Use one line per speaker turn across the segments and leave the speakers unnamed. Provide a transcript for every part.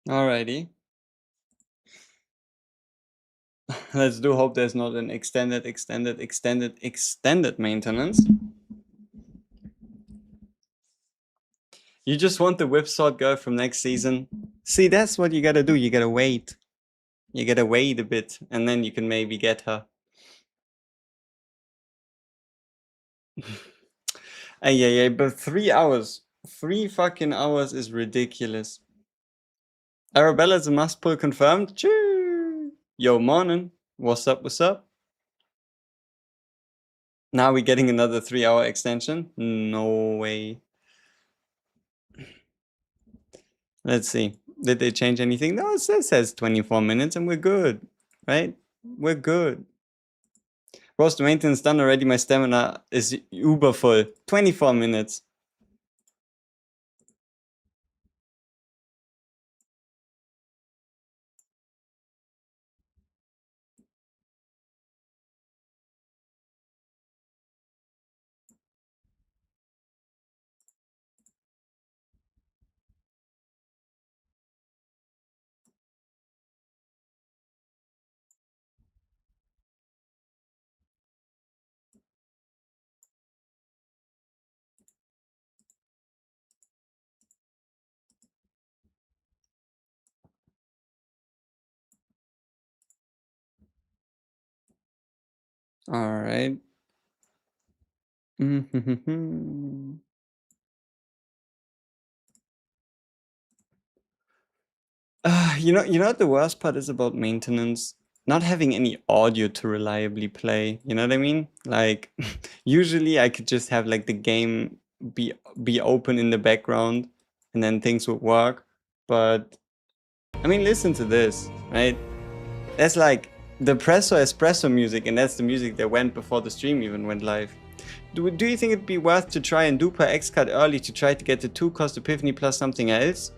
Alrighty. Let's do hope there's not an extended maintenance. You just want the whipsawed girl from next season. See, that's what you gotta do. You gotta wait. You gotta wait a bit, and then you can maybe get her. Yeah, but 3 hours. 3 fucking hours is ridiculous. Arabella's a must pull confirmed. Choo! Yo, morning. What's up, what's up? Now we're getting another 3-hour extension? No way. Let's see. Did they change anything? No, it says 24 minutes and we're good, right? We're good. Roast maintenance done already. My stamina is uber full. 24 minutes. All right. You know what the worst part is about maintenance? Not having any audio to reliably play. You know what I mean? Like, usually I could just have like the game be open in the background, and then things would work. But I mean, listen to this, right? That's like the Presso Espresso music, and that's the music that went before the stream even went live. Do you think it'd be worth to try and dupe her X card early to try to get the 2-cost Epiphany plus something else?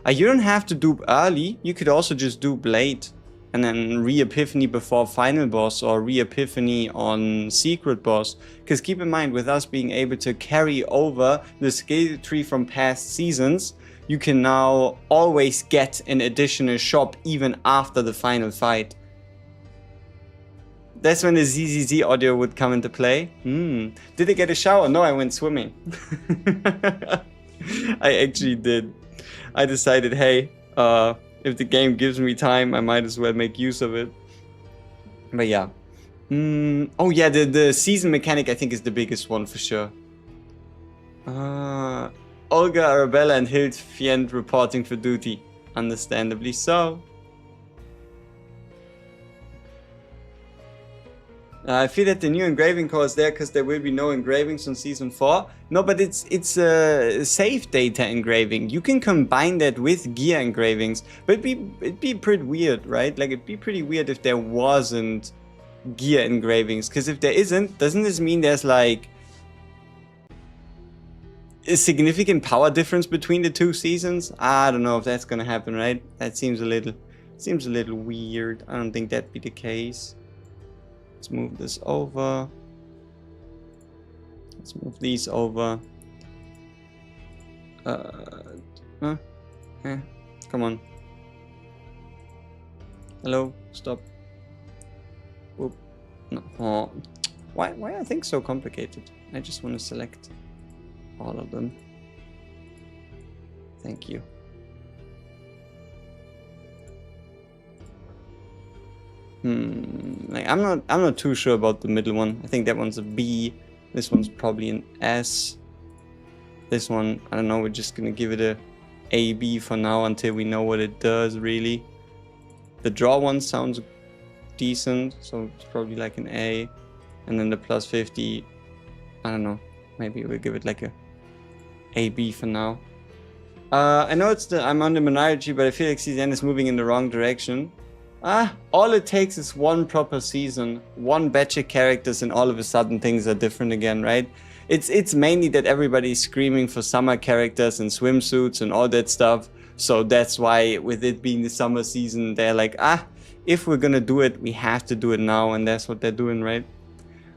You don't have to dupe early, you could also just dupe late and then re-epiphany before final boss or re-epiphany on secret boss. Because keep in mind, with us being able to carry over the skill tree from past seasons, you can now always get an additional shop even after the final fight. That's when the ZZZ audio would come into play. Did I get a shower? No, I went swimming. I actually did. I decided, hey, if the game gives me time, I might as well make use of it. But yeah. Oh yeah, the season mechanic I think is the biggest one for sure. Olga, Arabella and Hild Fient reporting for duty. Understandably so. I feel that the new engraving core is there because there will be no engravings on season 4. No, but it's a save data engraving. You can combine that with gear engravings, but it'd be pretty weird, right? Like it'd be pretty weird if there wasn't gear engravings, because if there isn't, doesn't this mean there's like a significant power difference between the 2 seasons? I don't know if that's gonna happen, right? That seems a little weird. I don't think that'd be the case. Let's move this over. Let's move these over. Come on. Hello, stop. Whoop. No. Oh. Why are things so complicated? I just want to select all of them. Thank you. Like I'm not too sure about the middle one. I think that one's a B. This one's probably an S. This one, I don't know, we're just gonna give it a AB for now until we know what it does really. The draw one sounds decent, so it's probably like an A. And then the plus 50, I don't know, maybe we'll give it like a AB for now. I know I'm on the minority, but I feel like CZN is moving in the wrong direction. All it takes is one proper season, one batch of characters, and all of a sudden things are different again, right? It's mainly that everybody's screaming for summer characters and swimsuits and all that stuff. So that's why, with it being the summer season, they're like, if we're gonna do it, we have to do it now, and that's what they're doing, right?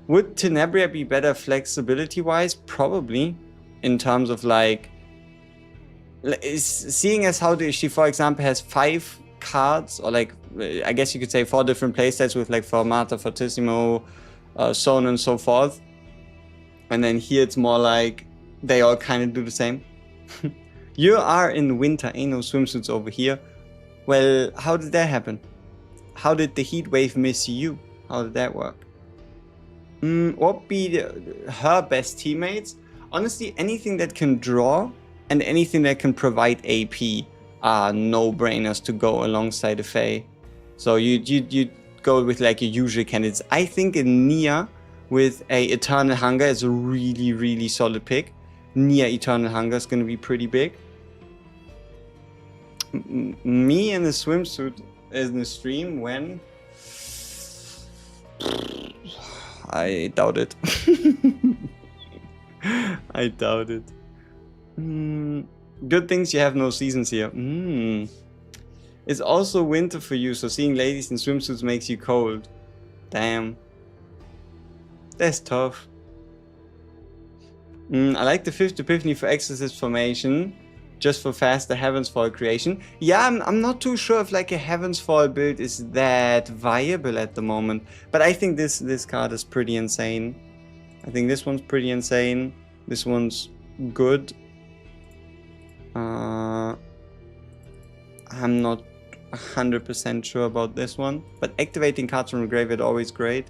Would Tenebria be better flexibility-wise? Probably, in terms of like seeing as how she, for example, has 5 cards, or like, I guess you could say 4 different playsets with like Formata, Fortissimo, so on and so forth. And then here it's more like they all kind of do the same. You are in winter, ain't no swimsuits over here. Well, how did that happen? How did the heat wave miss you? How did that work? What would be her best teammates? Honestly, anything that can draw and anything that can provide AP are no-brainers to go alongside a FEI. So you go with like your usual candidates. I think Nia with a Eternal Hunger is a really, really solid pick. Nia Eternal Hunger is going to be pretty big. Me in the swimsuit in the stream when? I doubt it. I doubt it. Good things you have no seasons here. It's also winter for you, so seeing ladies in swimsuits makes you cold. Damn. That's tough. I like the 5th Epiphany for Exorcist formation, just for faster Heaven's Fall creation. Yeah, I'm not too sure if like a Heaven's Fall build is that viable at the moment, but I think this card is pretty insane. I think this one's pretty insane. This one's good. I'm not 100% sure about this one, but activating cards from the graveyard always great.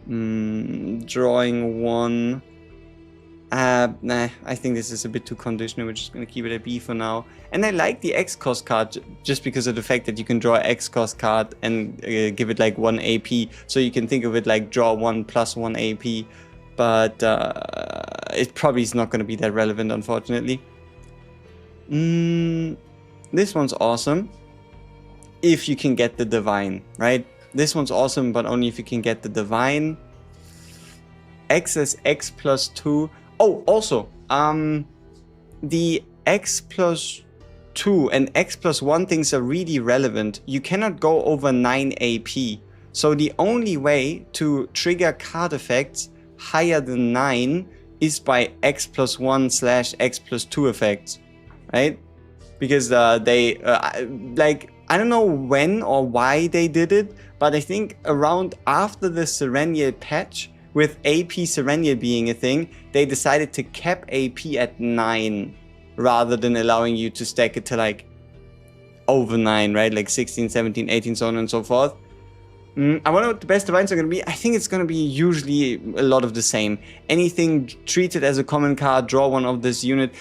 Drawing 1. Nah, I think this is a bit too conditional. We're just going to keep it at B for now. And I like the X-Cost card just because of the fact that you can draw X-Cost card and give it like 1 AP. So you can think of it like draw 1 plus 1 AP. But it probably is not going to be that relevant, unfortunately. This one's awesome. If you can get the Divine, right? This one's awesome, but only if you can get the Divine. X is X plus 2. Oh, also, the X plus 2 and X plus 1 things are really relevant. You cannot go over 9 AP. So the only way to trigger card effects higher than 9 is by X plus 1 / X plus 2 effects, right? Because they, like, I don't know when or why they did it, but I think around after the Serenial patch, with AP Serenial being a thing, they decided to cap AP at 9 rather than allowing you to stack it to like over 9, right? Like 16, 17, 18, so on and so forth. I wonder what the best divines are going to be. I think it's going to be usually a lot of the same. Anything treated as a common card, draw 1 of this unit.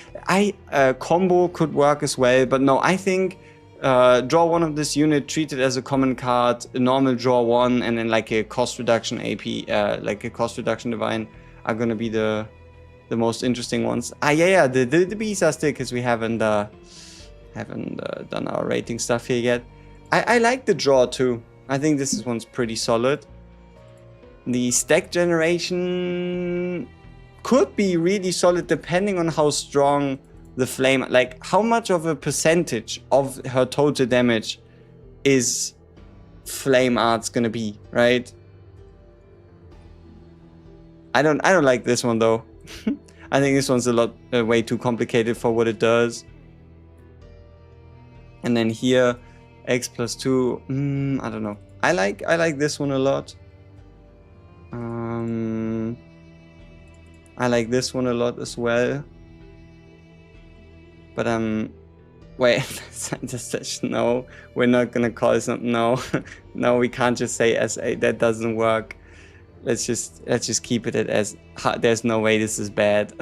Combo could work as well, but no, I think draw 1 of this unit, treat it as a common card, a normal draw 1, and then like a cost reduction AP, like a cost reduction divine are gonna be the most interesting ones. Yeah, the bees are still, because we haven't done our rating stuff here yet. I like the draw too. I think this one's pretty solid. The stack generation could be really solid depending on how strong the flame, like how much of a percentage of her total damage is flame arts gonna be, right? I don't like this one though. I think this one's a lot way too complicated for what it does. And then here X plus 2, I don't know. I like this one a lot. I like this one a lot as well. But wait, no, we're not gonna call something. No, no, we can't just say SA. That doesn't work. Let's just keep it as. There's no way this is bad.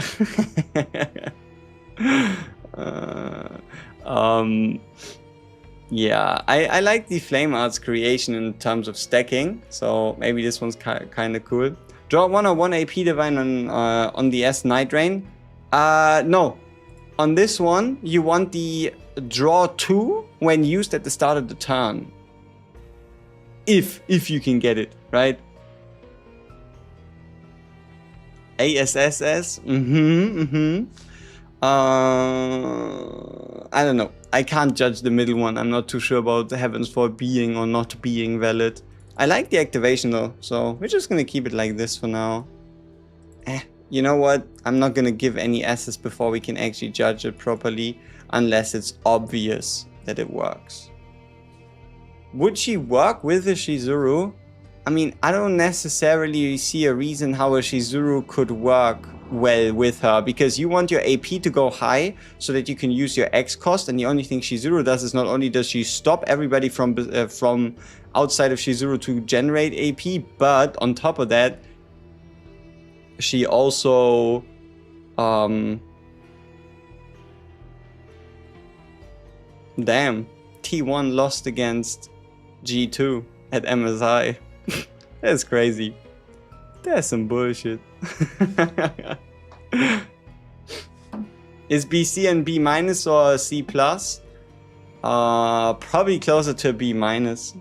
Yeah, I like the flame arts creation in terms of stacking. So maybe this one's kind of cool. Draw 1 or 1 AP divine on the S Night Rain. No. On this one, you want the draw 2 when used at the start of the turn. If you can get it, right? ASSS? I don't know. I can't judge the middle one. I'm not too sure about the Heaven's Fall being or not being valid. I like the activation though, so we're just gonna keep it like this for now. you know what? I'm not gonna give any assets before we can actually judge it properly, unless it's obvious that it works. Would she work with a Shizuru? I mean, I don't necessarily see a reason how a Shizuru could work well with her, because you want your AP to go high so that you can use your X cost, and the only thing Shizuru does is not only does she stop everybody from outside of Shizuru to generate AP, but on top of that, she also damn, T1 lost against G2 at MSI. That's crazy. That's some bullshit. Is B C and B minus or C plus? Probably closer to B minus.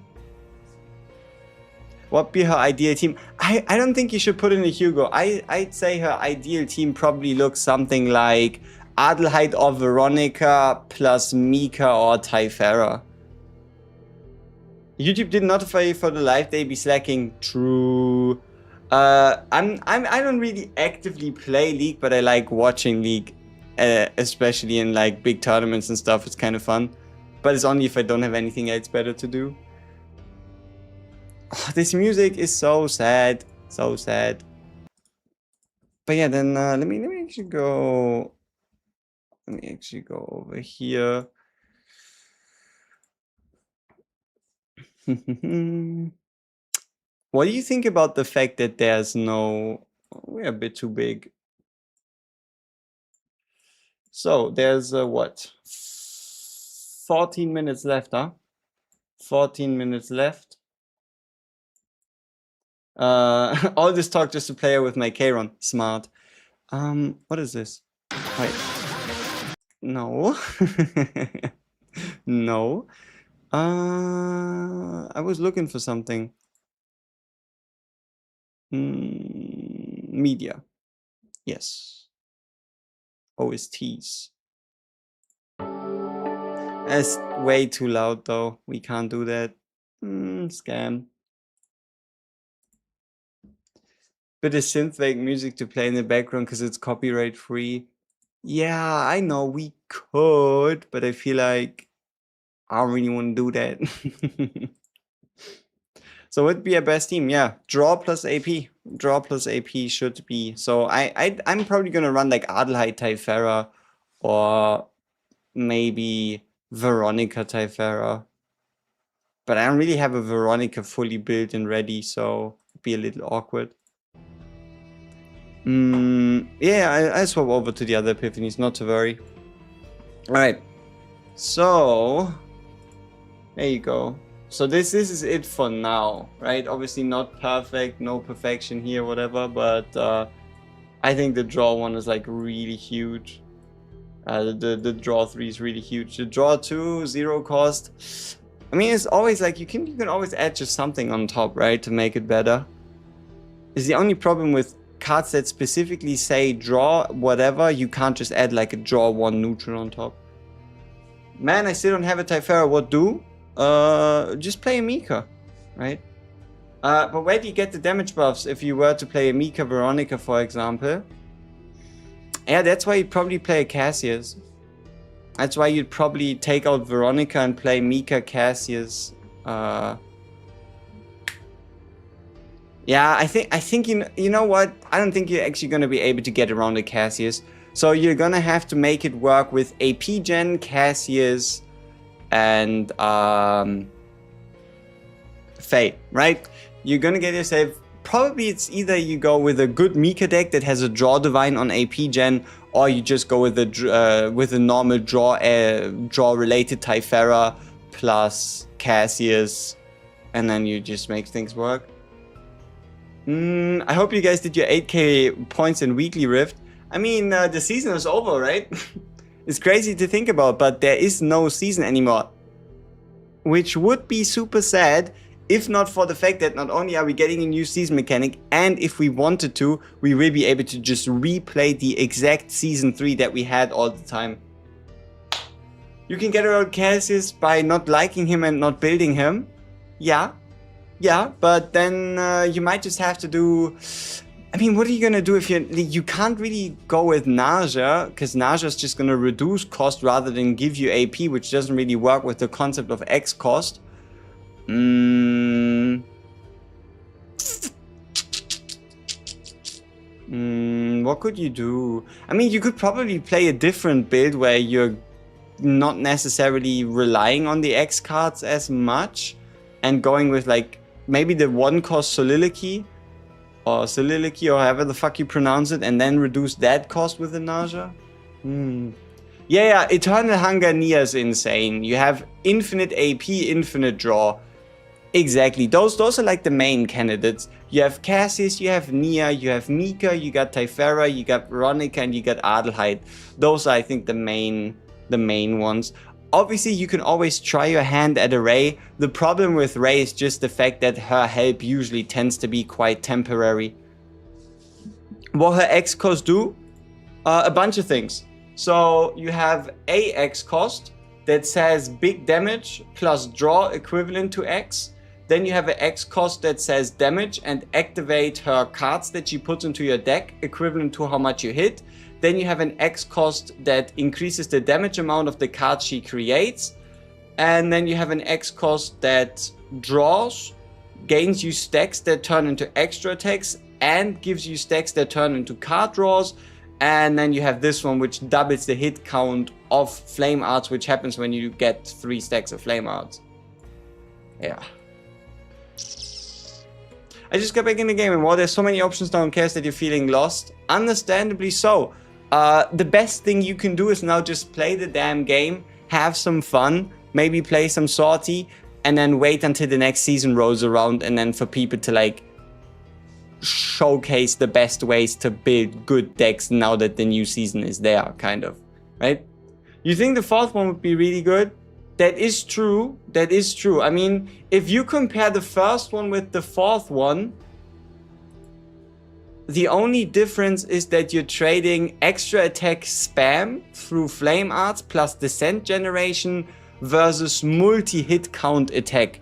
What be her ideal team? I don't think you should put in a Hugo. I'd say her ideal team probably looks something like Adelheid or Veronica plus Mika or Typhara. YouTube did notify you for the live day, be slacking. True. I don't really actively play League, but I like watching League, especially in like big tournaments and stuff. It's kind of fun, but it's only if I don't have anything else better to do. Oh, this music is so sad, so sad. But yeah, then let me actually go. Let me actually go over here. What do you think about the fact that there's no... We're a bit too big. So there's what? 14 minutes left, huh? 14 minutes left. All this talk just to play with my Kron. Smart. What is this? Wait. No. No. I was looking for something. Media. Yes. OSTs. That's way too loud though. We can't do that. Scam. Bit of synthwave music to play in the background because it's copyright free. Yeah, I know we could, but I feel like I don't really want to do that. So what'd be a best team? Yeah, draw plus AP. Draw plus AP should be. So I'm probably gonna run like Adelheid Typhara or maybe Veronica Typhara. But I don't really have a Veronica fully built and ready, so it'd be a little awkward. Yeah, I swap over to the other epiphanies, not to worry. Alright. So there you go. So this is it for now, right? Obviously not perfect, no perfection here, whatever, but I think the draw one is like really huge. The draw 3 is really huge. The draw 2, 0 cost. I mean, it's always like you can always add just something on top, right, to make it better. It's the only problem with cards that specifically say draw whatever. You can't just add like a draw 1 neutral on top. Man, I still don't have a Typhara. What do? Just play a Mika, right? But where do you get the damage buffs if you were to play a Mika Veronica, for example? Yeah, that's why you'd probably play a Cassius. That's why you'd probably take out Veronica and play Mika Cassius. Yeah, I think you know what? I don't think you're actually gonna be able to get around a Cassius. So you're gonna have to make it work with AP Gen, Cassius, and FEI, right? You're gonna get yourself... Probably it's either you go with a good Mika deck that has a draw divine on AP Gen, or you just go with a normal draw related Typhara plus Cassius, and then you just make things work. I hope you guys did your 8k points in Weekly Rift. I mean, the season is over, right? It's crazy to think about, but there is no season anymore. Which would be super sad, if not for the fact that not only are we getting a new season mechanic, and if we wanted to, we will be able to just replay the exact Season 3 that we had all the time. You can get around Cassius by not liking him and not building him. Yeah, but then you might just have to do I mean, what are you gonna do if you can't really go with nausea, because nausea is just gonna reduce cost rather than give you AP, which doesn't really work with the concept of X cost. What could you do? I mean, you could probably play a different build where you're not necessarily relying on the X cards as much and going with like maybe the 1-cost soliloquy or however the fuck you pronounce it, and then reduce that cost with the nausea. Yeah, Eternal Hunger Nia is insane. You have infinite AP, infinite draw. Exactly, those are like the main candidates. You have Cassius, you have Nia, you have Mika, you got Typhera, you got Veronica, and you got Adelheid. Those are, I think, the main ones. Obviously, you can always try your hand at a Rey. The problem with Rey is just the fact that her help usually tends to be quite temporary. What her X cost do? A bunch of things. So you have a X cost that says big damage plus draw equivalent to X. Then you have an X cost that says damage and activate her cards that she puts into your deck equivalent to how much you hit. Then you have an X cost that increases the damage amount of the cards she creates. And then you have an X cost that draws, gains you stacks that turn into extra attacks, and gives you stacks that turn into card draws. And then you have this one which doubles the hit count of Flame Arts, which happens when you get 3 stacks of Flame Arts. Yeah. I just got back in the game, and while there's so many options now in Chaos that you're feeling lost, understandably so. The best thing you can do is now just play the damn game, have some fun, maybe play some sortie, and then wait until the next season rolls around, and then for people to like showcase the best ways to build good decks now that the new season is there, kind of, right? You think the 4th one would be really good? That is true. That is true. I mean, if you compare the 1st one with the 4th one, the only difference is that you're trading extra attack spam through Flame Arts plus Descent generation versus multi-hit count attack.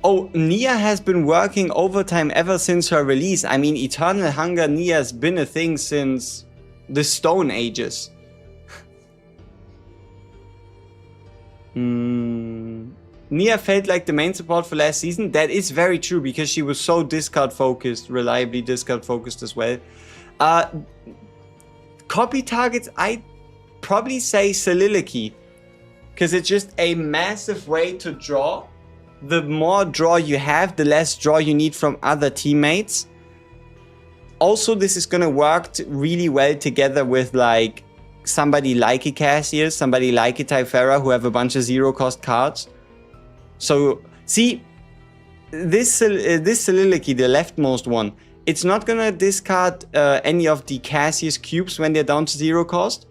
Oh, Nia has been working overtime ever since her release. I mean, Eternal Hunger Nia has been a thing since the Stone Ages. Nia felt like the main support for last season. That is very true because she was so discard focused, reliably discard focused as well. Copy targets, I'd probably say Soliloquy, because it's just a massive way to draw. The more draw you have, the less draw you need from other teammates. Also, this is gonna work really well together with like somebody like a Cassius, somebody like a Typhera who have a bunch of 0-cost cards. So, see, this Soliloquy, the leftmost one, it's not gonna discard any of the Cassius cubes when they're down to 0 cost.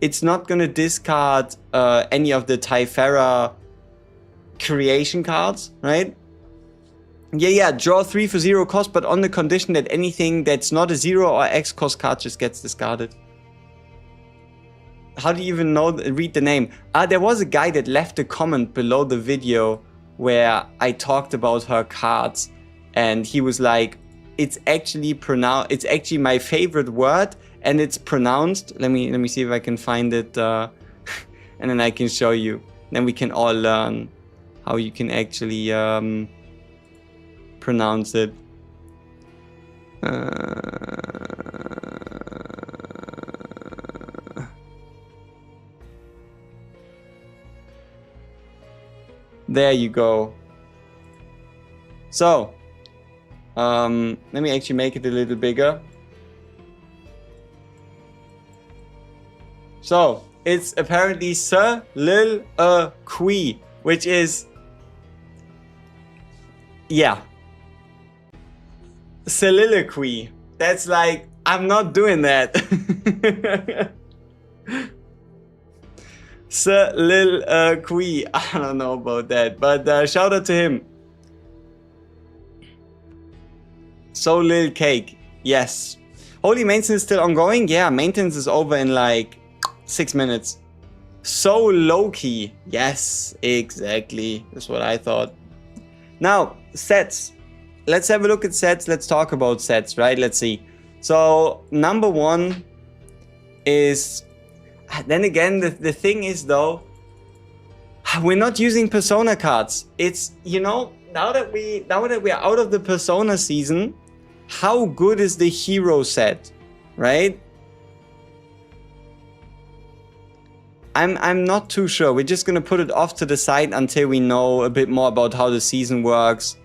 It's not gonna discard any of the Typhera creation cards, right? Yeah, draw 3 for 0 cost, but on the condition that anything that's not a 0 or X cost card just gets discarded. How do you even read the name? There was a guy that left a comment below the video where I talked about her cards, and he was like, it's actually my favorite word, and it's pronounced, let me see if I can find it, and then I can show you. Then we can all learn how you can actually pronounce it. There you go. So, let me actually make it a little bigger. So, it's apparently Soliloquy, which is, yeah, soliloquy. That's like, I'm not doing that. Soliloquy. I don't know about that, but shout out to him. So Lil Cake. Yes. Holy maintenance is still ongoing? Yeah, maintenance is over in like 6 minutes. So low key. Yes, exactly. That's what I thought. Now, sets. Let's have a look at sets. Let's talk about sets, right? Let's see. So, number one is... Then again, the thing is, though, we're not using Persona cards. It's, you know, now that we're out of the Persona season, how good is the hero set, right? I'm not too sure. We're just gonna put it off to the side until we know a bit more about how the season works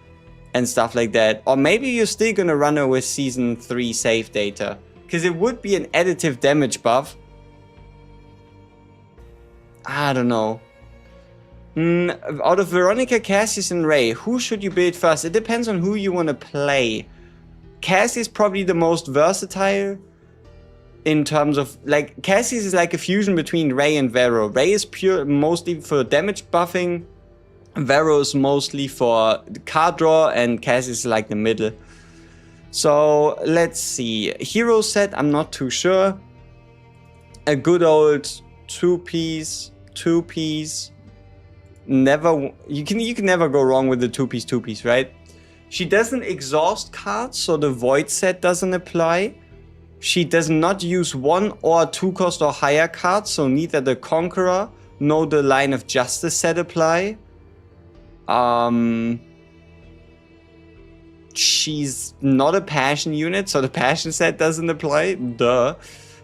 and stuff like that. Or maybe you're still gonna run it with season 3 save data, because it would be an additive damage buff. I don't know. Out of Veronica, Cassius, and Ray, who should you build first? It depends on who you want to play. Cassius is probably the most versatile in terms of, like, Cassius is like a fusion between Ray and Vero. Ray is mostly for damage buffing. Vero is mostly for the card draw, and Cassius is like the middle. So let's see. Hero set, I'm not too sure. A good old two-piece. Never, you can never go wrong with the two-piece, right? She doesn't exhaust cards, so the void set doesn't apply. She does not use 1 or 2 cost or higher cards, so neither the Conqueror nor the Line of Justice set apply. She's not a passion unit, so the passion set doesn't apply. Duh.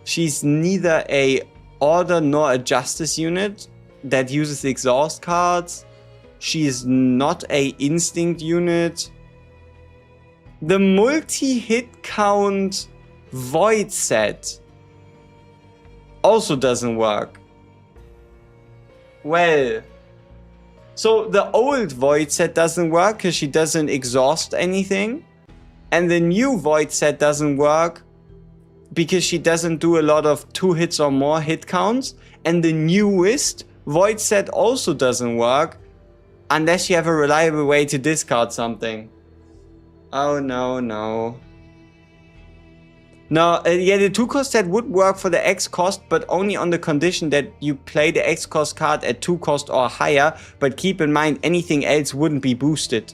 She's neither a order nor a justice unit that uses exhaust cards. She is not a instinct unit. The multi-hit count void set also doesn't work. Well, so the old void set doesn't work because she doesn't exhaust anything, and the new void set doesn't work because she doesn't do a lot of 2 hits or more hit counts, and the newest void set also doesn't work unless you have a reliable way to discard something. Oh no. No, yeah, the 2 cost set would work for the X cost, but only on the condition that you play the X cost card at 2 cost or higher, but keep in mind anything else wouldn't be boosted.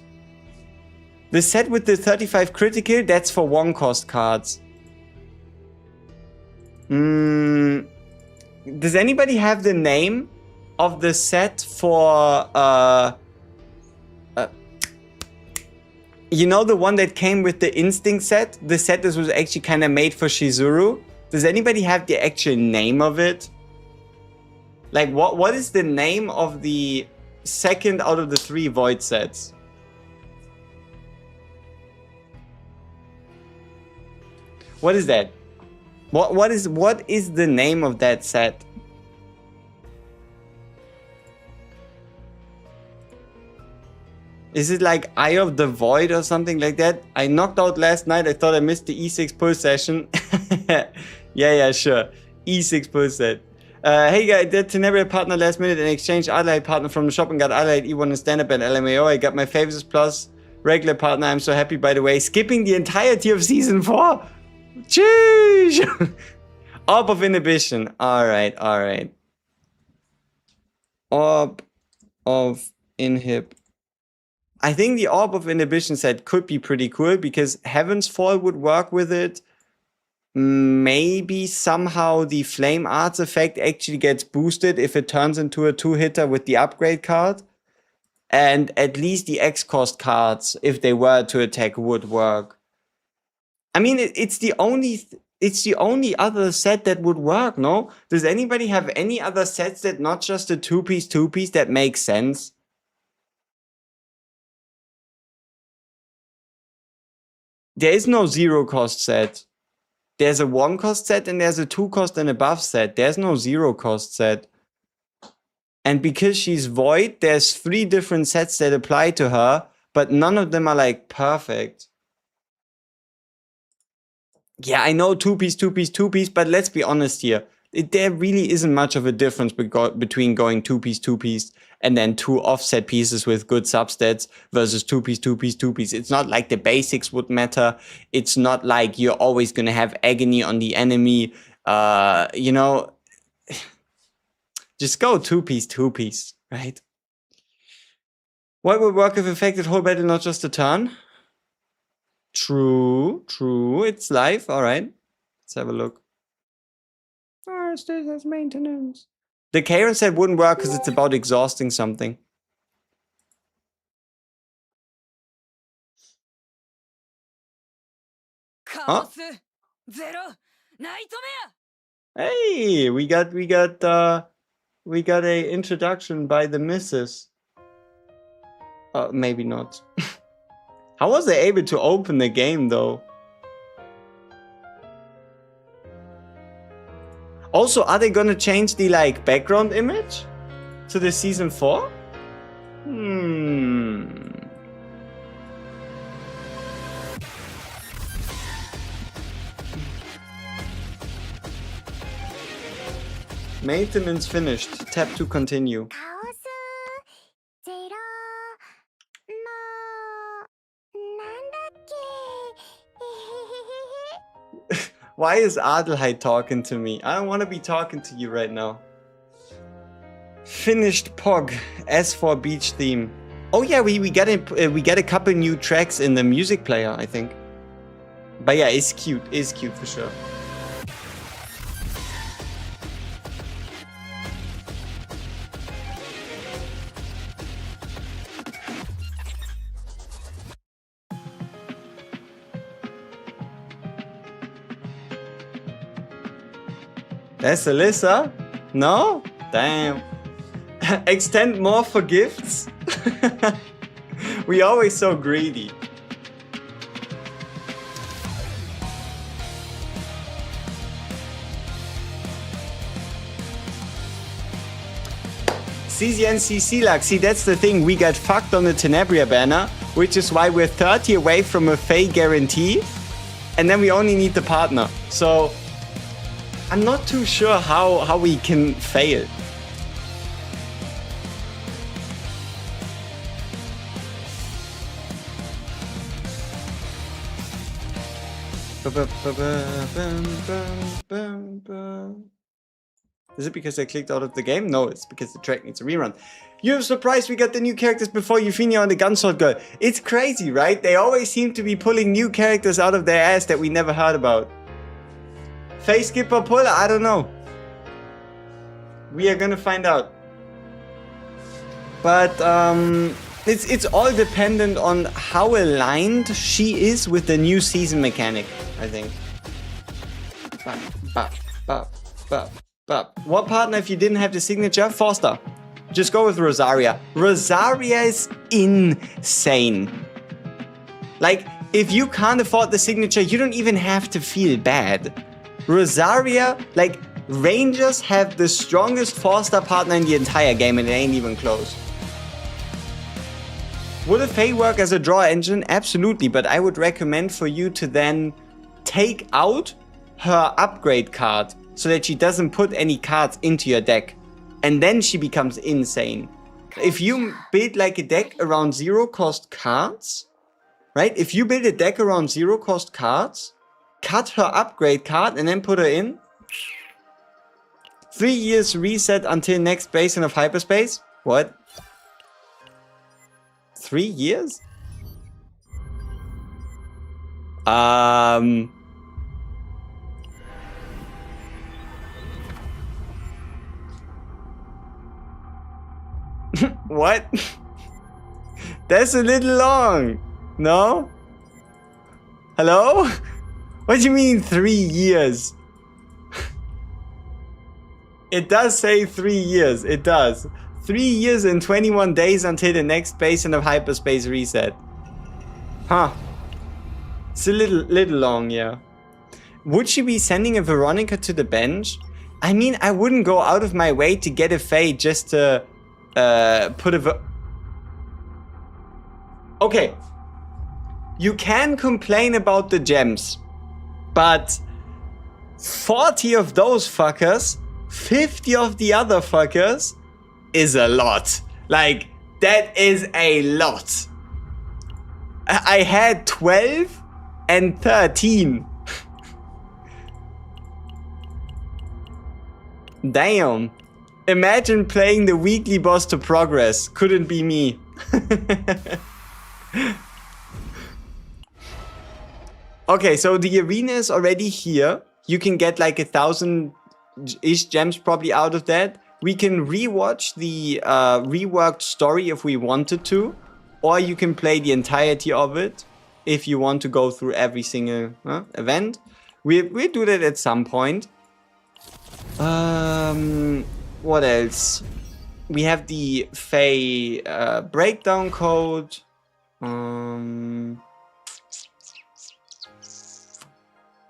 The set with the 35 critical, that's for 1 cost cards. Does anybody have the name of the set for you know, the one that came with the instinct set? The set that was actually kind of made for Shizuru? Does anybody have the actual name of it? Like, what is the name of the second out of the 3 void sets? What is that? What is the name of that set? Is it like Eye of the Void or something like that? I knocked out last night. I thought I missed the E6 pull session. yeah, sure. E6 pull set. Hey guys, did Tenebria partner last minute and exchange Allied partner from the shop and got Allied E1 and stand-up and LMAO. I got my favorites plus regular partner. I'm so happy, by the way. Skipping the entirety of season 4. Jeez. Orb of Inhibition. Alright. Orb of Inhib. I think the Orb of Inhibition set could be pretty cool because Heaven's Fall would work with it. Maybe somehow the Flame Arts effect actually gets boosted if it turns into a 2-hitter with the upgrade card. And at least the X-cost cards, if they were to attack, would work. I mean, it's the only other set that would work, no? Does anybody have any other sets that not just a two-piece that makes sense? There is no 0 cost set. There's a 1 cost set and there's a 2 cost and above set. There's no 0 cost set. And because she's void, there's 3 different sets that apply to her, but none of them are like perfect. Yeah, I know two-piece, but let's be honest here. There really isn't much of a difference between going two-piece, and then 2 offset pieces with good substats versus two-piece. It's not like the basics would matter. It's not like you're always going to have agony on the enemy. You know, just go two-piece, right? What would work if affected whole battle, not just a turn? True. It's live. All right. Let's have a look. Oh, still has maintenance. The Karen set wouldn't work because it's about exhausting something. Huh? Hey, we got a introduction by the missus. Maybe not. How was they able to open the game though? Also, are they gonna change the like background image to the season 4? Maintenance finished. Tap to continue. Why is Adelheid talking to me? I don't want to be talking to you right now. Finished Pog. S4 beach theme. Oh yeah, we get a couple new tracks in the music player, I think. But yeah, it's cute. It's cute for sure. That's Alyssa? No? Damn. Extend more for gifts? We always so greedy. CZNCC luck. See, that's the thing. We got fucked on the Tenebria banner, which is why we're 30 away from a FEI guarantee. And then we only need the partner. So I'm not too sure how we can fail. Is it because I clicked out of the game? No, it's because the track needs a rerun. You're surprised we got the new characters before Euphemia and the Gunsword Girl. It's crazy, right? They always seem to be pulling new characters out of their ass that we never heard about. Face skip or pull? I don't know. We are gonna find out. But it's all dependent on how aligned she is with the new season mechanic, I think. What partner if you didn't have the signature? Forster. Just go with Rosaria. Rosaria is insane. Like, if you can't afford the signature, you don't even have to feel bad. Rosaria, like, Rangers have the strongest 4-star partner in the entire game and it ain't even close. Would a FEI work as a draw engine? Absolutely, but I would recommend for you to then take out her upgrade card so that she doesn't put any cards into your deck. And then she becomes insane. If you build like a deck around 0-cost cards, right? If you build a deck around 0-cost cards, cut her upgrade card and then put her in. 3 years reset until next basin of hyperspace. What? 3 years? What? That's a little long. No? Hello? What do you mean 3 years? It does say 3 years. It does. 3 years and 21 days until the next basin of hyperspace reset. Huh. It's a little long, yeah. Would she be sending a Veronica to the bench? I mean, I wouldn't go out of my way to get a FEI just to put a... Okay. You can complain about the gems, but 40 of those fuckers, 50 of the other fuckers is a lot. Like, that is a lot. I had 12 and 13. Damn. Imagine playing the weekly boss to progress. Couldn't be me. Okay, so the arena is already here. You can get like 1,000-ish gems probably out of that. We can rewatch the reworked story if we wanted to. Or you can play the entirety of it if you want to go through every single event. We'll do that at some point. What else? We have the FEI breakdown code.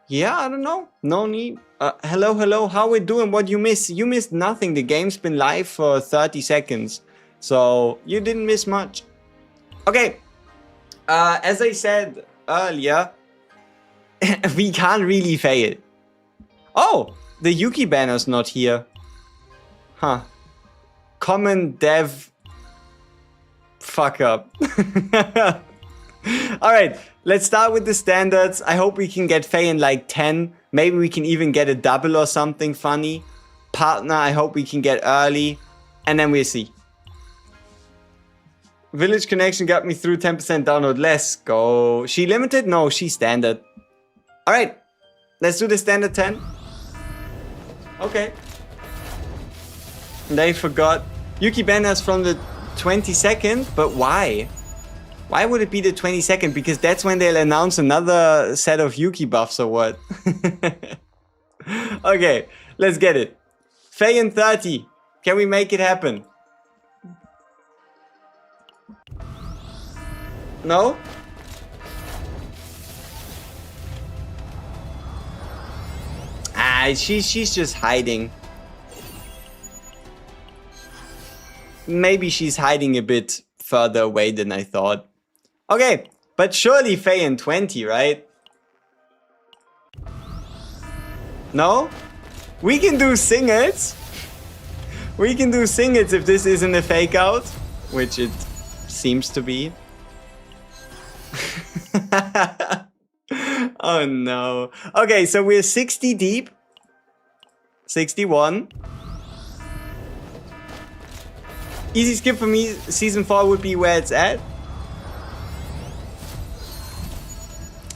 Yeah, I don't know. No need. Hello. How we doing? What you miss? You missed nothing. The game's been live for 30 seconds. So you didn't miss much. Okay. As I said earlier, we can't really fail. Oh, the Yuki banner's not here. Huh. Common dev fuck up. Alright, let's start with the standards. I hope we can get FEI in like 10. Maybe we can even get a double or something funny. Partner, I hope we can get early. And then we'll see. Village connection got me through 10% download. Let's go. She limited? No, she standard. Alright, let's do the standard 10. Okay. They forgot. Yuki banners from the 22nd, but why? Why would it be the 22nd? Because that's when they'll announce another set of Yuki buffs or what? Okay, let's get it. FEI in 30. Can we make it happen? No? Ah, she's just hiding. Maybe she's hiding a bit further away than I thought. Okay, but surely FEI in 20, right? No? We can do singles. We can do singles if this isn't a fake out, which it seems to be. Oh no. Okay, so we're 60 deep. 61. Easy skip for me, season 4 would be where it's at.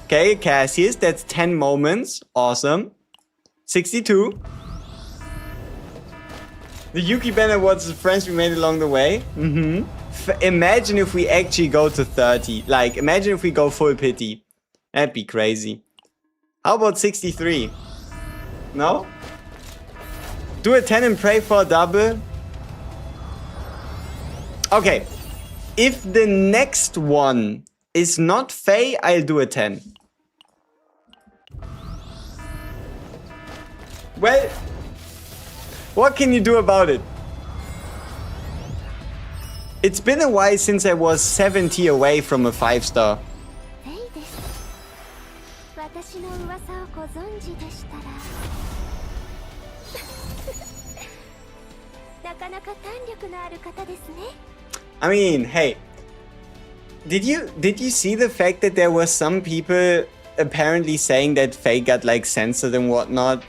Okay, Cassius, that's 10 moments. Awesome. 62. The Yuki banner was the friends we made along the way. Imagine if we actually go to 30. Like, imagine if we go full pity. That'd be crazy. How about 63? No? Do a 10 and pray for a double? Okay. If the next one is not FEI, I'll do a 10. Well, what can you do about it? It's been a while since I was 70 away from a 5-star. I mean, hey, did you see the fact that there were some people apparently saying that FEI got like censored and whatnot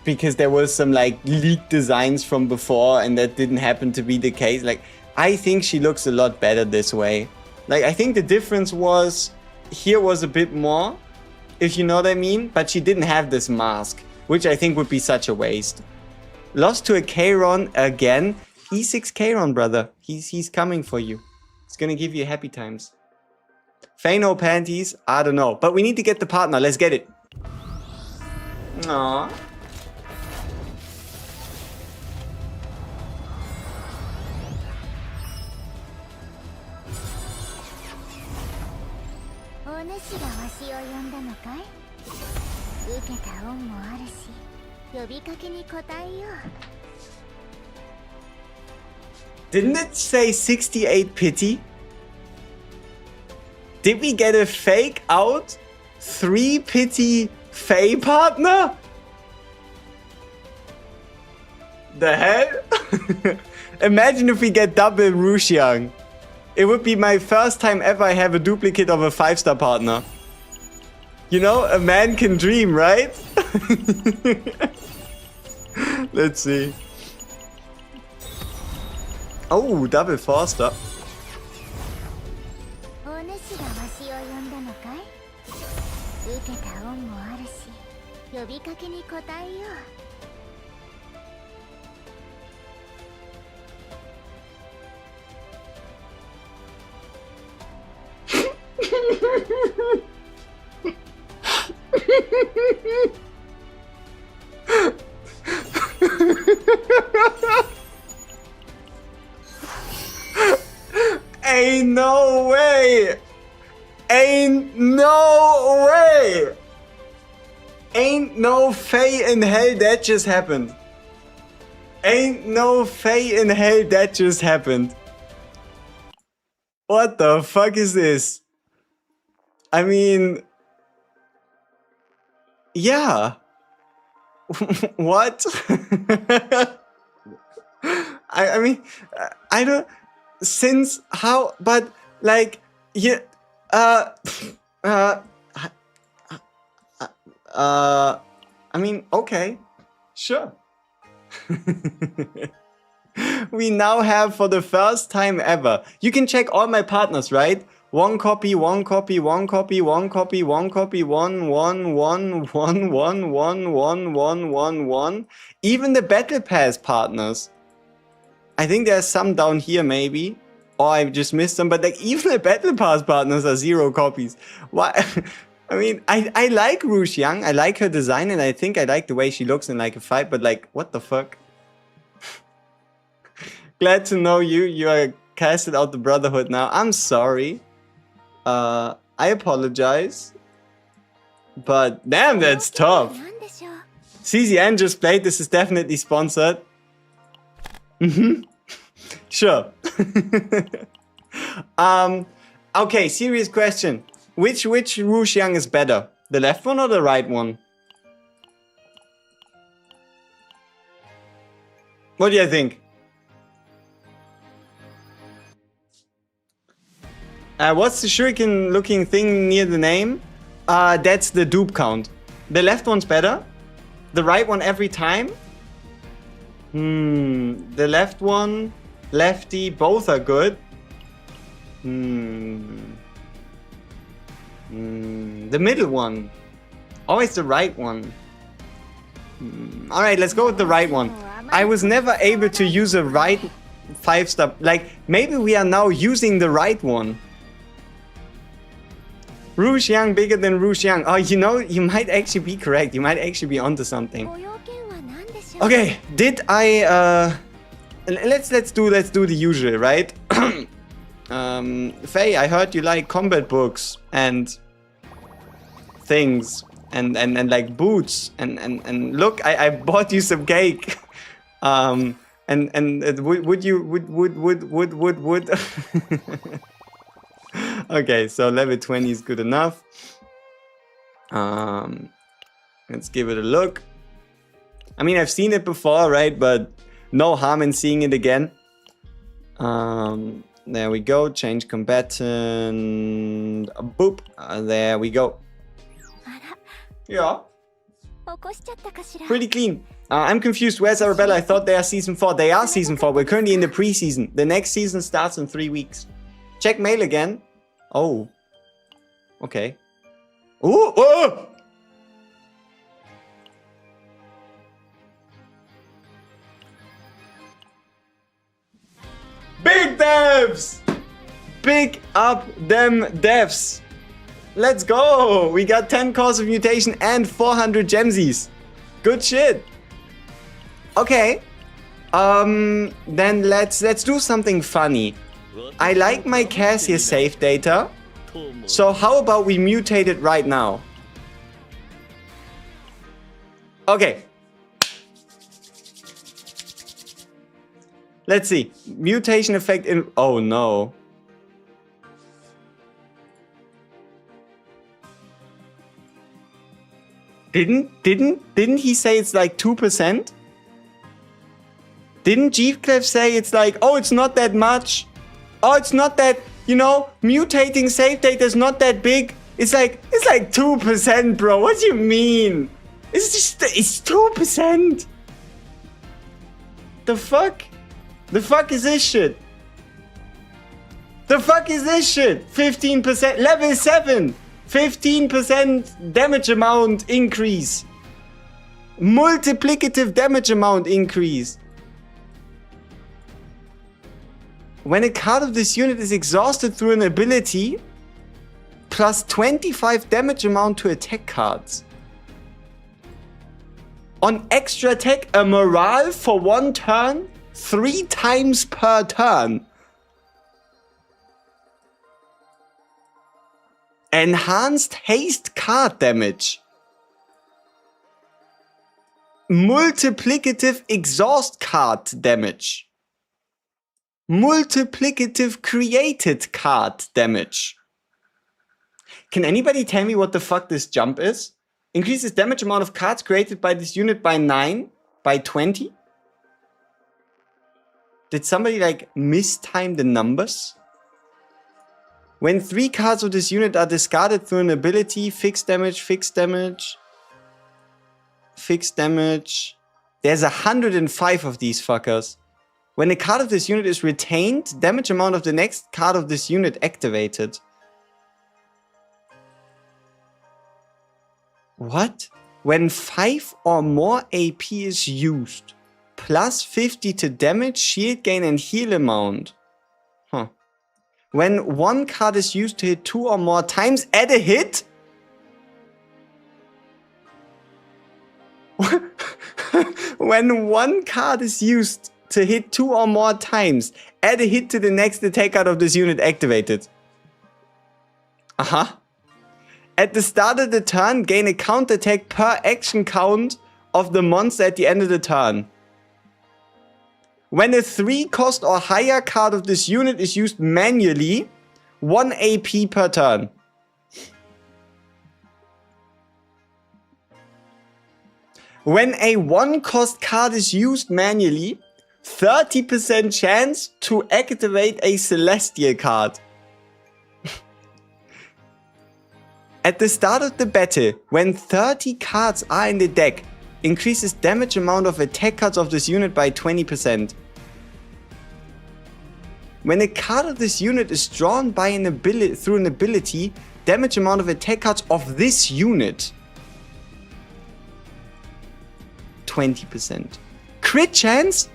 because there was some like leaked designs from before and that didn't happen to be the case? Like, I think she looks a lot better this way. Like, I think the difference was here was a bit more, if you know what I mean, but she didn't have this mask, which I think would be such a waste. Lost to a Kayron again. E6 Kayron, brother. He's coming for you. He's gonna give you happy times. FEI no panties? I don't know. But we need to get the partner. Let's get it. Aww. Didn't it say 68 pity? Did we get a fake out 3 pity FEI partner? The hell? Imagine if we get double Rushiang. It would be my first time ever I have a duplicate of a 5-star partner. You know, a man can dream, right? Let's see. Oh, double 4-star.
受けた恩もあるし、呼びかけに応えよう。
Ain't no way! Ain't no way! Ain't no FEI in hell that just happened. Ain't no FEI in hell that just happened. What the fuck is this? I mean... Yeah. What? I mean, I don't... Since how... But, like... Yeah... I mean, okay. Sure. We now have, for the first time ever... You can check all my partners, right? One copy, one copy, one copy, one copy, one copy, one, one, one, one, one, one, one, one, one, one. Even the Battle Pass partners. I think there's some down here, maybe. Or I just missed them, but like even the Battle Pass partners are 0 copies. Why? I mean, I like Rouge Yang. I like her design, and I think I like the way she looks in like a fight, but like, what the fuck? Glad to know you. You are casted out the Brotherhood now. I'm sorry. I apologize. But damn, that's tough. CZN just played. This is definitely sponsored. Sure. Okay, serious question. Which Rouge Yang is better? The left one or the right one? What do you think? What's the shuriken looking thing near the name? That's the dupe count. The left one's better? The right one every time? The left one, lefty, both are good. The middle one. Always the right one. Alright, let's go with the right one. I was never able to use a right 5-star. Like, maybe we are now using the right one. Rouge Yang bigger than Rouge Yang. Oh, you know, you might actually be correct. You might actually be onto something. Okay, did I let's do the usual, right? FEI, I heard you like combat books and things and like boots and look, I bought you some cake. Would Okay, so level 20 is good enough. Let's give it a look. I mean, I've seen it before, right? But no harm in seeing it again. There we go. Change combatant. Boop. There we go. Yeah. Pretty clean. I'm confused. Where's Arabella? I thought they are season 4. They are season 4. We're currently in the pre-season. The next season starts in 3 weeks. Check mail again. Oh. Okay. Ooh! Oh! Big devs! Big up them devs! Let's go! We got 10 cores of mutation and 400 gemsies. Good shit. Okay. Then let's do something funny. I like my Cassia save data. So how about we mutate it right now? Okay. Let's see. Mutation effect in... Oh no. Didn't he say it's like 2%? Didn't Jeevclef say it's like, oh, it's not that much? Oh, it's not that, you know, mutating save data is not that big. It's like 2%, bro. What do you mean? It's 2%. The fuck? The fuck is this shit? The fuck is this shit? 15%, level 7. 15% damage amount increase. Multiplicative damage amount increase. When a card of this unit is exhausted through an ability, plus 25 damage amount to attack cards. On extra attack, a morale for 1 turn, 3 times per turn. Enhanced haste card damage. Multiplicative exhaust card damage. Multiplicative created card damage. Can anybody tell me what the fuck this jump is? Increases damage amount of cards created by this unit by 9, by 20? Did somebody like mistime the numbers? When 3 cards of this unit are discarded through an ability, fixed damage, fixed damage, fixed damage. There's 105 of these fuckers. When a card of this unit is retained, damage amount of the next card of this unit activated. What? When 5 or more AP is used, plus 50 to damage, shield gain and heal amount. Huh. When 1 card is used to hit 2 or more times, add a hit? When 1 card is used to hit 2 or more times, add a hit to the next attack card of this unit activated. At the start of the turn, gain a count attack per action count of the monster at the end of the turn. When a 3 cost or higher card of this unit is used manually, 1 AP per turn. When a 1 cost card is used manually, 30% chance to activate a celestial card. At the start of the battle, when 30 cards are in the deck, increases damage amount of attack cards of this unit by 20%. When a card of this unit is drawn by an ability through an ability, damage amount of attack cards of this unit 20%. Crit chance?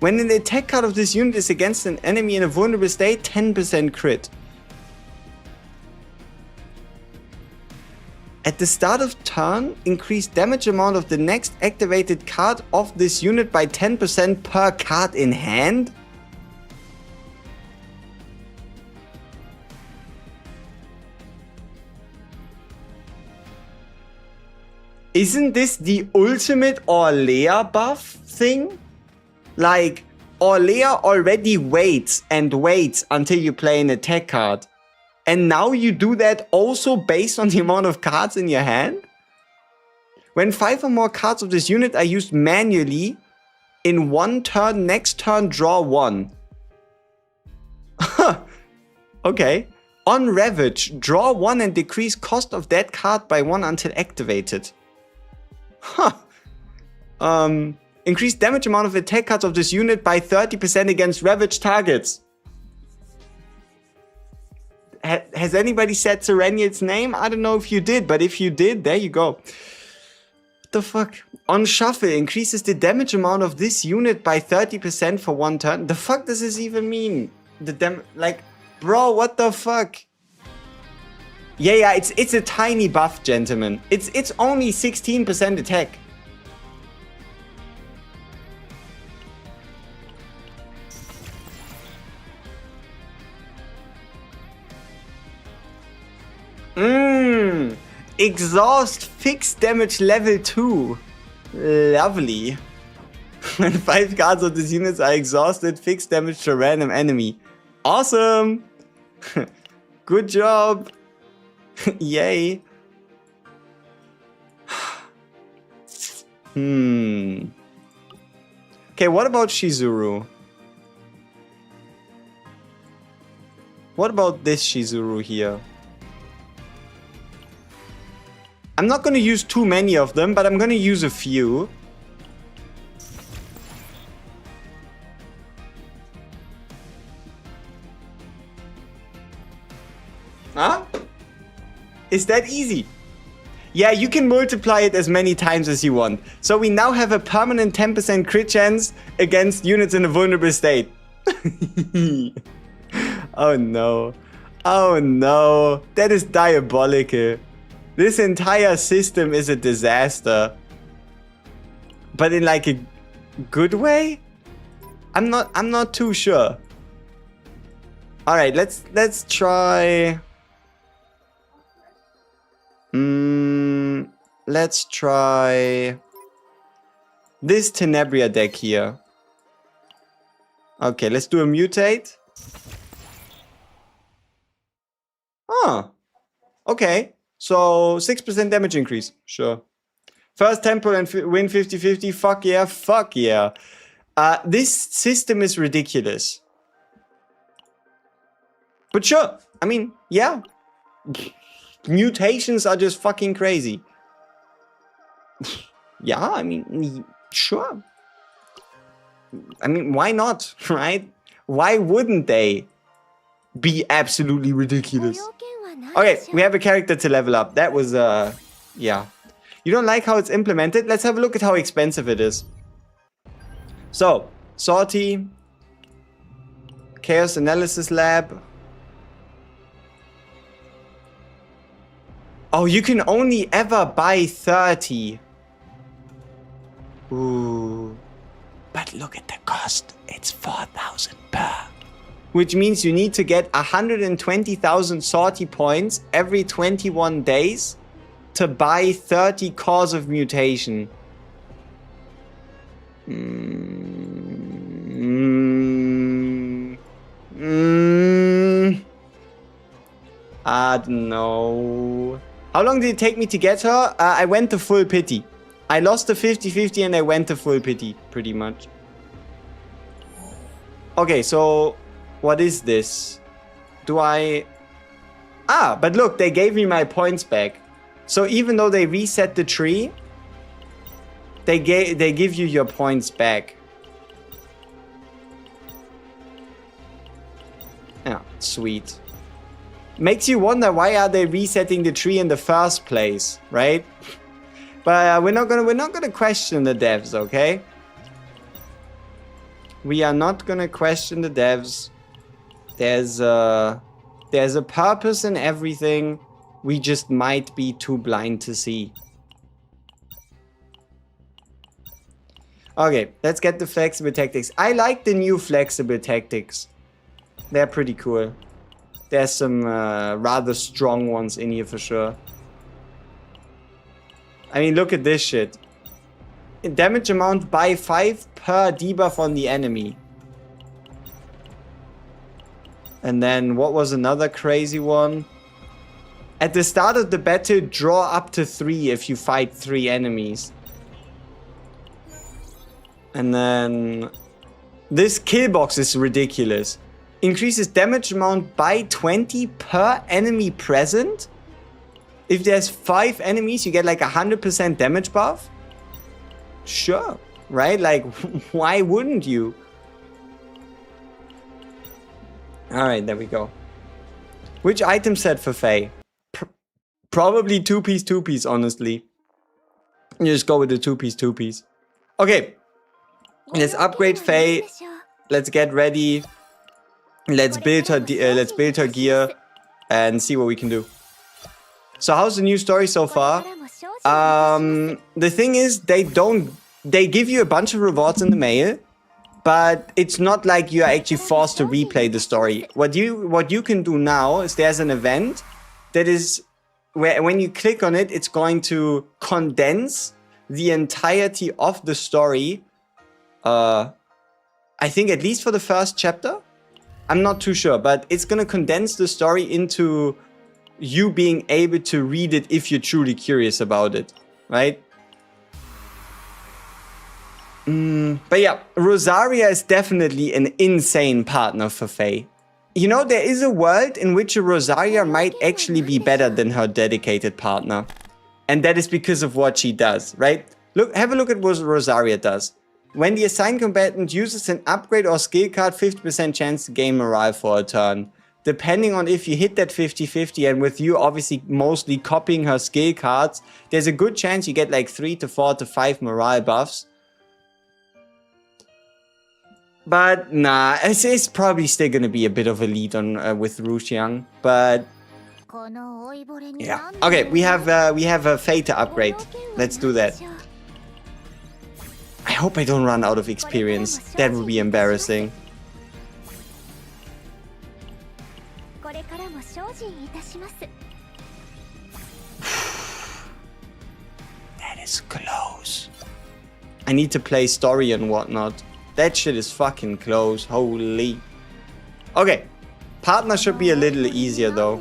When an attack card of this unit is against an enemy in a vulnerable state, 10% crit. At the start of turn, increase damage amount of the next activated card of this unit by 10% per card in hand? Isn't this the ultimate Orlea buff thing? Like, Orlea already waits and waits until you play an attack card. And now you do that also based on the amount of cards in your hand? When 5 or more cards of this unit are used manually, in 1 turn, next turn, draw 1. Okay. On Ravage, draw 1 and decrease cost of that card by 1 until activated. Increase damage amount of attack cards of this unit by 30% against Ravage targets. Has anybody said Serenial's name? I don't know if you did, but if you did, there you go. What the fuck? On Shuffle, increases the damage amount of this unit by 30% for 1 turn. The fuck does this even mean? Like, bro, what the fuck? Yeah, it's a tiny buff, gentlemen. It's only 16% attack. Exhaust fixed damage level 2. Lovely. When 5 cards of these units are exhausted, fixed damage to a random enemy. Awesome! Good job! Yay! Okay, what about Shizuru? What about this Shizuru here? I'm not going to use too many of them, but I'm going to use a few. Huh? It's that easy. Yeah, you can multiply it as many times as you want. So we now have a permanent 10% crit chance against units in a vulnerable state. Oh no. Oh no. That is diabolical. This entire system is a disaster. But in like a good way? I'm not too sure. Alright, let's try. Let's try this Tenebria deck here. Okay, let's do a mutate. Oh, okay. So 6% damage increase. Sure. First tempo and win 50-50. Fuck yeah, fuck yeah. This system is ridiculous. But sure. I mean, yeah. Mutations are just fucking crazy. Yeah, I mean, sure. I mean, why not, right? Why wouldn't they be absolutely ridiculous? Okay, we have a character to level up. That was, yeah. You don't like how it's implemented? Let's have a look at how expensive it is. So, Sortie, Chaos Analysis Lab. Oh, you can only ever buy 30. Ooh. But look at the cost. It's 4,000 per. Which means you need to get 120,000 Sortie points every 21 days to buy 30 Cause of Mutation. I don't know. How long did it take me to get her? I went to full pity. I lost the 50-50 and I went to full pity, pretty much. Okay, so what is this? Do I... Ah, but look, they gave me my points back. So even though they reset the tree, they give you your points back. Yeah, sweet. Makes you wonder, why are they resetting the tree in the first place, right? But we're not gonna question the devs, okay? We are not gonna question the devs. There's a purpose in everything. We just might be too blind to see. Okay, let's get the flexible tactics. I like the new flexible tactics. They're pretty cool. There's some rather strong ones in here for sure. I mean, look at this shit. Damage amount by 5 per debuff on the enemy. And then what was another crazy one? At the start of the battle, draw up to 3 if you fight 3 enemies. And then this kill box is ridiculous. Increases damage amount by 20 per enemy present. If there's 5 enemies, you get like 100% damage buff. Sure, right? Like, why wouldn't you? Alright, there we go. Which item set for FEI? Probably 2-piece, honestly. You just go with the 2-piece. Okay. Let's upgrade FEI. Let's get ready. Let's build her gear and see what we can do. So how's the new story so far? The thing is, they give you a bunch of rewards in the mail, but it's not like you are actually forced to replay the story. What you can do now is there's an event that is where when you click on it, it's going to condense the entirety of the story. I think at least for the first chapter. I'm not too sure, but it's gonna condense the story into you being able to read it if you're truly curious about it, right? But yeah, Rosaria is definitely an insane partner for FEI. You know, there is a world in which a Rosaria might actually be better than her dedicated partner. And that is because of what she does, right? Look, have a look at what Rosaria does. When the assigned combatant uses an upgrade or skill card, 50% chance to gain morale for a turn. depending on if you hit that 50-50, and with you obviously mostly copying her skill cards, there's a good chance you get like 3 to 4 to 5 morale buffs. But nah, it's probably still gonna be a bit of a lead on with Ruxiang. But yeah, okay, we have a FEI to upgrade. Let's do that. I hope I don't run out of experience. That would be embarrassing. That is close. I need to play story and whatnot. That shit is fucking close. Holy. Okay. Partner should be a little easier though.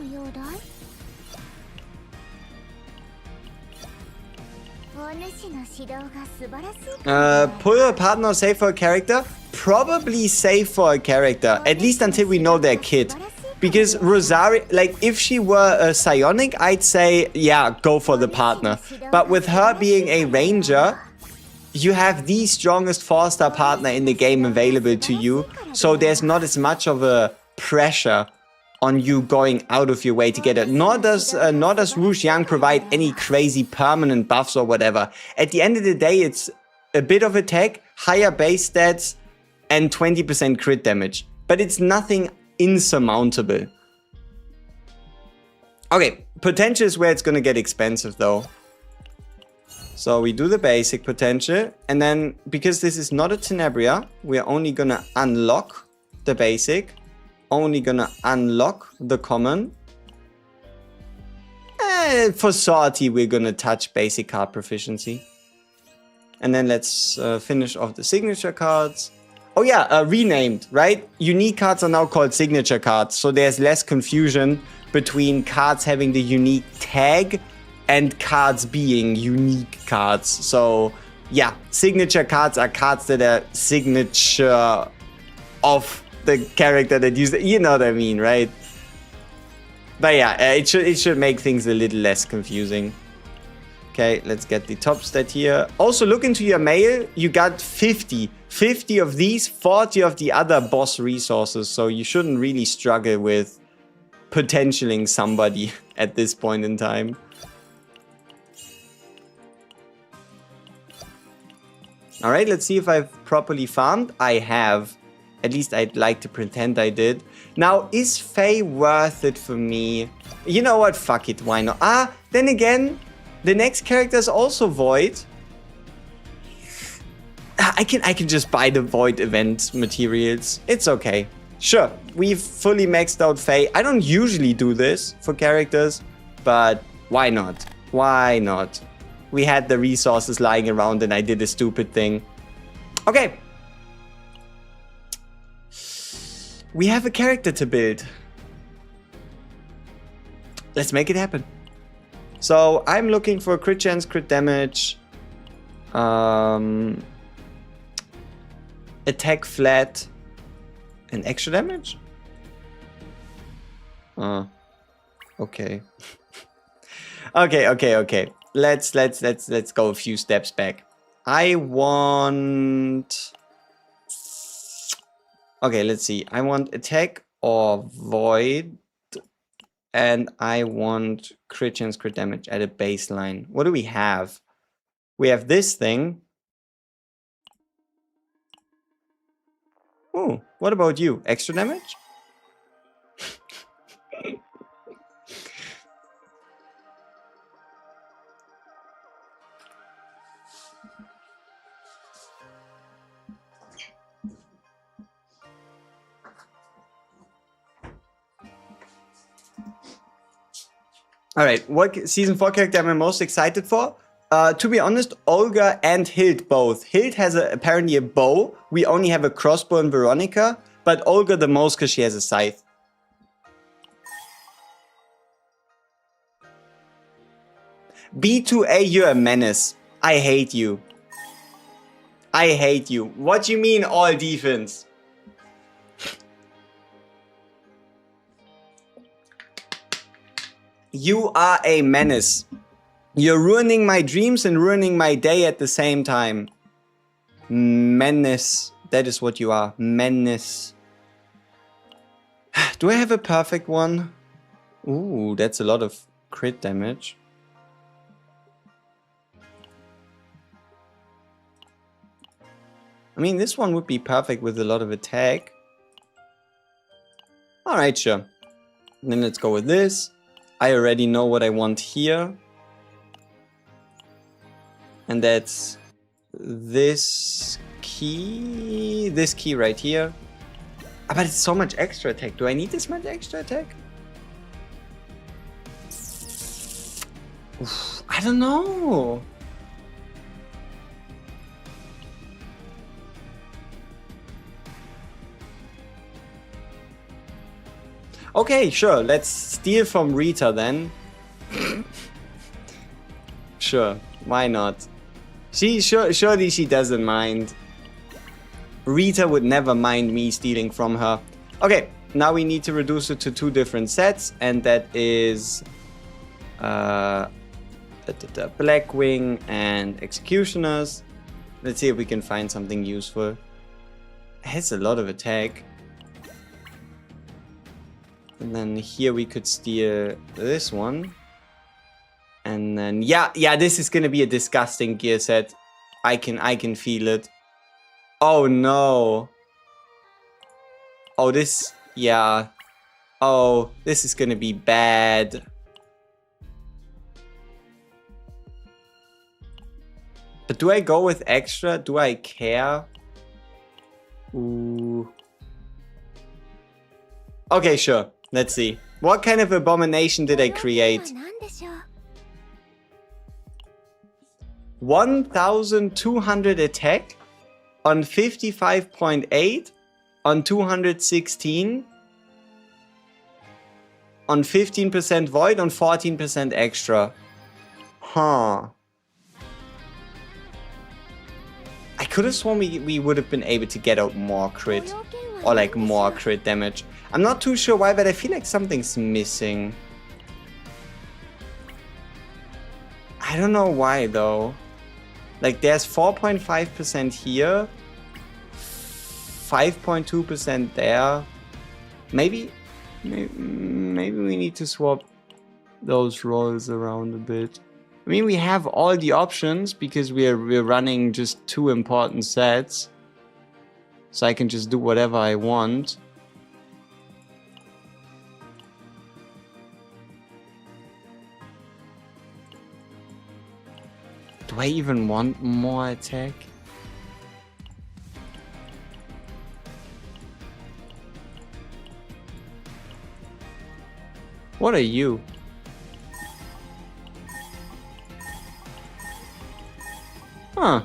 Pull a partner or save for a character? Probably save for a character. At least until we know their kit. Because Rosario, like if she were a psionic, I'd say, yeah, go for the partner. But with her being a ranger, you have the strongest 4-star partner in the game available to you. So there's not as much of a pressure on you going out of your way to get it. Nor does Ruxiang provide any crazy permanent buffs or whatever. At the end of the day, it's a bit of attack, higher base stats, and 20% crit damage. But it's nothing insurmountable. Okay, potential is where it's gonna get expensive though. So we do the basic potential, and then because this is not a Tenebria, we're only gonna unlock the basic, only gonna unlock the common. For Sortie, we're gonna touch basic card proficiency. And then let's finish off the signature cards. Oh yeah, renamed, right? Unique cards are now called signature cards, so there's less confusion between cards having the unique tag and cards being unique cards. So yeah, signature cards are cards that are signature of the character that uses it. You know what I mean, right? But yeah, it should make things a little less confusing. Okay, let's get the top stat here. Also, look into your mail. You got 50 of these, 40 of the other boss resources. So you shouldn't really struggle with potentialing somebody at this point in time. All right, let's see if I've properly farmed. I have. At least I'd like to pretend I did. Now, is FEI worth it for me? You know what? Fuck it. Why not? Then again, the next character is also Void. I can just buy the Void event materials. It's okay. Sure, we've fully maxed out FEI. I don't usually do this for characters, but why not? Why not? We had the resources lying around and I did a stupid thing. Okay. We have a character to build. Let's make it happen. So I'm looking for crit chance, crit damage, attack flat, and extra damage. Okay. Okay. Let's go a few steps back. I want. Okay, let's see. I want attack or void, and I want crit chance, crit damage at a baseline. What do we have? We have this thing. Oh, what about you? Extra damage? All right, what season 4 character am I most excited for? To be honest, Olga and Hild both. Hild has apparently a bow. We only have a crossbow and Veronica, but Olga the most because she has a scythe. B2A, you're a menace. I hate you. I hate you. What do you mean all defense? You are a menace. You're ruining my dreams and ruining my day at the same time. Menace. That is what you are. Menace. Do I have a perfect one? Ooh, that's a lot of crit damage. I mean, this one would be perfect with a lot of attack. Alright, sure. Then let's go with this. I already know what I want here. And that's this key right here. Ah, but it's so much extra attack. Do I need this much extra attack? Oof, I don't know. Okay, sure. Let's steal from Rita then. Sure, why not? Surely she doesn't mind. Rita would never mind me stealing from her. Okay, now we need to reduce it to 2 different sets, and that is Blackwing and Executioners. Let's see if we can find something useful. It has a lot of attack. And then here we could steal this one. And then yeah, this is gonna be a disgusting gear set. I can feel it. Oh no. Oh, this, yeah. Oh, this is gonna be bad. But do I go with extra? Do I care? Ooh. Okay, sure. Let's see. What kind of abomination did I create? 1200 attack on 55.8 on 216 on 15% void on 14% extra. Huh. I could have sworn we would have been able to get out more crit. Or like more crit damage. I'm not too sure why, but I feel like something's missing. I don't know why though. Like there's 4.5% here. 5.2% there. Maybe we need to swap those rolls around a bit. I mean, we have all the options because we're running just 2 important sets. So I can just do whatever I want. Do I even want more attack? What are you? Huh.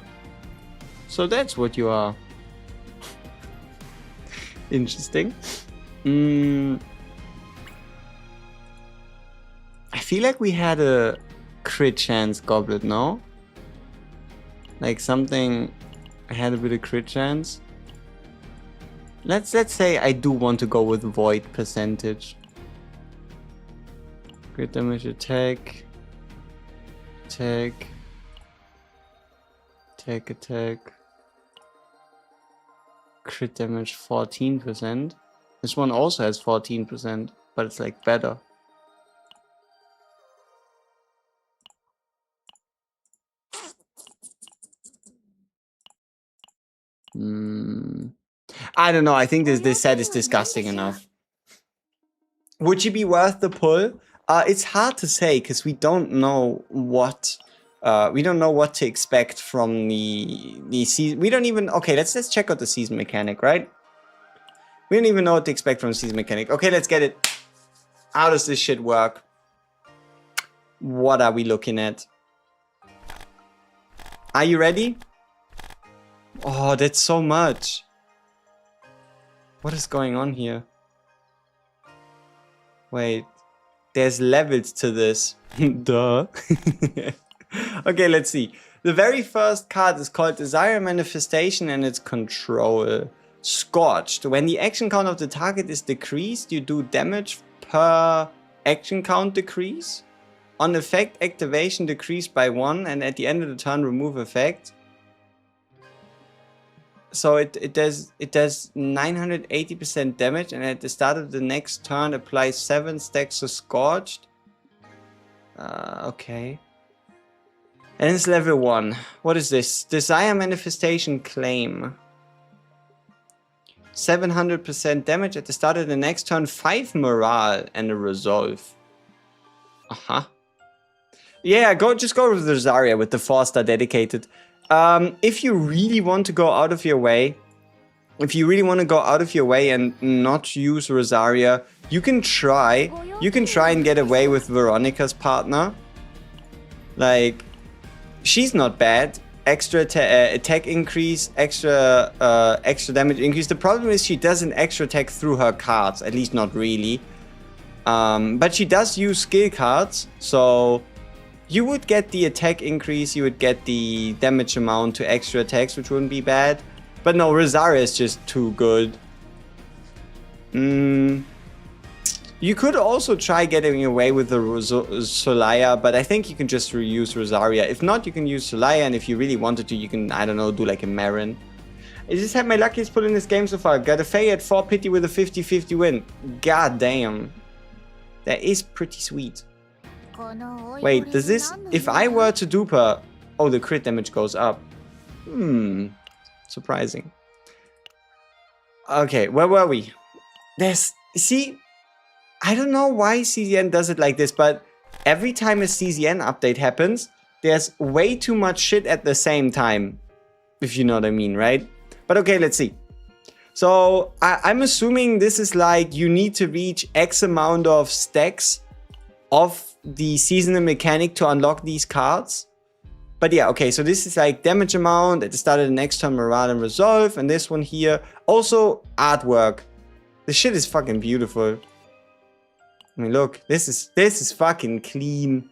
So that's what you are. Interesting. I feel like we had a crit chance goblet, no? Like something had a bit of crit chance. Let's say I do want to go with void percentage. Crit damage, attack, attack. Crit damage 14%. This one also has 14%, but it's like better. I don't know. I think this set is disgusting enough. Would she be worth the pull? It's hard to say because we don't know what to expect from the season. We don't even. Okay, let's check out the season mechanic, right? We don't even know what to expect from the season mechanic. Okay, let's get it. How does this shit work? What are we looking at? Are you ready? Oh, that's so much. What is going on here? Wait, there's levels to this. Duh. Okay, let's see. The very first card is called Desire Manifestation and it's Control. Scorched. When the action count of the target is decreased, you do damage per action count decrease. On effect, activation decreased by 1 and at the end of the turn remove effect. So it does 980% damage, and at the start of the next turn applies 7 stacks of Scorched. Okay. And it's level 1. What is this? Desire Manifestation Claim. 700% damage at the start of the next turn, 5 morale and a resolve. Yeah, just go with Rosaria with the 4-star dedicated. If you really want to go out of your way, and not use Rosaria, you can try and get away with Veronica's partner. Like, she's not bad. Extra attack increase, extra damage increase. The problem is she doesn't extra attack through her cards, at least not really. But she does use skill cards, so you would get the attack increase, you would get the damage amount to extra attacks, which wouldn't be bad. But no, Rosaria is just too good. You could also try getting away with the Solaya, but I think you can just reuse Rosaria. If not, you can use Solaya, and if you really wanted to, you can, I don't know, do like a Marin. I just had my luckiest pull in this game so far. Got a FEI at 4 pity with a 50-50 win. God damn. That is pretty sweet. Wait, does this... If I were to dupe her... Oh, the crit damage goes up. Surprising. Okay, where were we? See... I don't know why CZN does it like this, but every time a CZN update happens, there's way too much shit at the same time. If you know what I mean, right? But okay, let's see. So, I'm assuming this is like you need to reach X amount of stacks of the seasonal mechanic to unlock these cards. But yeah, okay, so this is like damage amount at the start of the next turn, morale and resolve, and this one here. Also, artwork. The shit is fucking beautiful. I mean, look, this is fucking clean.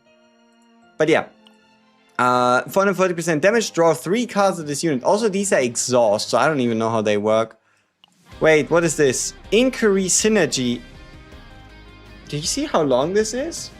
But yeah. 440% damage, draw 3 cards of this unit. Also, these are exhaust, so I don't even know how they work. Wait, what is this? Inquiry Synergy. Do you see how long this is?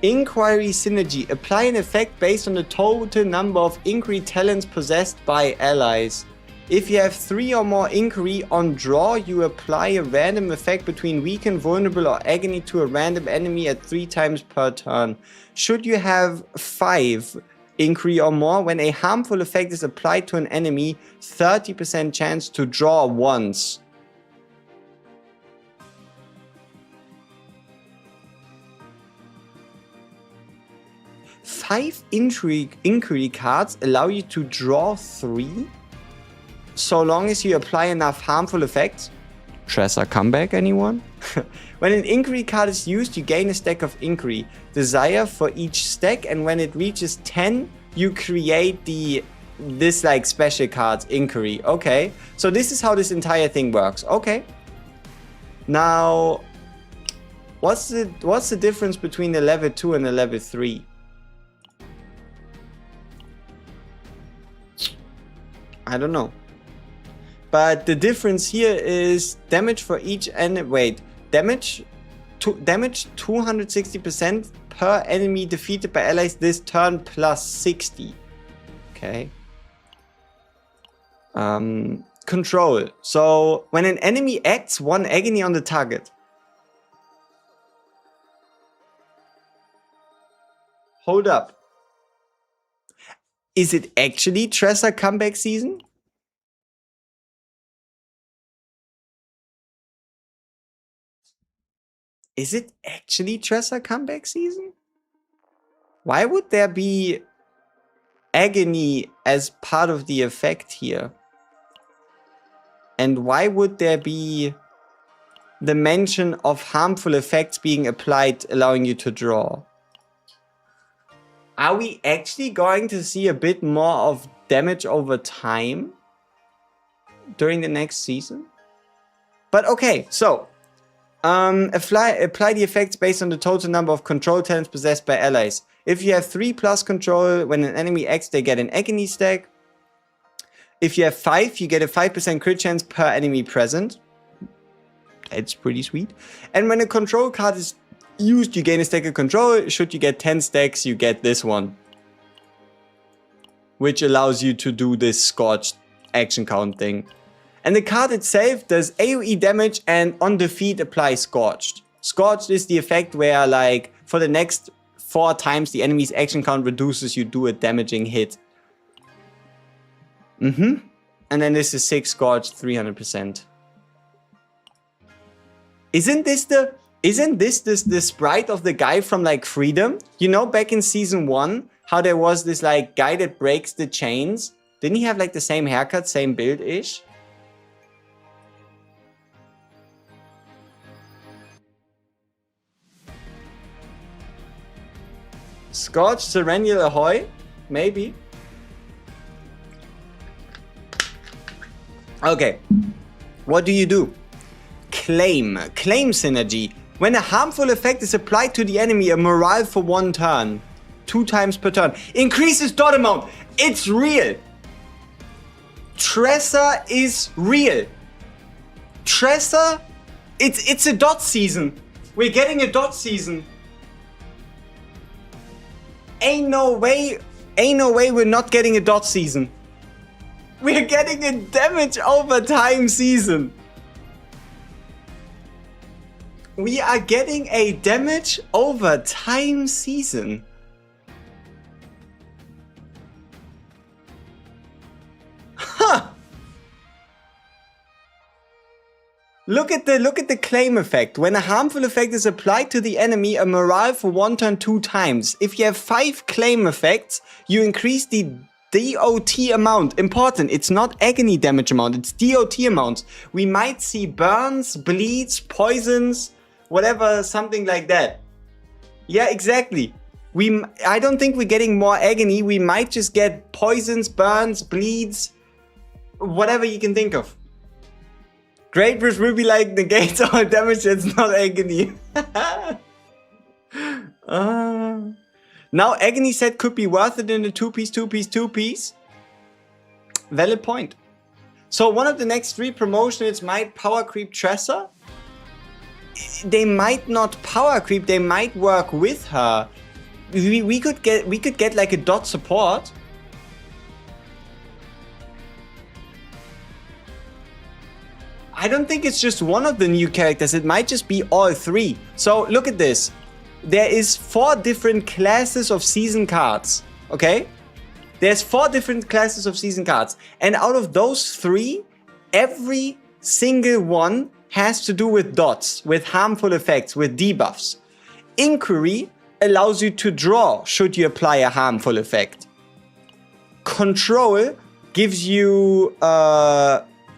Inquiry Synergy. Apply an effect based on the total number of Inquiry talents possessed by allies. If you have 3 or more Inquiry on draw, you apply a random effect between weakened, vulnerable, or agony to a random enemy at 3 times per turn. Should you have 5 Inquiry or more, when a harmful effect is applied to an enemy, 30% chance to draw once. Five Inquiry cards allow you to draw 3? So long as you apply enough harmful effects. Tresor comeback, anyone? When an Inquiry card is used, you gain a stack of Inquiry. Desire for each stack, and when it reaches 10, you create this like special cards Inquiry. Okay, so this is how this entire thing works. Okay. Now, what's the difference between the level 2 and the level 3? I don't know. But the difference here is damage for each damage 260% per enemy defeated by allies this turn plus 60. Okay. Control. So when an enemy acts, 1 agony on the target. Hold up. Is it actually Tresor comeback season? Is it actually Tresor comeback season? Why would there be agony as part of the effect here? And why would there be the mention of harmful effects being applied, allowing you to draw? Are we actually going to see a bit more of damage over time during the next season? But okay, so apply the effects based on the total number of control talents possessed by allies. If you have 3 plus control, when an enemy acts, they get an agony stack. If you have 5, you get a 5% crit chance per enemy present. That's pretty sweet. And when a control card is used, you gain a stack of control. Should you get 10 stacks, you get this one. which allows you to do this Scorched action count thing. And the card itself does AoE damage and on defeat apply Scorched. Scorched is the effect where, like, for the next 4 times the enemy's action count reduces, you do a damaging hit. And then this is 6 Scorched, 300%. Isn't this the sprite of the guy from, like, Freedom? You know, back in season 1, how there was this, like, guy that breaks the chains? Didn't he have, like, the same haircut, same build-ish? Scorched Serennial Ahoy? Maybe. Okay. What do? Claim. Claim synergy. When a harmful effect is applied to the enemy, a morale for 1 turn. 2 times per turn. Increases dot amount. It's real. Tresor is real. Tresor, it's a dot season. We're getting a dot season. Ain't no way we're not getting a dot season. We're getting a damage over time season. We are getting a damage over time season. Huh. Look at the claim effect. When a harmful effect is applied to the enemy, a morale for 1 turn 2 times. If you have 5 claim effects, you increase the DOT amount. Important, it's not agony damage amount, it's DOT amount. We might see burns, bleeds, poisons, whatever, something like that. Yeah, exactly. I don't think we're getting more agony. We might just get poisons, burns, bleeds, whatever you can think of. Great Bruce will be like, negates all damage that's not agony. Now agony set could be worth it in the 2-piece. Valid point. So one of the next 3 promotions might power creep Tresor. They might not power creep, they might work with her. We could get like a dot support. I don't think it's just one of the new characters, it might just be all 3. So look at this. There is 4 different classes of season cards, okay? There's 4 different classes of season cards. And out of those 3, every single one has to do with dots, with harmful effects, with debuffs. Inquiry allows you to draw should you apply a harmful effect. Control gives you...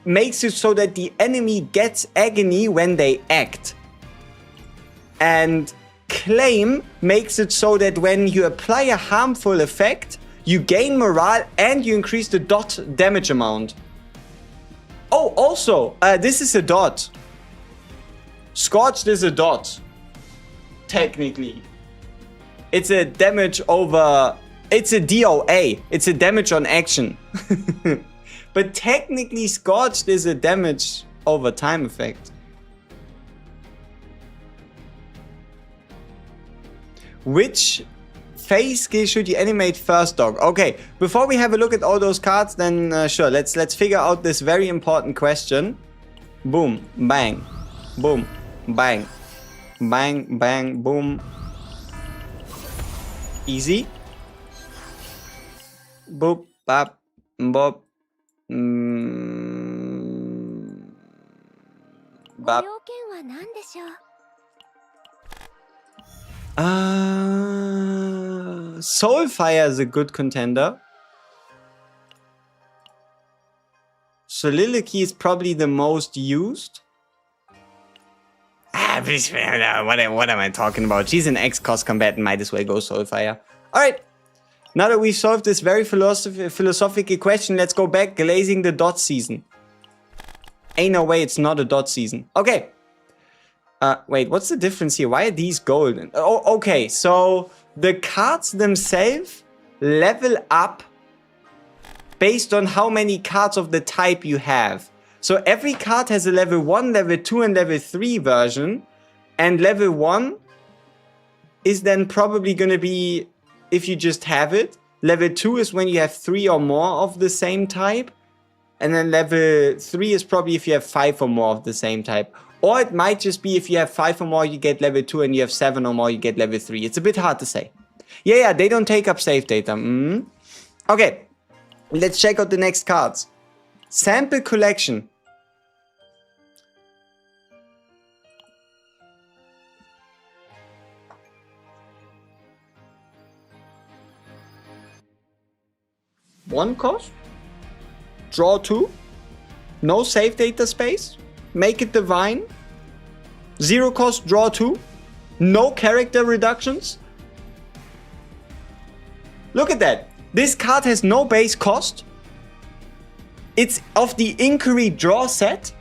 makes it so that the enemy gets agony when they act. And claim makes it so that when you apply a harmful effect, you gain morale and you increase the dot damage amount. Oh, also, this is a dot. Scorched is a dot. Technically. It's a damage over... It's a DOA. It's a damage on action. But technically, Scorched is a damage over time effect. Which phase skill should you animate first, dog? Okay, before we have a look at all those cards, then sure, let's figure out this very important question. Boom, bang, boom, bang, bang, bang, boom. Easy. Boop, bop, bop. Bop. Soulfire is a good contender. Soliloquy is probably the most used. What am I talking about? She's an X-Cost combatant, might as well go Soulfire. Alright. Now that we've solved this very philosophical question, let's go back glazing the dot season. Ain't no way it's not a dot season. Okay. Wait, what's the difference here? Why are these golden? Oh, okay, so the cards themselves level up based on how many cards of the type you have. So every card has a level 1, level 2 and level 3 version. And level 1 is then probably going to be, if you just have it. Level 2 is when you have 3 or more of the same type. And then level 3 is probably if you have 5 or more of the same type. Or it might just be if you have 5 or more, you get level 2, and you have 7 or more, you get level 3. It's a bit hard to say. Yeah, they don't take up save data. Okay, let's check out the next cards. Sample collection. One cost. Draw 2. No save data space. Make it divine. 0 cost, draw 2. No character reductions. Look at that. This card has no base cost. It's of the Inquiry draw set.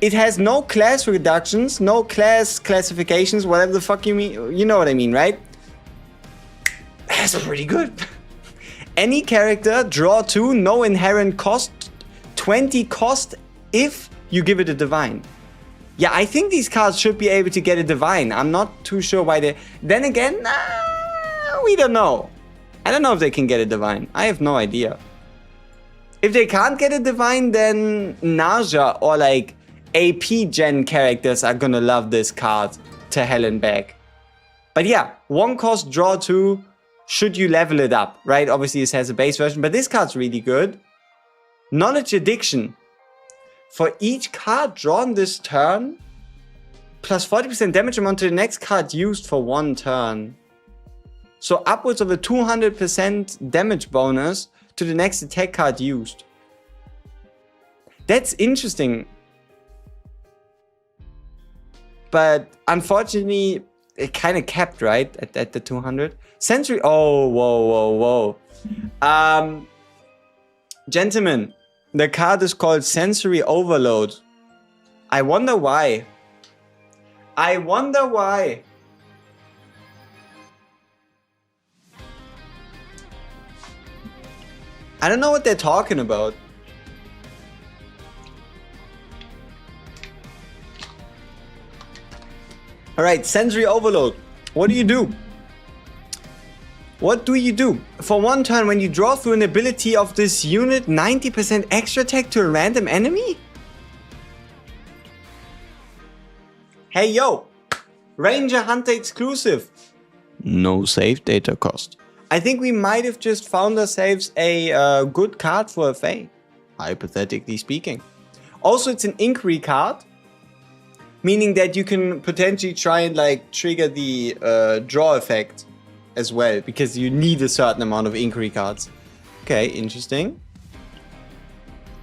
It has no class reductions, no class classifications, whatever the fuck you mean. You know what I mean, right? That's pretty good. Any character, draw 2, no inherent cost. 20 cost if you give it a divine. Yeah, I think these cards should be able to get a divine. I'm not too sure why they... Then again, we don't know. I don't know if they can get a divine. I have no idea. If they can't get a divine, then Naja or like AP gen characters are gonna love this card to hell and back. But yeah, 1 cost, draw 2, should you level it up, right? Obviously this has a base version, but this card's really good. Knowledge Addiction. For each card drawn this turn, plus 40% damage amount to the next card used for 1 turn. So upwards of a 200% damage bonus to the next attack card used. That's interesting. But unfortunately, it kind of capped, right? At the 200. Sensory... Oh, whoa. Gentlemen, the card is called Sensory Overload. I wonder why. I don't know what they're talking about. Alright, Sensory Overload. What do you do? What do you do? For 1 turn, when you draw through an ability of this unit, 90% extra attack to a random enemy? Hey yo! Ranger Hunter exclusive. No save data cost. I think we might have just found ourselves a good card for FEI. Hypothetically speaking. Also, it's an Inquiry card. Meaning that you can potentially try and like trigger the draw effect as well, because you need a certain amount of Inquiry cards. Okay, interesting.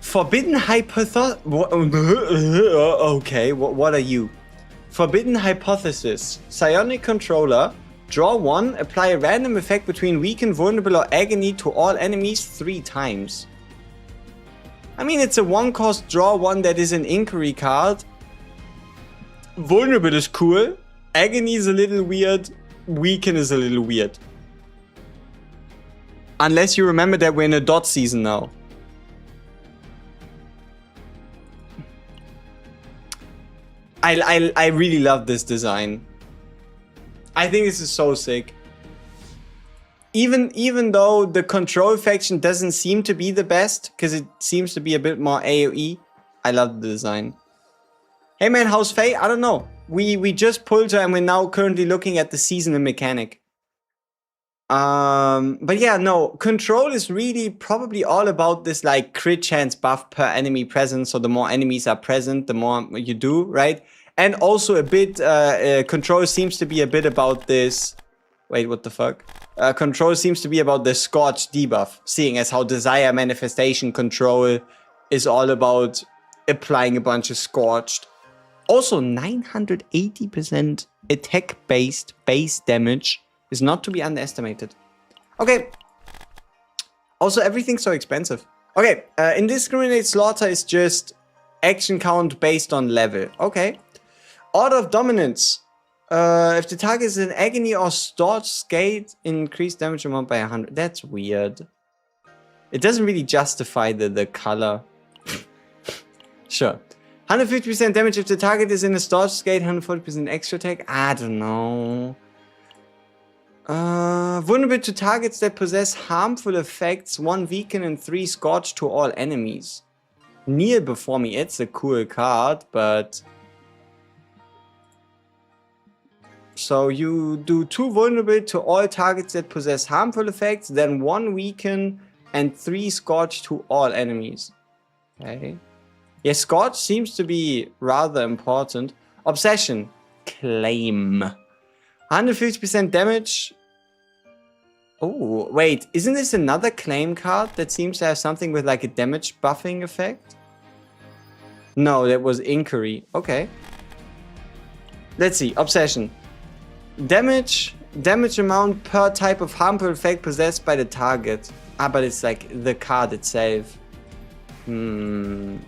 Forbidden Hypothesis. Okay, what are you? Forbidden Hypothesis. Psionic Controller. Draw 1. Apply a random effect between Weaken, Vulnerable, or Agony to all enemies 3 times. I mean, it's a 1 cost draw 1 that is an Inquiry card. Vulnerable is cool. Agony is a little weird. Weaken is a little weird. Unless you remember that we're in a dot season now. I really love this design. I think this is so sick. Even though the control faction doesn't seem to be the best, because it seems to be a bit more AoE, I love the design. Hey man, how's FEI? I don't know. We just pulled her and we're now currently looking at the seasonal mechanic. But yeah, no, control is really probably all about this like crit chance buff per enemy present. So the more enemies are present, the more you do, right? And also a bit, control seems to be a bit about this. Wait, what the fuck? Control seems to be about the Scorch debuff, seeing as how Desire Manifestation control is all about applying a bunch of Scorched. Also, 980% attack-based base damage is not to be underestimated. Okay. Also, everything's so expensive. Okay, Indiscriminate Slaughter is just action count based on level. Okay. Order of Dominance. If the target is in Agony or Storch Skate, increase damage amount by 100. That's weird. It doesn't really justify the color. Sure. 150% damage if the target is in a Storch Skate, 140% extra attack. I don't know. Vulnerable to targets that possess harmful effects, 1 weaken and 3 scorch to all enemies. Kneel before me, it's a cool card, but... So you do 2 vulnerable to all targets that possess harmful effects, then 1 weaken and 3 scorch to all enemies. Okay. Yeah, scorch seems to be rather important. Obsession. Claim. 150% damage. Oh, wait. Isn't this another claim card that seems to have something with like a damage buffing effect? No, that was Inquiry. Okay. Let's see. Obsession. Damage amount per type of harmful effect possessed by the target. Ah, but it's like the card itself. For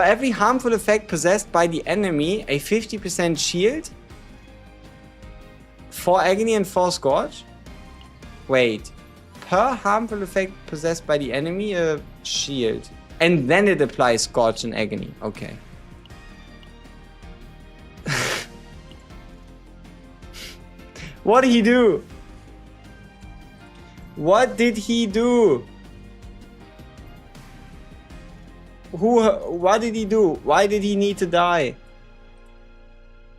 every harmful effect possessed by the enemy, a 50% shield. 4 agony and 4 scorch. Wait. Per harmful effect possessed by the enemy, a shield. And then it applies scorch and agony. Okay. What did he do? What did he do? What did he do? Why did he need to die?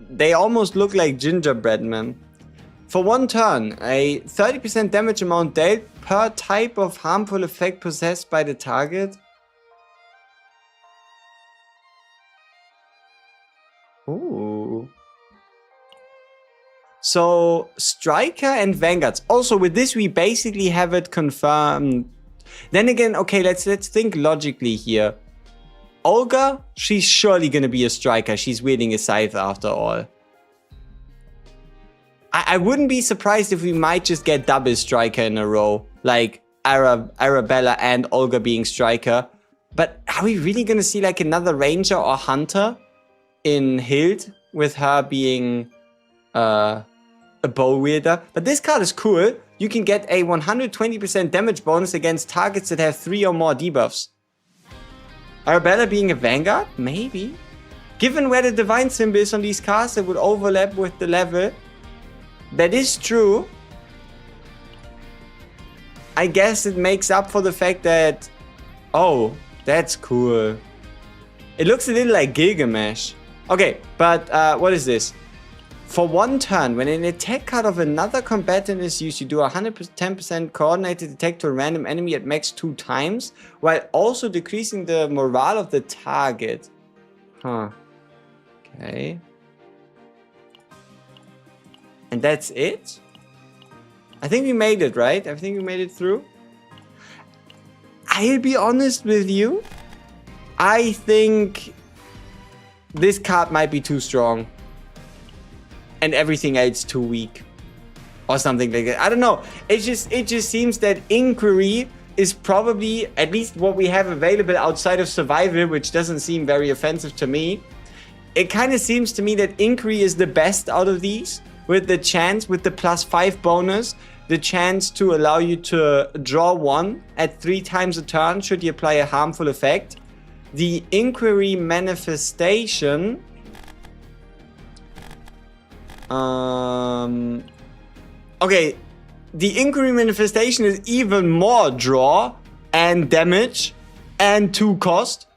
They almost look like gingerbread men. For 1 turn, a 30% damage amount dealt per type of harmful effect possessed by the target. Ooh. So, Striker and Vanguards. Also, with this, we basically have it confirmed. Then again, okay, let's think logically here. Olga, she's surely gonna be a Striker. She's wielding a scythe after all. I wouldn't be surprised if we might just get double Striker in a row. Like, Arabella and Olga being Striker. But are we really gonna see like another Ranger or Hunter in Hild? With her being... a bow wielder. But this card is cool. You can get a 120% damage bonus against targets that have 3 or more debuffs. Arabella being a Vanguard? Maybe. Given where the Divine symbol is on these cards, it would overlap with the level. That is true. I guess it makes up for the fact that... Oh, that's cool. It looks a little like Gilgamesh. Okay, but what is this? For 1 turn, when an attack card of another combatant is used, you do a 110% coordinated attack to a random enemy at max 2 times, while also decreasing the morale of the target. Huh. Okay. And that's it? I think we made it, right? I think we made it through. I'll be honest with you. I think this card might be too strong. And everything else too weak. Or something like that. I don't know. It just seems that Inquiry is probably, at least what we have available outside of Survival, which doesn't seem very offensive to me. It kind of seems to me that Inquiry is the best out of these. With the chance, with the +5 bonus, the chance to allow you to draw 1 at 3 times a turn should you apply a harmful effect. The Inquiry manifestation... Okay, the Inquiry manifestation is even more draw and damage and 2 cost.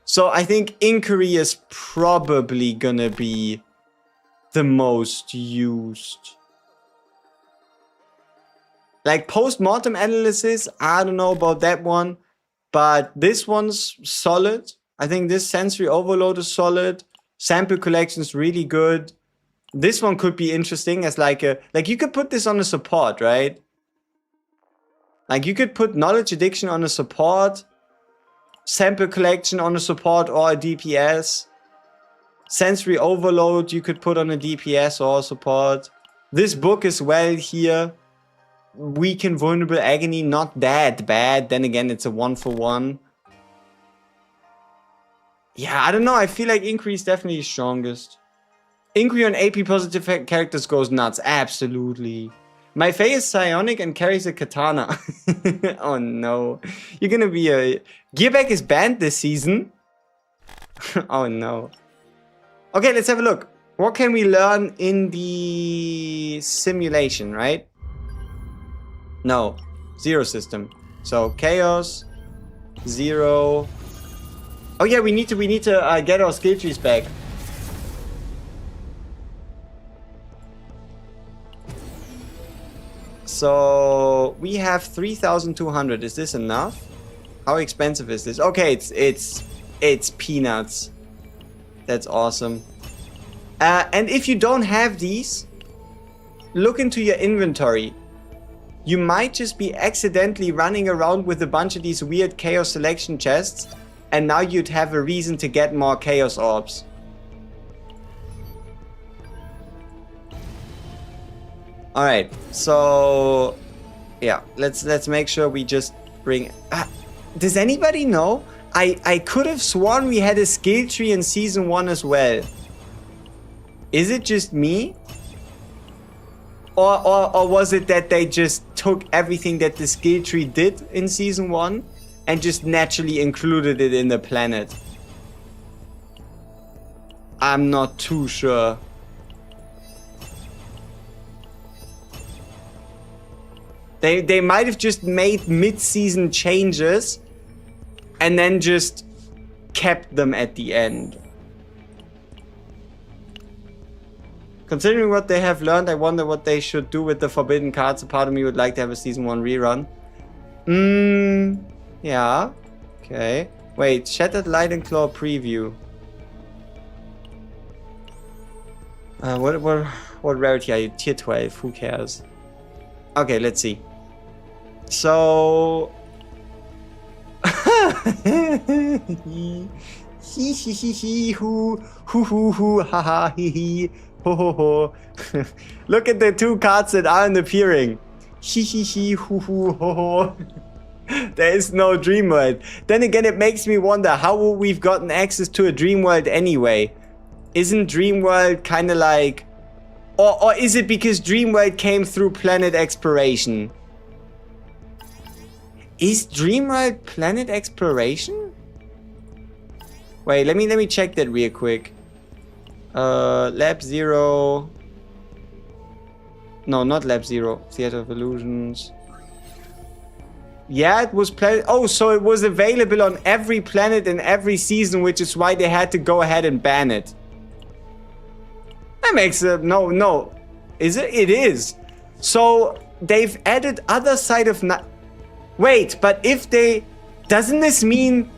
So I think Inquiry is probably gonna be the most used. Like post-mortem analysis, I don't know about that one. But this one's solid. I think this sensory overload is solid. Sample collection is really good. This one could be interesting as like a... Like you could put this on a support, right? Like you could put knowledge addiction on a support. Sample collection on a support or a DPS. Sensory overload you could put on a DPS or a support. This book as well here. Weaken vulnerable agony, not that bad. Then again, it's a 1-for-1. Yeah, I don't know. I feel like Inquiry is definitely strongest. Inquiry on AP positive characters goes nuts. Absolutely. My FEI is psionic and carries a katana. Oh no. You're gonna be a... Gearback is banned this season. Oh no. Okay, let's have a look. What can we learn in the simulation, right? No, 0 system. So chaos, 0. Oh yeah, we need to get our skill trees back. So we have 3,200. Is this enough? How expensive is this? Okay, it's peanuts. That's awesome. And if you don't have these, look into your inventory. You might just be accidentally running around with a bunch of these weird chaos selection chests, and now you'd have a reason to get more chaos orbs. Alright, so yeah, let's make sure we just bring... does anybody know? I could have sworn we had a skill tree in season 1 as well. Is it just me? Or was it that they just took everything that the skill tree did in season 1 and just naturally included it in the planet? I'm not too sure. They might have just made mid-season changes and then just kept them at the end. Considering what they have learned, I wonder what they should do with the forbidden cards. A part of me would like to have a season 1 rerun. Yeah. Okay. Wait, Shattered Light and Claw preview. What rarity are you? Tier 12, who cares? Okay, let's see. So... ha ha hee ho ho ho. Look at the 2 cards that aren't appearing. Ho ho ho. There is no dream world. Then again, it makes me wonder how we've gotten access to a dream world anyway. Isn't dream world kind of like... Or is it because dream world came through planet exploration? Is dream world planet exploration? Wait, let me check that real quick. Lab 0. No, not Lab 0. Theater of Illusions. Yeah, it was planet. Oh, so it was available on every planet in every season, which is why they had to go ahead and ban it. That makes it... No. Is it? It is. So they've added other side of... Wait, but if they... Doesn't this mean...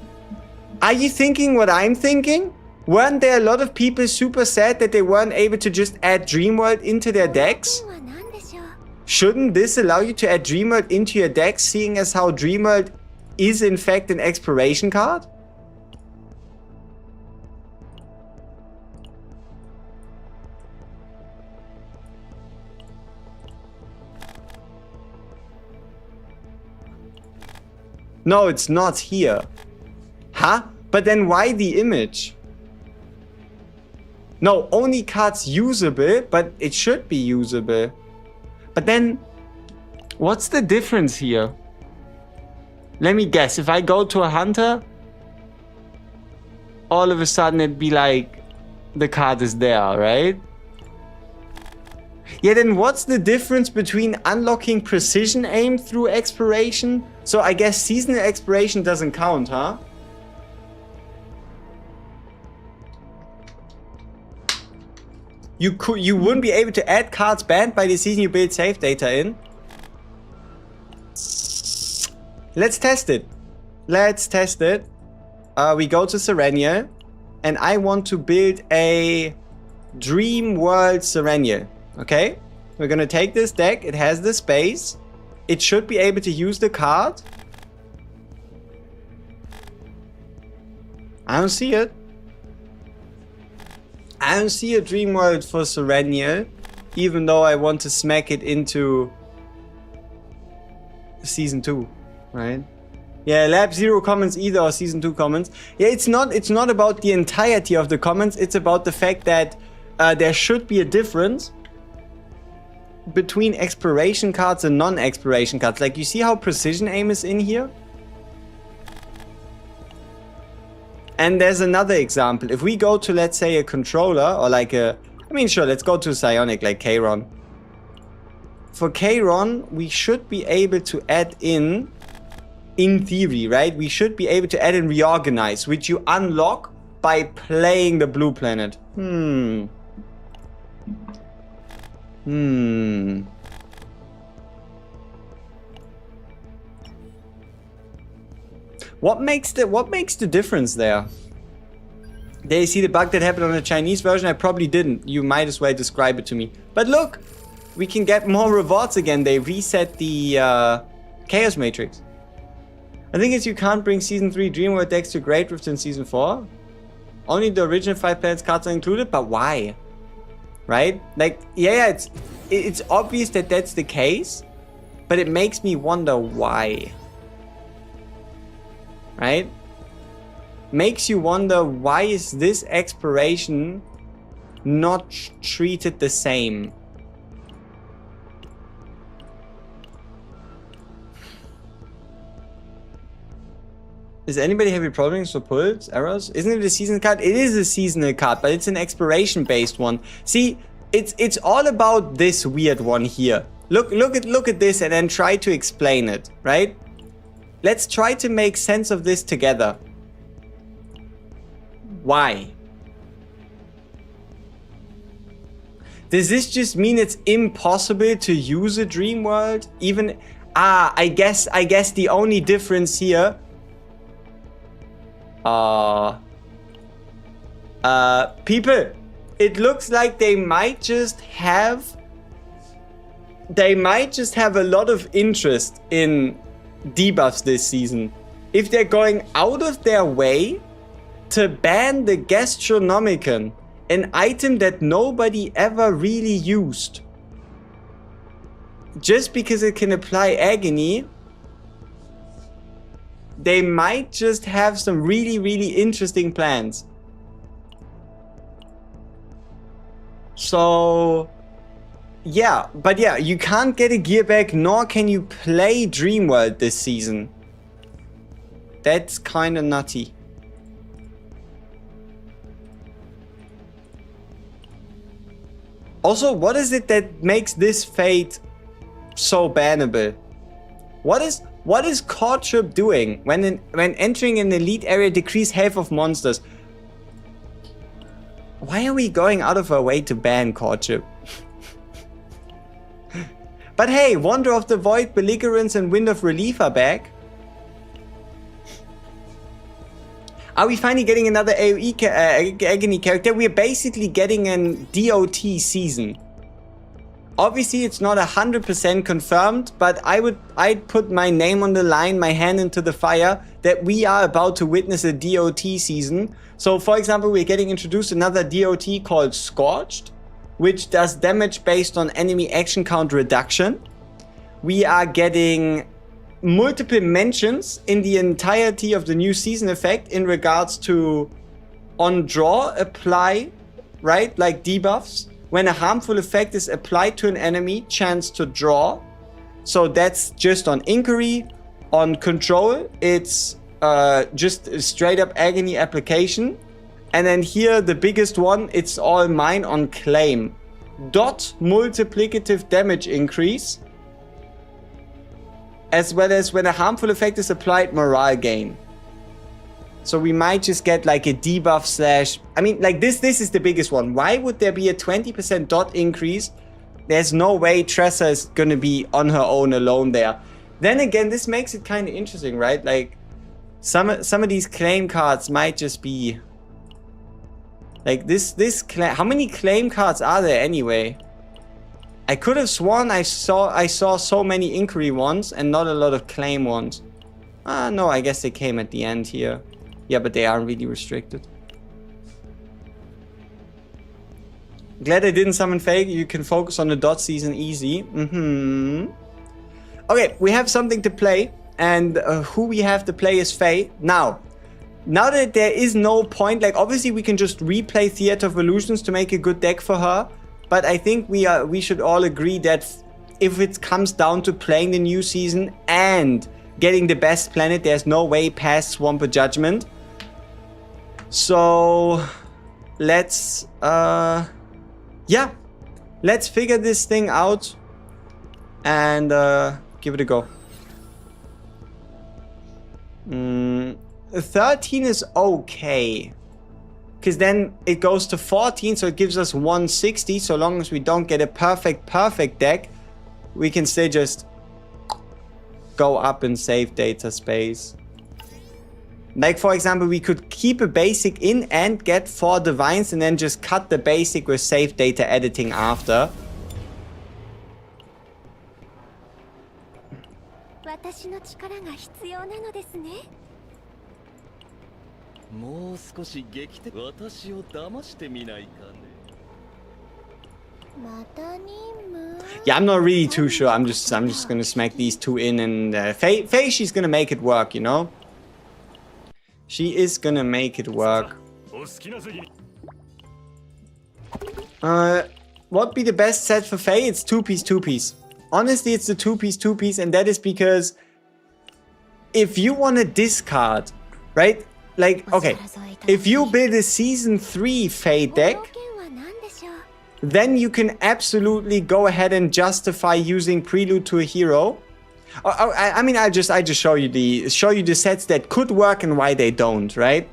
Are you thinking what I'm thinking? Weren't there a lot of people super sad that they weren't able to just add Dreamworld into their decks? Shouldn't this allow you to add Dreamworld into your deck, seeing as how Dreamworld is in fact an exploration card? No, it's not here. Huh? But then why the image? No, only cards usable, but it should be usable. But then, what's the difference here? Let me guess, if I go to a hunter, all of a sudden it'd be like, the card is there, right? Yeah, then what's the difference between unlocking precision aim through exploration? So I guess seasonal exploration doesn't count, huh? You wouldn't be able to add cards banned by the season you build save data in. Let's test it. Let's test it. We go to Serenia, and I want to build a Dream World Serenia. Okay? We're gonna take this deck. It has the space. It should be able to use the card. I don't see it. I don't see a Dream World for Serenia, even though I want to smack it into Season 2, right? Yeah, Lab 0 comments either or Season 2 comments. Yeah, it's not about the entirety of the comments, it's about the fact that there should be a difference between exploration cards and non-exploration cards. Like, you see how precision aim is in here? And there's another example. If we go to, let's say, a controller or like a I mean, sure, let's go to Psionic, like Kayron. For Kayron, we should be able to add in theory, right? We should be able to add in Reorganize, which you unlock by playing the blue planet. What makes the difference there? Did you see the bug that happened on the Chinese version? I probably didn't. You might as well describe it to me. But look, we can get more rewards again. They reset the Chaos Matrix. I think it's you can't bring Season 3 Dreamworld decks to Great Rift in Season 4. Only the original 5 planets cards are included, but why? Right? Like, yeah, it's obvious that that's the case, but it makes me wonder why. Right? Makes you wonder, why is this exploration not treated the same? Is anybody having problems with pulls, errors? Isn't it a seasonal card? It is a seasonal card, but it's an exploration based one. See, it's all about this weird one here. Look at this and then try to explain it, right? Let's try to make sense of this together. Why? Does this just mean it's impossible to use a dream world? Even I guess the only difference here people, it looks like they might just have a lot of interest in debuffs this season. If they're going out of their way to ban the Gastronomicon, an item that nobody ever really used, just because it can apply agony, they might just have some really interesting plans. So yeah, but yeah, you can't get a gear back, nor can you play Dreamworld this season. That's kind of nutty. Also, what is it that makes this fate so bannable? What is Courtship doing when entering an elite area? Decrease health of monsters. Why are we going out of our way to ban Courtship? But hey, Wander of the Void, Belligerence, and Wind of Relief are back. Are we finally getting another AoE Agony character? We're basically getting an DOT season. Obviously, it's not 100% confirmed, but I'd put my name on the line, my hand into the fire, that we are about to witness a DOT season. So, for example, we're getting introduced another DOT called Scorched, which does damage based on enemy action count reduction. We are getting multiple mentions in the entirety of the new season effect in regards to on draw apply, right? Like debuffs. When a harmful effect is applied to an enemy, chance to draw. So that's just on Inquiry. On Control, it's just a straight up agony application. And then here, the biggest one, it's all mine on Claim. Dot multiplicative damage increase. As well as when a harmful effect is applied, morale gain. So we might just get like a debuff slash... I mean, like this is the biggest one. Why would there be a 20% dot increase? There's no way Tressa is gonna be on her own alone there. Then again, this makes it kind of interesting, right? Like, some of these claim cards might just be... Like how many claim cards are there anyway? I could have sworn I saw so many Inquiry ones and not a lot of claim ones. No, I guess they came at the end here. Yeah, but they aren't really restricted. Glad I didn't summon Fake. You can focus on the dot season easy. Okay, we have something to play. And who we have to play is Faye. Now that there is no point, like obviously we can just replay Theater of Illusions to make a good deck for her. But I think we should all agree that if it comes down to playing the new season and getting the best planet, there's no way past Swamp of Judgment. So let's Yeah, let's figure this thing out and give it a go. 13 is okay. Because then it goes to 14, so it gives us 160. So long as we don't get a perfect deck, we can still just go up and save data space. Like, for example, we could keep a basic in and get 4 divines and then just cut the basic with save data editing after.
私の力が必要なのですね。
もう少し劇的私を騙してみないかね。
また任務。
Yeah, I'm not really too sure. I'm just gonna smack these 2 in and Faye, she's gonna make it work, you know? She is gonna make it work. What be the best set for Faye? It's 2-piece. Honestly, it's the 2-piece, and that is because if you want to discard, right? Like, okay, if you build a Season 3 Faye deck, then you can absolutely go ahead and justify using Prelude to a Hero. I mean, I just show you the sets that could work and why they don't, right?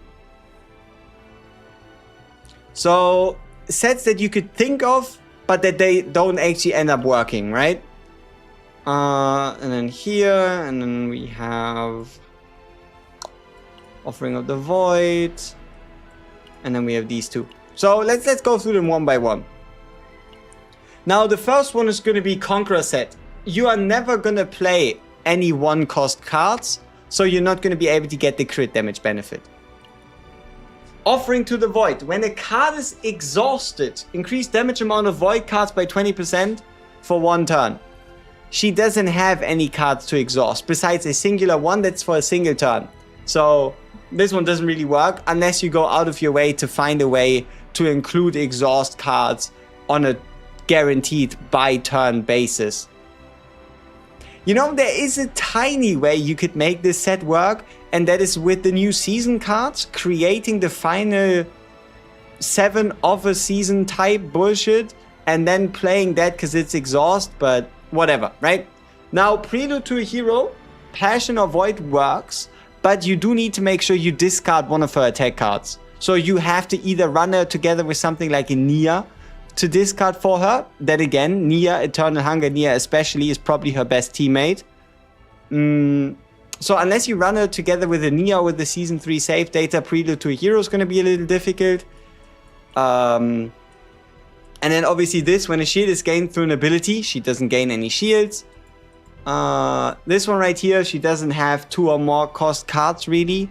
So sets that you could think of, but that they don't actually end up working, right? And then here, and then we have Offering of the Void, and then we have these 2. So let's go through them one by one. Now the first one is going to be Conqueror set. You are never going to play any 1-cost cards, so you're not going to be able to get the crit damage benefit. Offering to the Void. When a card is exhausted, increase damage amount of Void cards by 20% for 1 turn. She doesn't have any cards to exhaust, besides a singular one that's for a single turn. So this one doesn't really work unless you go out of your way to find a way to include exhaust cards on a guaranteed by turn basis. You know, there is a tiny way you could make this set work, and that is with the new season cards, creating the final 7 of a season type bullshit, and then playing that because it's exhaust, but whatever, right? Now, Prelude to a Hero, Passion or Void works, but you do need to make sure you discard one of her attack cards. So you have to either run her together with something like a Nia to discard for her. Then again, Nia, Eternal Hunger Nia especially, is probably her best teammate. So unless you run her together with a Nia with the Season 3 save data, Prelude to a Hero is going to be a little difficult. And then obviously this, when a shield is gained through an ability, she doesn't gain any shields. This one right here, she doesn't have 2 or more cost cards really,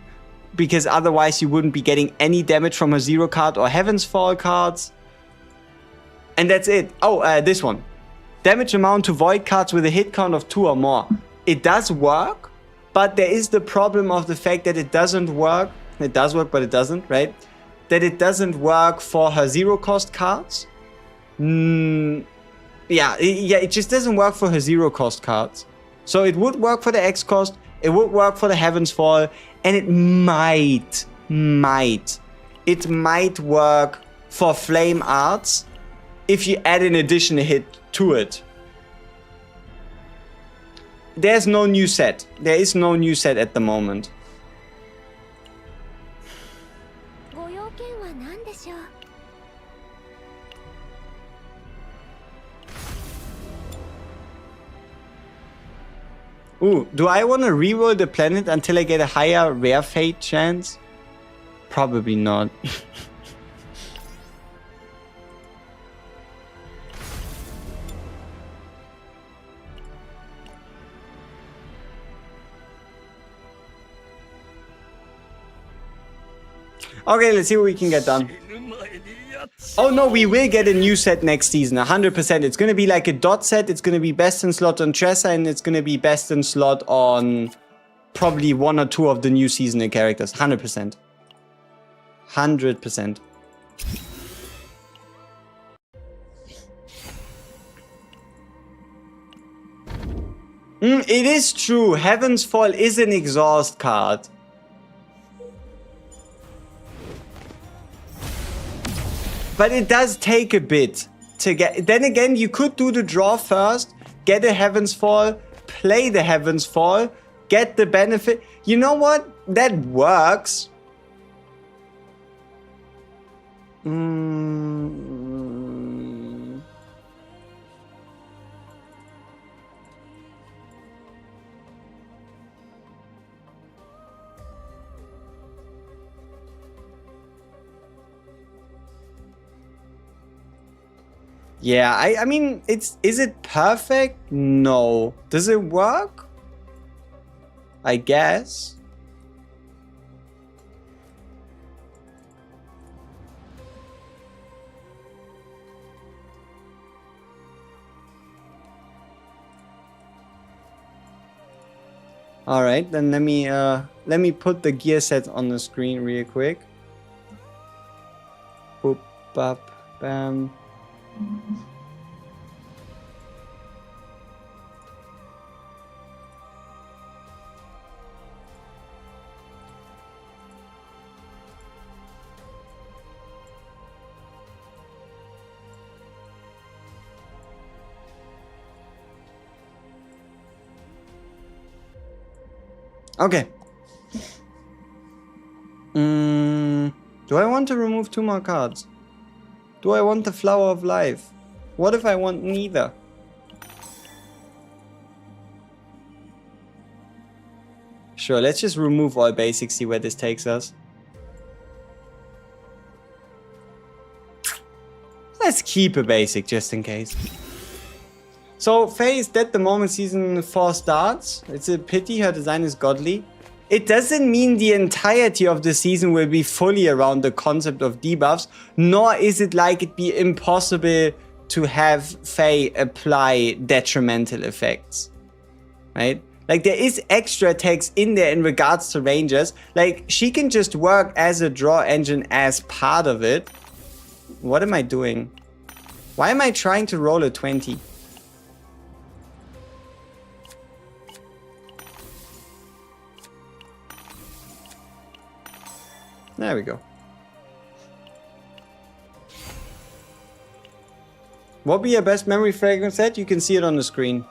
because otherwise you wouldn't be getting any damage from her 0 card or Heaven's Fall cards. And that's it. Oh, this one. Damage amount to Void cards with a hit count of 2 or more. It does work, but there is the problem of the fact that it doesn't work. It does work, but it doesn't, right? That it doesn't work for her 0 cost cards. Yeah, it just doesn't work for her 0 cost cards. So it would work for the X cost, it would work for the Heaven's Fall, and it might work for Flame Arts if you add an additional hit to it. There's no new set. There is no new set at the moment. Ooh, do I want to reroll the planet until I get a higher rare fate chance? Probably not. Okay, let's see what we can get done. Oh no, we will get a new set next season, 100%. It's going to be like a dot set. It's going to be best in slot on Tressa, and it's going to be best in slot on probably 1 or 2 of the new seasonal characters. 100%. 100%. It is true. Heaven's Fall is an exhaust card. But it does take a bit. to get... Then again, you could do the draw first, get a Heaven's Fall, play the Heaven's Fall, get the benefit. You know what? That works. Yeah, I mean, is it perfect? No. Does it work? I guess. All right, then let me put the gear set on the screen real quick. Boop, bop, bam. Okay. Do I want to remove 2 more cards? Do I want the Flower of Life? What if I want neither? Sure, let's just remove all basics, see where this takes us. Let's keep a basic just in case. So, FEI is dead the moment season 4 starts. It's a pity, her design is godly. It doesn't mean the entirety of the season will be fully around the concept of debuffs, nor is it like it be impossible to have FEI apply detrimental effects, right? Like, there is extra text in there in regards to rangers. Like, she can just work as a draw engine as part of it. What am I doing? Why am I trying to roll a 20? There we go. What be your best memory fragrance set? You can see it on the screen.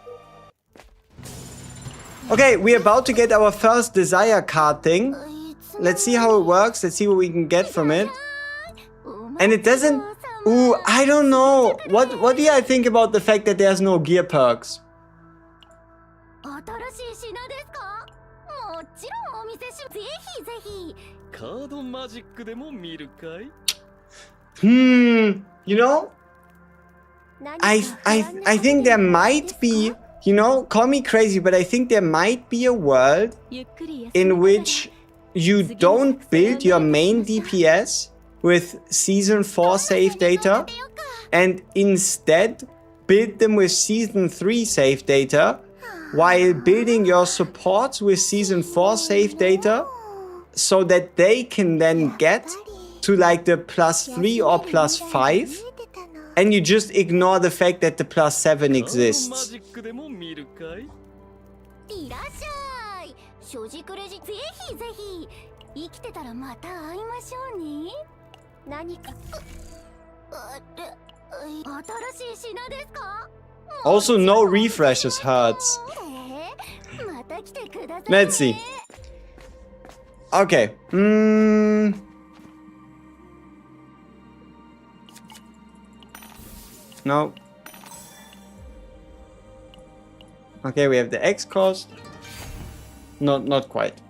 Okay, we're about to get our first desire card thing. Let's see how it works. Let's see what we can get from it. And it doesn't... Ooh, I don't know. What do I think about the fact that there's no gear perks? You know, I think there might be, you know, call me crazy, but I think there might be a world in which you don't build your main DPS with Season 4 save data and instead build them with Season 3 save data while building your supports with Season 4 save data so that they can then get to like the +3 or +5 and you just ignore the fact that the +7 exists. Also, no refreshes hurts. Let's see. Okay. No. Okay, we have the X cost. Not quite.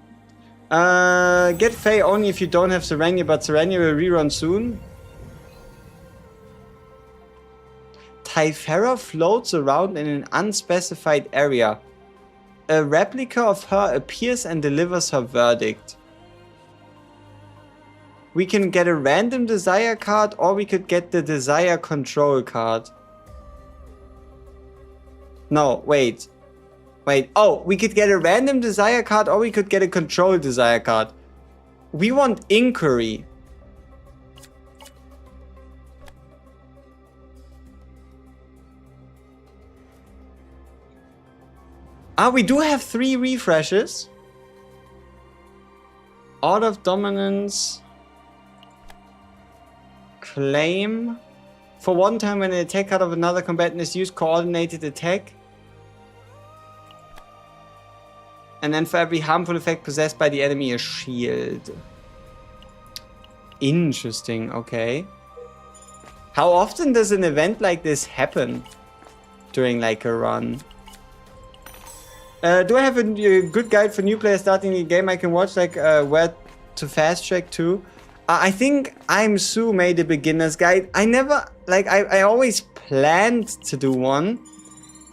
Get FEI only if you don't have Serenia, but Serenia will rerun soon. Typhera floats around in an unspecified area. A replica of her appears and delivers her verdict. We can get a random desire card or we could get the desire control card. No, wait. Wait, oh, we could get a random desire card or we could get a control desire card. We want inquiry. Ah, we do have 3 refreshes. Order of Dominance. Claim. For one time when an attack card of another combatant is used, coordinated attack. And then for every harmful effect possessed by the enemy, a shield. Interesting, okay. How often does an event like this happen during like a run? Do I have a good guide for new players starting the game I can watch, like where to fast track to? I think I'm Sue made a beginner's guide. I never, like, I always planned to do one,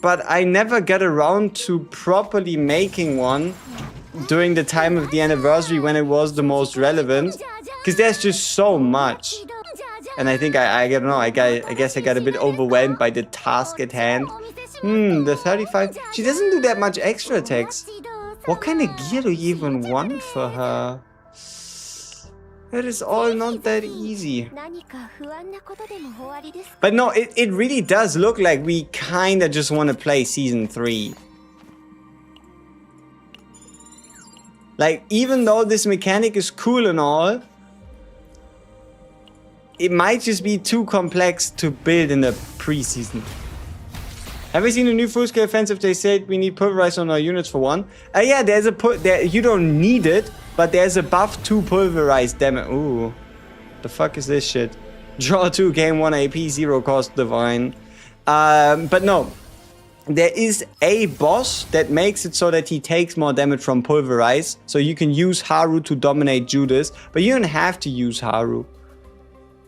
but I never got around to properly making one during the time of the anniversary when it was the most relevant. Because there's just so much. And I think I don't know, I guess I got a bit overwhelmed by the task at hand. The 35. She doesn't do that much extra attacks. What kind of gear do you even want for her? That is all not that easy. But no, it really does look like we kinda just want to play Season 3. Like, even though this mechanic is cool and all, it might just be too complex to build in the pre-season. Have you seen a new full-scale offensive? They said we need pulverize on our units for one. Yeah, there's a you don't need it, but there's a buff to pulverize damage. Ooh, the fuck is this shit? Draw 2, gain 1 AP, 0 cost divine. But no, there is a boss that makes it so that he takes more damage from pulverize. So you can use Haru to dominate Judas, but you don't have to use Haru.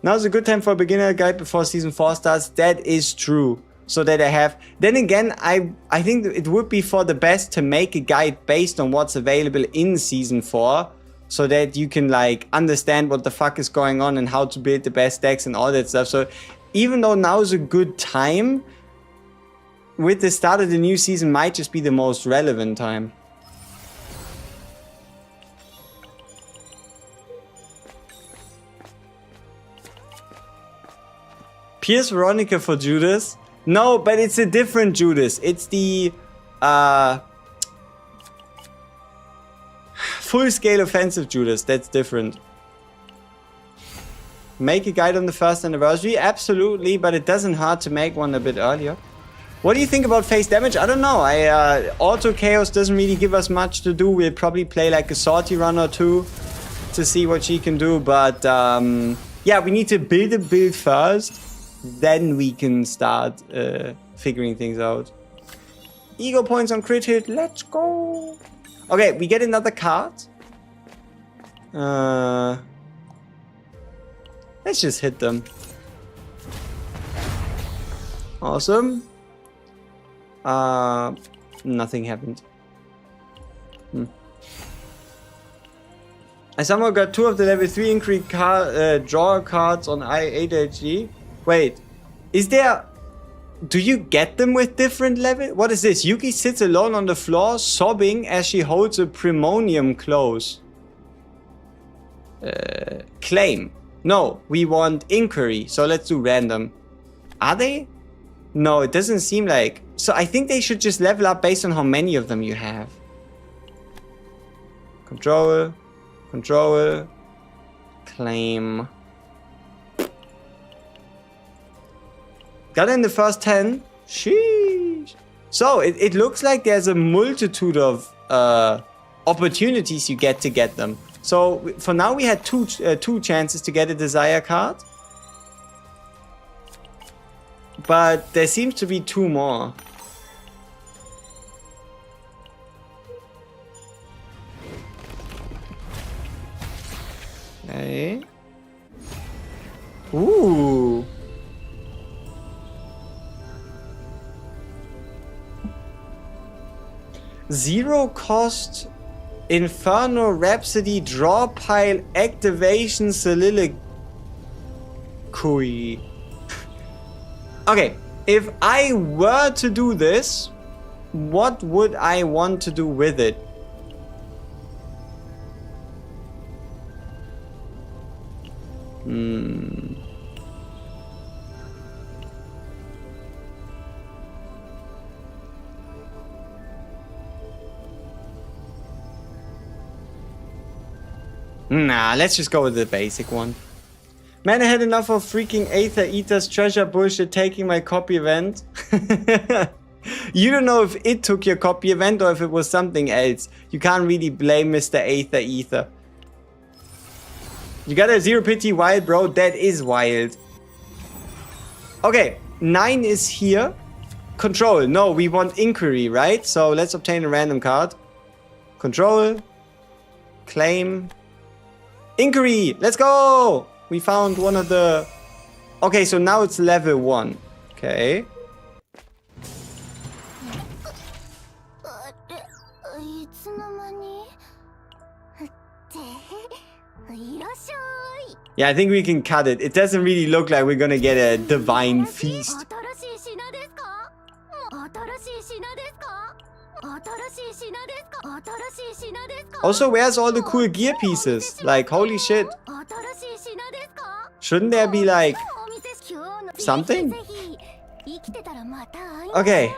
Now's a good time for a beginner guide before Season 4 starts. That is true. So that I have. Then again, I think it would be for the best to make a guide based on what's available in Season 4. So that you can like understand what the fuck is going on and how to build the best decks and all that stuff. So even though now is a good time, with the start of the new season might just be the most relevant time. Pierce Veronica for Judas? No, but it's a different Judas. It's the full-scale offensive Judas. That's different. Make a guide on the first anniversary? Absolutely, but it doesn't hurt to make one a bit earlier. What do you think about face damage? I don't know. Auto Chaos doesn't really give us much to do. We'll probably play like a sortie run or two to see what she can do. But yeah, we need to build a build first. Then we can start figuring things out. Ego points on crit hit. Let's go. Okay, we get another card. Let's just hit them. Awesome. Nothing happened. I somehow got 2 of the level 3 increase draw cards on I8HG. Wait, is there... Do you get them with different level? What is this? Yuki sits alone on the floor, sobbing as she holds a primonium close. Claim. No, we want inquiry, so let's do random. Are they? No, it doesn't seem like... So I think they should just level up based on how many of them you have. Control. Control. Claim. Got in the first 10. Sheesh. So it looks like there's a multitude of opportunities you get to get them. So for now we had two chances to get a desire card. But there seems to be 2 more. Okay. Ooh. Zero cost Inferno Rhapsody draw pile activation soliloquy. Okay, if I were to do this, what would I want to do with it? Nah, let's just go with the basic one. Man, I had enough of freaking Aether Eater's treasure bullshit taking my copy event. You don't know if it took your copy event or if it was something else. You can't really blame Mr. Aether Ether. You got a zero pity wild, bro. That is wild. Okay, 9 is here. Control. No, we want inquiry, right? So let's obtain a random card. Control. Claim. Inquiry. Let's go. We found one of the... Okay, so now it's level 1. Okay. Yeah, I think we can cut it. It doesn't really look like we're gonna get a divine feast. Also, where's all the cool gear pieces? Like, holy shit. Shouldn't there be like something? Okay,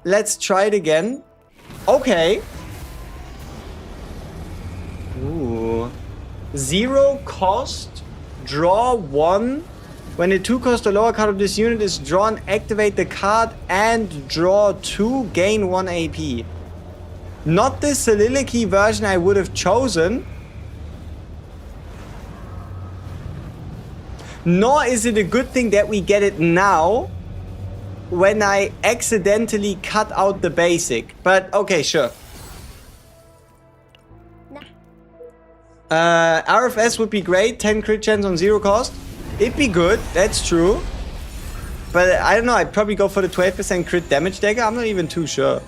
let's try it again. Okay. Ooh. 0 cost, draw 1. When a 2 cost or lower card of this unit is drawn, activate the card and draw 2, gain 1 AP. Not the soliloquy version I would have chosen. Nor is it a good thing that we get it now when I accidentally cut out the basic. But okay, sure. RFS would be great. 10 crit chance on 0 cost. It'd be good, that's true. But I don't know, I'd probably go for the 12% crit damage dagger. I'm not even too sure.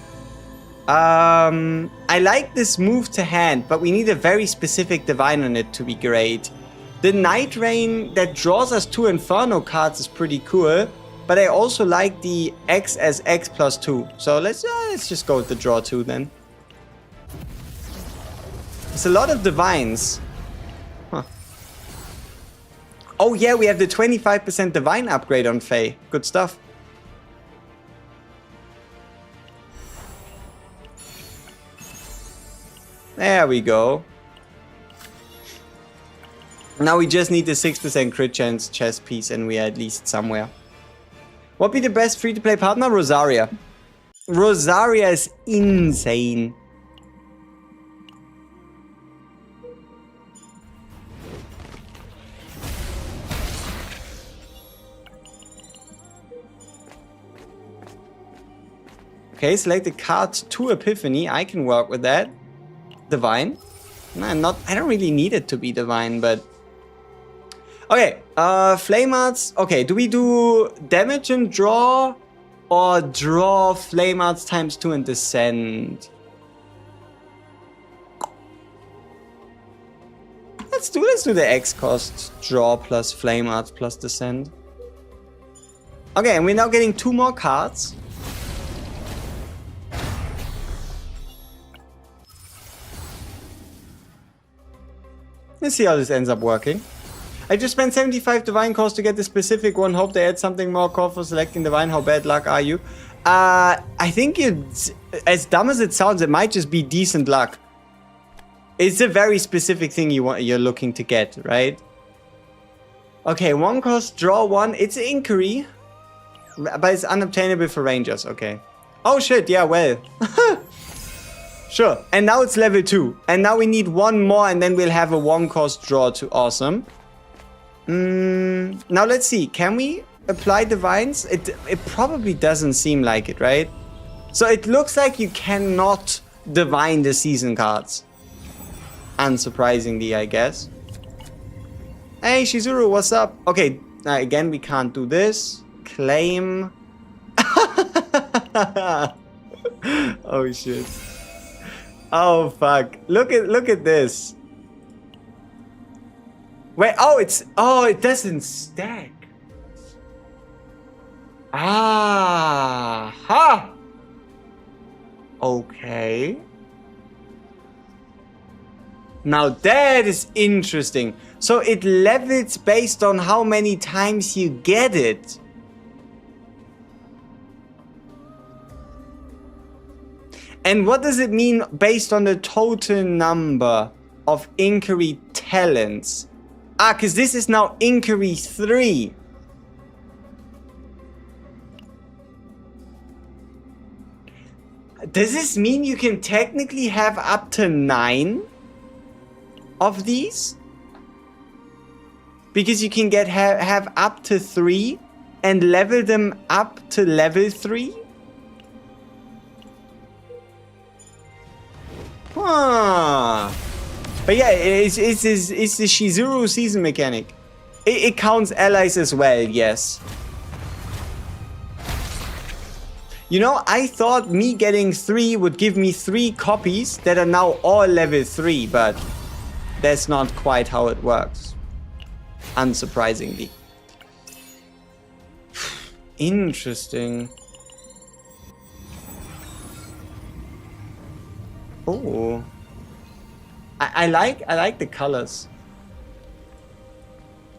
I like this move to hand, but we need a very specific divine on it to be great. The Night Rain that draws us 2 Inferno cards is pretty cool. But I also like the X as X plus 2. So let's just go with the draw 2 then. It's a lot of divines. Huh. Oh yeah, we have the 25% divine upgrade on FEI. Good stuff. There we go. Now we just need the 6% crit chance chess piece and we are at least somewhere. What would be the best free-to-play partner? Rosaria. Rosaria is insane. Okay, select the card to Epiphany. I can work with that. Divine. No, I don't really need it to be divine, but... Okay, Flame Arts. Okay, do we do damage and draw? Or draw Flame Arts times 2 and descend? Let's do the X cost. Draw plus Flame Arts plus descend. Okay, and we're now getting 2 more cards. Let's see how this ends up working. I just spent 75 divine cost to get the specific one. Hope they add something more core for selecting divine. How bad luck are you? I think it's, as dumb as it sounds, it might just be decent luck. It's a very specific thing you're looking to get, right? Okay, 1 cost, draw 1. It's an inquiry, but it's unobtainable for rangers. Okay. Oh shit, yeah, well. Sure, and now it's level 2. And now we need 1 more and then we'll have a 1 cost draw to awesome. Now let's see, can we apply divines? It probably doesn't seem like it, right? So it looks like you cannot divine the season cards. Unsurprisingly, I guess. Hey Shizuru, what's up? Okay, again we can't do this. Claim. Oh shit. Oh fuck. Look at this. Wait, it doesn't stack. Ah, ha. Okay. Now that is interesting. So it levels based on how many times you get it. And what does it mean based on the total number? of Inquiry talents. Ah, because this is now Inquiry 3. Does this mean you can technically have up to 9 of these? Because you can have up to 3 and level them up to level 3? Huh. But yeah, it's the Shizuru season mechanic. It counts allies as well, yes. You know, I thought me getting 3 would give me 3 copies that are now all level 3, but that's not quite how it works. Unsurprisingly. Interesting. Oh. I like the colors.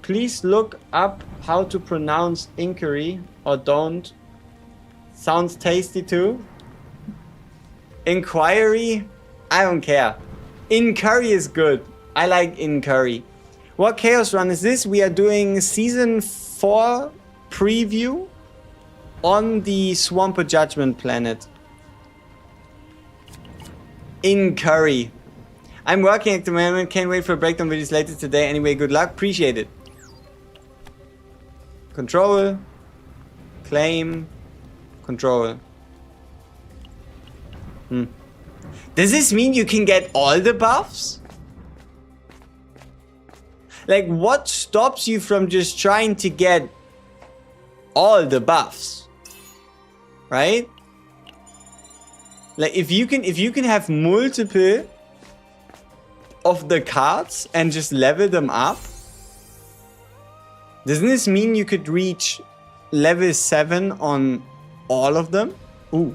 Please look up how to pronounce inquiry or don't. Sounds tasty too. Inquiry? I don't care. Incurry is good. I like Incurry. What Chaos Run is this? We are doing Season 4 preview on the Swamper Judgment Planet. Incurry. I'm working at the moment. Can't wait for breakdown videos later today. Anyway, good luck. Appreciate it. Control. Claim. Control. Does this mean you can get all the buffs? Like, what stops you from just trying to get all the buffs? Right? Like, if you can have multiple of the cards and just level them up, doesn't this mean you could reach level 7 on all of them? Ooh.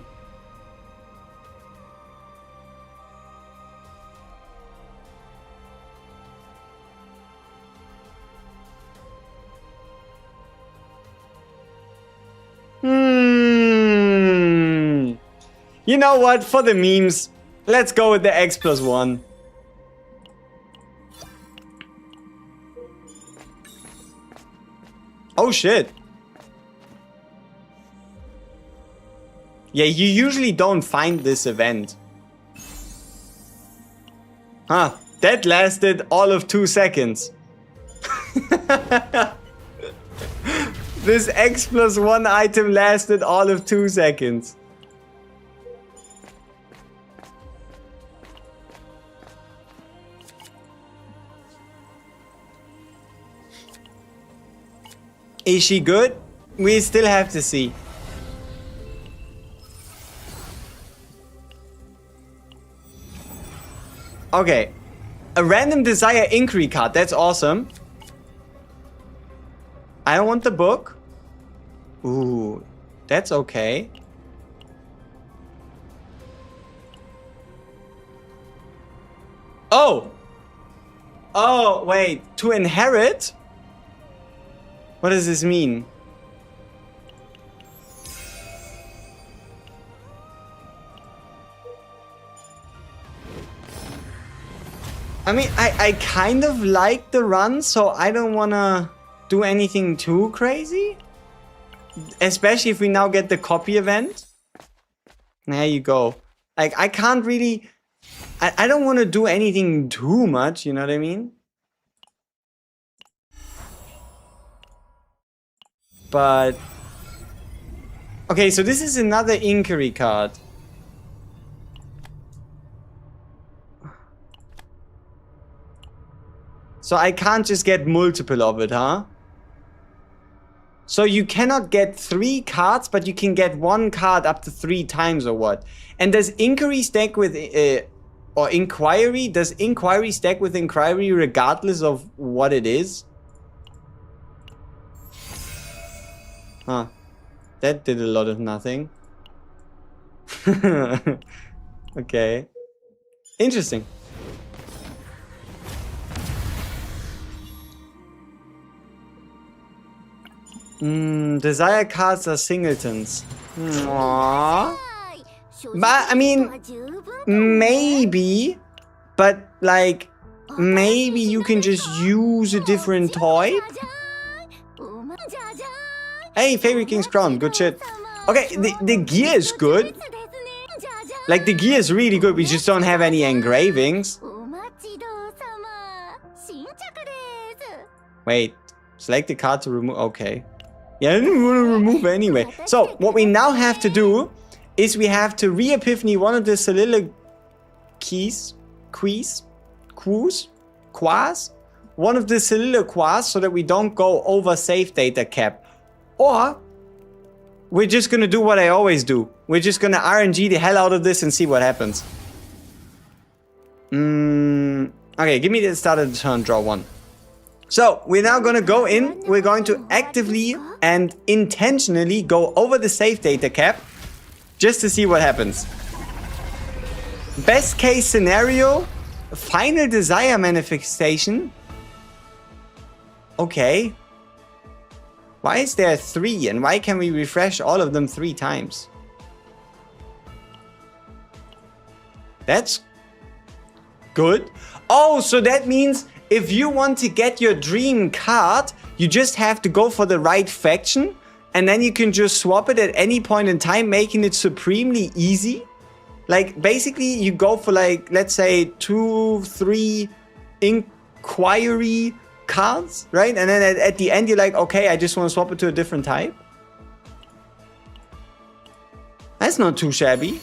You know what? For the memes, let's go with the X+1. Oh shit. Yeah, you usually don't find this event. Huh. That lasted all of 2 seconds. This X+1 item lasted all of 2 seconds. Is she good? We still have to see. Okay. A random desire inquiry card. That's awesome. I don't want the book. Ooh. That's okay. Oh! Oh, wait. To inherit? What does this mean? I mean, I kind of like the run, so I don't want to do anything too crazy. Especially if we now get the copy event. There you go. Like, I can't really... I don't want to do anything too much, you know what I mean? But... Okay, so this is another inquiry card. So I can't just get multiple of it, huh? So you cannot get 3 cards, but you can get 1 card up to 3 times or what? And does inquiry stack with... or inquiry? Does inquiry stack with inquiry regardless of what it is? Huh. That did a lot of nothing. Okay. Interesting. Desire cards are singletons. Aww. But, I mean, maybe, but like, maybe you can just use a different toy? Hey, Fairy King's Crown, good shit. Okay, the gear is good. Like, the gear is really good, we just don't have any engravings. Wait, select the card to remove, okay. Yeah, I didn't want to remove anyway. So, what we now have to do is we have to re-epiphany one of the soliloquies, one of the soliloquies so that we don't go over save data cap. Or, we're just gonna do what I always do. We're just gonna RNG the hell out of this and see what happens. Okay, give me the start of the turn, draw one. So, we're now gonna go in, we're going to actively and intentionally go over the save data cap just to see what happens. Best case scenario, final desire manifestation. Okay. Why is there 3 and why can we refresh all of them 3 times? That's good. Oh, so that means if you want to get your dream card, you just have to go for the right faction and then you can just swap it at any point in time, making it supremely easy. Like, basically, you go for, like, let's say 2, 3 inquiry cards, right? And then at the end, you're like, okay, I just want to swap it to a different type. That's not too shabby.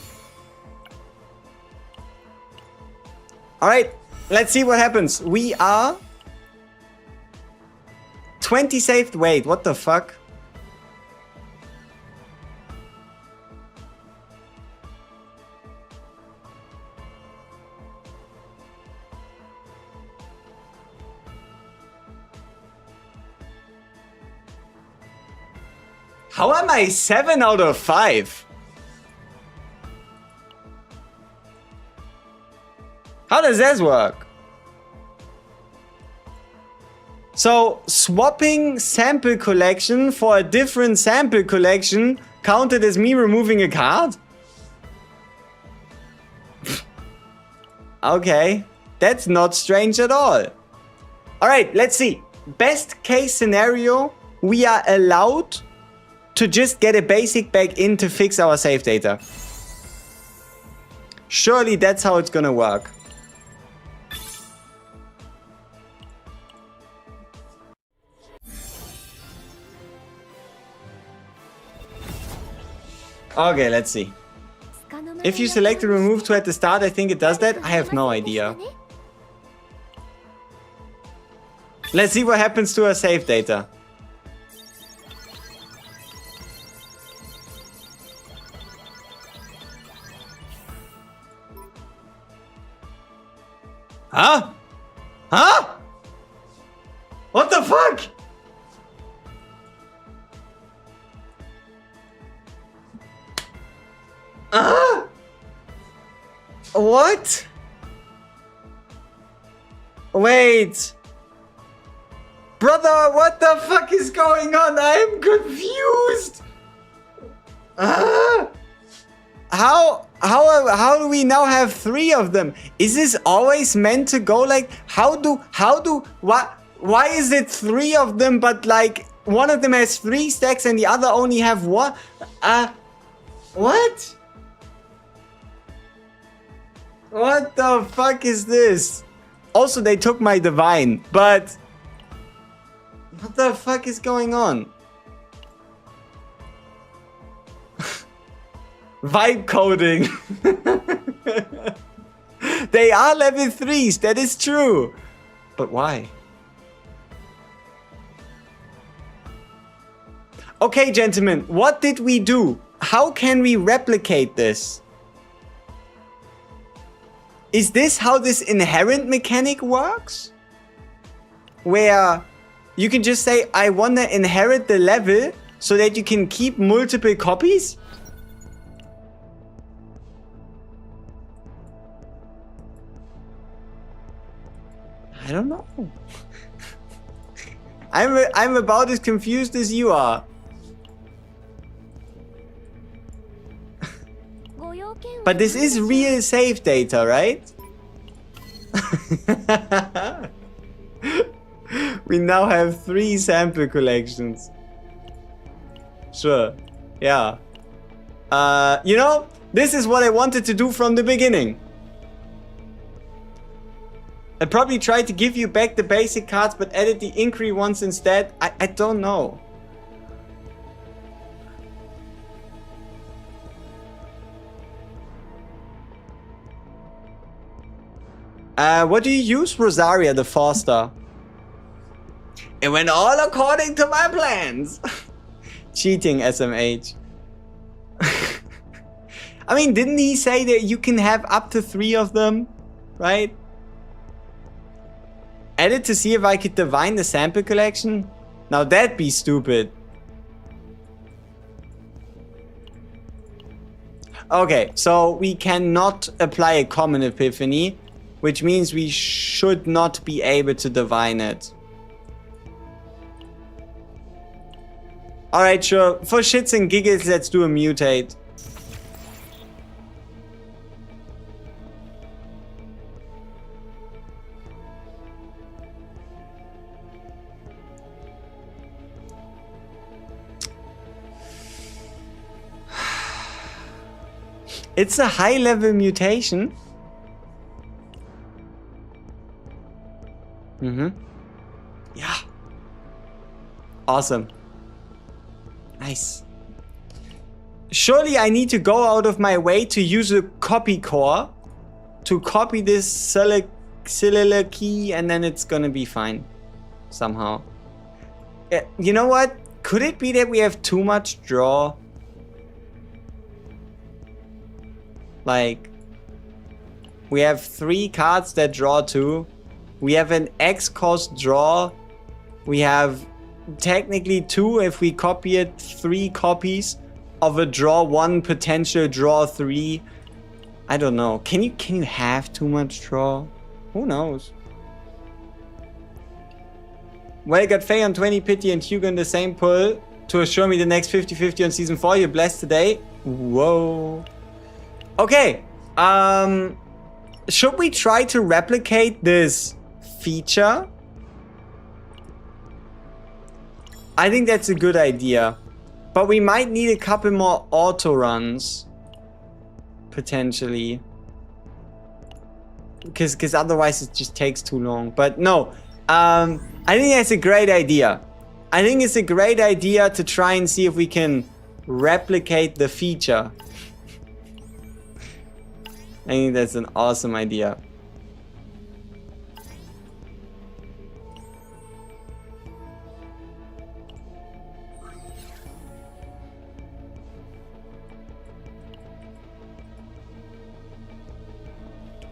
All right, let's see what happens. We are 20 saved. Wait, what the fuck? How am I 7 out of 5? How does this work? So, swapping sample collection for a different sample collection counted as me removing a card? Okay, that's not strange at all. Alright, let's see. Best case scenario, we are allowed to just get a basic back in to fix our save data. Surely that's how it's gonna work. Okay, let's see. If you select the remove to at the start, I think it does that. I have no idea. Let's see what happens to our save data. Huh? Huh? What the fuck? What? Wait. Brother, what the fuck is going on? I'm confused. How do we now have 3 of them? Is this always meant to go like, why is it 3 of them, but like one of them has 3 stacks and the other only have 1? What? What the fuck is this? Also, they took my divine, but what the fuck is going on? Vibe coding. They are level 3s, that is true. But why? Okay, gentlemen, what did we do? How can we replicate this? Is this how this inherent mechanic works? Where you can just say, I want to inherit the level so that you can keep multiple copies? I don't know. I'm about as confused as you are. But this is real save data, right? We now have 3 sample collections. Sure. Yeah. You know, this is what I wanted to do from the beginning. I probably tried to give you back the basic cards, but added the inquiry ones instead. I don't know. What do you use? Rosaria, the Foster. It went all according to my plans. Cheating, SMH. I mean, didn't he say that you can have up to 3 of them? Right? Added to see if I could divine the sample collection? Now that'd be stupid. Okay, so we cannot apply a common epiphany, which means we should not be able to divine it. Alright, sure. For shits and giggles, let's do a mutate. It's a high-level mutation. Yeah. Awesome. Nice. Surely I need to go out of my way to use a copy core to copy this cellular key, and then it's gonna be fine. Somehow. You know what? Could it be that we have too much draw? Like, we have 3 cards that draw 2. We have an X cost draw. We have technically 2 if we copy it, 3 copies of a draw 1 potential draw 3. I don't know. Can you have too much draw? Who knows? Well, got Faye on 20, Pity and Hugo in the same pull to assure me the next 50-50 on season 4. You're blessed today. Whoa. Okay. Should we try to replicate this feature? I think that's a good idea. But we might need a couple more auto runs. Potentially. Because otherwise it just takes too long. But no. I think that's a great idea. I think it's a great idea to try and see if we can replicate the feature. I think that's an awesome idea.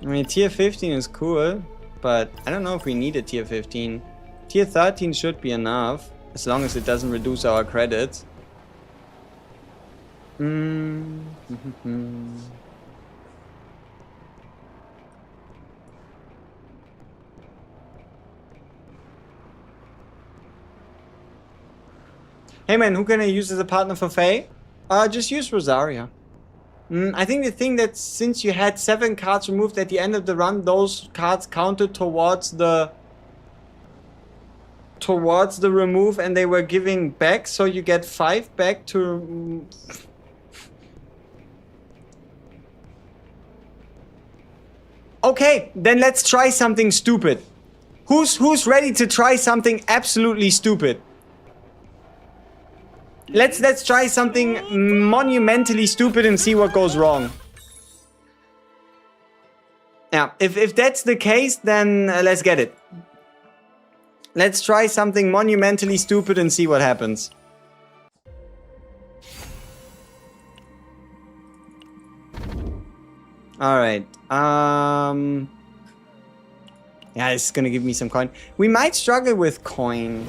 I mean, tier 15 is cool, but I don't know if we need a tier 15. Tier 13 should be enough, as long as it doesn't reduce our credits. Hey man, who can I use as a partner for Faye? Just use Rosaria. I think the thing that since you had 7 cards removed at the end of the run, those cards counted towards the remove and they were giving back, so you get 5 back to... Okay, then let's try something stupid. Who's ready to try something absolutely stupid? Let's try something monumentally stupid and see what goes wrong. Yeah, if that's the case, then let's get it. Let's try something monumentally stupid and see what happens. Alright. Yeah, this is gonna give me some coin. We might struggle with coin.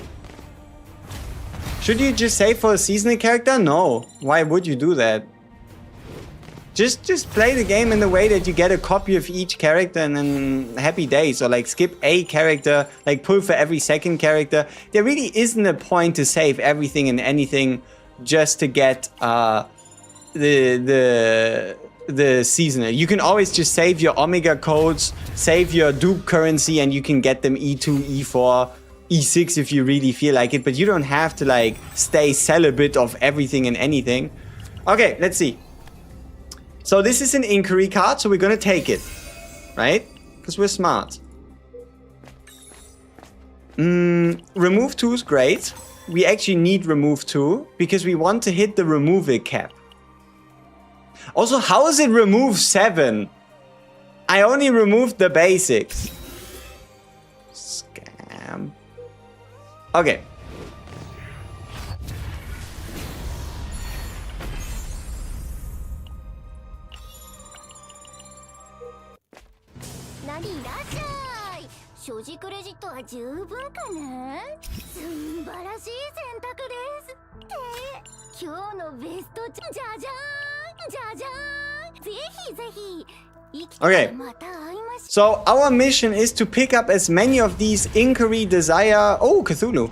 Should you just save for a seasonal character? No. Why would you do that? Just play the game in the way that you get a copy of each character and then happy days. Or like skip a character, like pull for every second character. There really isn't a point to save everything and anything just to get the the seasonal. You can always just save your Omega codes, save your dupe currency, and you can get them E2, E4, E6 if you really feel like it. But you don't have to like stay celibate of everything and anything. Okay, let's see. So this is an inquiry card, so we're gonna take it, right? Because we're smart. Remove 2 is great. We actually need remove 2 because we want to hit the removal cap. Also, how is it remove 7? I only removed the basics. Scam. Okay. Okay, so our mission is to pick up as many of these Inquiry Desire... Oh, Cthulhu.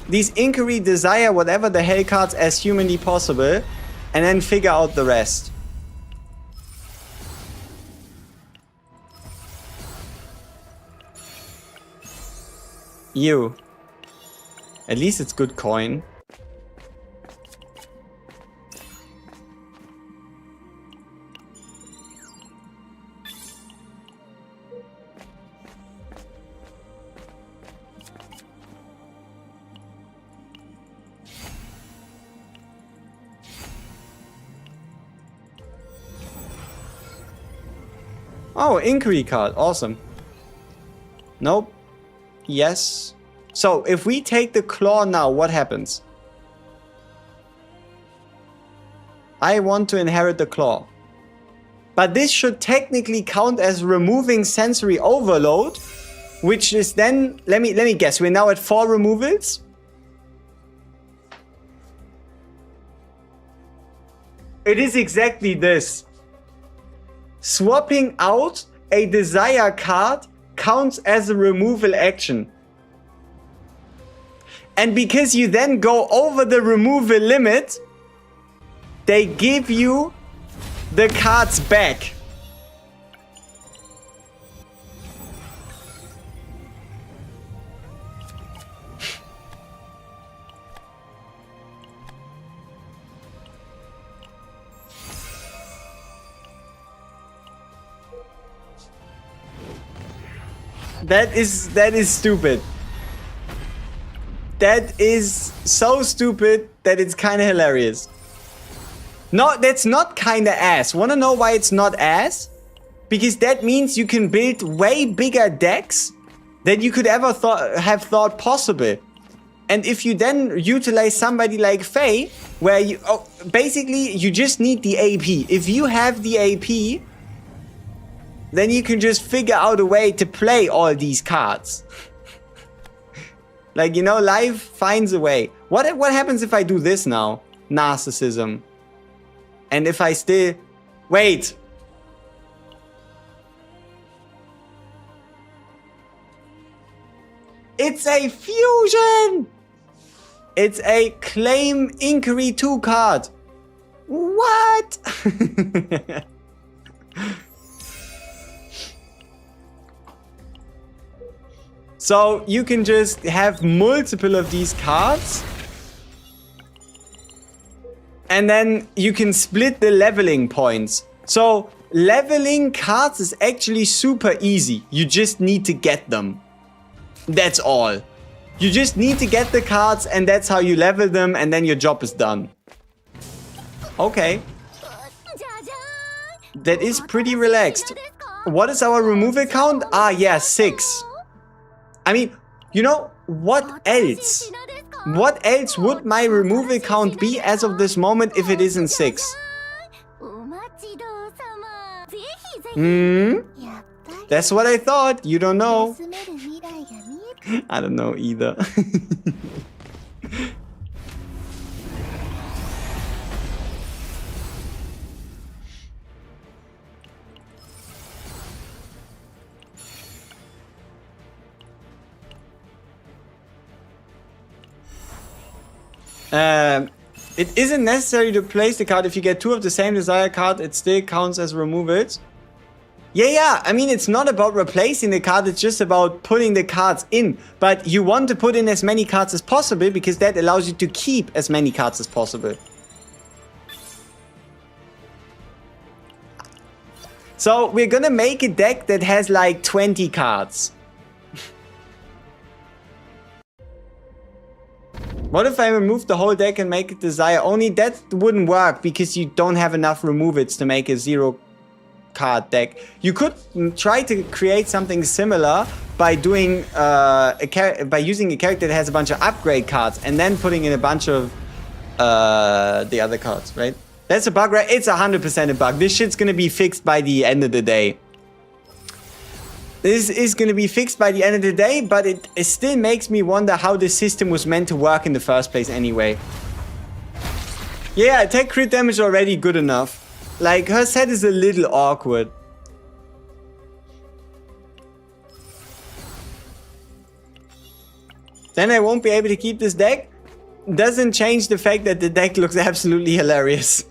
These Inquiry Desire whatever the hell cards as humanly possible, and then figure out the rest. You. At least it's good coin. Oh, inquiry card. Awesome. Nope. Yes. So, if we take the claw now, what happens? I want to inherit the claw. But this should technically count as removing sensory overload, which is then... Let me guess. We're now at 4 removals? It is exactly this. Swapping out a desire card counts as a removal action. And because you then go over the removal limit, they give you the cards back. That is stupid. That is so stupid that it's kind of hilarious. No, that's not kind of ass. Wanna know why it's not ass? Because that means you can build way bigger decks than you could ever have thought possible. And if you then utilize somebody like FEI, where you basically you just need the AP. If you have the AP, then you can just figure out a way to play all these cards. Like, you know, life finds a way. What happens if I do this now? Narcissism. And if I still... Wait! It's a fusion! It's a Claim Inquiry 2 card. What? So you can just have multiple of these cards. And then you can split the leveling points. So leveling cards is actually super easy. You just need to get them. That's all. You just need to get the cards and that's how you level them and then your job is done. Okay. That is pretty relaxed. What is our removal count? Ah, yeah, 6. I mean, you know, what else? What else would my removal count be as of this moment if it isn't 6? That's what I thought. You don't know. I don't know either. It isn't necessary to place the card. If you get 2 of the same desired card, it still counts as remove it. Yeah. I mean, it's not about replacing the card. It's just about putting the cards in. But you want to put in as many cards as possible because that allows you to keep as many cards as possible. So we're gonna make a deck that has like 20 cards. What if I remove the whole deck and make it desire only? That wouldn't work because you don't have enough remove its to make a 0 card deck. You could try to create something similar by doing by using a character that has a bunch of upgrade cards and then putting in a bunch of the other cards, right? That's a bug, right? It's 100% a bug. This shit's gonna be fixed by the end of the day. This is going to be fixed by the end of the day, but it still makes me wonder how the system was meant to work in the first place anyway. Yeah, attack crit damage already good enough. Like, her set is a little awkward. Then I won't be able to keep this deck. Doesn't change the fact that the deck looks absolutely hilarious.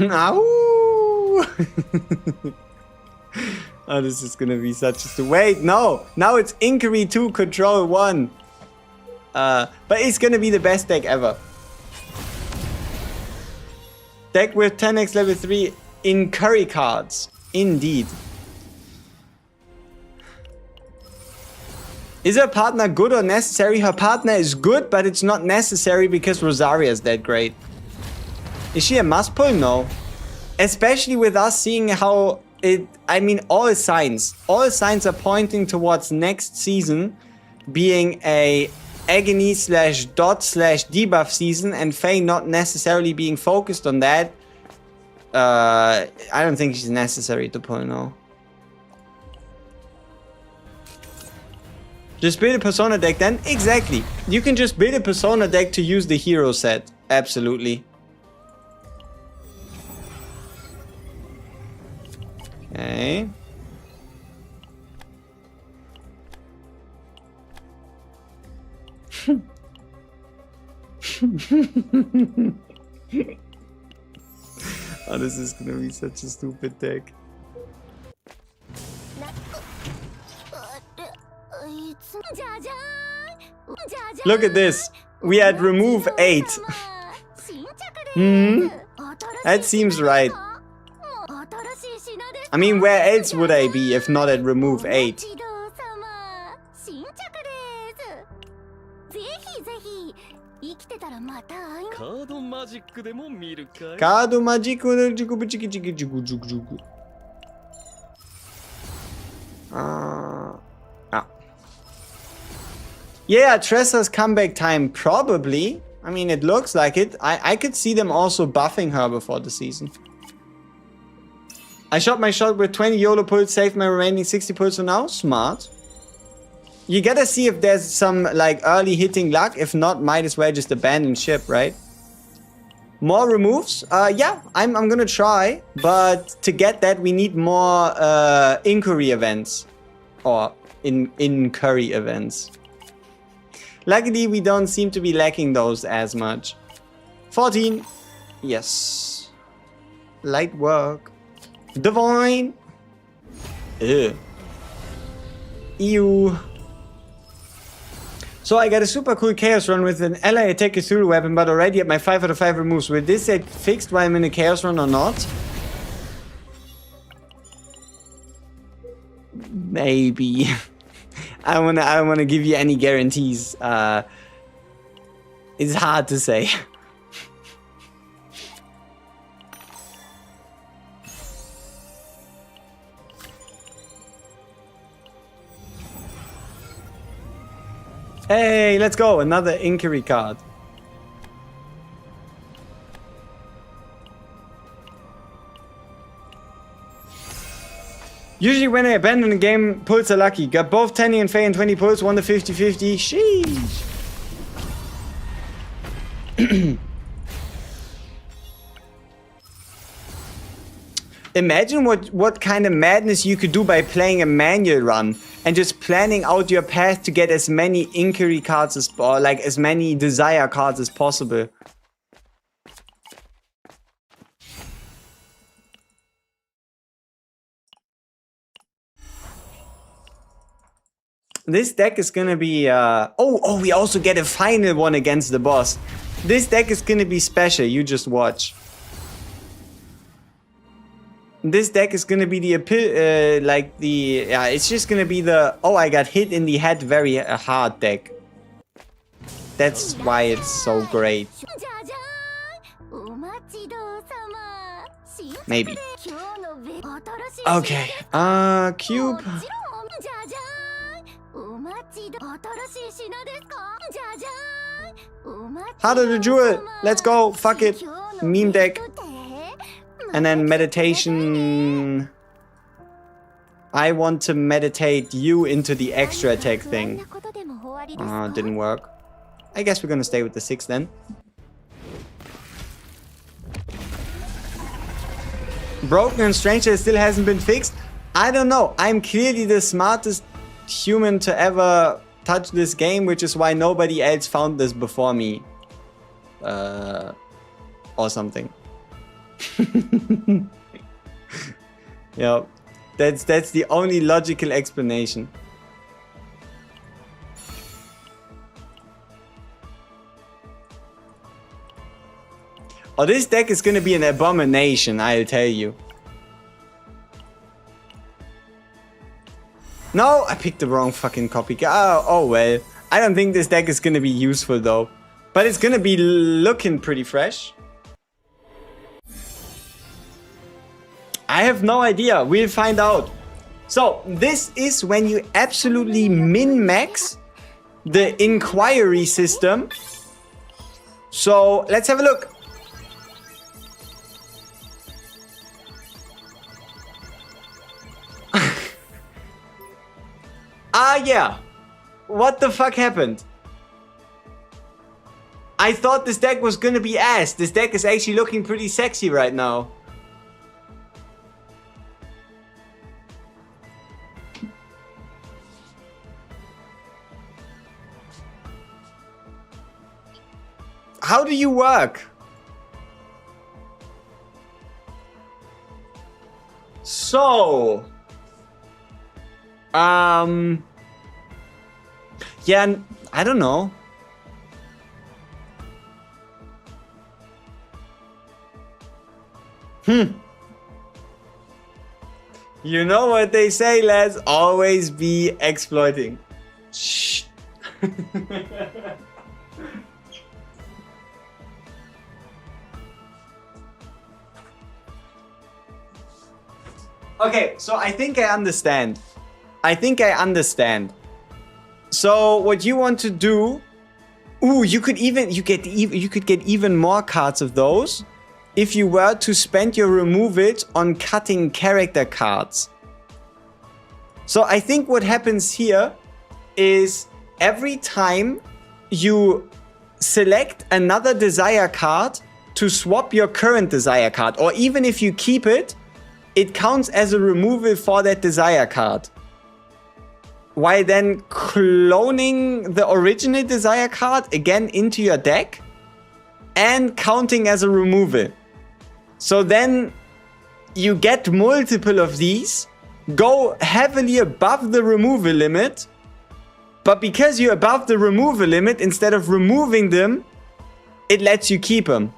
Ow! Oh, this is gonna be such a... Wait, no! Now it's Inquiry 2, Control 1. But it's gonna be the best deck ever. Deck with 10x level 3 Inquiry cards. Indeed. Is her partner good or necessary? Her partner is good, but it's not necessary because Rosaria is that great. Is she a must pull? No. Especially with us seeing how it... I mean, all signs are pointing towards next season being a agony slash dot slash debuff season, and FEI not necessarily being focused on that. I don't think she's necessary to pull, no. Just build a Persona deck then? Exactly. You can just build a Persona deck to use the hero set. Absolutely. Okay. Oh, this is gonna be such a stupid deck. Look at this. We had remove 8. That seems right. I mean, where else would I be if not at remove 8? Card magic. Yeah, Tressa's comeback time, probably. I mean, it looks like it. I could see them also buffing her before the season. I shot my shot with 20 YOLO pulls, saved my remaining 60 pulls for now. Smart. You gotta see if there's some, like, early hitting luck. If not, might as well just abandon ship, right? More removes? Yeah, I'm gonna try. But to get that, we need more inquiry events. Or incurry events. Luckily, we don't seem to be lacking those as much. 14. Yes. Light work. Divine. Ew. Ew. So I got a super cool chaos run with an ally attack Cthulhu weapon, but already at my 5 out of 5 removes. Will this get fixed while I'm in a chaos run or not? Maybe. I wanna give you any guarantees. It's hard to say. Hey, let's go! Another inquiry card. Usually when I abandon a game, pulls are lucky. Got both 10 and FEI and 20 pulls, won the 50-50. Sheesh. Imagine what kind of madness you could do by playing a manual run and just planning out your path to get as many inquiry cards or like as many desire cards as possible. This deck is gonna be we also get a final one against the boss. This deck is gonna be special, you just watch. This deck is gonna be the it's just gonna be the I got hit in the head very hard deck. That's why it's so great. Maybe. Okay. Cube. Heart of the Jewel. Let's go. Fuck it. Meme deck. And then meditation. I want to meditate you into the extra attack thing. Didn't work. I guess we're gonna stay with the 6 then. Broken and strange that it still hasn't been fixed. I don't know. I'm clearly the smartest human to ever touch this game, which is why nobody else found this before me. Or something. Yeah, that's the only logical explanation. Oh, this deck is gonna be an abomination, I'll tell you. No, I picked the wrong fucking copy. Oh well. I don't think this deck is gonna be useful though. But it's gonna be looking pretty fresh. I have no idea. We'll find out. So, this is when you absolutely min-max the inquiry system. So, let's have a look. Yeah. What the fuck happened? I thought this deck was gonna be ass. This deck is actually looking pretty sexy right now. How do you work? So... yeah, I don't know. You know what they say, lads? Always be exploiting. Shh. Okay, so I think I understand. So what you want to do? Ooh, you could get even more cards of those if you were to spend your remove it on cutting character cards. So I think what happens here is every time you select another desire card to swap your current desire card, or even if you keep it, it counts as a removal for that desire card. While then cloning the original desire card again into your deck and counting as a removal. So then you get multiple of these, go heavily above the removal limit, but because you're above the removal limit, instead of removing them, it lets you keep them.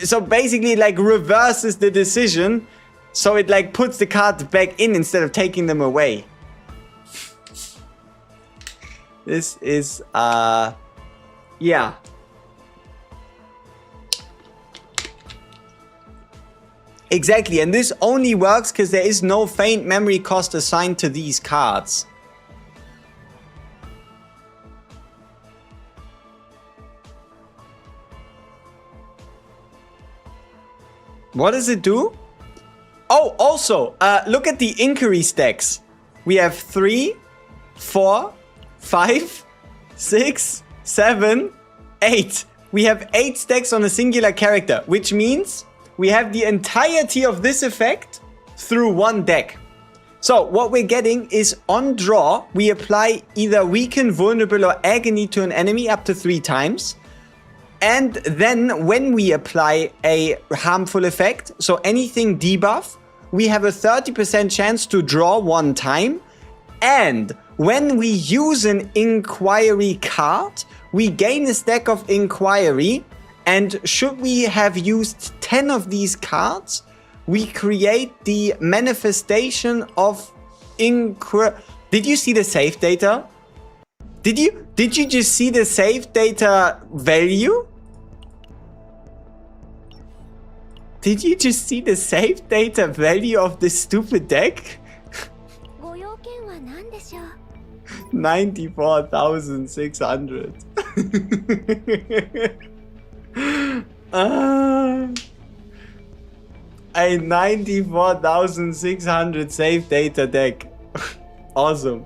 So basically reverses the decision. So it puts the cards back in instead of taking them away. This is, yeah. Exactly, and this only works because there is no faint memory cost assigned to these cards. What does it do? Oh, also, look at the inquiry stacks. We have 3, 4, 5, 6, 7, 8. We have 8 stacks on a singular character, which means we have the entirety of this effect through one deck. So what we're getting is on draw, we apply either weaken, vulnerable, or agony to an enemy up to 3 times. And then when we apply a harmful effect, so anything debuff, we have a 30% chance to draw 1 time. And when we use an inquiry card, we gain a stack of inquiry. And should we have used 10 of these cards, we create the manifestation of Did you see the save data? Did you just see the save data value? Did you just see the save data value of this stupid deck?
ご用件は何でしょう
94,600. A 94,600 save data deck. Awesome.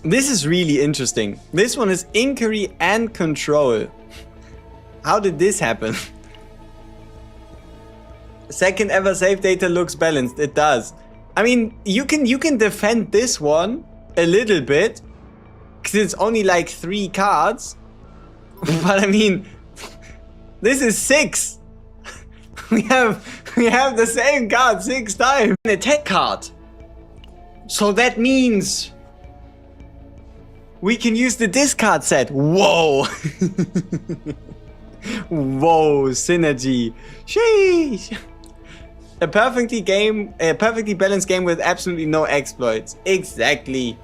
This is really interesting. This one is inquiry and control. How did this happen? Second ever save data looks balanced. It does. I mean, you can defend this one a little bit because it's only like 3 cards. But I mean, this is 6. We have the same card 6 times. An attack card. So that means we can use the discard set. Whoa. Whoa, synergy. Sheesh. A perfectly balanced game with absolutely no exploits. Exactly.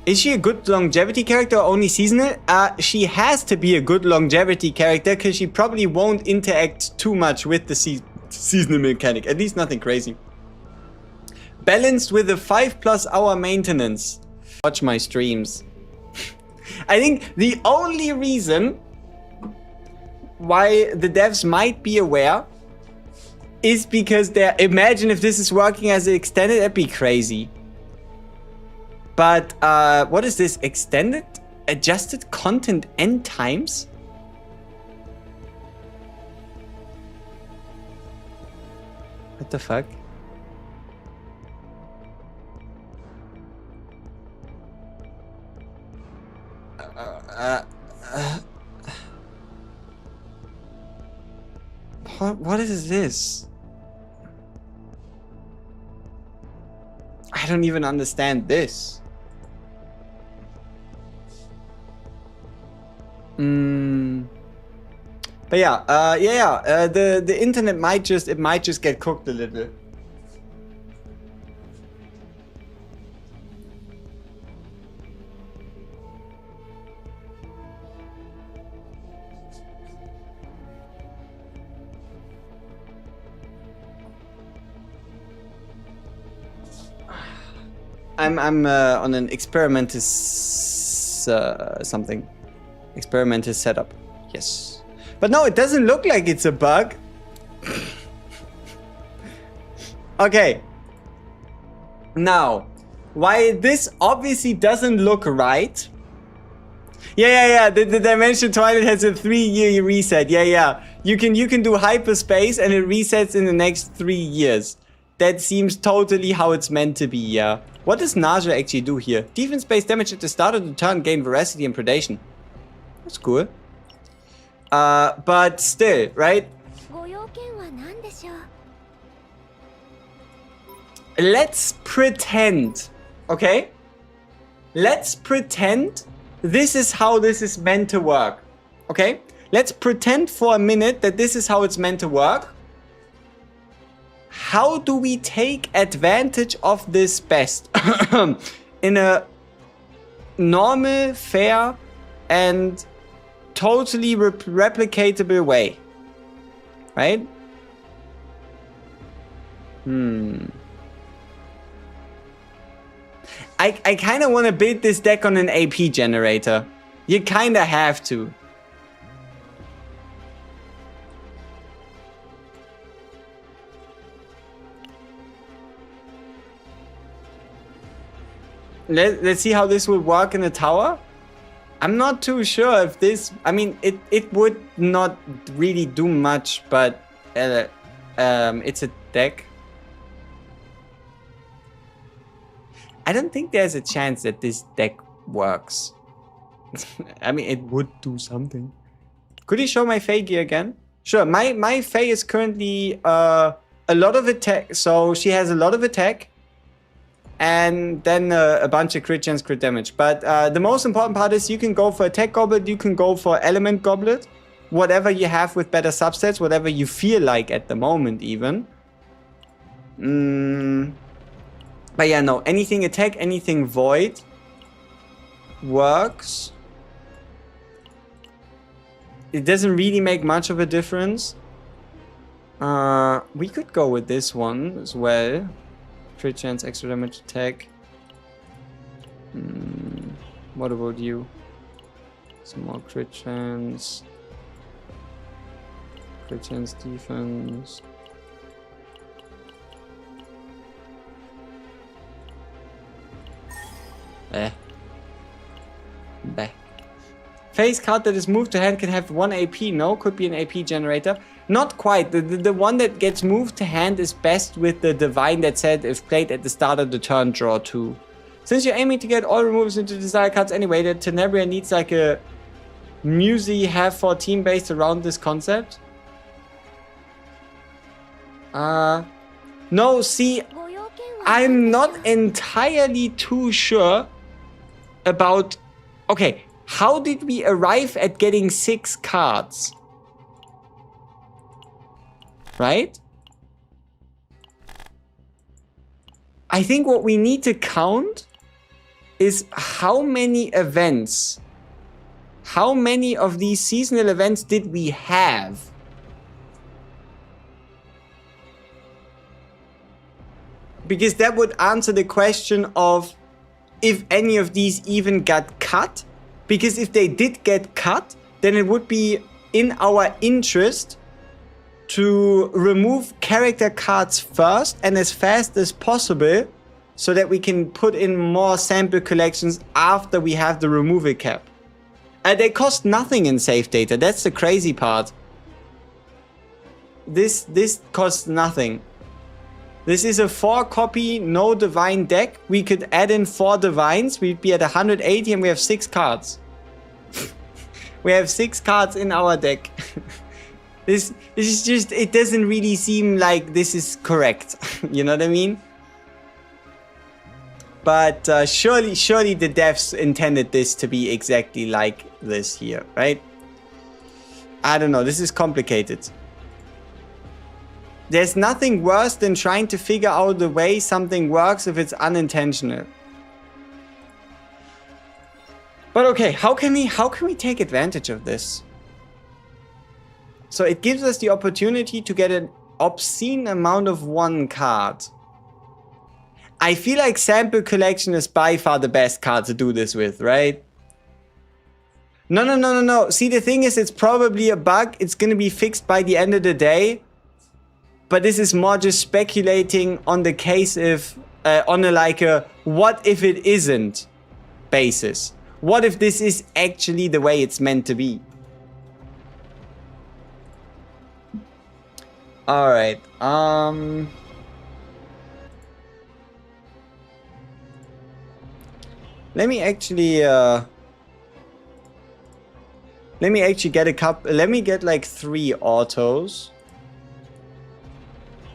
Is she a good longevity character or only seasonal? She has to be a good longevity character because she probably won't interact too much with the seasonal mechanic. At least nothing crazy. Balanced with a 5+ hour maintenance. Watch my streams. I think the only reason why the devs might be aware is because they're... Imagine if this is working as extended, that'd be crazy. But, what is this? Extended? Adjusted content end times? What the fuck? What is this? I don't even understand this. But yeah, the internet might just get cooked a little. I'm on an experimental something. Experimental setup. Yes. But no, it doesn't look like it's a bug. Okay. Now, why this obviously doesn't look right. Yeah. The Dimension Twilight has a 3-year reset. Yeah. You can do hyperspace and it resets in the next 3 years. That seems totally how it's meant to be, yeah. What does Naja actually do here? Defense-based damage at the start of the turn, gain veracity and predation. That's cool. But still, right? Let's pretend, okay? Let's pretend this is how this is meant to work, okay? Let's pretend for a minute that this is how it's meant to work. How do we take advantage of this best? In a normal, fair, and totally replicatable way. Right? I kind of want to build this deck on an AP generator. You kind of have to. Let's see how this will work in the tower. I'm not too sure if this... I mean, it would not really do much, but it's a deck. I don't think there's a chance that this deck works. I mean, it would do something. Could you show my FEI gear again? Sure, my FEI is currently a lot of attack. So she has a lot of attack. And then a bunch of crit chance, crit damage. But the most important part is you can go for attack goblet, you can go for element goblet. Whatever you have with better subsets, whatever you feel like at the moment even. But yeah, no, anything attack, anything void works. It doesn't really make much of a difference. We could go with this one as well. Crit chance, extra damage, attack. What about you? Some more crit chance. Crit chance defense. Beh. Face card that is moved to hand can have 1 AP. No, could be an AP generator. Not quite. The one that gets moved to hand is best with the divine that said if played at the start of the turn, draw 2. Since you're aiming to get all removals into desired cards anyway, the Tenebria needs like a Musi have 14 based around this concept. No, see, I'm not entirely too sure about... Okay, how did we arrive at getting 6 cards? Right? I think what we need to count is how many events, how many of these seasonal events did we have? Because that would answer the question of if any of these even got cut. Because if they did get cut, then it would be in our interest to remove character cards first and as fast as possible so that we can put in more sample collections after we have the removal cap. They cost nothing in save data. That's the crazy part. This costs nothing. This is a 4-copy, no divine deck. We could add in 4 divines. We'd be at 180 and we have 6 cards. We have 6 cards in our deck. This is just, it doesn't really seem like this is correct. You know what I mean? But surely the devs intended this to be exactly like this here, right? I don't know, this is complicated. There's nothing worse than trying to figure out the way something works if it's unintentional. But okay, how can we take advantage of this? So it gives us the opportunity to get an obscene amount of 1 card. I feel like sample collection is by far the best card to do this with, right? No. See, the thing is, it's probably a bug. It's going to be fixed by the end of the day. But this is more just speculating on the case if, on a like a what if it isn't basis. What if this is actually the way it's meant to be? Alright, let me actually get a couple, let me get like 3 autos.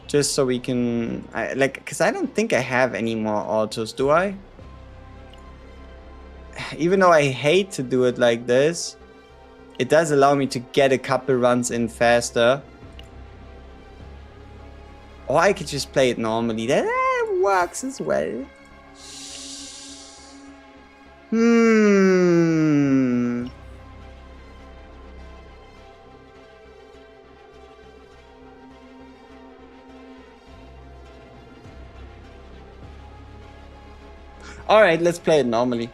Just so we can, because I don't think I have any more autos, do I? Even though I hate to do it like this, it does allow me to get a couple runs in faster. Or I could just play it normally. That works as well. Alright, let's play it normally.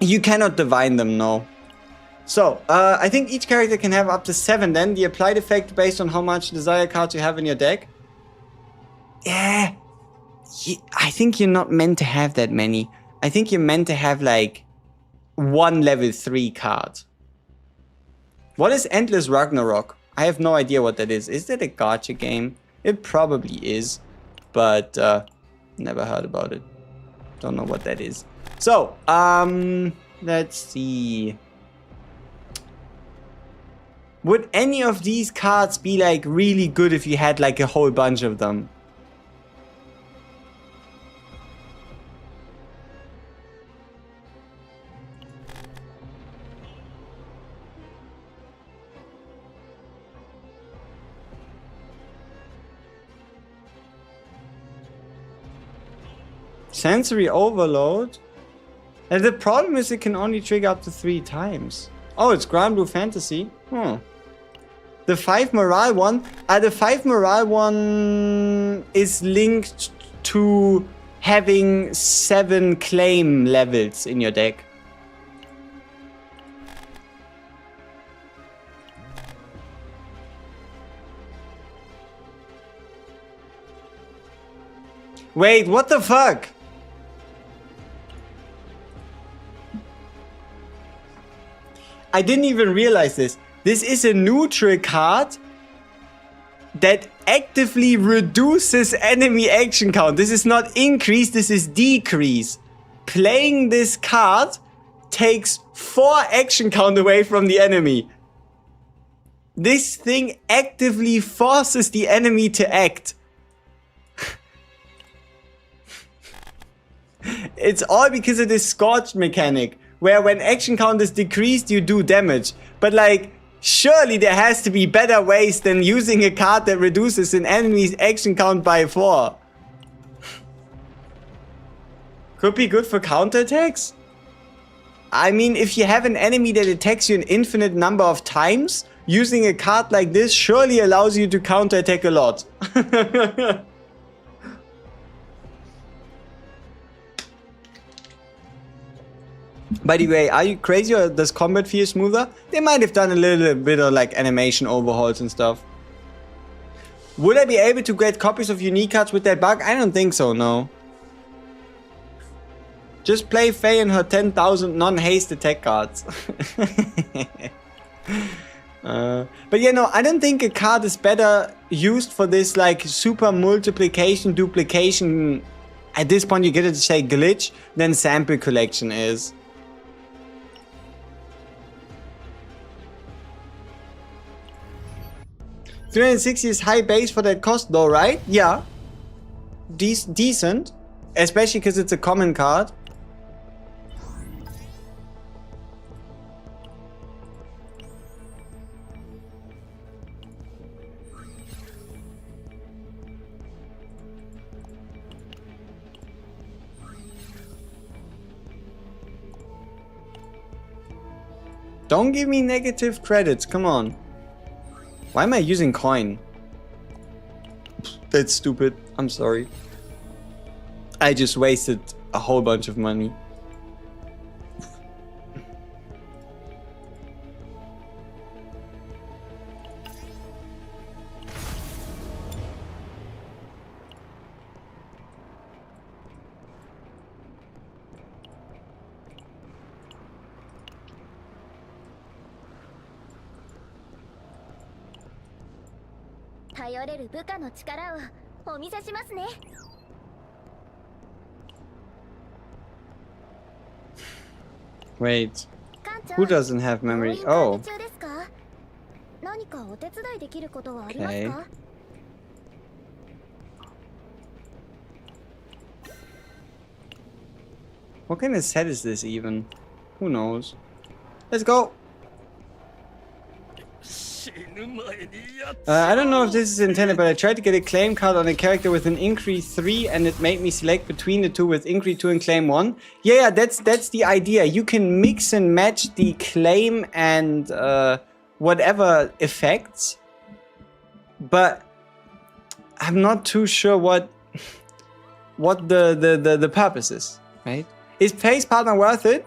You cannot divine them, no. So, I think each character can have up to 7 then. The applied effect based on how much desire cards you have in your deck. Yeah. I think you're not meant to have that many. I think you're meant to have like 1 level 3 card. What is Endless Ragnarok? I have no idea what that is. Is that a gacha game? It probably is. But, never heard about it. Don't know what that is. So, let's see. Would any of these cards be like really good if you had like a whole bunch of them? Sensory overload? And the problem is it can only trigger up to 3 times. Oh, it's Grand Blue Fantasy. The 5 morale one. The 5 morale one is linked to having 7 claim levels in your deck. Wait, what the fuck? I didn't even realize this. This is a neutral card that actively reduces enemy action count. This is not increase, this is decrease. Playing this card takes 4 action count away from the enemy. This thing actively forces the enemy to act. It's all because of this scorched mechanic, where when action count is decreased, you do damage. But like, surely there has to be better ways than using a card that reduces an enemy's action count by 4. Could be good for counterattacks? I mean, if you have an enemy that attacks you an infinite number of times, using a card like this surely allows you to counterattack a lot. By the way, are you crazy or does combat feel smoother? They might have done a little bit of like animation overhauls and stuff. Would I be able to get copies of unique cards with that bug? I don't think so, no. Just play FEI and her 10,000 non-haste attack cards. But yeah, no, I don't think a card is better used for this like super multiplication, duplication, at this point you get to say glitch, than sample collection is. $360 is high base for that cost though, right? Yeah. Decent. Especially because it's a common card. Don't give me negative credits, come on. Why am I using coin? That's stupid. I'm sorry. I just wasted a whole bunch of money. Wait, who doesn't have memory? Oh. Okay. What kind of set is this even? Who knows? Let's go! I don't know if this is intended, but I tried to get a claim card on a character with an increase 3 and it made me select between the two with increase 2 and claim 1. Yeah, that's the idea. You can mix and match the claim and whatever effects, but I'm not too sure what what the purpose is, right? Is Faye's partner worth it?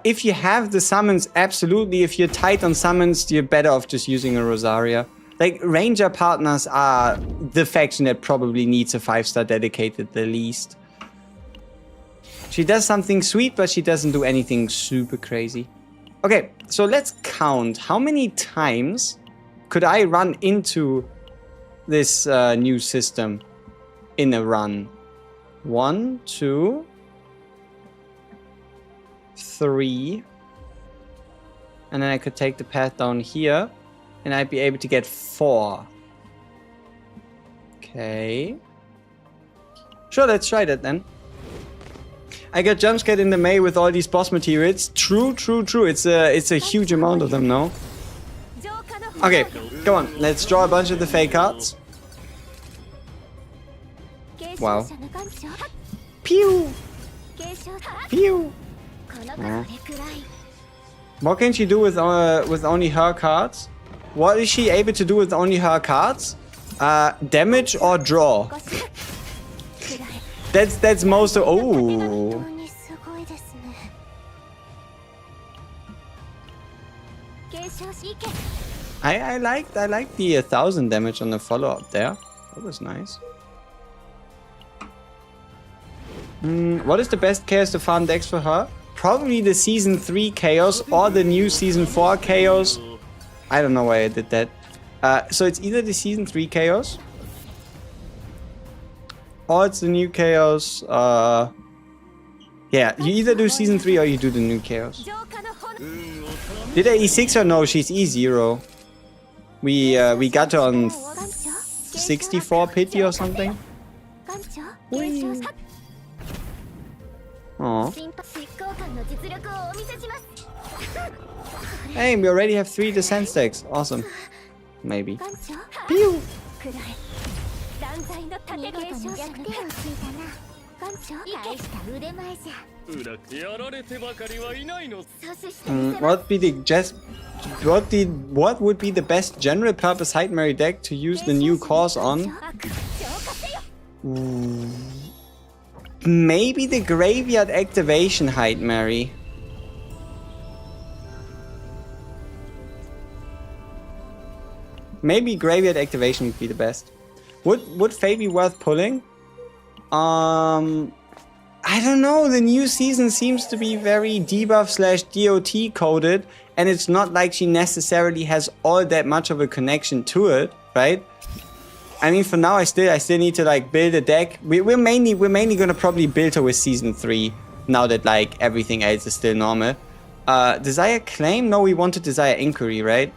If you have the summons, absolutely. If you're tight on summons, you're better off just using a Rosaria. Like, Ranger partners are the faction that probably needs a 5-star dedicated the least. She does something sweet, but she doesn't do anything super crazy. Okay, so let's count. How many times could I run into this new system in a run? 1, 2, 3. And then I could take the path down here. And I'd be able to get 4. Okay. Sure, let's try that then. I got jumpscared in the May with all these boss materials. True. It's a huge amount of them now. Okay, come on. Let's draw a bunch of the fake cards. Wow. Pew! Pew! What can she do with only her cards? What is she able to do with only her cards? Damage or draw? That's most of... Oh. I like the 1000 damage on the follow-up there. That was nice. What is the best chaos to farm decks for her? Probably the Season 3 chaos or the new Season 4 chaos. I don't know why I did that. So it's either the Season 3 chaos or it's the new chaos. Yeah, you either do Season 3 or you do the new chaos. Did I E6 or no? She's E0. We got her on 64 pity or something. Aww. Hey, we already have 3 descent stacks. Awesome. Maybe. Pew! What would be the best general purpose Hail Mary deck to use the new cause on? Maybe the graveyard activation Hail Mary. Maybe graveyard activation would be the best. Would Faye be worth pulling? I don't know. The new season seems to be very debuff/DOT coded, and it's not like she necessarily has all that much of a connection to it, right? I mean, for now, I still need to like build a deck. We're mainly gonna probably build her with Season 3 now that like everything else is still normal. Desire Claim? No, we wanted Desire Inquiry, right?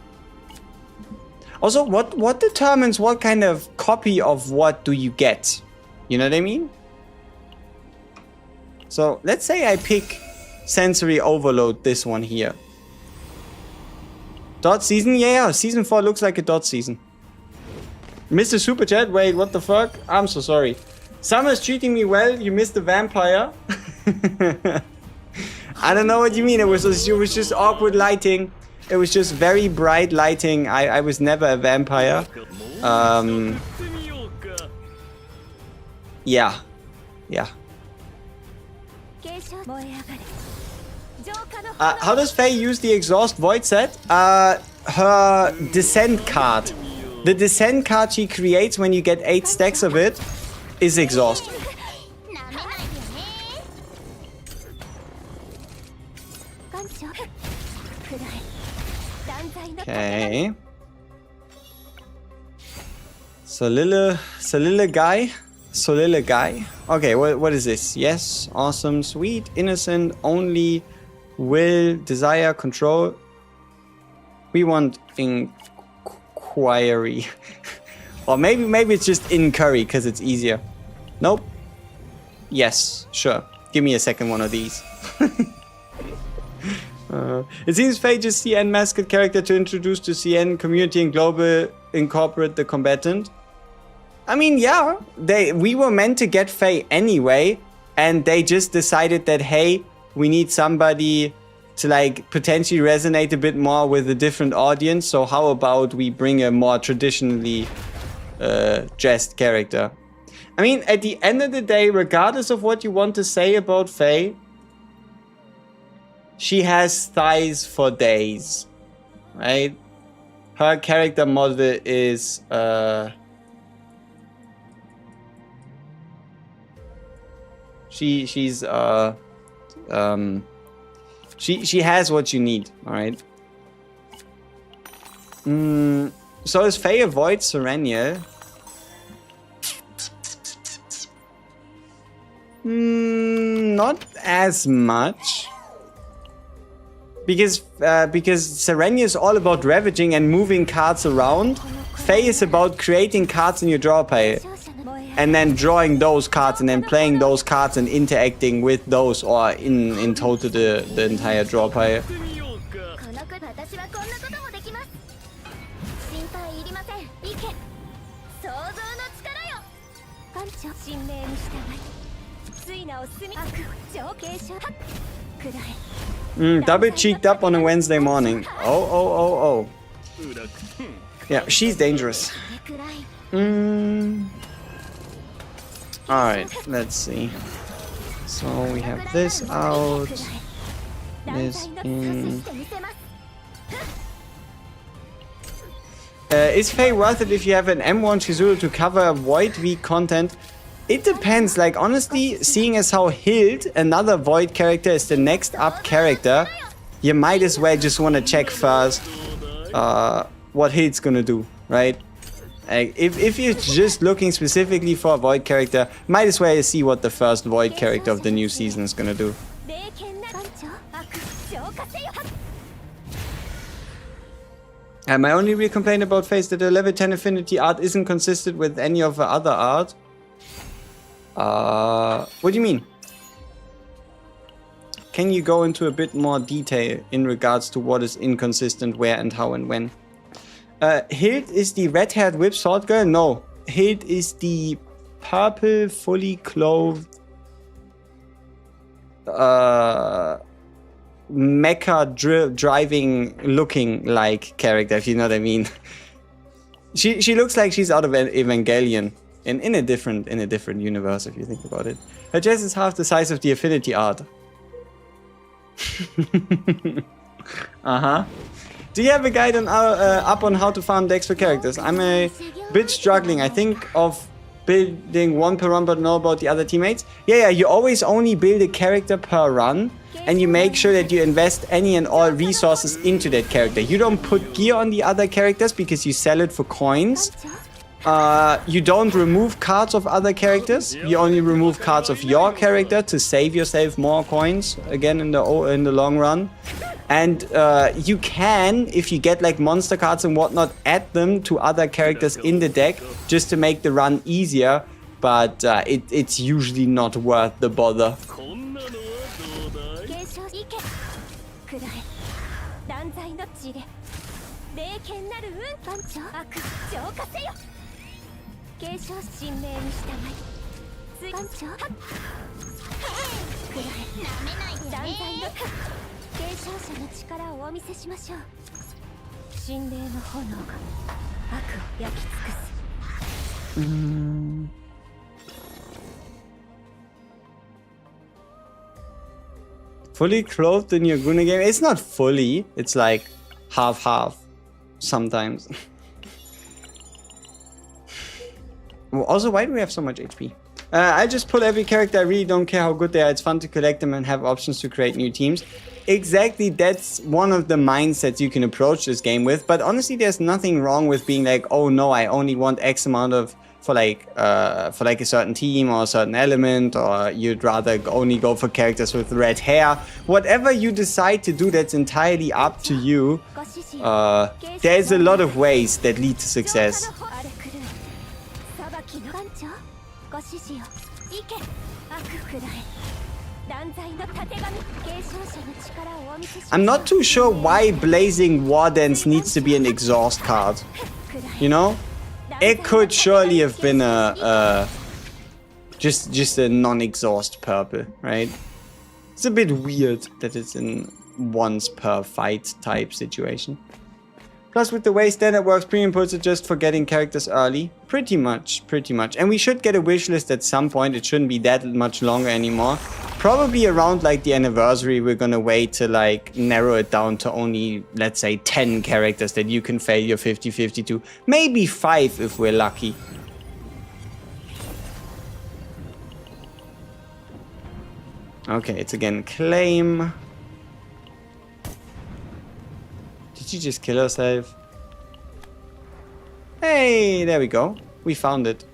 Also, what determines what kind of copy of what do you get? You know what I mean? So let's say I pick Sensory Overload, this one here. Dot season? Yeah, Season 4 looks like a dot season. Mr. Super Chat, wait, what the fuck? I'm so sorry. Summer's treating me well, you missed the vampire. I don't know what you mean, it was just awkward lighting. It was just very bright lighting. I was never a vampire. Yeah. How does Faye use the Exhaust Void set? Her Descent card. The Descent card she creates when you get 8 stacks of it is Exhaust. Okay. Solilla guy. Okay, what is this? Yes, awesome, sweet, innocent, only, will, desire, control. We want inquiry. Or maybe it's just incurry because it's easier. Nope. Yes, sure. Give me a second one of these. It seems Faye just CN mascot character to introduce to CN community and global incorporate the combatant. I mean, yeah, we were meant to get Faye anyway, and they just decided that, hey, we need somebody to like potentially resonate a bit more with a different audience. So how about we bring a more traditionally dressed character? I mean, at the end of the day, regardless of what you want to say about FEI, she has thighs for days, right? Her character model is she has what you need, all right? So is FEI avoid Serenia? Not as much. Because Serenia is all about ravaging and moving cards around. FEI is about creating cards in your draw pile. And then drawing those cards and then playing those cards and interacting with those, or in total the entire draw pile.
私はこんなこともできます。心配いりません。いけ。想像の力よ。艦長、神命に従い。ついなを進み。悪情景書。くらえ。
Double cheeked up on a Wednesday morning. Oh. Yeah, she's dangerous. Alright, let's see. So we have this out. This in. Is FEI worth it if you have an M1 Shizuru to cover Void weak content? It depends. Like, honestly, seeing as how Hild, another Void character, is the next up character, you might as well just want to check first what Hild's gonna do, right? Like, if you're just looking specifically for a Void character, might as well see what the first Void character of the new season is gonna do. My only real complaint about FEI is that the level 10 affinity art isn't consistent with any of the other art. What do you mean? Can you go into a bit more detail in regards to what is inconsistent where and how and when? Hild is the red-haired whip sword girl? No. Hild is the purple, fully clothed mecha driving looking like character, if you know what I mean. She looks like she's out of Evangelion in a different universe, if you think about it. Her chest is half the size of the affinity art. Do you have a guide on up on how to farm decks for characters? I'm a bit struggling. I think of building one per run but know about the other teammates. Yeah, you always only build a character per run, and you make sure that you invest any and all resources into that character. You don't put gear on the other characters because you sell it for coins. You don't remove cards of other characters. You only remove cards of your character to save yourself more coins again in the long run. And you can, if you get like monster cards and whatnot, add them to other characters in the deck just to make the run easier. But it's usually not worth the bother. Fully clothed in your Guna game? It's not fully, it's like half sometimes. Also, why do we have so much HP? I just pull every character. I really don't care how good they are. It's fun to collect them and have options to create new teams. Exactly, that's one of the mindsets you can approach this game with. But honestly, there's nothing wrong with being like, oh no, I only want X amount of for like a certain team or a certain element, or you'd rather only go for characters with red hair. Whatever you decide to do, that's entirely up to you. There's a lot of ways that lead to success. I'm not too sure why Blazing War Dance needs to be an exhaust card. You know? It could surely have been a just a non-exhaust purple, right? It's a bit weird that it's in once per fight type situation. Plus, with the way standard works, premium puts are just for getting characters early. Pretty much. And we should get a wishlist at some point. It shouldn't be that much longer anymore. Probably around like the anniversary, we're gonna wait to like narrow it down to only, let's say, 10 characters that you can fail your 50-50 to. Maybe 5 if we're lucky. Okay, it's again claim. Did she just kill herself? Hey, there we go. We found it.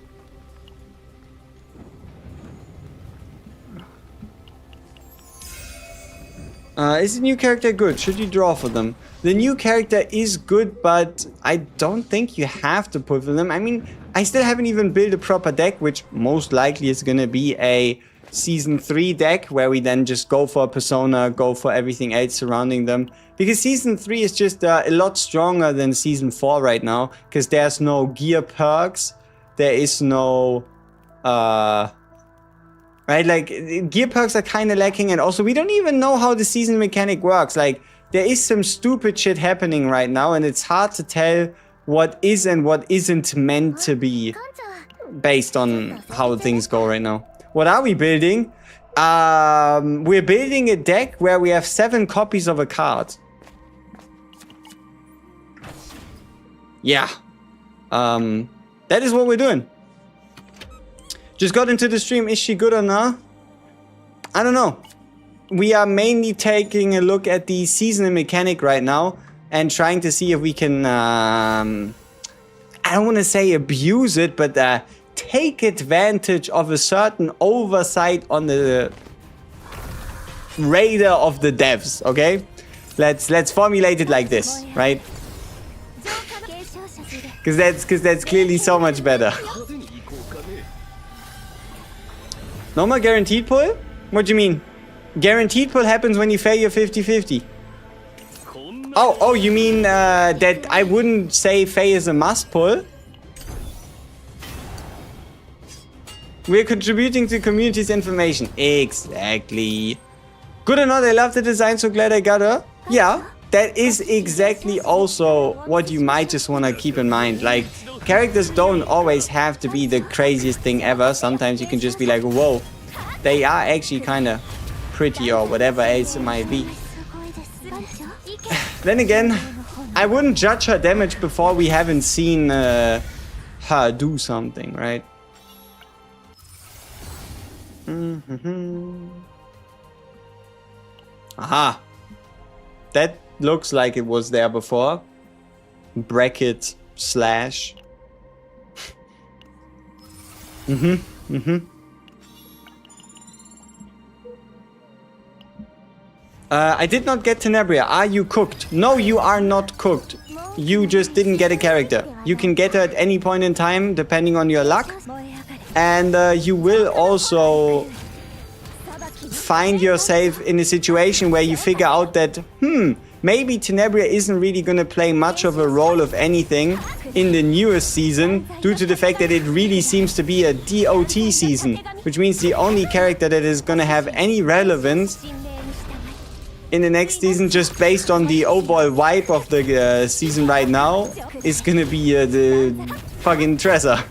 Is the new character good? Should you draw for them? The new character is good, but I don't think you have to pull for them. I mean, I still haven't even built a proper deck, which most likely is gonna be a Season 3 deck, where we then just go for a persona, go for everything else surrounding them. Because Season 3 is just a lot stronger than Season 4 right now, because there's no gear perks, there is no... right, like, gear perks are kind of lacking, and also we don't even know how the season mechanic works. Like, there is some stupid shit happening right now, and it's hard to tell what is and what isn't meant to be based on how things go right now. What are we building? We're building a deck where we have 7 copies of a card. Yeah. That is what we're doing. Just got into the stream. Is she good or not? I don't know. We are mainly taking a look at the seasonal mechanic right now and trying to see if we can, I don't want to say abuse it, but take advantage of a certain oversight on the radar of the devs, okay? Let's formulate it like this, right? Because that's clearly so much better. No more guaranteed pull? What do you mean? Guaranteed pull happens when you fail your 50-50. Oh, you mean that I wouldn't say fail is a must pull? We're contributing to community's information. Exactly. Good or not, I love the design, so glad I got her. Yeah, that is exactly also what you might just want to keep in mind. Like, characters don't always have to be the craziest thing ever. Sometimes you can just be like, whoa, they are actually kind of pretty or whatever else it might be. Then again, I wouldn't judge her damage before we haven't seen her do something, right? Aha! That looks like it was there before. Bracket slash. I did not get Tenebria. Are you cooked? No, you are not cooked. You just didn't get a character. You can get her at any point in time, depending on your luck. And you will also find yourself in a situation where you figure out that, maybe Tenebria isn't really going to play much of a role of anything in the newest season, due to the fact that it really seems to be a DOT season, which means the only character that is going to have any relevance in the next season, just based on the overall vibe of the season right now, is going to be the fucking Trezor.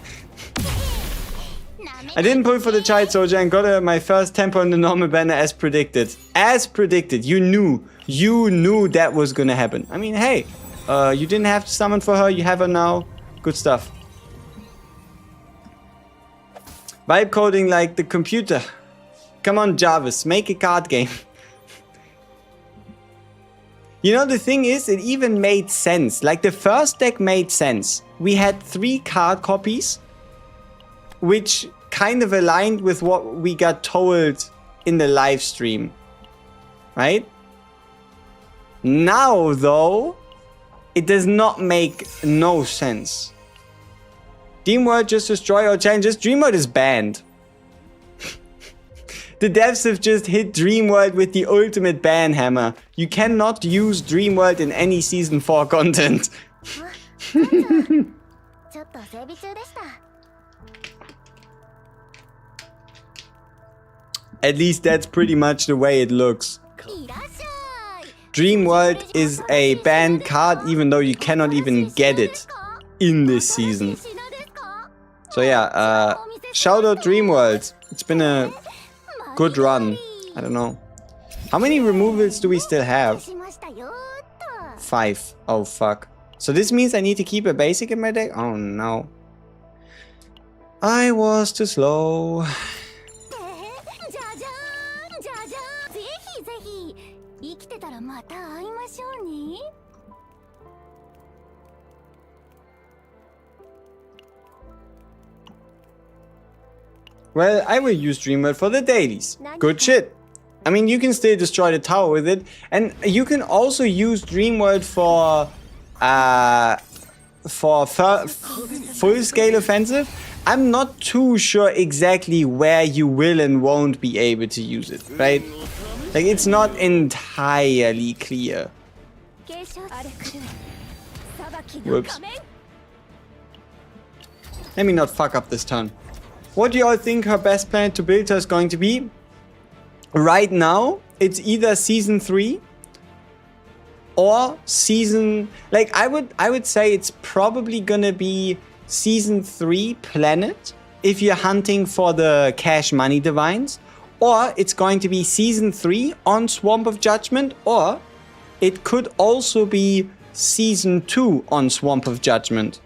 I didn't pull for the Child Soldier and got my first tempo on the normal banner as predicted. As predicted. You knew that was gonna happen. I mean, hey, you didn't have to summon for her. You have her now. Good stuff. Vibe coding like the computer. Come on, Jarvis. Make a card game. You know, the thing is, it even made sense. Like, the first deck made sense. We had 3 card copies, which kind of aligned with what we got told in the live stream, right? Now, though, it does not make no sense. Dreamworld just destroy our challenges. Dreamworld is banned. The devs have just hit Dreamworld with the ultimate ban hammer. You cannot use Dreamworld in any Season 4 content. At least that's pretty much the way it looks. Dream World is a banned card, even though you cannot even get it in this season. So yeah, shout out Dream World. It's been a good run. I don't know. How many removals do we still have? 5. Oh fuck. So this means I need to keep a basic in my deck? Oh no. I was too slow. Well, I will use Dreamworld for the dailies. Good shit. I mean, you can still destroy the tower with it. And you can also use Dreamworld for full-scale offensive. I'm not too sure exactly where you will and won't be able to use it, right? Like, it's not entirely clear. Whoops. Let me not fuck up this turn. What do you all think her best planet to build her is going to be? Right now, it's either season 3 or season... Like, I would say it's probably gonna be season 3 planet if you're hunting for the cash money divines. Or it's going to be season 3 on Swamp of Judgment. Or it could also be season 2 on Swamp of Judgment.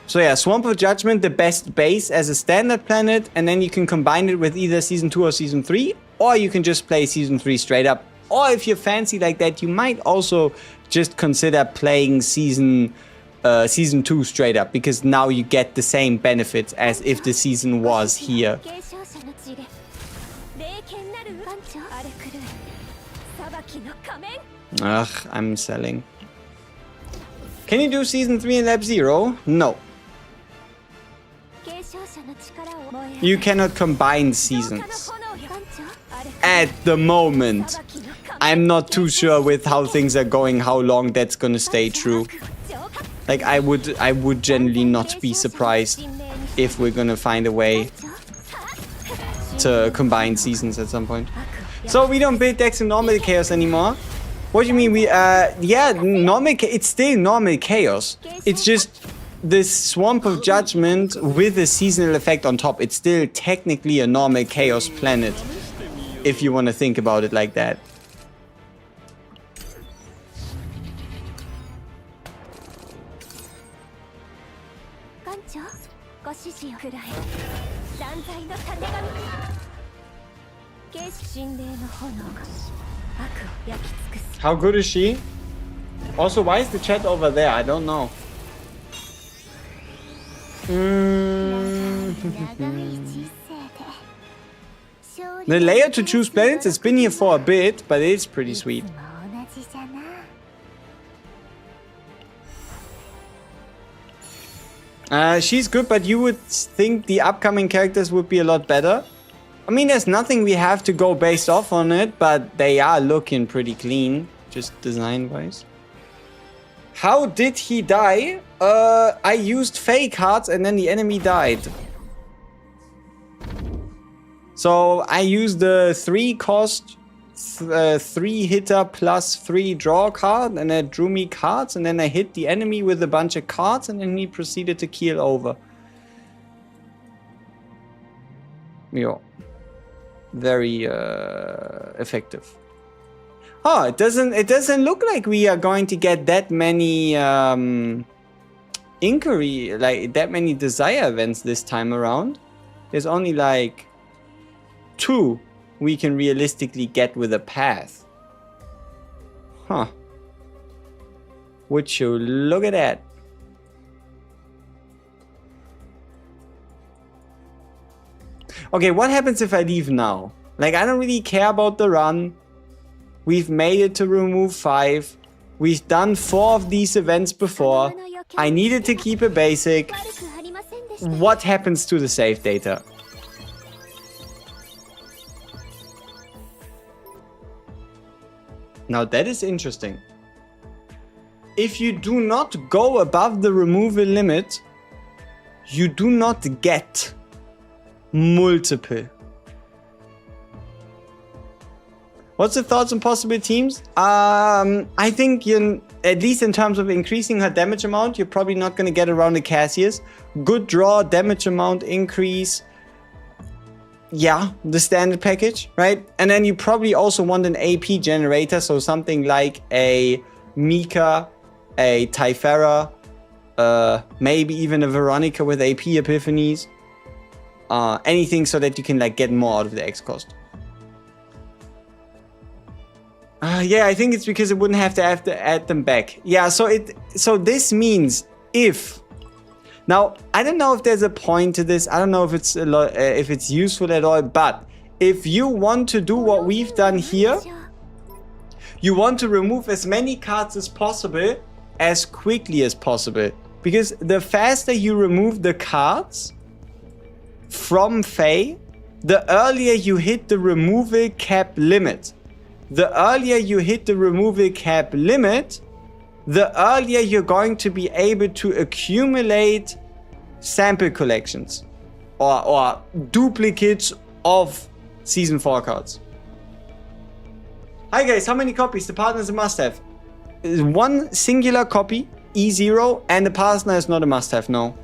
So yeah, Swamp of Judgment, the best base as a standard planet, and then you can combine it with either Season 2 or Season 3, or you can just play Season 3 straight up. Or if you're fancy like that, you might also just consider playing Season 2 straight up, because now you get the same benefits as if the season was here. Ugh, I'm selling. Can you do Season 3 in Lab 0? No. You cannot combine seasons. At the moment. I'm not too sure with how things are going, how long that's gonna stay true. Like, I would generally not be surprised if we're gonna find a way to combine seasons at some point. So we don't build decks in normal chaos anymore. What do you mean? Yeah, normal. It's still normal chaos. It's just this Swamp of Judgment with a seasonal effect on top. It's still technically a normal chaos planet, if you want to think about it like that. How good is she? Also, why is the chat over there? I don't know. The layer to choose planets has been here for a bit, but it's pretty sweet. She's good, but you would think the upcoming characters would be a lot better. I mean, there's nothing we have to go based off on it, but they are looking pretty clean, just design-wise. How did he die? I used FEI cards and then the enemy died. So I used the 3-cost, 3-hitter plus 3 draw card, and that drew me cards, and then I hit the enemy with a bunch of cards, and then he proceeded to keel over. Yo. Very effective. Oh, it doesn't look like we are going to get that many inquiry, like that many desire events this time around. There's only like 2 we can realistically get with a path. Huh. Would you look at that? Okay, what happens if I leave now? Like, I don't really care about the run. We've made it to remove 5. We've done 4 of these events before. I needed to keep a basic. What happens to the save data? Now that is interesting. If you do not go above the removal limit, you do not get multiple. What's the thoughts on possible teams? I think at least in terms of increasing her damage amount, you're probably not going to get around the Cassius. Good draw, damage amount increase. Yeah, the standard package, right? And then you probably also want an AP generator, so something like a Mika, a Typhera, maybe even a Veronica with AP epiphanies. Anything so that you can like get more out of the X cost. Yeah, I think it's because it wouldn't have to add them back. Yeah, so this means if now I don't know if there's a point to this. I don't know if it's useful at all. But if you want to do what we've done here, you want to remove as many cards as possible as quickly as possible, because the faster you remove the cards from FEI, the earlier you hit the removal cap limit. The earlier you hit the removal cap limit, the earlier you're going to be able to accumulate sample collections or duplicates of Season 4 cards. Hi guys, how many copies? The partner is a must-have. One singular copy, E0, and the partner is not a must-have, no.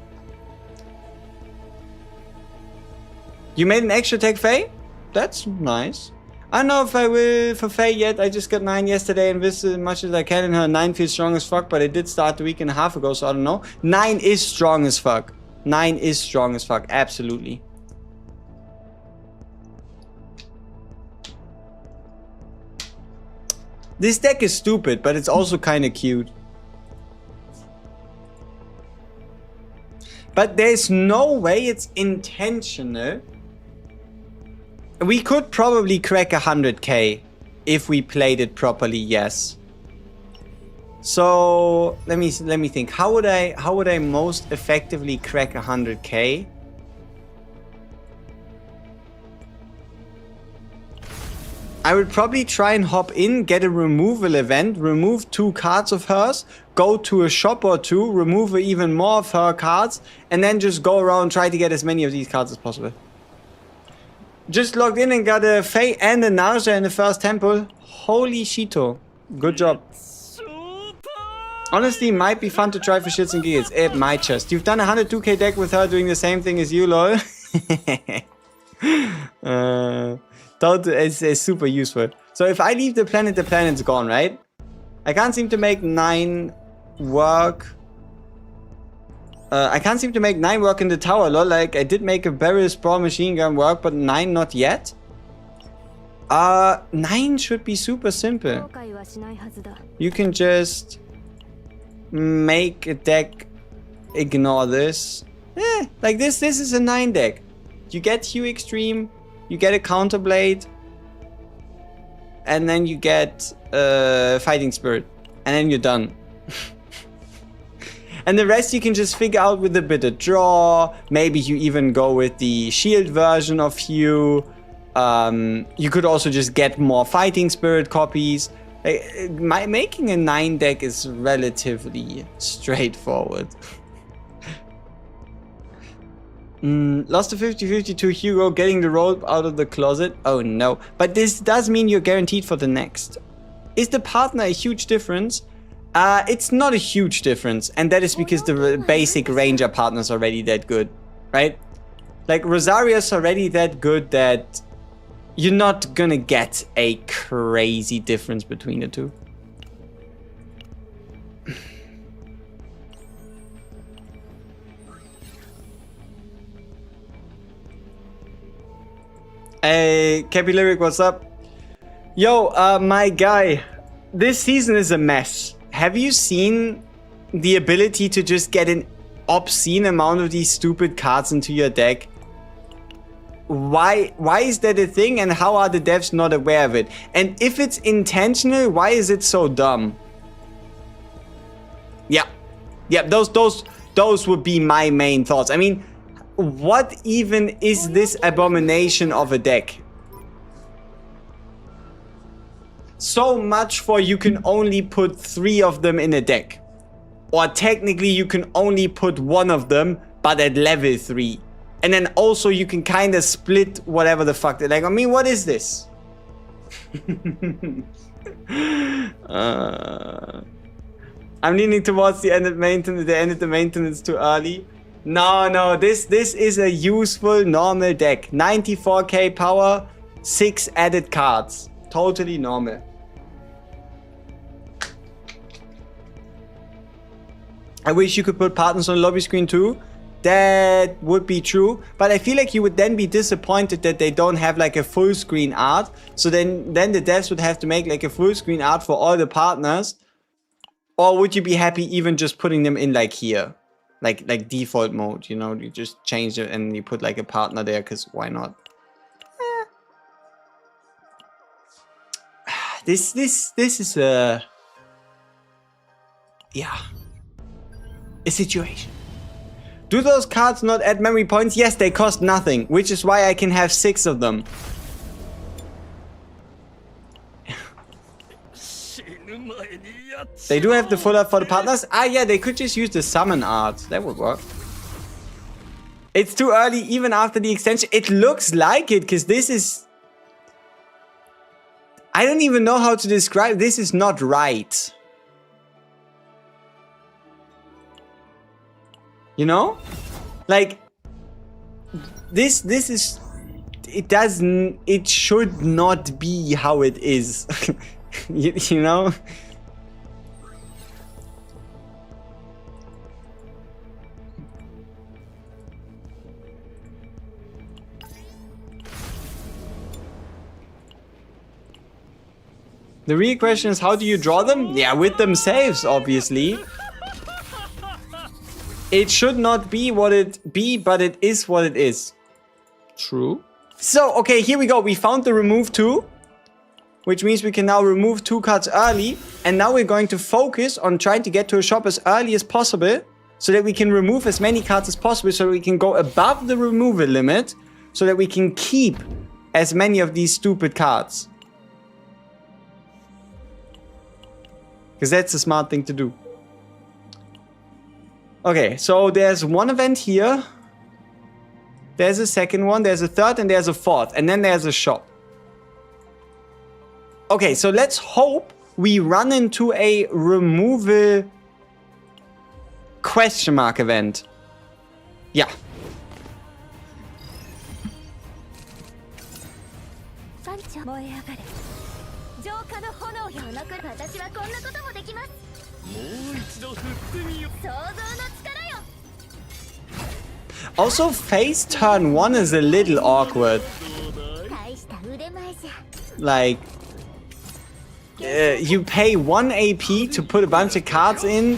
You made an extra tech FEI? That's nice. I don't know if I will for FEI yet. I just got 9 yesterday and this as much as I can in her. 9 feels strong as fuck, but I did start a week and a half ago, so I don't know. 9 is strong as fuck. 9 is strong as fuck, absolutely. This deck is stupid, but it's also kind of cute. But there's no way it's intentional. We could probably crack 100k if we played it properly, yes. So let me think. How would I most effectively crack 100k? I would probably try and hop in, get a removal event, remove 2 cards of hers, go to a shop or 2, remove even more of her cards, and then just go around and try to get as many of these cards as possible. Just logged in and got a FEI and a Nausea in the first temple. Holy Shito. Good job. Honestly, might be fun to try for shits and giggles. It might just. You've done a 102k deck with her doing the same thing as you, lol. It's super useful. So if I leave the planet's gone, right? I can't seem to make 9 work. I can't seem to make 9 work in the tower, lol. Like, I did make a barrel sprawl machine gun work, but 9 not yet. 9 should be super simple. You can just make a deck ignore this. Like this is a 9 deck. You get Hue Extreme, you get a Counterblade, and then you get Fighting Spirit, and then you're done. And the rest you can just figure out with a bit of draw. Maybe you even go with the shield version of Hue. You could also just get more Fighting Spirit copies. Making a 9 deck is relatively straightforward. Lost to 50-50 to Hugo, getting the rope out of the closet. Oh no. But this does mean you're guaranteed for the next. Is the partner a huge difference? It's not a huge difference, and that is because the basic Ranger partner's already that good, right? Like, Rosaria's already that good that you're not gonna get a crazy difference between the two. Hey, Capillaric, what's up? Yo, my guy, this season is a mess. Have you seen the ability to just get an obscene amount of these stupid cards into your deck? Why is that a thing, and how are the devs not aware of it? And if it's intentional, why is it so dumb? Yeah, those would be my main thoughts. I mean, what even is this abomination of a deck? So much for you can only put 3 of them in a deck. Or technically you can only put 1 of them, but at level 3. And then also you can kind of split whatever the fuck. Like, I mean, what is this? I'm leaning towards the end of maintenance. They ended the maintenance too early. No, this is a useful normal deck. 94k power, 6 added cards. Totally normal. I wish you could put partners on lobby screen too. That would be true, but I feel like you would then be disappointed that they don't have like a full screen art. So then the devs would have to make like a full screen art for all the partners. Or would you be happy even just putting them in like here? Like default mode, you know, you just change it and you put like a partner there, because why not? This is a situation. Do those cards not add memory points? Yes, they cost nothing, which is why I can have 6 of them. They do have the full art for the partners. Ah, yeah, they could just use the summon art. That would work. It's too early, even after the extension. It looks like it, because this is... I don't even know how to describe. This is not right. You know? Like, this is... It should not be how it is. you know? The real question is, how do you draw them? Yeah, with themselves, obviously. It should not be what it be, but it is what it is. True. So, okay, here we go. We found the remove 2, which means we can now remove 2 cards early. And now we're going to focus on trying to get to a shop as early as possible, so that we can remove as many cards as possible, so that we can go above the removal limit, so that we can keep as many of these stupid cards. Because that's a smart thing to do. Okay, so there's one event here. There's a second one, there's a third, and there's a fourth. And then there's a shop. Okay, so let's hope we run into a removal question mark event. Yeah. Also, phase turn 1 is a little awkward. Like, you pay 1 AP to put a bunch of cards in,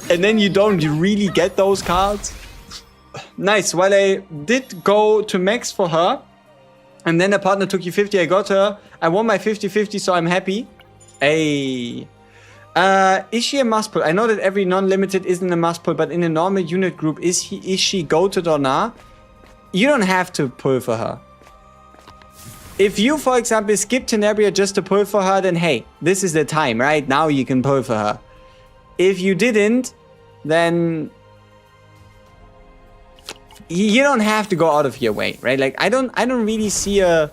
and then you don't really get those cards. Nice. Well, I did go to max for her, and then a partner took you 50. I got her. I won my 50-50, so I'm happy. Hey. Is she a must pull? I know that every non-limited isn't a must pull, but in a normal unit group, is she goated or not? You don't have to pull for her. If you, for example, skip Tenebria just to pull for her, then hey, this is the time, right? Now you can pull for her. If you didn't, then you don't have to go out of your way, right? Like, I don't really see a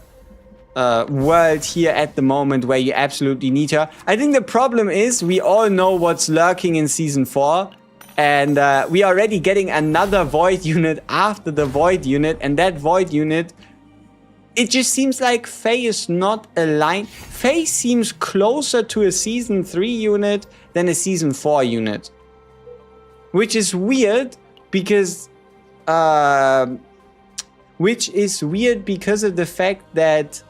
world here at the moment where you absolutely need her. I think the problem is we all know what's lurking in Season 4. And we are already getting another Void unit after the Void unit. And that Void unit, it just seems like FEI is not aligned. FEI seems closer to a Season 3 unit than a Season 4 unit. Which is weird because... which is weird because of the fact that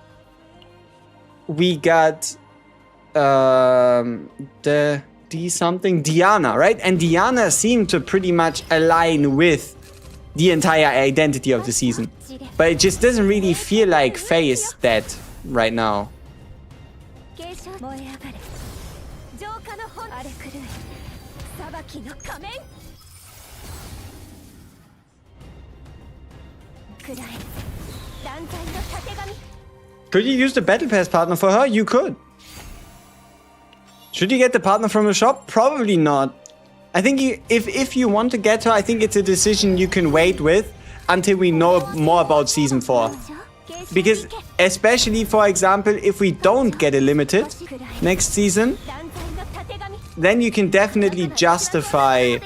we got the Diana, right? And Diana seemed to pretty much align with the entire identity of the season. But it just doesn't really feel like FEI is that right now. Could you use the Battle Pass partner for her? You could. Should you get the partner from a shop? Probably not. I think if you want to get her, I think it's a decision you can wait with until we know more about Season 4. Because especially, for example, if we don't get a limited next season, then you can definitely justify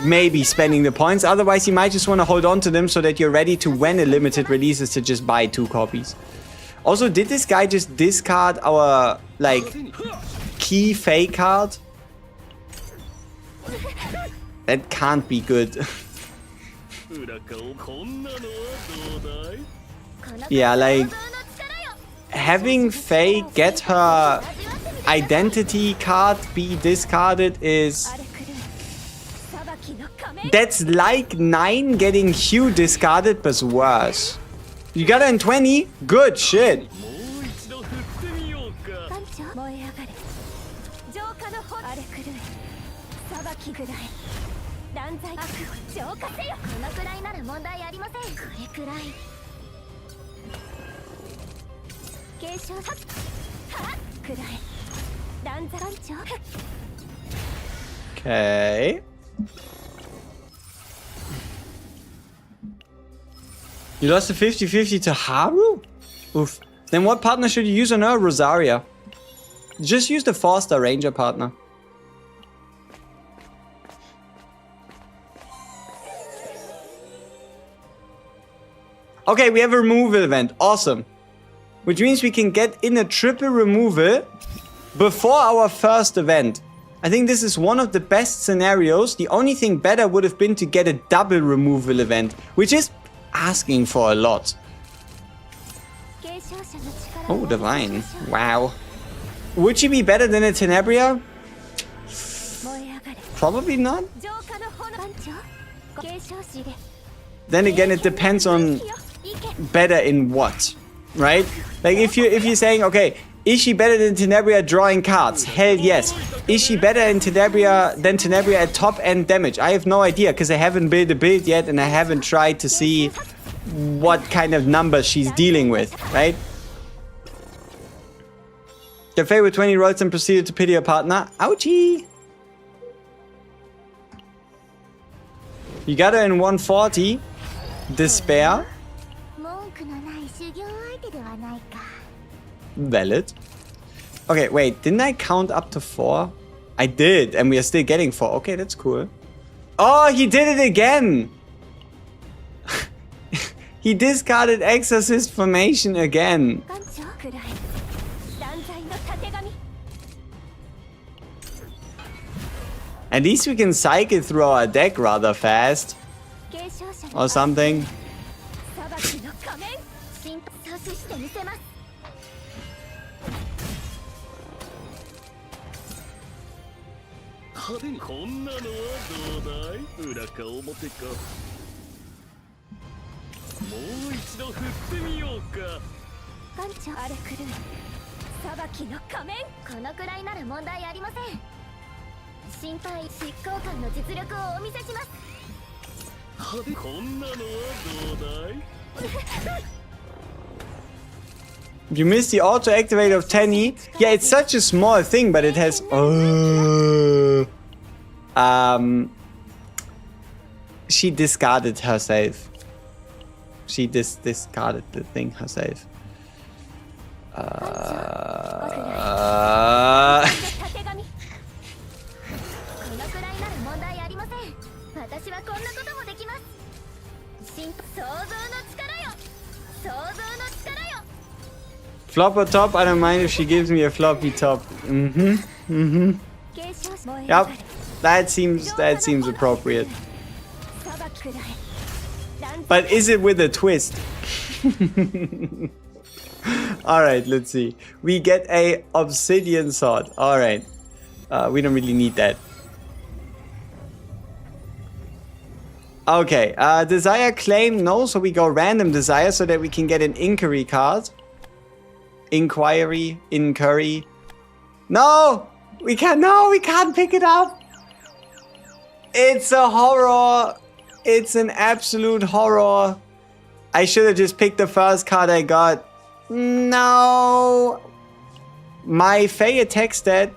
maybe spending the points. Otherwise, you might just want to hold on to them so that you're ready to, when a limited releases, to just buy 2 copies. Also, did this guy just discard our, like, key FEI card? That can't be good. Yeah, like, having FEI get her identity card be discarded is... That's like 9 getting Hugh discarded, but worse. You got it in 20? Good shit. Okay. You lost a 50-50 to Haru? Oof. Then what partner should you use on her? Rosaria. Just use the 4-star Ranger partner. Okay, we have a removal event. Awesome. Which means we can get in a triple removal before our first event. I think this is one of the best scenarios. The only thing better would have been to get a double removal event, which is asking for a lot. Oh, Divine. Wow. Would she be better than a Tenebria? Probably not. Then again, it depends on better in what, right? Like if you're saying, okay, is she better than Tenebria drawing cards? Hell yes. Is she better in Tenebria than Tenebria at top end damage? I have no idea because I haven't built a build yet and I haven't tried to see what kind of numbers she's dealing with, right? Cafe with 20 rolls and proceeded to pity a partner. Ouchie! You got her in 140. Despair. Valid. Okay, wait. Didn't I count up to 4? I did, and we are still getting 4. Okay, that's cool. Oh, he did it again! He discarded Exorcist Formation again. At least we can cycle through our deck rather fast. Or something. You missed the auto activate of Tenny. Yeah, it's such a small thing, but it has. She discarded herself. She discarded the thing herself. Flop or top? I don't mind if she gives me a floppy top. Yep, that seems appropriate. But is it with a twist? Alright, let's see. We get a obsidian sword. Alright. We don't really need that. Okay, desire claim, no, so we go random desire so that we can get an inquiry card. Inquiry, incurry. No! We can't pick it up! It's a horror! It's an absolute horror. I should have just picked the first card I got. No! My FEI attack stat.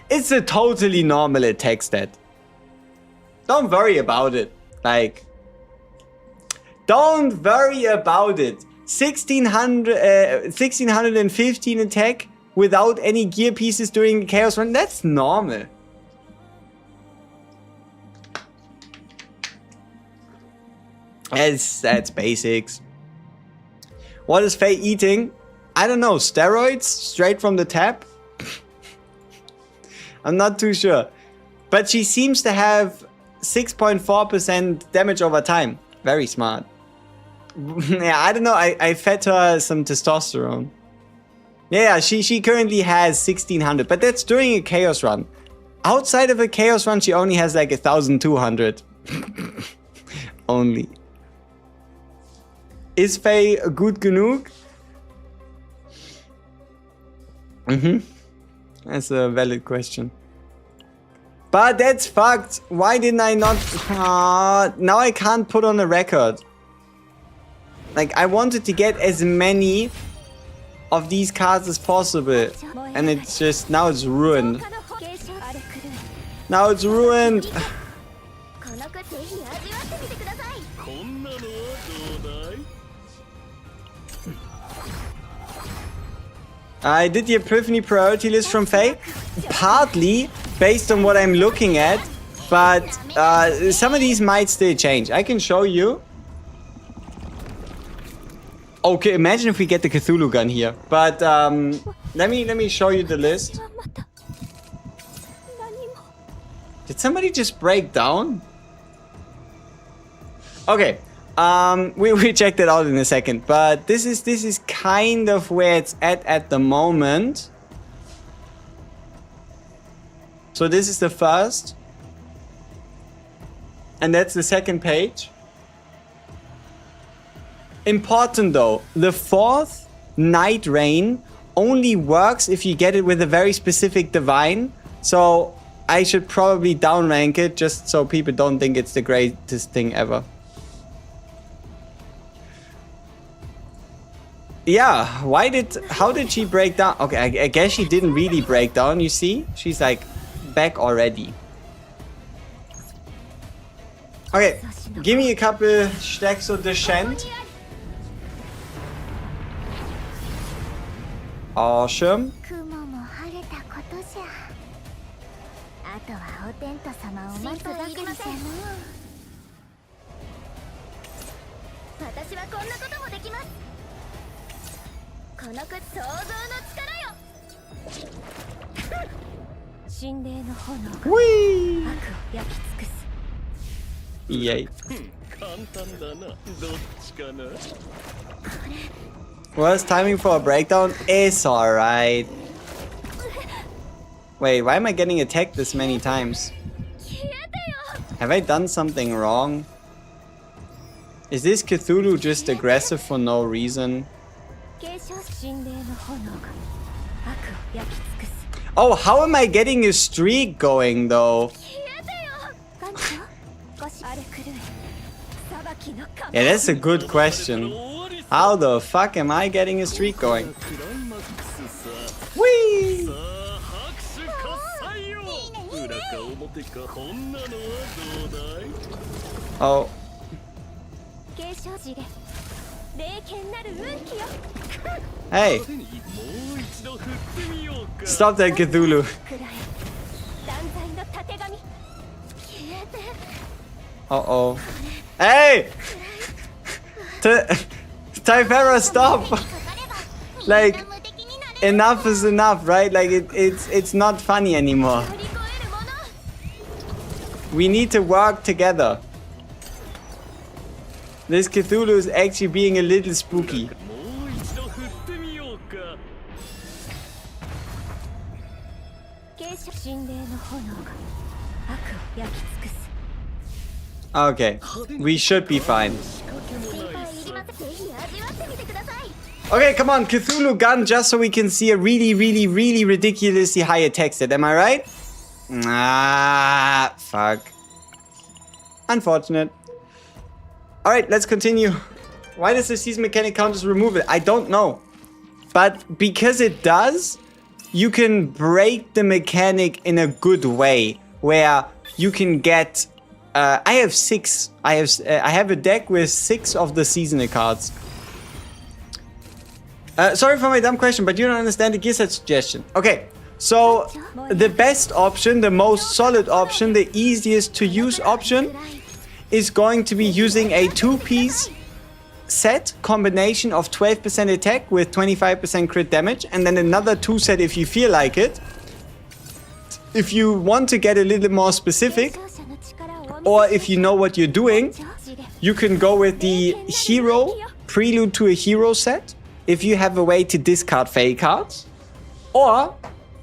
It's a totally normal attack stat. Don't worry about it. Like, don't worry about it. 1615 attack without any gear pieces during Chaos Run. That's normal. That's basics. What is FEI eating? I don't know. Steroids straight from the tap? I'm not too sure. But she seems to have 6.4% damage over time. Very smart. Yeah, I don't know. I fed her some testosterone. Yeah, she currently has 1600. But that's during a Chaos Run. Outside of a Chaos Run, she only has like 1200. Only. Is FEI gut genug? That's a valid question. But that's fucked. Why didn't I not... now I can't put on a record. Like, I wanted to get as many of these cards as possible. And it's just... now it's ruined. Now it's ruined. I did the Epiphany priority list from FEI. Partly based on what I'm looking at. But some of these might still change. I can show you. Okay, imagine if we get the Cthulhu gun here. But let me show you the list. Did somebody just break down? Okay. We check that out in a second. But this is kind of where it's at the moment. So this is the first. And that's the second page. Important though, the fourth Night Rain only works if you get it with a very specific divine. So I should probably downrank it just so people don't think it's the greatest thing ever. Yeah, how did she break down? Okay, I guess she didn't really break down, you see? She's like back already. Okay, give me a couple stacks of Descent. Awesome. Whee! Yay. Worst timing for a breakdown is alright. Wait, why am I getting attacked this many times? Have I done something wrong? Is this Cthulhu just aggressive for no reason? Oh, how am I getting a streak going though? Yeah, that's a good question. How the fuck am I getting a streak going? Whee! Oh. Hey! Stop that, Cthulhu. Uh-oh. Hey! Typhera, stop! Like, enough is enough, right? Like, it's not funny anymore. We need to work together. This Cthulhu is actually being a little spooky. Okay, we should be fine. Okay, come on, Cthulhu gun, just so we can see a really ridiculously high attack stat. Am I right? Ah, fuck. Unfortunate. Alright, let's continue. Why does the season mechanic count as remove it? I don't know. But because it does, you can break the mechanic in a good way, where you can get. I have 6. I have a deck with 6 of the seasonal cards. Sorry for my dumb question, but you don't understand the gear set suggestion. Okay, so the best option, the most solid option, the easiest to use option is going to be using a 2-piece set combination of 12% attack with 25% crit damage, and then another 2 set if you feel like it. If you want to get a little more specific, or if you know what you're doing, you can go with the hero, prelude to a hero set, if you have a way to discard FEI cards. Or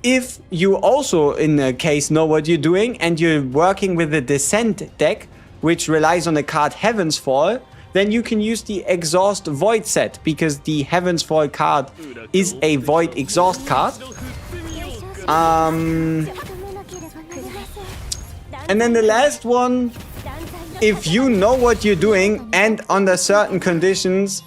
if you also, in a case, know what you're doing and you're working with the Descent deck, which relies on the card Heaven's Fall, then you can use the Exhaust Void set, because the Heaven's Fall card is a Void Exhaust card. And then the last one, if you know what you're doing and under certain conditions,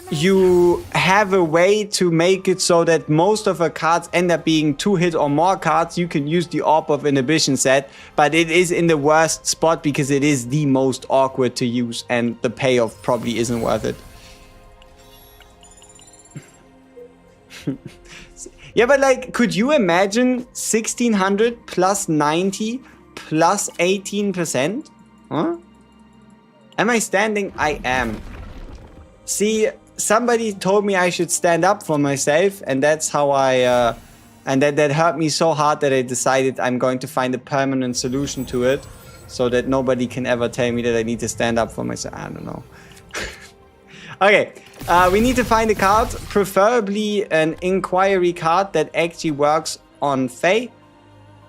you have a way to make it so that most of the cards end up being 2-hit or more cards, you can use the Orb of Inhibition set, but it is in the worst spot because it is the most awkward to use and the payoff probably isn't worth it. Yeah, but like, could you imagine 1600 plus 90 plus 18%? Huh? Am I standing? I am. See, somebody told me I should stand up for myself, and that's how I, and that hurt me so hard that I decided I'm going to find a permanent solution to it, so that nobody can ever tell me that I need to stand up for myself. I don't know. Okay, we need to find a card, preferably an Inquiry card that actually works on FEI.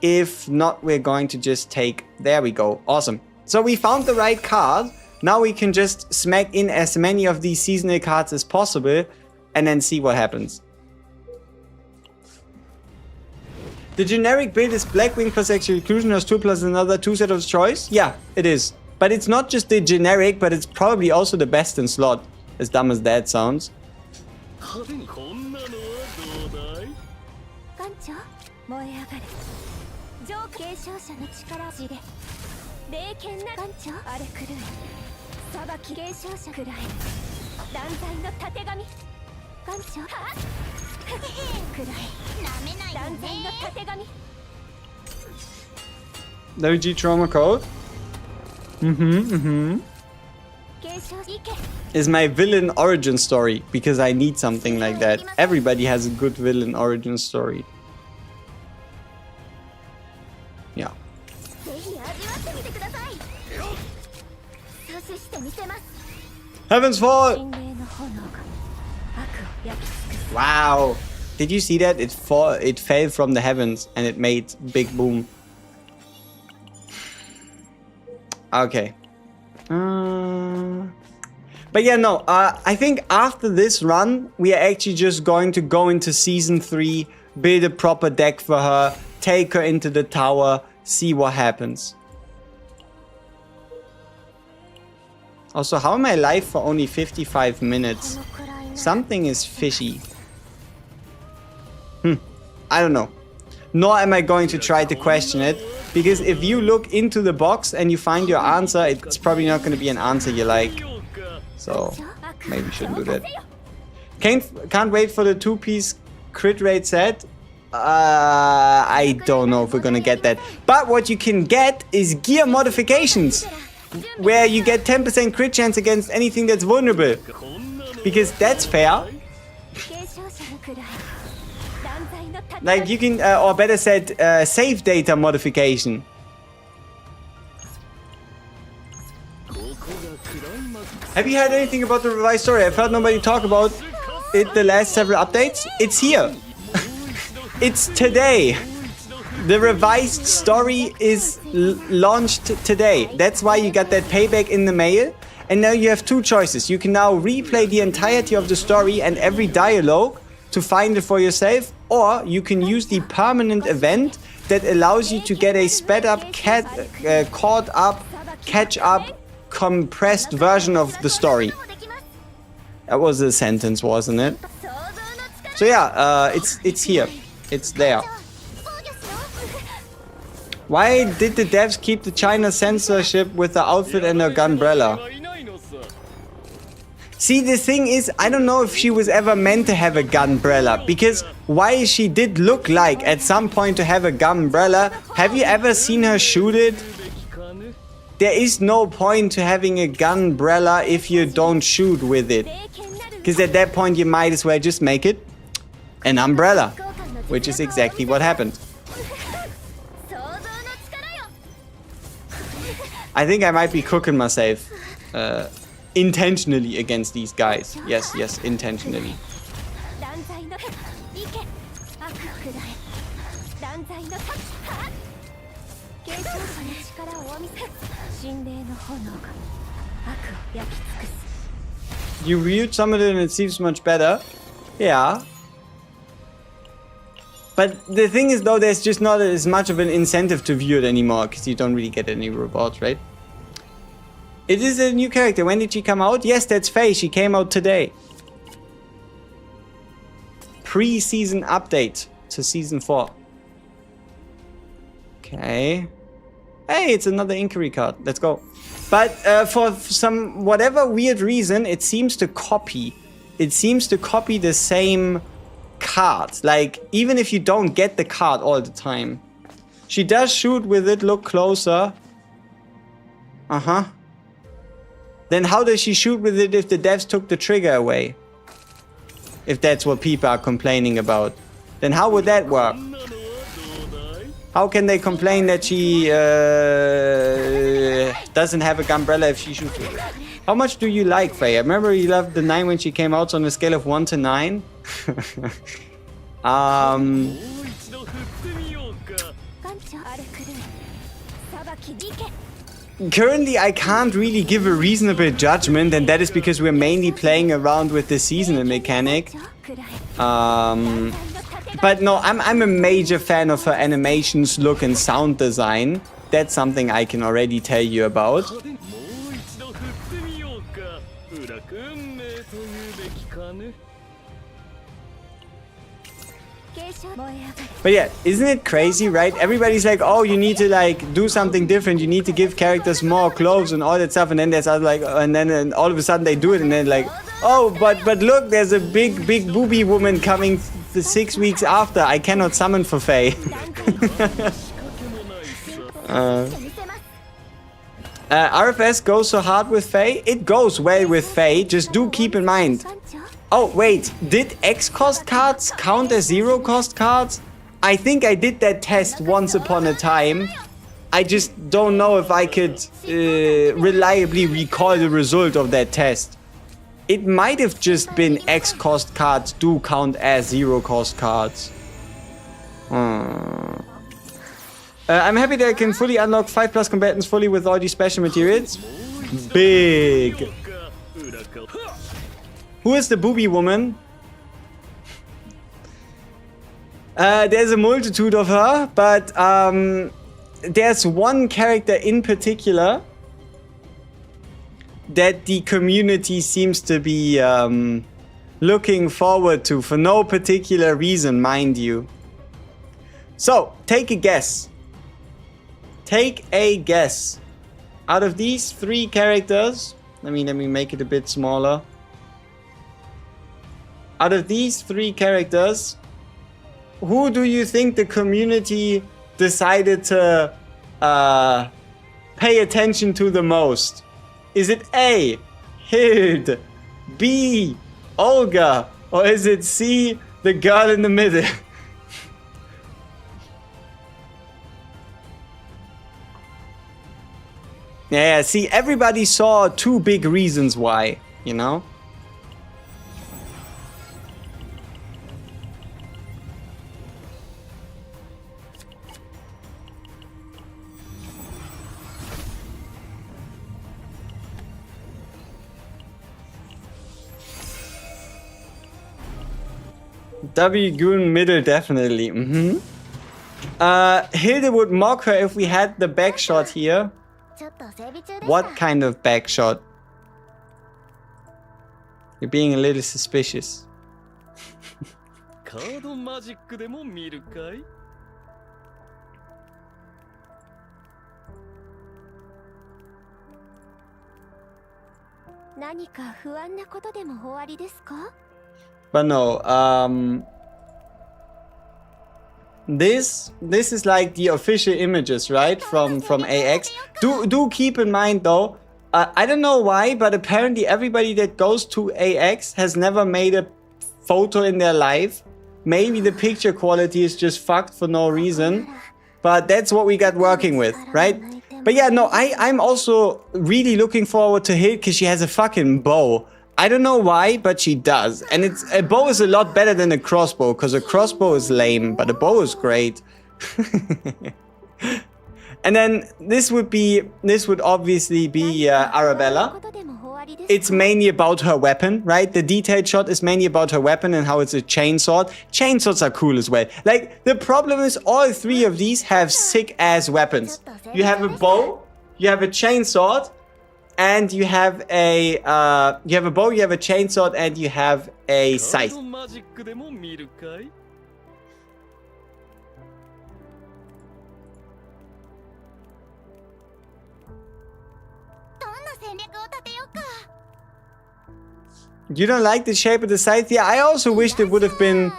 If not, we're going to just take... There we go. Awesome. So we found the right card. Now we can just smack in as many of these seasonal cards as possible and then see what happens. The generic build is Blackwing plus Execution has 2 plus another 2 set of choice? Yeah, it is. But it's not just the generic, but it's probably also the best in slot. As dumb as that sounds. WG trauma code? Is my villain origin story, because I need something like that. Everybody has a good villain origin story. Yeah. Heaven's Fall! Wow! Did you see that? It fell from the heavens and it made big boom. Okay. But yeah, no, I think after this run, we are actually just going to go into Season 3, build a proper deck for her, take her into the tower, see what happens. Also, how am I live for only 55 minutes? Something is fishy. I don't know. Nor am I going to try to question it, because if you look into the box and you find your answer, it's probably not going to be an answer you like. So, maybe you shouldn't do that. Can't wait for the 2-piece crit rate set. I don't know if we're gonna get that. But what you can get is gear modifications, where you get 10% crit chance against anything that's vulnerable. Because that's fair. Like you can, or better said, save data modification. Have you heard anything about the revised story? I've heard nobody talk about it the last several updates. It's here. It's today. The revised story is launched today. That's why you got that payback in the mail. And now you have 2 choices. You can now replay the entirety of the story and every dialogue to find it for yourself. Or you can use the permanent event that allows you to get a sped up, caught up, catch up, compressed version of the story. That was a sentence, wasn't it? So yeah, it's here. It's there. Why did the devs keep the China censorship with the outfit and her gunbrella? See, the thing is, I don't know if she was ever meant to have a gunbrella, because while she did look like at some point to have a gunbrella, have you ever seen her shoot it? There is no point to having a gunbrella if you don't shoot with it. Because at that point you might as well just make it an umbrella, which is exactly what happened. I think I might be cooking myself intentionally against these guys. Yes, yes, intentionally. You viewed some of it and it seems much better. Yeah. But the thing is though, there's just not as much of an incentive to view it anymore, because you don't really get any rewards, right? It is a new character. When did she come out? Yes, that's FEI. She came out today. Pre-season update to season 4. Okay. Hey, it's another inquiry card. Let's go. But for some whatever weird reason, it seems to copy. It seems to copy the same card. Like, even if you don't get the card all the time. She does shoot with it. Look closer. Uh-huh. Then how does she shoot with it if the devs took the trigger away? If that's what people are complaining about. Then how would that work? How can they complain that she doesn't have a gunbrella if she shoots with it? How much do you like FEI? I remember you loved the 9 when she came out, so on a scale of 1 to 9. Currently, I can't really give a reasonable judgment, and that is because we're mainly playing around with the seasonal mechanic. But no, I'm a major fan of her animations, look, and sound design. That's something I can already tell you about. But yeah, isn't it crazy, right? Everybody's like, oh, you need to like do something different. You need to give characters more clothes and all that stuff. And then there's like, and then all of a sudden they do it, and then like, oh, but look, there's a big booby woman coming 6 weeks after. I cannot summon for FEI. RFS goes so hard with FEI. It goes well with FEI. Just do keep in mind. Oh, wait, did X cost cards count as 0 cost cards? I think I did that test once upon a time. I just don't know if I could reliably recall the result of that test. It might have just been X cost cards do count as 0 cost cards. I'm happy that I can fully unlock 5+ combatants fully with all these special materials. Big. Who is the booby woman? There's a multitude of her, but there's one character in particular that the community seems to be looking forward to for no particular reason, mind you. So, take a guess. Take a guess. Out of these 3 characters, let me make it a bit smaller. Out of these 3 characters, who do you think the community decided to pay attention to the most? Is it A, Hild, B, Olga, or is it C, the girl in the middle? Yeah, see, everybody saw 2 big reasons why, you know? W Goon middle, definitely. Hilde would mock her if we had the back shot here. What kind of back shot? You're being a little suspicious.
カードマジックでも見るかい？
何か不安なことでもおありですか？
But no, this is like the official images, right? From AX. Do keep in mind though, I don't know why, but apparently everybody that goes to AX has never made a photo in their life. Maybe the picture quality is just fucked for no reason, but that's what we got working with, right? But yeah, no, I'm also really looking forward to Hild because she has a fucking bow. I don't know why, but she does. And a bow is a lot better than a crossbow, because a crossbow is lame, but a bow is great. And then this would obviously be Arabella. It's mainly about her weapon, right? The detailed shot is mainly about her weapon and how it's a chainsword. Chainswords are cool as well. Like, the problem is all three of these have sick-ass weapons. You have a bow, you have a chainsword, and you have a bow, you have a chainsword, and you have a scythe. You don't like the shape of the scythe? Yeah, I also wished it would have been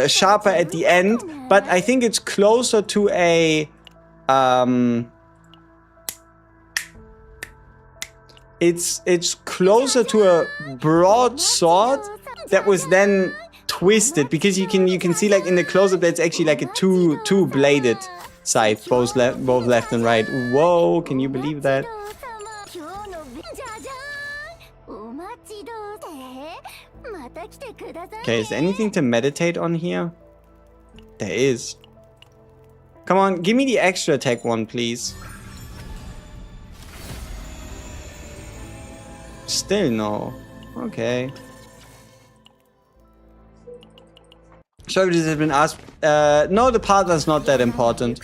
sharper at the end, but I think it's closer to a it's closer to a broadsword that was then twisted, because you can see like in the close-up that's actually like a two-bladed scythe, both left and right. Whoa, can you believe that? Okay, is there anything to meditate on here? There is. Come on, give me the extra attack one, please. Still no. Okay. Sorry, this has been asked. No, the partner's not that important.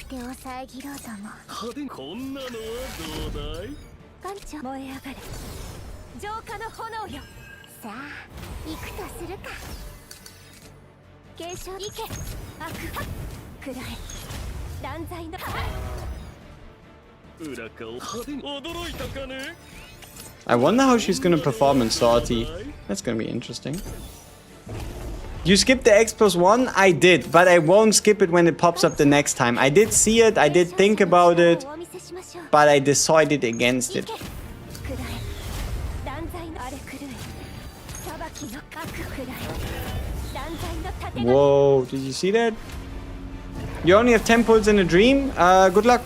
I wonder how she's gonna perform in Sortie. That's gonna be interesting. You skipped the X plus 1? I did, but I won't skip it when it pops up the next time. I did see it, I did think about it, but I decided against it. Whoa, did you see that? You only have 10 pulls in a dream? Good luck.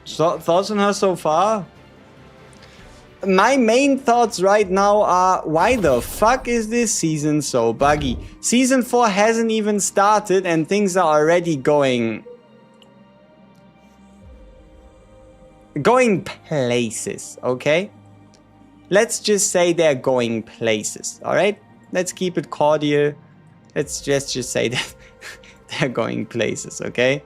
So, thoughts on her so far? My main thoughts right now are, why the fuck is this season so buggy? Season 4 hasn't even started and things are already going places, okay? Let's just say they're going places, alright? Let's keep it cordial. Let's just say that they're going places, okay?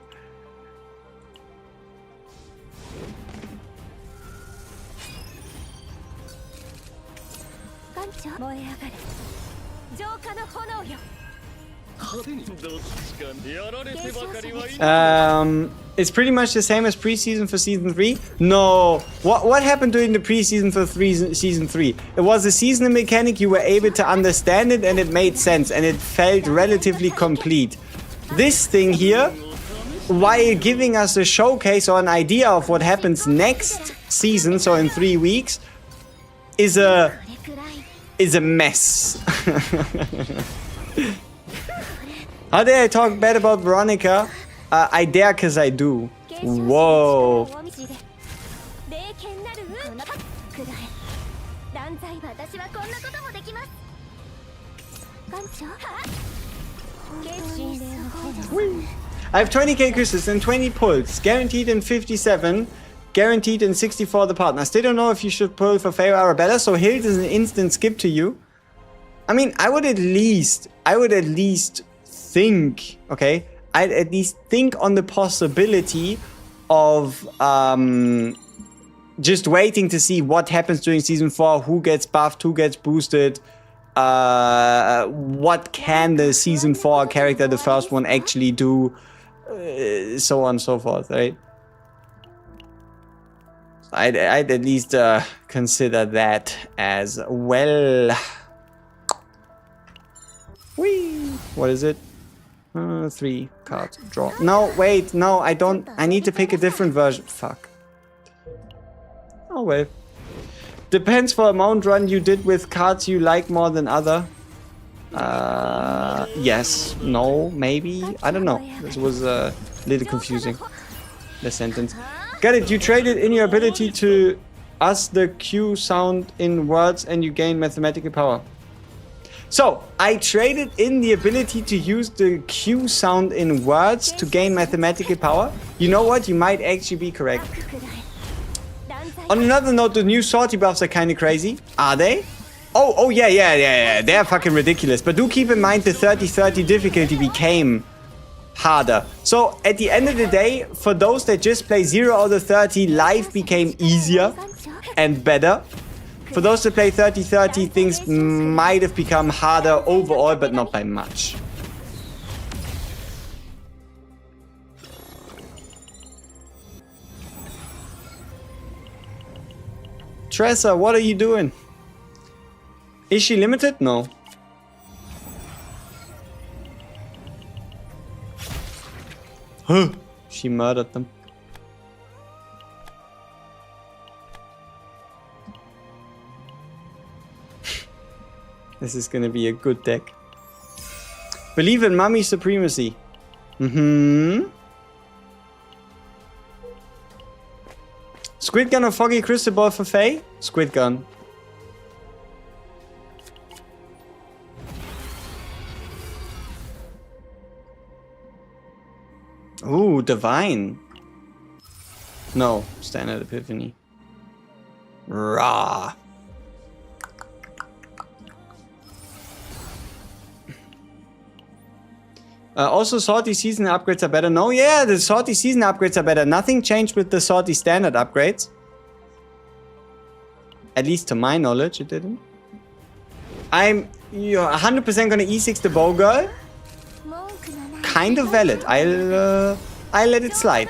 It's pretty much the same as preseason for season 3. No, what happened during the preseason for season 3? It was a seasonal mechanic, you were able to understand it and it made sense and it felt relatively complete. This thing here, while giving us a showcase or an idea of what happens next season, so in 3 weeks, is a mess. How dare I talk bad about Veronica? I dare cause I do. Whoa. I have 20k Chris's and 20 pulls, guaranteed in 57, guaranteed in 64 the partner. Still don't know if you should pull for FEI or Arabella, so Hild is an instant skip to you. I mean, I would at least think, okay? I'd at least think on the possibility of just waiting to see what happens during season 4, who gets buffed, who gets boosted, what can the season 4 character, the first one, actually do, so on and so forth, right? I'd at least consider that as well. Whee! What is it? 3 cards. Draw. No, wait, no, I don't. I need to pick a different version. Fuck. Oh well. Depends for amount run you did with cards you like more than other. Yes, no, maybe. I don't know. This was a little confusing. The sentence. Got it. You traded in your ability to us the Q sound in words and you gain mathematical power. So, I traded in the ability to use the Q sound in words to gain mathematical power. You know what? You might actually be correct. On another note, the new sword buffs are kind of crazy. Are they? Oh, yeah. They're fucking ridiculous. But do keep in mind the 30-30 difficulty became harder. So, at the end of the day, for those that just play 0 out of 30, life became easier and better. For those that play 30-30, things might have become harder overall, but not by much. Tressa, what are you doing? Is she limited? No. Huh. She murdered them. This is gonna be a good deck. Believe in Mummy Supremacy. Squid Gun or Foggy Crystal Ball for FEI? Squid Gun. Ooh, Divine. No, Standard Epiphany. Rah. Also, Salty Season upgrades are better. No, yeah, the Salty Season upgrades are better. Nothing changed with the Salty Standard upgrades. At least to my knowledge, it didn't. You're 100% gonna E6 the Bow Girl. Kind of valid. I'll let it slide.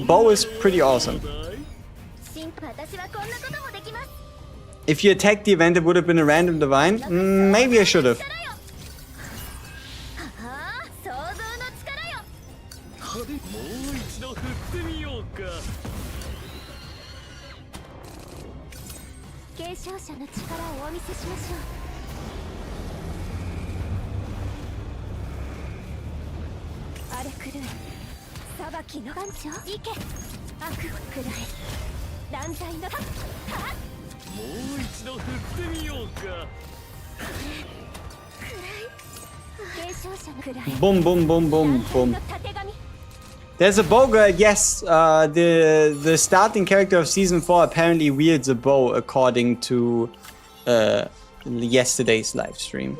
Bow is pretty awesome. If you attacked the event, it would have been a random divine. Maybe I should have. Boom, boom, boom, boom, boom. There's a bow girl, yes. The starting character of season 4 apparently wields a bow according to yesterday's live stream.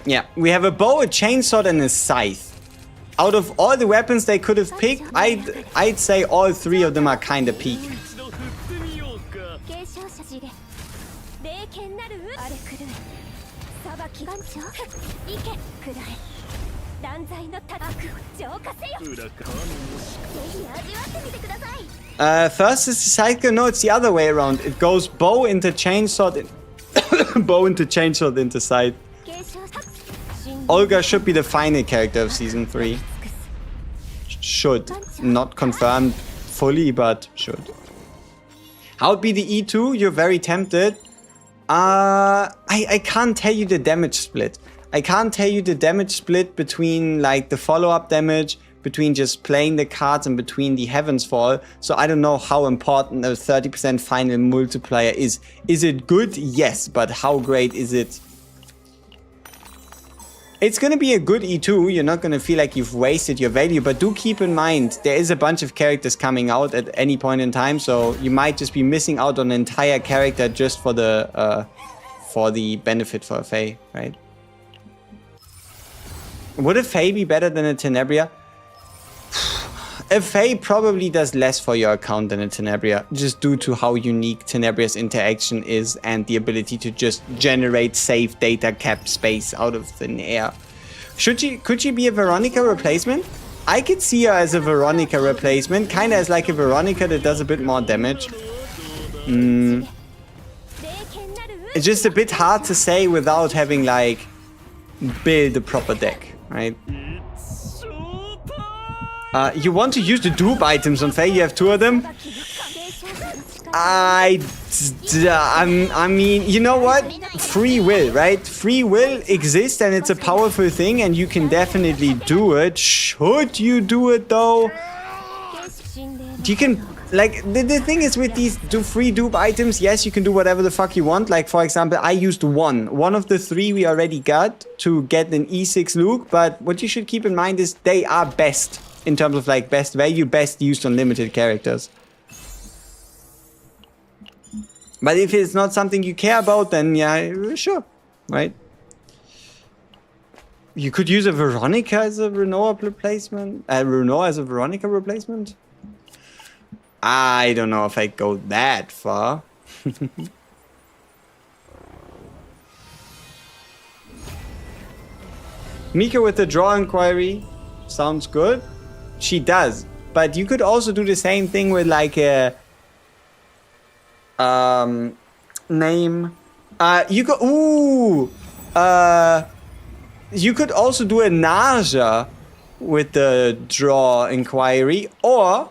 Yeah, we have a bow, a chainsaw, and a scythe. Out of all the weapons they could have picked, I'd say all 3 of them are kind of peak. First is the cycle. No, it's the other way around. It goes bow into chainsaw, bow into chainsaw into scythe. Olga should be the final character of season 3. Should. Not confirmed fully, but should. How would be the E2? You're very tempted. I can't tell you the damage split. I can't tell you the damage split between like the follow-up damage, between just playing the cards and between the Heavens Fall. So I don't know how important a 30% final multiplier is. Is it good? Yes, but how great is it? It's going to be a good E2. You're not going to feel like you've wasted your value, but do keep in mind there is a bunch of characters coming out at any point in time, so you might just be missing out on an entire character just for the benefit for a FEI, right? Would a FEI be better than a Tenebria? A FEI probably does less for your account than a Tenebria, just due to how unique Tenebria's interaction is and the ability to just generate safe data cap space out of thin air. Could she be a Veronica replacement? I could see her as a Veronica replacement, kind of as like a Veronica that does a bit more damage. It's just a bit hard to say without having like build a proper deck, right? You want to use the dupe items on FEI, you have 2 of them? I mean, you know what? Free will, right? Free will exists and it's a powerful thing and you can definitely do it. Should you do it though? You can, like, the thing is with these free dupe items, yes, you can do whatever the fuck you want. Like, for example, I used one of the 3 we already got to get an E6 Luke, but what you should keep in mind is they are best. In terms of like best value, best used on limited characters. But if it's not something you care about, then yeah, sure, right? You could use a Veronica as a Renoa replacement. Renoa as a Veronica replacement? I don't know if I'd go that far. Mika with the draw inquiry sounds good. She does, but you could also do the same thing with like a name. You could also do a Naja with the draw inquiry or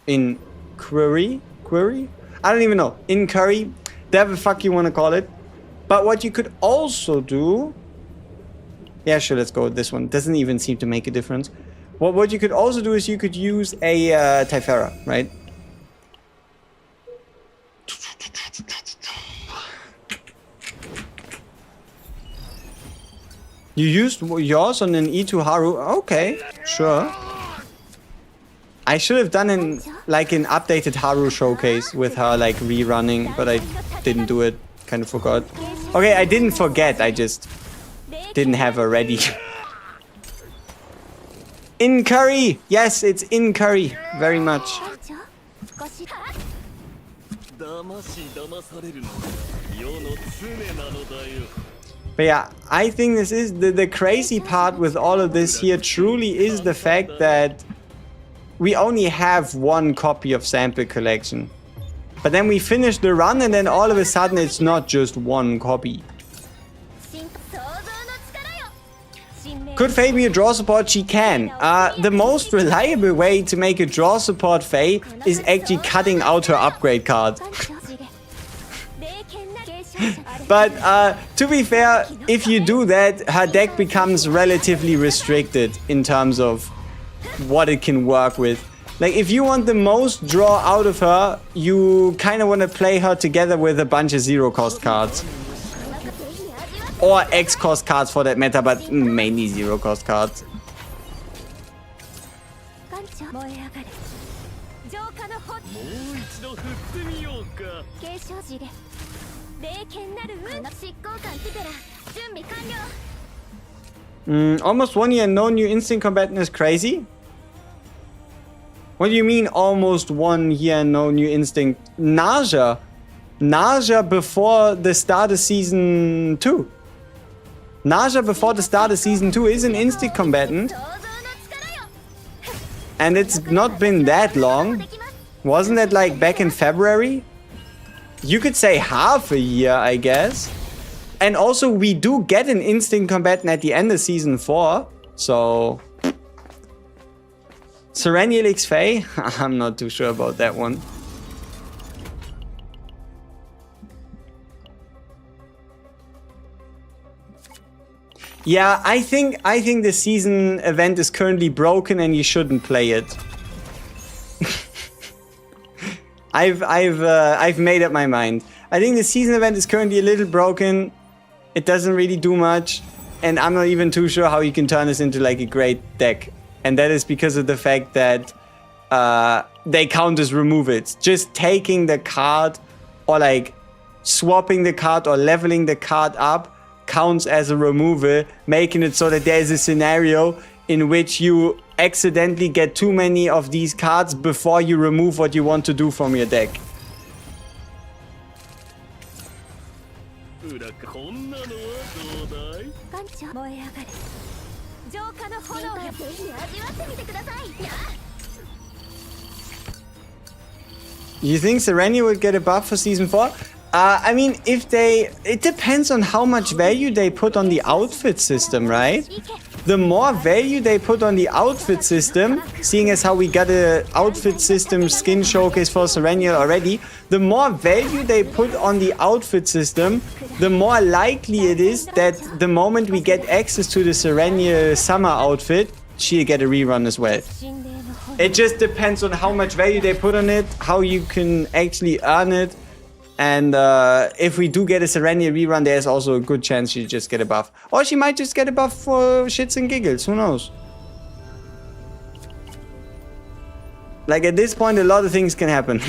inquiry. I don't even know. Inquiry, whatever the fuck you want to call it. But what you could also do. Yeah, sure. Let's go with this one. Doesn't even seem to make a difference. Well, what you could also do is you could use a Typhara, right? You used yours on an E2 Haru? Okay, sure. I should have done an updated Haru showcase with her like rerunning, but I didn't do it. Kind of forgot. Okay, I didn't forget. I just didn't have her ready. In curry! Yes, it's in curry. Very much. But yeah, I think this is the crazy part with all of this here truly is the fact that we only have 1 copy of Sample Collection. But then we finish the run and then all of a sudden it's not just 1 copy. Could FEI be a draw support? She can. The most reliable way to make a draw support FEI is actually cutting out her upgrade card. But to be fair, if you do that, her deck becomes relatively restricted in terms of what it can work with. Like, if you want the most draw out of her, you kind of want to play her together with a bunch of 0-cost cards. Or X-cost cards for that matter, but mainly 0-cost cards. Almost 1 year and no new instant combatant is crazy. What do you mean almost 1 year and no new instinct? Naja before the start of season 2. Naja before the start of season 2 is an instant combatant. And it's not been that long. Wasn't it like back in February? You could say half a year, I guess. And also we do get an instant combatant at the end of season 4. So... Serenulix FEI? I'm not too sure about that one. Yeah, I think the season event is currently broken and you shouldn't play it. I've made up my mind. I think the season event is currently a little broken. It doesn't really do much. and I'm not even too sure how you can turn this into like a great deck. And that is because of the fact that they count as remove it. Just taking the card or like swapping the card or leveling the card up counts as a removal, making it so that there's a scenario in which you accidentally get too many of these cards before you remove what you want to do from your deck. You think Serenia would get a buff for Season 4? I mean, it depends on how much value they put on the outfit system, right? The more value they put on the outfit system, seeing as how we got a outfit system skin showcase for Serenia already, the more value they put on the outfit system, the more likely it is that the moment we get access to the Serenia summer outfit, she'll get a rerun as well. It just depends on how much value they put on it, how you can actually earn it. And if we do get a Serenia rerun, there's also a good chance she'll just get a buff. Or she might just get a buff for shits and giggles, who knows? Like at this point, a lot of things can happen.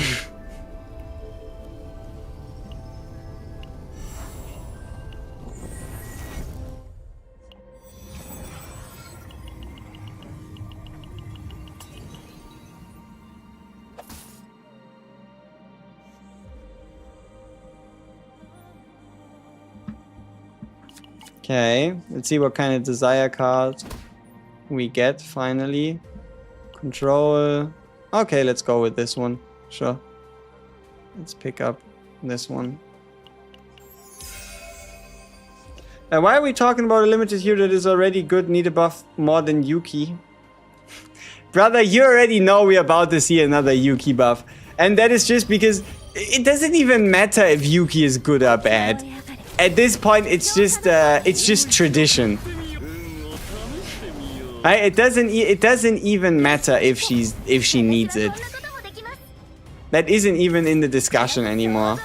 Okay, let's see what kind of desire card we get finally. Control. Okay, let's go with this one. Sure. Let's pick up this one. And why are we talking about a limited hero that is already good, need a buff more than Yuki? Brother, you already know we're about to see another Yuki buff. And that is just because it doesn't even matter if Yuki is good or bad. At this point, it's just tradition. Right? It doesn't even matter if she needs it. That isn't even in the discussion anymore.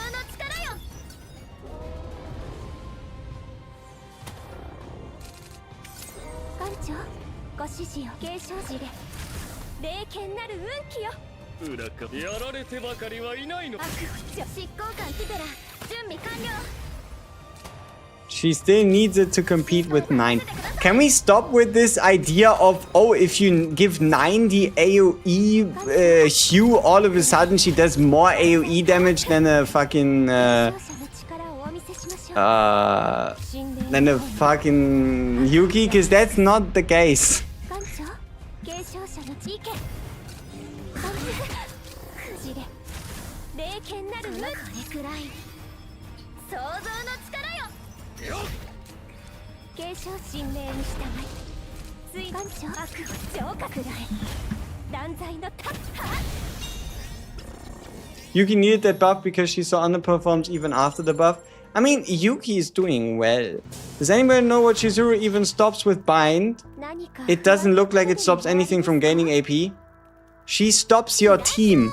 She still needs it to compete with 9. Can we stop with this idea of, oh, if you give 9 the AoE Hue, all of a sudden she does more AoE damage than a fucking Yuki? Because that's not the case. Yuki needed that buff because she saw underperforms even after the buff. I mean, Yuki is doing well. Does anybody know what Chizuru even stops with bind? It doesn't look like it stops anything from gaining AP. She stops your team.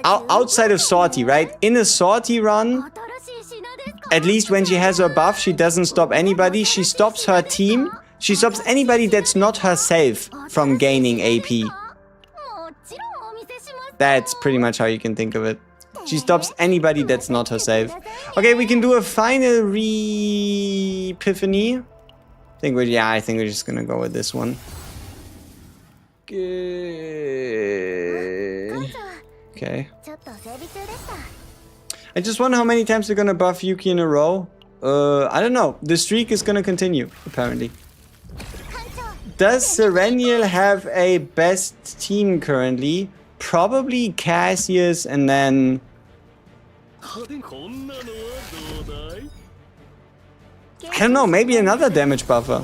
Outside of sortie, right? In a sortie run, at least when she has her buff, she doesn't stop anybody. She stops her team. She stops anybody that's not herself from gaining AP. That's pretty much how you can think of it. She stops anybody that's not herself. Okay, we can do a final re-epiphany. I think we're just gonna go with this one. Okay. I just wonder how many times they're gonna buff Yuki in a row. I don't know. The streak is gonna continue, apparently. Does Serenial have a best team currently? Probably Cassius and then... I don't know, maybe another damage buffer.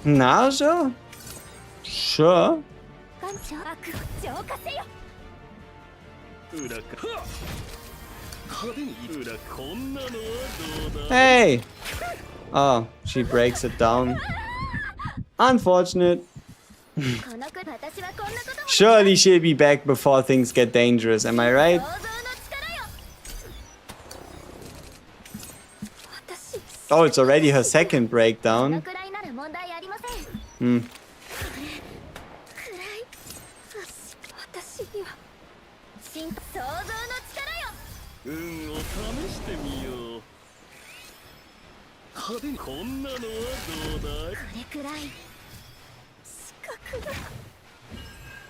Nausea? Sure. Hey! Oh, she breaks it down. Unfortunate. Surely she'll be back before things get dangerous, am I right? Oh, it's already her second breakdown. Hmm.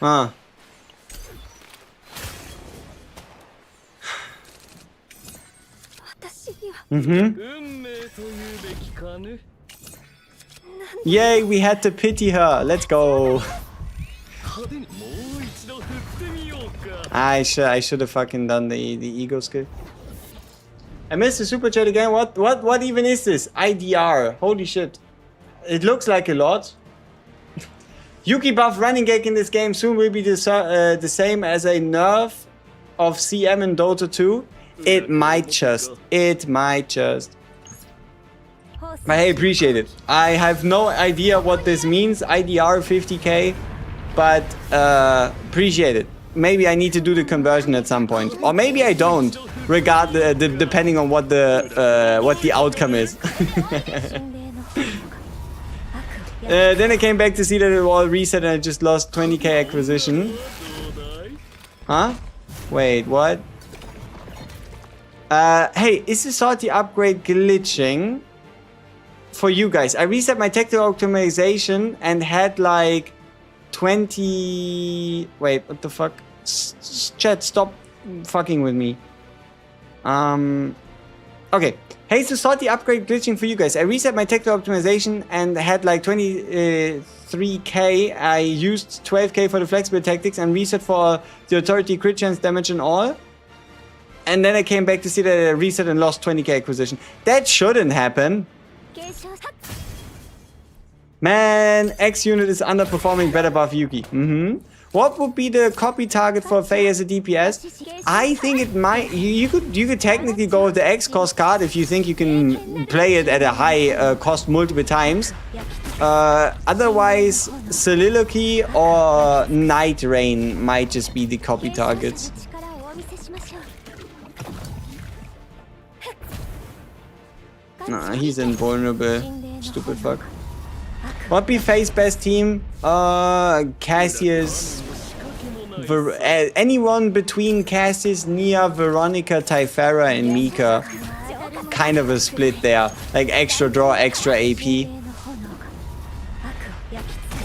Ah. Yay, we had to pity her. Let's go. I should have fucking done the ego skill. I missed the super chat again. What even is this? IDR. Holy shit. It looks like a lot. Yuki buff running gag in this game soon will be the same as a nerf of CM in Dota 2. It might just. But hey, appreciate it. I have no idea what this means. IDR 50k. But appreciate it. Maybe I need to do the conversion at some point. Or maybe I don't. Depending on what the outcome is. Then I came back to see that it all reset and I just lost 20k acquisition. Huh? Wait, what? Hey, is the salty upgrade glitching for you guys? I reset my technical optimization and had like 20... Wait, what the fuck? Chat, stop fucking with me. Okay. Hey, is the salty upgrade glitching for you guys? I reset my technical optimization and had like 23k. I used 12k for the flexible tactics and reset for the authority crit chance damage and all. And then I came back to see that I reset and lost 20k acquisition. That shouldn't happen. Man, X unit is underperforming better buff Yuki. What would be the copy target for FEI as a DPS? I think it might. You could technically go with the X cost card if you think you can play it at a high cost multiple times. Otherwise, Soliloquy or Night Rain might just be the copy targets. Nah, he's invulnerable. Stupid fuck. What be FEI's best team? Cassius. Anyone between Cassius, Nia, Veronica, Typhara, and Mika. Kind of a split there. Like extra draw, extra AP.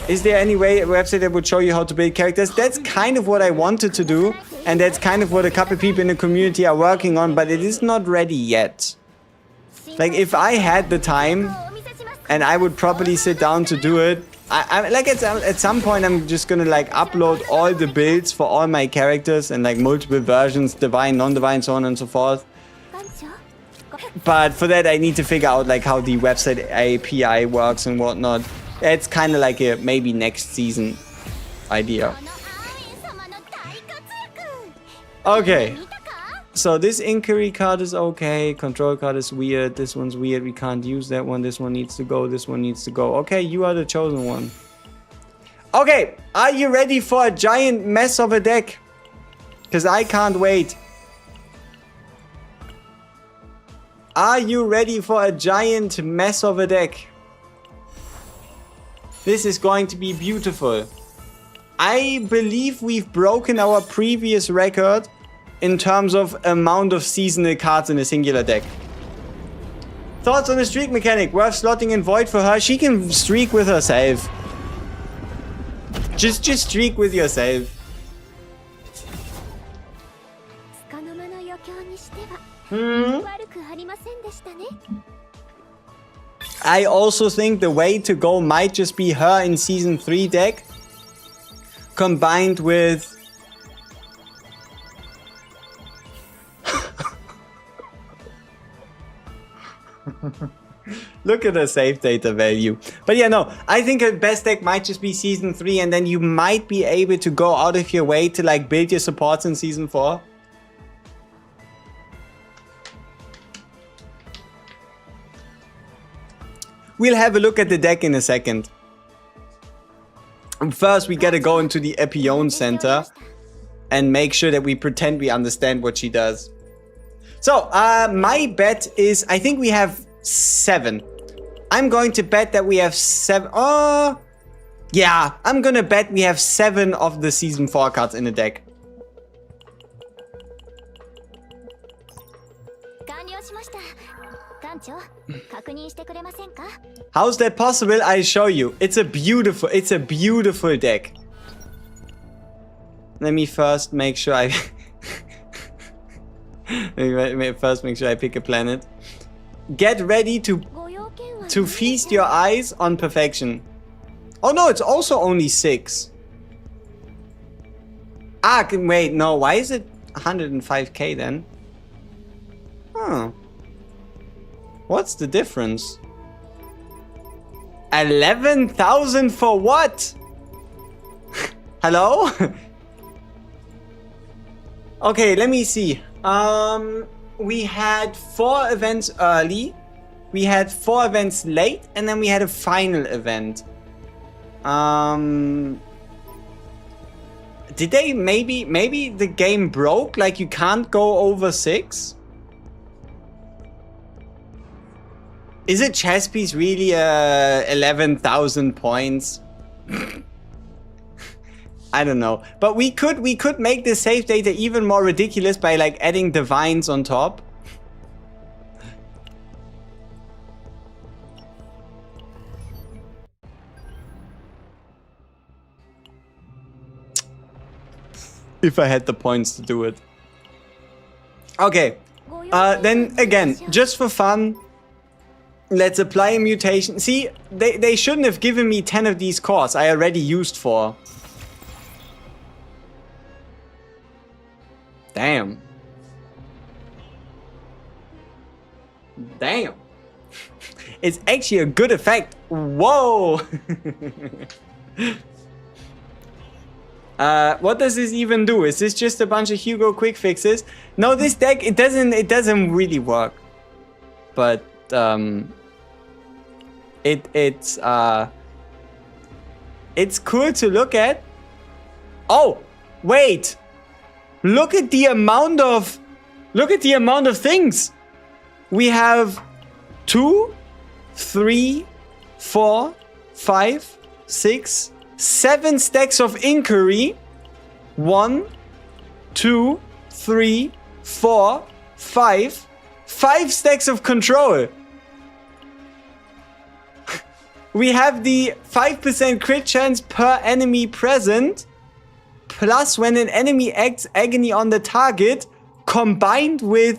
Is there any website that would show you how to build characters? That's kind of what I wanted to do. And that's kind of what a couple people in the community are working on. But it is not ready yet. Like if I had the time and I would probably sit down to do it, I like at some point I'm just gonna like upload all the builds for all my characters and like multiple versions, divine, non-divine, so on and so forth. But for that I need to figure out like how the website API works and whatnot. It's kind of like a maybe next season idea. Okay. So this inquiry card is okay, control card is weird, this one's weird, we can't use that one, this one needs to go, this one needs to go. Okay, you are the chosen one. Okay, are you ready for a giant mess of a deck? Because I can't wait. Are you ready for a giant mess of a deck? This is going to be beautiful. I believe we've broken our previous record in terms of amount of seasonal cards in a singular deck. Thoughts on the streak mechanic? Worth slotting in Void for her? She can streak with herself. Just streak with yourself. I also think the way to go might just be her in Season 3 deck combined with look at the save data value. But yeah, no, I think her best deck might just be Season 3 and then you might be able to go out of your way to like build your supports in Season 4. We'll have a look at the deck in a second. First, we gotta go into the Epione Center and make sure that we pretend we understand what she does. So, my bet is, I think we have 7. I'm going to bet that we have 7. Oh, yeah, I'm gonna bet we have 7 of the Season 4 cards in the deck. How's that possible? I'll show you. It's a beautiful deck. Let me first make sure I first make sure I pick a planet. Get ready to feast your eyes on perfection. Oh no, it's also only 6. Ah, wait, no, why is it 105k then? Huh. What's the difference? 11,000 for what? Hello? Okay, let me see. We had 4 events early, we had 4 events late, and then we had a final event. Did they maybe the game broke? Like you can't go over 6? Is a chess piece really 11,000 points? I don't know. But we could make the save data even more ridiculous by like adding divines on top. If I had the points to do it. Okay. Then again, just for fun, let's apply a mutation. See, they shouldn't have given me 10 of these cores. I already used 4. Damn. Damn. It's actually a good effect. Whoa. What does this even do? Is this just a bunch of Hugo quick fixes? No, this deck, it doesn't really work. But it's cool to look at. Oh, wait. Look at the amount of things. We have 2, 3, 4, 5, 6, 7 stacks of inquiry. 1, 2, 3, 4, 5. 5 stacks of control. We have the 5% crit chance per enemy present. Plus, when an enemy acts agony on the target, combined with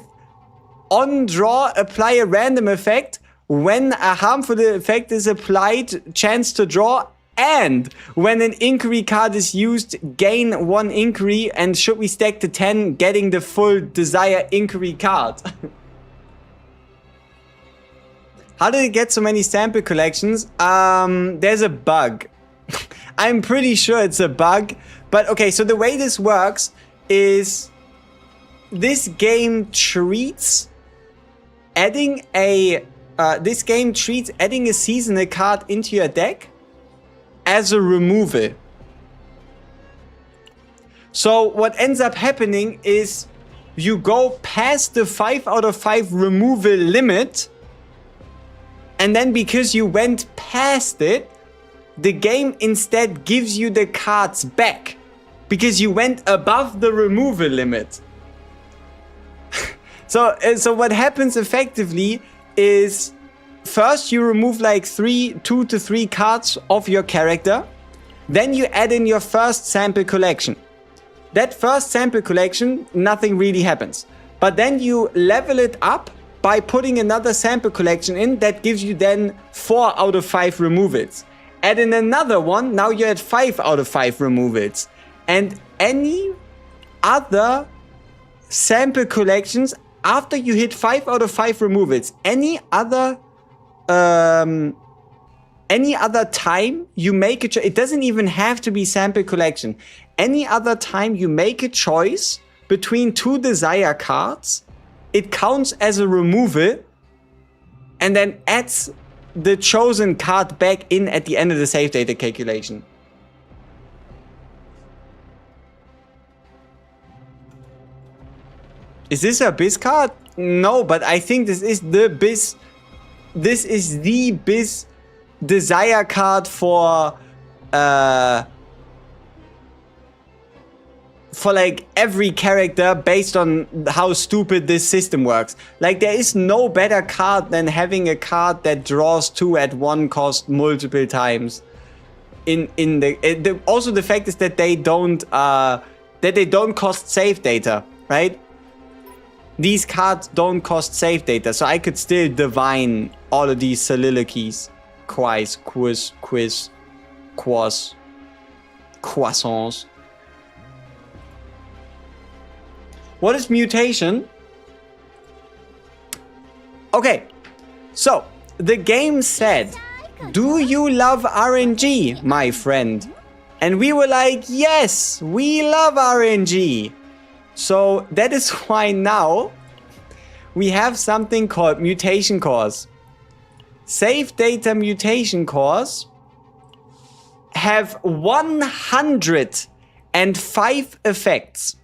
on draw, apply a random effect. When a harmful effect is applied, chance to draw. And when an inquiry card is used, gain 1 inquiry. And should we stack to 10, getting the full desire inquiry card. How did it get so many sample collections? There's a bug. I'm pretty sure it's a bug. But okay, so the way this works is this game treats adding a seasonal card into your deck as a removal. So what ends up happening is you go past the 5 out of 5 removal limit, and then because you went past it, the game instead gives you the cards back because you went above the removal limit. So what happens effectively is first you remove like 2 to 3 cards of your character. Then you add in your first sample collection. That first sample collection, nothing really happens. But then you level it up by putting another sample collection in that gives you then 4 out of 5 removals. Add in another one, now you're at 5 out of 5 removals. And any other sample collections after you hit 5 out of 5 removals, any other time you make a choice, it doesn't even have to be sample collection. Any other time you make a choice between 2 desire cards, it counts as a removal and then adds the chosen card back in at the end of the save data calculation. Is this a Biz card? No, but I think this is the Biz. This is the Biz desire card for like every character based on how stupid this system works. Like there is no better card than having a card that draws 2 at 1 cost multiple times. Also the fact is that they don't cost save data, right? These cards don't cost save data, so I could still divine all of these soliloquies. Quiz, croissants. What is mutation? Okay, so the game said, do you love RNG, my friend? And we were like, yes, we love RNG. So that is why now we have something called mutation cores. Save data mutation cores have 105 effects.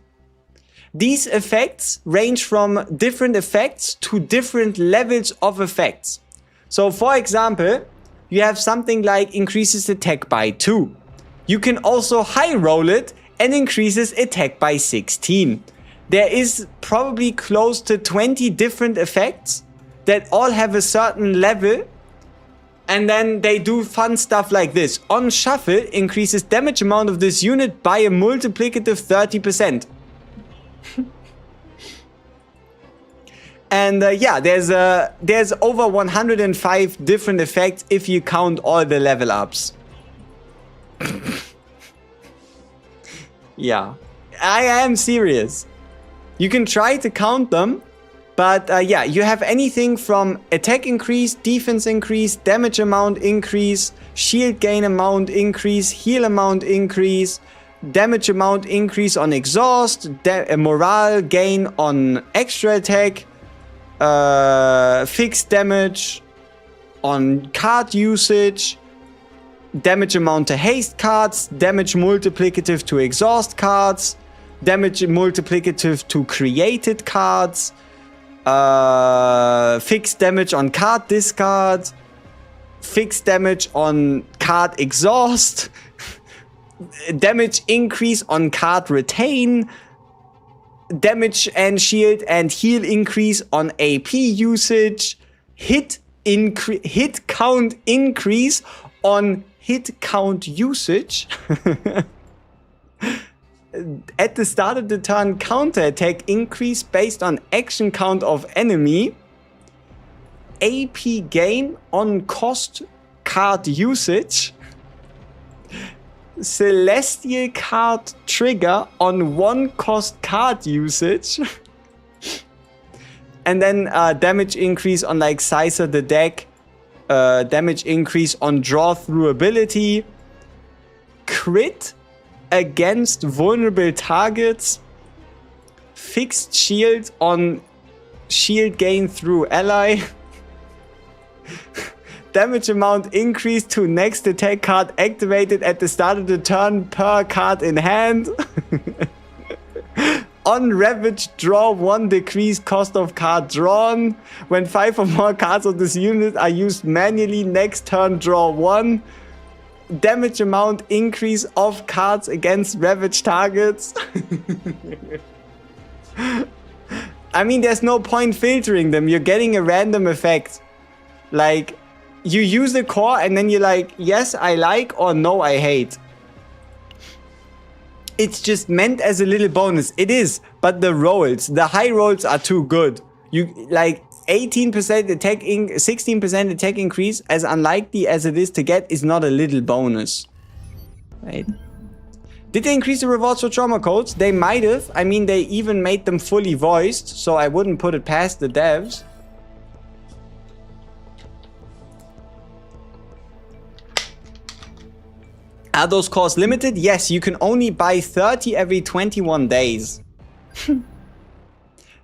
These effects range from different effects to different levels of effects. So for example, you have something like increases attack by 2. You can also high roll it and increases attack by 16. There is probably close to 20 different effects that all have a certain level, and then they do fun stuff like this. On shuffle, increases damage amount of this unit by a multiplicative 30%. And yeah, there's over 105 different effects if you count all the level ups. Yeah, I am serious. You can try to count them, but yeah, you have anything from attack increase, defense increase, damage amount increase, shield gain amount increase, heal amount increase, damage amount increase on exhaust, morale gain on extra attack, fixed damage on card usage, damage amount to haste cards, damage multiplicative to exhaust cards, damage multiplicative to created cards, fixed damage on card discard, fixed damage on card exhaust, damage increase on card retain, damage and shield and heal increase on AP usage, hit count increase on hit count usage. At the start of the turn, counter attack increase based on action count of enemy, AP gain on cost card usage, celestial card trigger on 1 cost card usage, and then damage increase on like size of the deck, damage increase on draw through ability, crit against vulnerable targets, fixed shield on shield gain through ally, damage amount increase to next attack card activated at the start of the turn per card in hand. On Ravage, draw 1 decreased cost of card drawn. When 5 or more cards of this unit are used manually, next turn draw 1. Damage amount increase of cards against Ravage targets. I mean, there's no point filtering them. You're getting a random effect. Like, you use the core and then you're like, yes, I like, or no, I hate. It's just meant as a little bonus. It is, but the rolls, the high rolls are too good. You like 18% attack, 16% attack increase, as unlikely as it is to get, is not a little bonus. Right? Did they increase the rewards for trauma codes? They might have. I mean, they even made them fully voiced, so I wouldn't put it past the devs. Are those cores limited? Yes, you can only buy 30 every 21 days.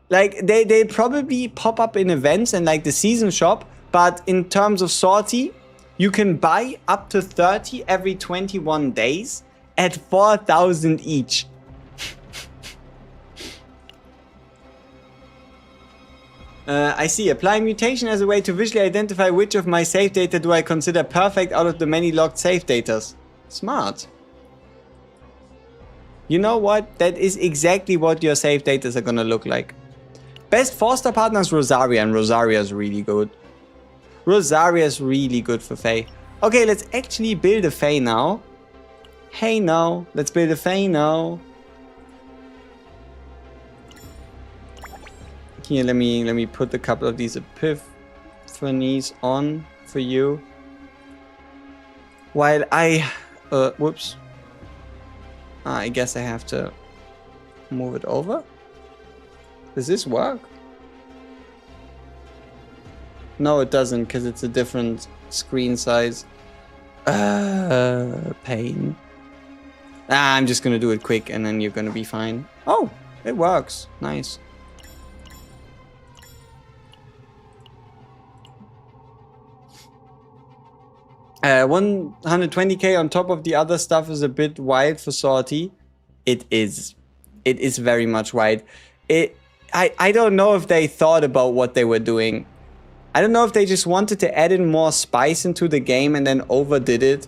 Like, they probably pop up in events and like the season shop, But in terms of sortie, you can buy up to 30 every 21 days at 4,000 each. I see. Apply mutation as a way to visually identify which of my save data do I consider perfect out of the many logged save datas. Smart. You know what? That is exactly what your save datas are gonna look like. Best 4-star partner is Rosaria, and Rosaria is really good. Rosaria is really good for FEI. Okay, let's actually build a FEI now. Hey now, let's build a FEI now. Here, let me put a couple of these epiphanies on for you. While I, whoops. I guess I have to move it over. Does this work? No, it doesn't, because it's a different screen size. Pain. I'm just gonna do it quick and then you're gonna be fine. Oh, it works. Nice. Uh, 120k on top of the other stuff is a bit wide for sortie. It is. It is very much wide. I don't know if they thought about what they were doing. I don't know if they just wanted to add in more spice into the game and then overdid it,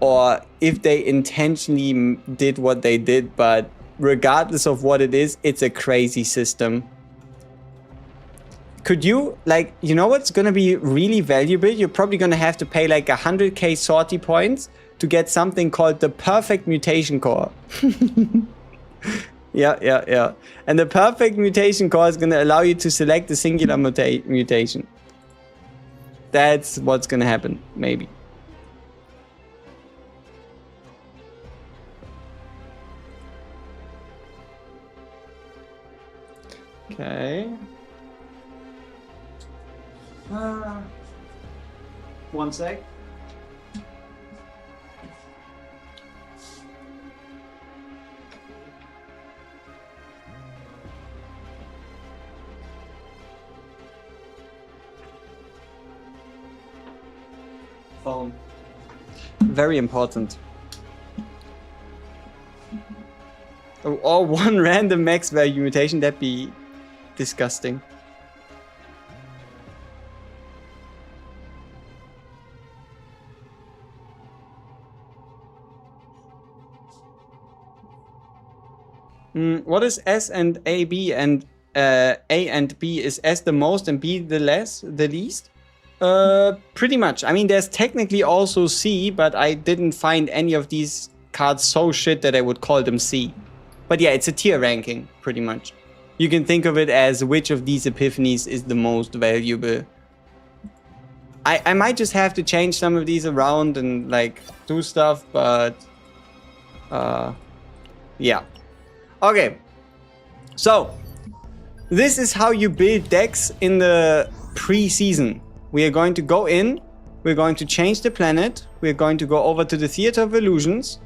or if they intentionally did what they did, but regardless of what it is, it's a crazy system. Could you, like, you know what's gonna be really valuable? You're probably gonna have to pay like 100k sortie points to get something called the perfect mutation core. Yeah. And the perfect mutation core is gonna allow you to select a singular mutation. That's what's gonna happen, maybe. Okay. One sec. Phone. Very important. Or one random max value mutation, that'd be disgusting. What is S and AB, and A and B? Is S the most and B the least? Pretty much. I mean, there's technically also C, but I didn't find any of these cards so shit that I would call them C. But yeah, it's a tier ranking, pretty much. You can think of it as which of these epiphanies is the most valuable. I might just have to change some of these around and like do stuff, but yeah. Okay, so this is how you build decks in the pre-season. We are going to go in, we're going to change the planet, we're going to go over to the Theater of Illusions,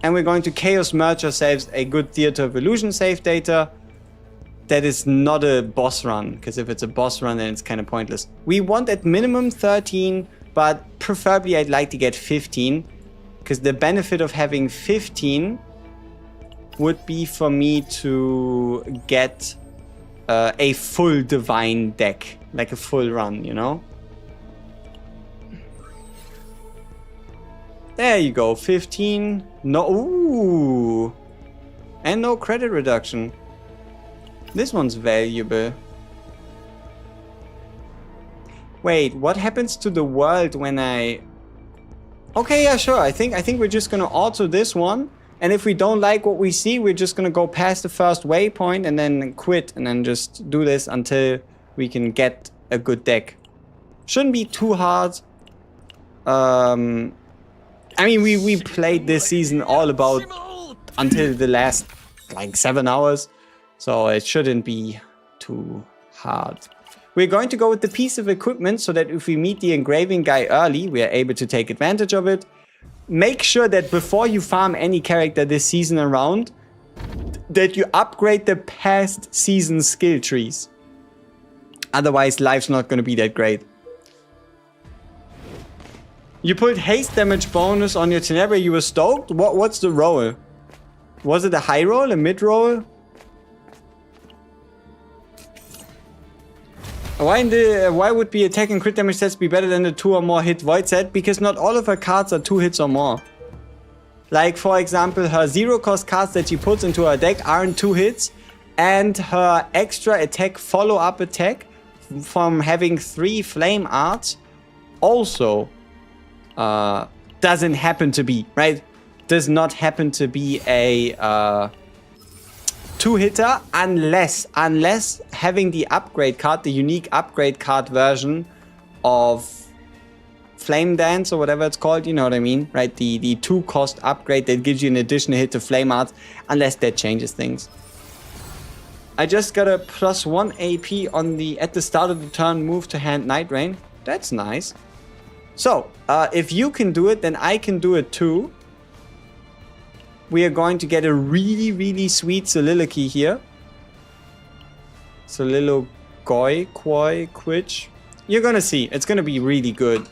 and we're going to chaos merge ourselves a good Theater of Illusion save data that is not a boss run, because if it's a boss run then it's kind of pointless. We want at minimum 13, but preferably I'd like to get 15, because the benefit of having 15 would be for me to get a full divine deck, like a full run, you know? There you go, 15. No, ooh, and no credit reduction. This one's valuable. Wait, what happens to the world when I... Okay, yeah, sure. I think we're just gonna auto this one. And if we don't like what we see, we're just gonna go past the first waypoint and then quit and then just do this until we can get a good deck. Shouldn't be too hard. I mean, we played this season all about until the last like 7 hours, so it shouldn't be too hard. We're going to go with the piece of equipment so that if we meet the engraving guy early, we are able to take advantage of it. Make sure that before you farm any character this season around, that you upgrade the past season skill trees. Otherwise, life's not going to be that great. You put haste damage bonus on your Tenebra, you were stoked? What's the roll? Was it a high roll, a mid roll? Why would the attack and crit damage sets be better than the 2 or more hit void set? Because not all of her cards are 2 hits or more. Like, for example, her 0 cost cards that she puts into her deck aren't 2 hits, and her extra attack follow-up attack from having 3 flame arts also doesn't happen to be, right? Does not happen to be a 2-hitter unless having the upgrade card, the unique upgrade card version of Flame Dance or whatever it's called, you know what I mean, right? The 2 cost upgrade that gives you an additional hit to Flame Arts, unless that changes things. I just got a +1 AP on the at the start of the turn move to hand Night Rain. That's nice. So, if you can do it, then I can do it too. We are going to get a really, really sweet soliloquy here. Soliloquy, quitch. You're gonna see. It's gonna be really good.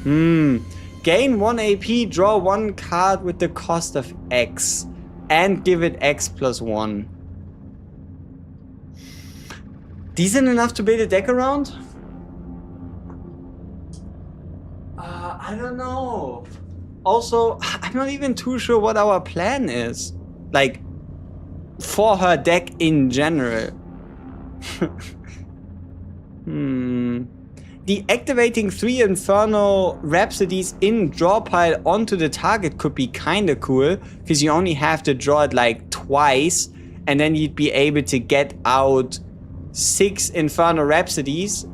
Gain 1 AP, draw 1 card with the cost of X. And give it X +1. Decent enough to build a deck around? I don't know. Also, I'm not even too sure what our plan is. Like, for her deck in general. Deactivating 3 Inferno Rhapsodies in draw pile onto the target could be kinda cool, because you only have to draw it like twice, and then you'd be able to get out 6 Inferno Rhapsodies.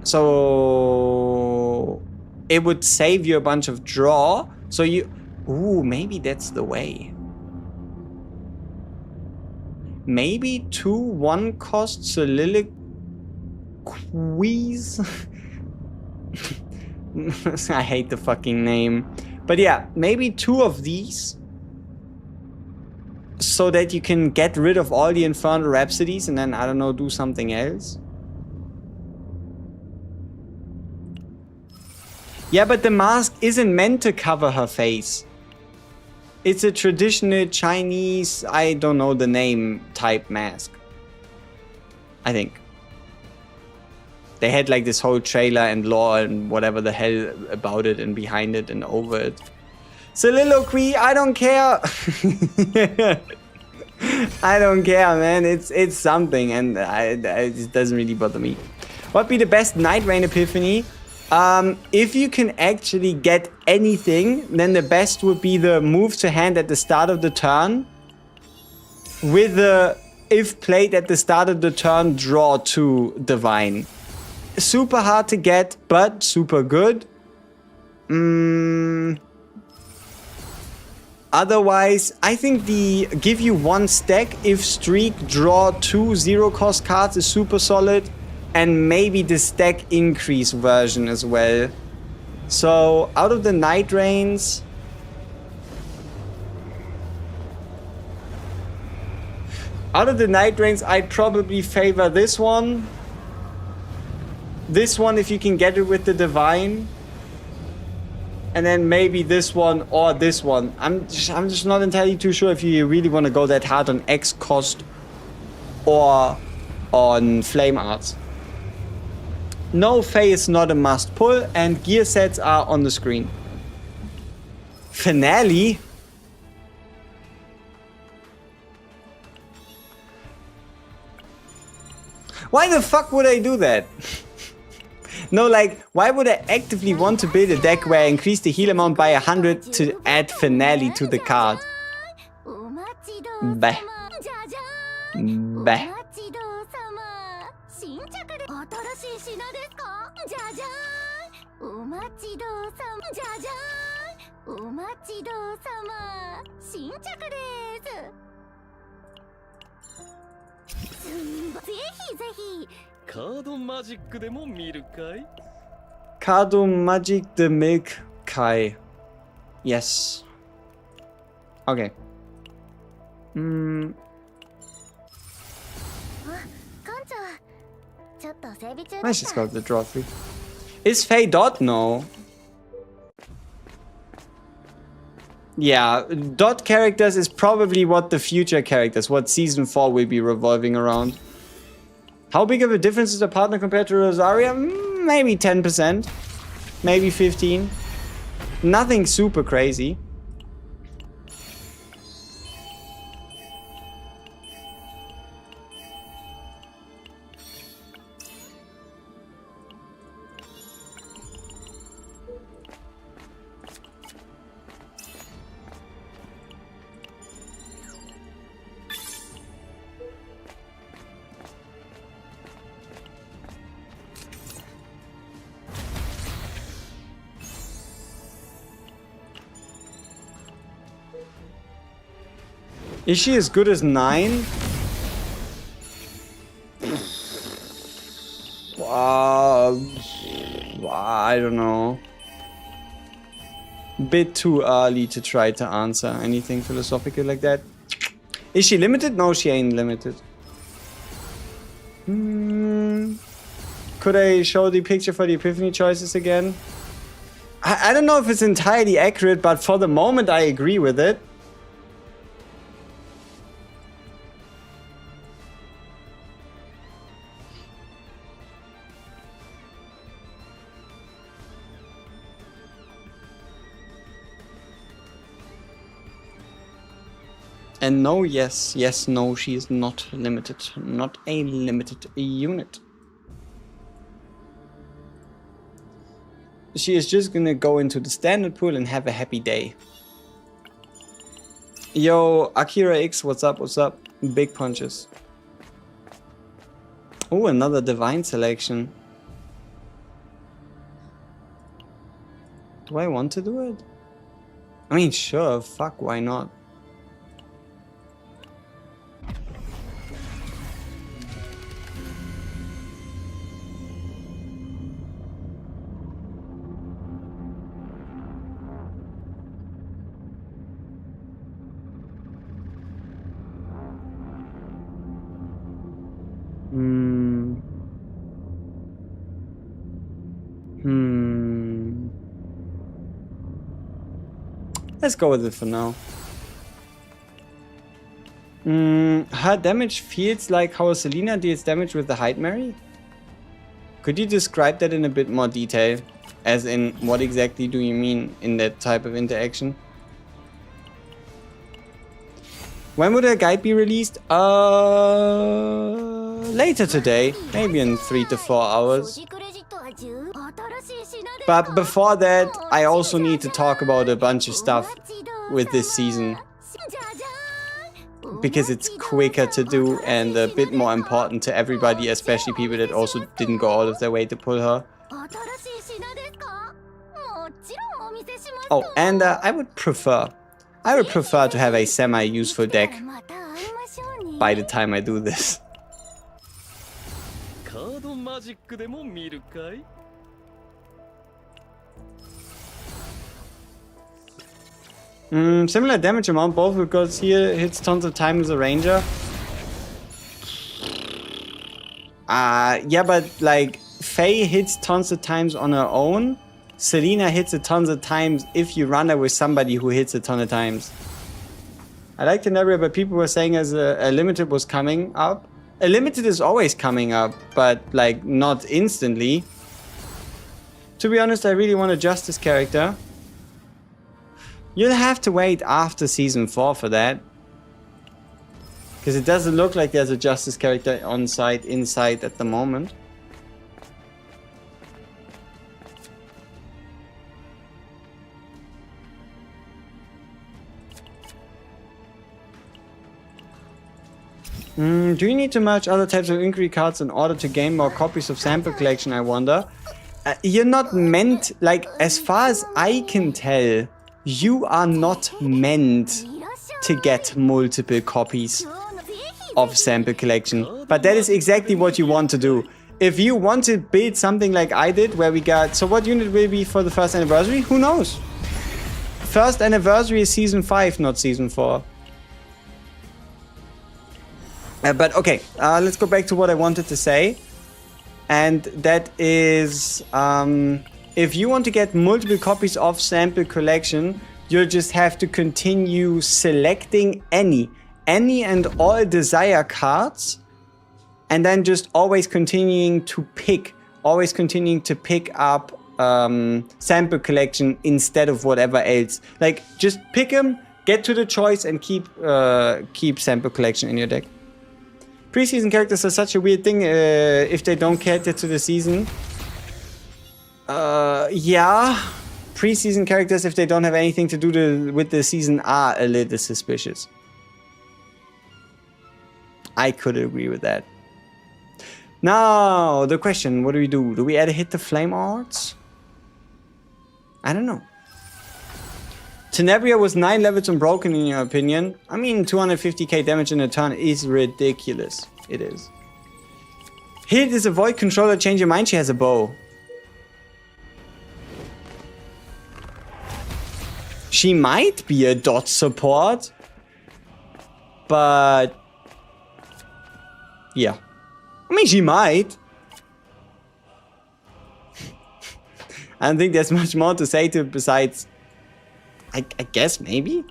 So it would save you a bunch of draw. So you... Ooh, maybe that's the way. Maybe 2 1-cost soliloquies? I hate the fucking name. But yeah, maybe 2 of these. So that you can get rid of all the Infernal Rhapsodies and then, I don't know, do something else. Yeah, but the mask isn't meant to cover her face. It's a traditional Chinese, I don't know the name, type mask. I think. They had like this whole trailer and lore and whatever the hell about it and behind it and over it. Soliloquy, I don't care. I don't care, man. It's something and it doesn't really bother me. What be the best Night Rain Epiphany? If you can actually get anything, then the best would be the move to hand at the start of the turn. With the, if played at the start of the turn, draw 2 Divine. Super hard to get, but super good. Otherwise, I think the give you 1 stack, if streak, draw 2 0-cost cards is super solid. And maybe the stack increase version as well. So, out of the Night Rains... I'd probably favor this one. This one if you can get it with the Divine. And then maybe this one or this one. I'm just not entirely too sure if you really want to go that hard on X cost or on Flame Arts. No, FEI is not a must pull, and gear sets are on the screen. Finale? Why the fuck would I do that? No, like, why would I actively want to build a deck where I increase the heal amount by 100 to add Finale to the card? Bah. Bah.
Card Magic でも見るかい?
Card Magic the Milk Kai. Yes. Okay.
ちょっと整
Let's just go with the draw 3. Is FEI dot? No. Yeah, dot characters is probably what the future characters, what season 4 will be revolving around. How big of a difference is the partner compared to Rosaria? Maybe 10%. Maybe 15. Nothing super crazy. Is she as good as 9? I don't know. Bit too early to try to answer anything philosophical like that. Is she limited? No, she ain't limited. Could I show the picture for the epiphany choices again? I don't know if it's entirely accurate, but for the moment I agree with it. And no, yes, yes, no, she is not limited. Not a limited unit. She is just gonna go into the standard pool and have a happy day. Yo, Akira X, what's up, what's up? Big punches. Oh, another divine selection. Do I want to do it? I mean, sure, fuck, why not? Let's go with it for now. Her damage feels like how Selena deals damage with the Hide Mary? Could you describe that in a bit more detail? As in, what exactly do you mean in that type of interaction? When would a guide be released? Later today. Maybe in 3 to 4 hours. But before that, I also need to talk about a bunch of stuff with this season. Because it's quicker to do and a bit more important to everybody, especially people that also didn't go out of their way to pull her. Oh, and I would prefer to have a semi-useful deck by the time I do this. Similar damage amount, both because here hits tons of time as a ranger. Yeah, but like FEI hits tons of times on her own. Selena hits it tons of times if you run her with somebody who hits a ton of times. I like Tenebria, but people were saying as a limited was coming up. A limited is always coming up, but like not instantly. To be honest, I really want a Justice character. You'll have to wait after season 4 for that. Because it doesn't look like there's a Justice character on site inside at the moment. Do you need to merge other types of inquiry cards in order to gain more copies of sample collection, I wonder? You're not meant, like, as far as I can tell, you are not meant to get multiple copies of sample collection. But that is exactly what you want to do. If you want to build something like I did, where we got... So what unit will be for the first anniversary? Who knows? First anniversary is season 5, not season 4. But okay, let's go back to what I wanted to say. and that is if you want to get multiple copies of Sample Collection, you'll just have to continue selecting any and all desire cards, and then just always continuing to pick up Sample Collection instead of whatever else. Like, just pick them, get to the choice, and keep Sample Collection in your deck. Preseason characters are such a weird thing if they don't cater to the season. Yeah. Preseason characters, if they don't have anything to do with the season, are a little suspicious. I could agree with that. Now, the question, what do we do? Do we add a hit to Flame Arts? I don't know. Tenebria was 9 levels unbroken in your opinion. I mean, 250k damage in a turn is ridiculous. It is. Hit is a void controller, change your mind, she has a bow. She might be a dot support. But... yeah. I mean, she might. I don't think there's much more to say to it besides... I guess maybe?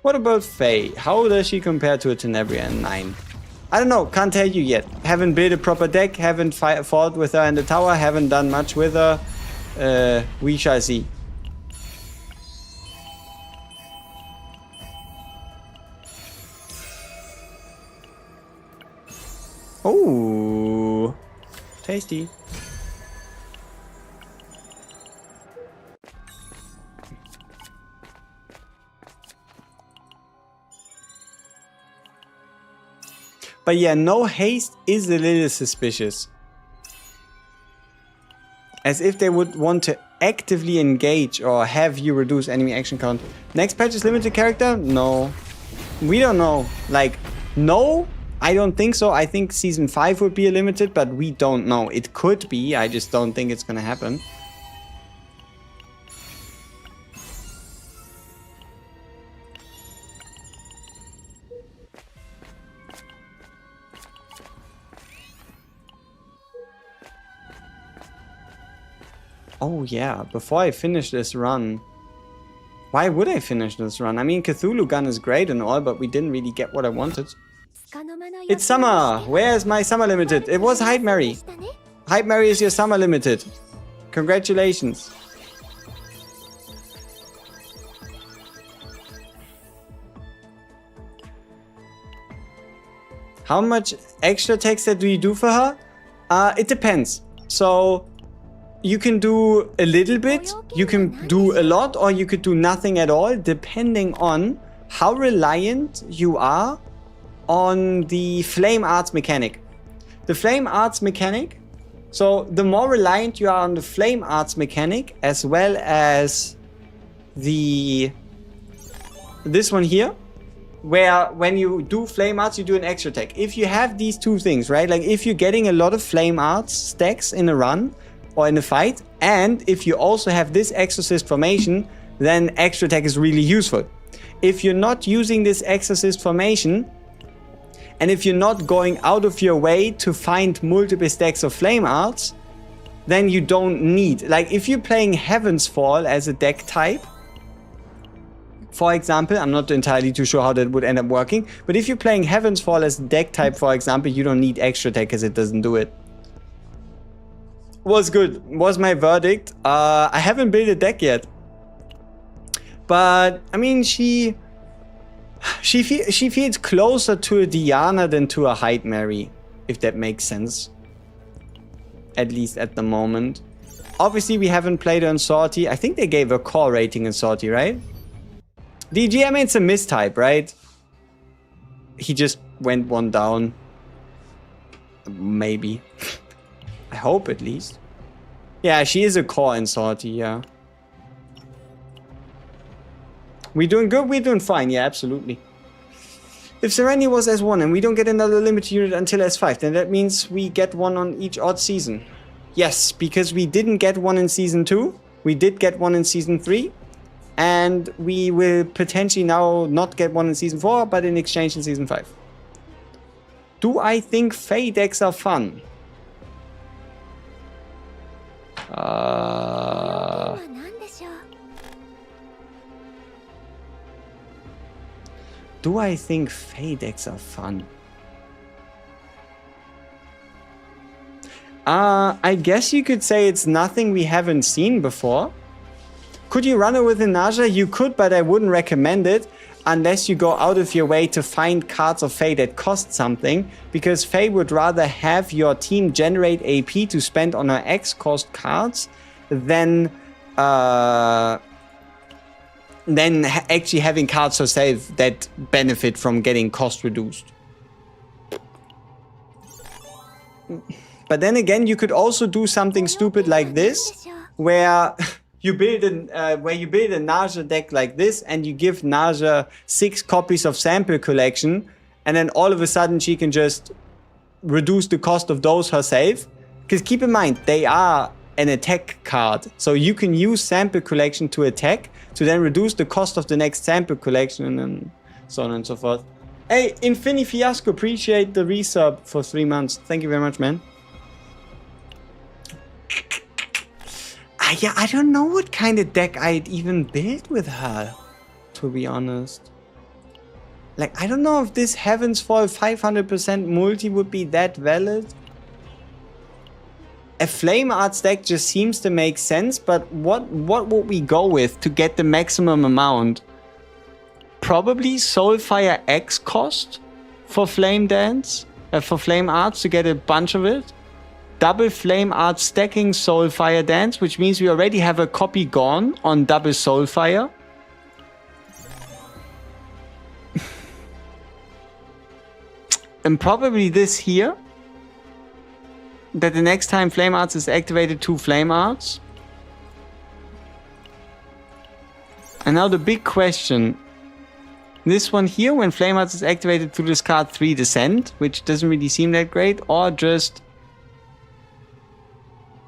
What about FEI? How does she compare to a Tenebria in 9? I don't know, can't tell you yet. Haven't built a proper deck, haven't fought with her in the tower, haven't done much with her. We shall see. Oh, tasty. But yeah, no haste is a little suspicious. As if they would want to actively engage or have you reduce enemy action count. Next patch is limited character? No. We don't know. Like, no, I don't think so. I think Season 5 would be a limited, but we don't know. It could be, I just don't think it's gonna happen. Oh yeah, before I finish this run. Why would I finish this run? I mean, Cthulhu Gun is great and all, but we didn't really get what I wanted. It's summer! Where's my summer limited? It was Hype Mary. Hype Mary is your summer limited. Congratulations. How much extra text do you do for her? It depends. So... you can do a little bit, you can do a lot, or you could do nothing at all, depending on how reliant you are on the Flame Arts mechanic. The Flame Arts mechanic, so the more reliant you are on the Flame Arts mechanic, as well as this one here, where when you do Flame Arts, you do an extra attack. If you have these two things, right, like if you're getting a lot of Flame Arts stacks in a run, or in a fight, and if you also have this Exorcist formation, then extra attack is really useful. If you're not using this Exorcist formation, and if you're not going out of your way to find multiple stacks of Flame Arts, then you don't need, like if you're playing Heaven's Fall as a deck type, for example, I'm not entirely too sure how that would end up working, but if you're playing Heaven's Fall as a deck type, for example, you don't need extra attack because it doesn't do it. Was good, was my verdict. I haven't built a deck yet, but I mean she feels closer to a Diana than to a Hyde Mary, if that makes sense, at least at the moment. Obviously we haven't played her in Sortie. I think they gave a core rating in Sortie, right? DG, I mean it's a mistype, right? He just went one down, maybe. I hope at least. Yeah, she is a core in Sortie, yeah. We doing good? We're doing fine, yeah, absolutely. If Serenity was S1 and we don't get another limited unit until S5, then that means we get one on each odd season. Yes, because we didn't get one in Season 2. We did get one in Season 3. And we will potentially now not get one in Season 4, but in exchange in Season 5. Do I think FEI decks are fun?
要点は何でしょう。
Do I think FEI decks are fun? I guess you could say it's nothing we haven't seen before. Could you run it with a Naja? You could, but I wouldn't recommend it unless you go out of your way to find cards of FEI that cost something, because FEI would rather have your team generate AP to spend on her X cost cards than actually having cards herself that benefit from getting cost reduced. But then again, you could also do something stupid like this, where you build a Naja deck like this, and you give Naja 6 copies of Sample Collection, and then all of a sudden she can just reduce the cost of those herself. Because keep in mind, they are an attack card, so you can use Sample Collection to attack, to then reduce the cost of the next Sample Collection, and then so on and so forth. Hey, Infini Fiasco, appreciate the resub for 3 months. Thank you very much, man. Yeah, I don't know what kind of deck I'd even build with her, to be honest. Like, I don't know if this Heaven's Fall 500% multi would be that valid. A Flame Arts deck just seems to make sense, but what would we go with to get the maximum amount? Probably Soulfire X cost for Flame Dance, for Flame Arts to get a bunch of it. Double Flame Art stacking Soulfire Dance, which means we already have a copy gone on double Soulfire. And probably this here. That the next time Flame Arts is activated, 2 Flame Arts. And now the big question. This one here, when Flame Arts is activated to discard 3 Descent, which doesn't really seem that great, or just...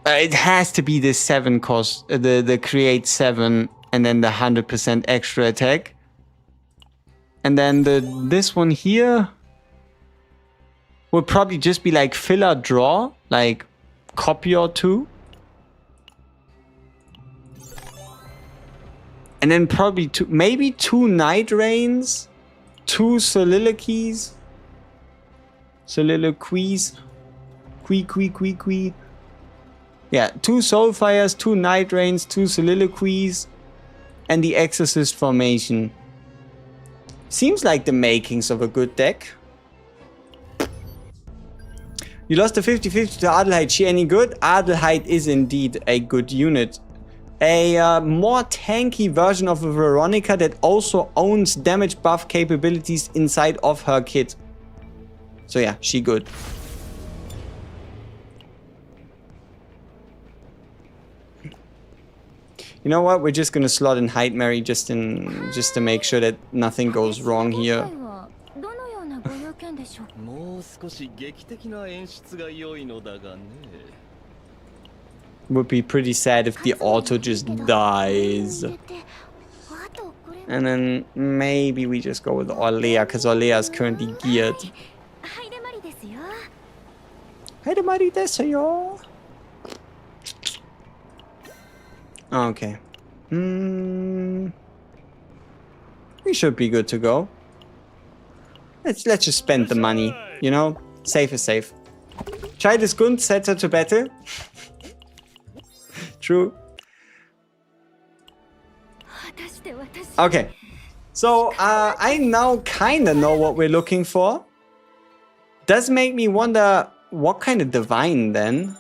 it has to be the 7 cost, the create 7, and then the 100% extra attack. And then this one here would probably just be like filler draw, like copy or 2. And then probably maybe 2 Night Rains, 2 Soliloquies. Qui. Yeah, 2 Soulfires, 2 Night Rains, 2 Soliloquies, and the Exorcist formation. Seems like the makings of a good deck. You lost a 50-50 to Adelheid. She any good? Adelheid is indeed a good unit. A more tanky version of a Veronica that also owns damage buff capabilities inside of her kit. So yeah, she good. You know what? We're just gonna slot in Hyde Mary just to make sure that nothing goes wrong here. Would be pretty sad if the auto just dies. And then maybe we just go with Orlea, because Orlea is currently geared. Okay. We should be good to go. Let's just spend the money, you know? Safe is safe. Try this Gund, set her to battle. True. Okay. So, I now kinda know what we're looking for. Does make me wonder what kind of divine then?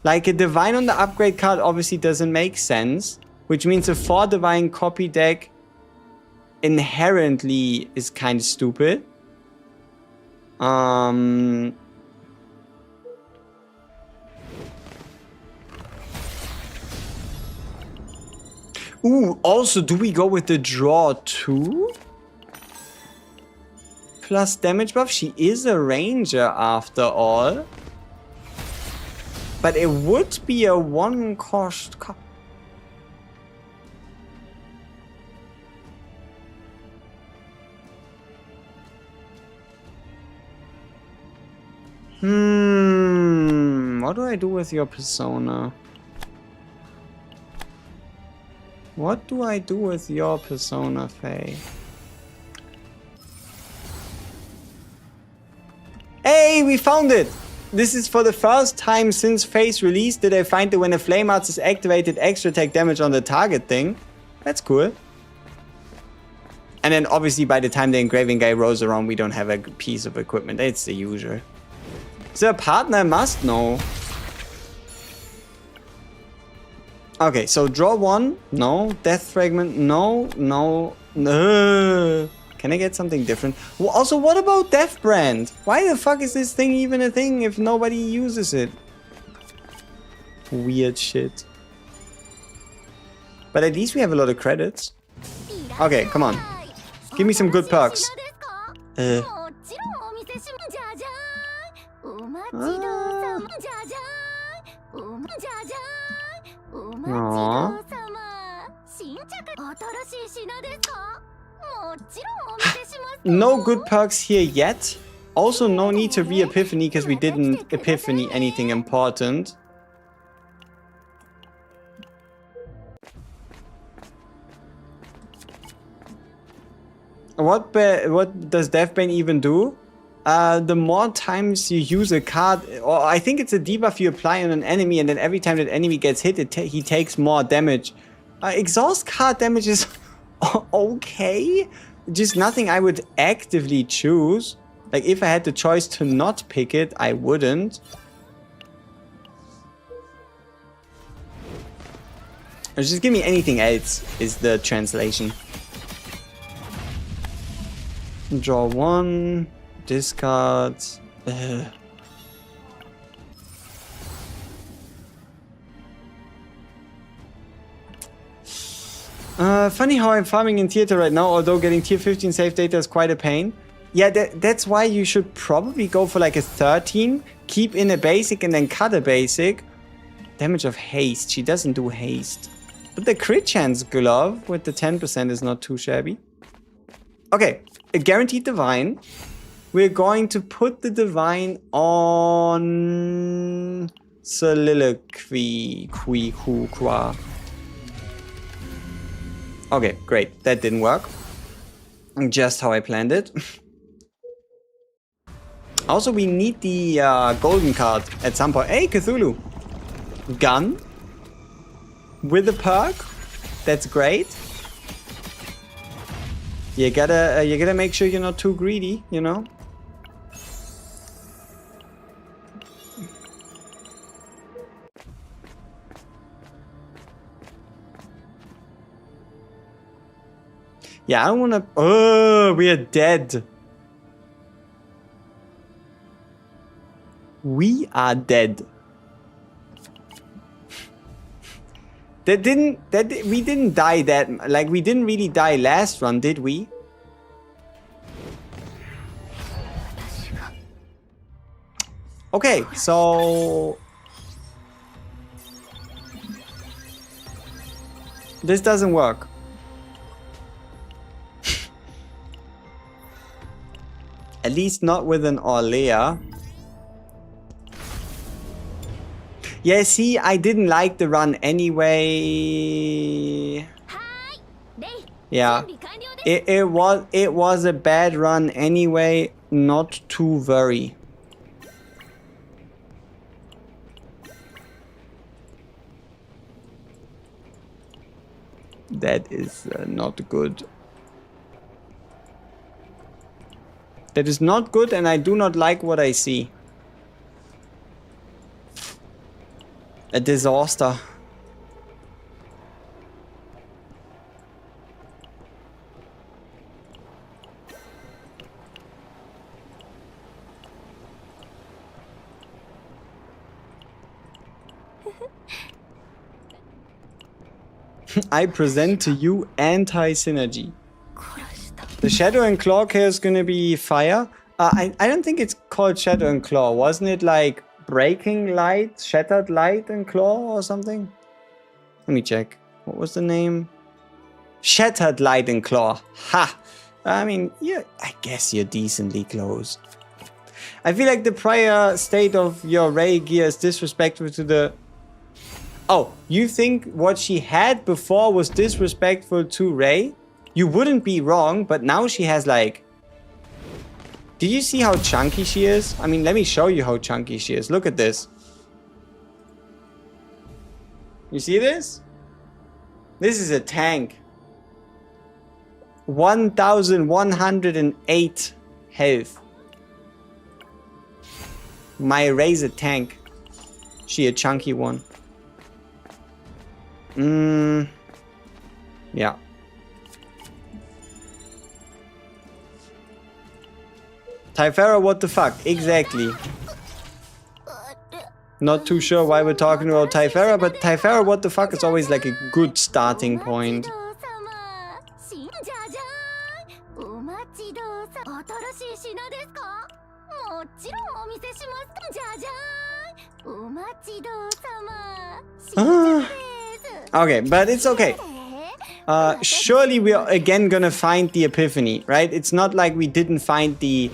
Like a divine on the upgrade card obviously doesn't make sense, which means a 4 divine copy deck inherently is kind of stupid. Ooh, also, do we go with the draw 2? Plus damage buff? She is a ranger after all. But it would be a 1 cost. What do I do with your persona? What do I do with your persona, FEI? Hey, we found it! This is for the first time since FEI's release that I find that when a flame arts is activated, extra attack damage on the target thing. That's cool. And then obviously by the time the engraving guy rolls around, we don't have a piece of equipment. It's the usual. The partner must know. Okay, so draw one. No. Death fragment. No. No. No. Can I get something different? Well, also, what about Death Brand? Why the fuck is this thing even a thing if nobody uses it? Weird shit. But at least we have a lot of credits. Okay, come on. Give me some good perks. Aww. No good perks here yet. Also, no need to re-epiphany because we didn't epiphany anything important. What does Deathbane even do? The more times you use a card, or I think it's a debuff you apply on an enemy, and then every time that enemy gets hit, he takes more damage. Exhaust card damage is okay, just nothing I would actively choose. Like if I had the choice to not pick it, I wouldn't. Or just give me anything else is the translation. Draw one, discard. Funny how I'm farming in theater right now, although getting tier 15 save data is quite a pain. Yeah, that's why you should probably go for like a 13, keep in a basic and then cut a basic. Damage of haste, she doesn't do haste. But the crit chance glove with the 10% is not too shabby. Okay, a guaranteed divine. We're going to put the divine on soliloquy. Okay, great. That didn't work. Just how I planned it. Also, we need the golden card at some point. Hey, Cthulhu. Gun. With a perk. That's great. You gotta make sure you're not too greedy, you know? Yeah, I don't wanna... Oh, we are dead. We are dead. We didn't die that... Like, we didn't really die last run, did we? Okay, so... This doesn't work. At least not with an Orlea. Yeah, see, I didn't like the run anyway. Yeah, it was a bad run anyway. Not to worry. That is not good. That is not good, and I do not like what I see. A disaster. I present to you anti-synergy. The Shadow and Claw chaos is gonna be fire. I don't think it's called Shadow and Claw. Wasn't it like Breaking Light, Shattered Light and Claw or something? Let me check. What was the name? Shattered Light and Claw. Ha! I mean, yeah, I guess you're decently close. I feel like the prior state of your Ray gear is disrespectful to the... Oh, you think what she had before was disrespectful to Ray? You wouldn't be wrong, but now she has like... Did you see how chunky she is? I mean, let me show you how chunky she is. Look at this. You see this? This is a tank. 1108 health. My Ray's a tank. She a chunky one. Yeah. Typhara, what the fuck? Exactly. Not too sure why we're talking about Typhara, but Typhara, what the fuck is always like a good starting point. Okay, but it's okay. Surely we are again gonna find the epiphany, right? It's not like we didn't find the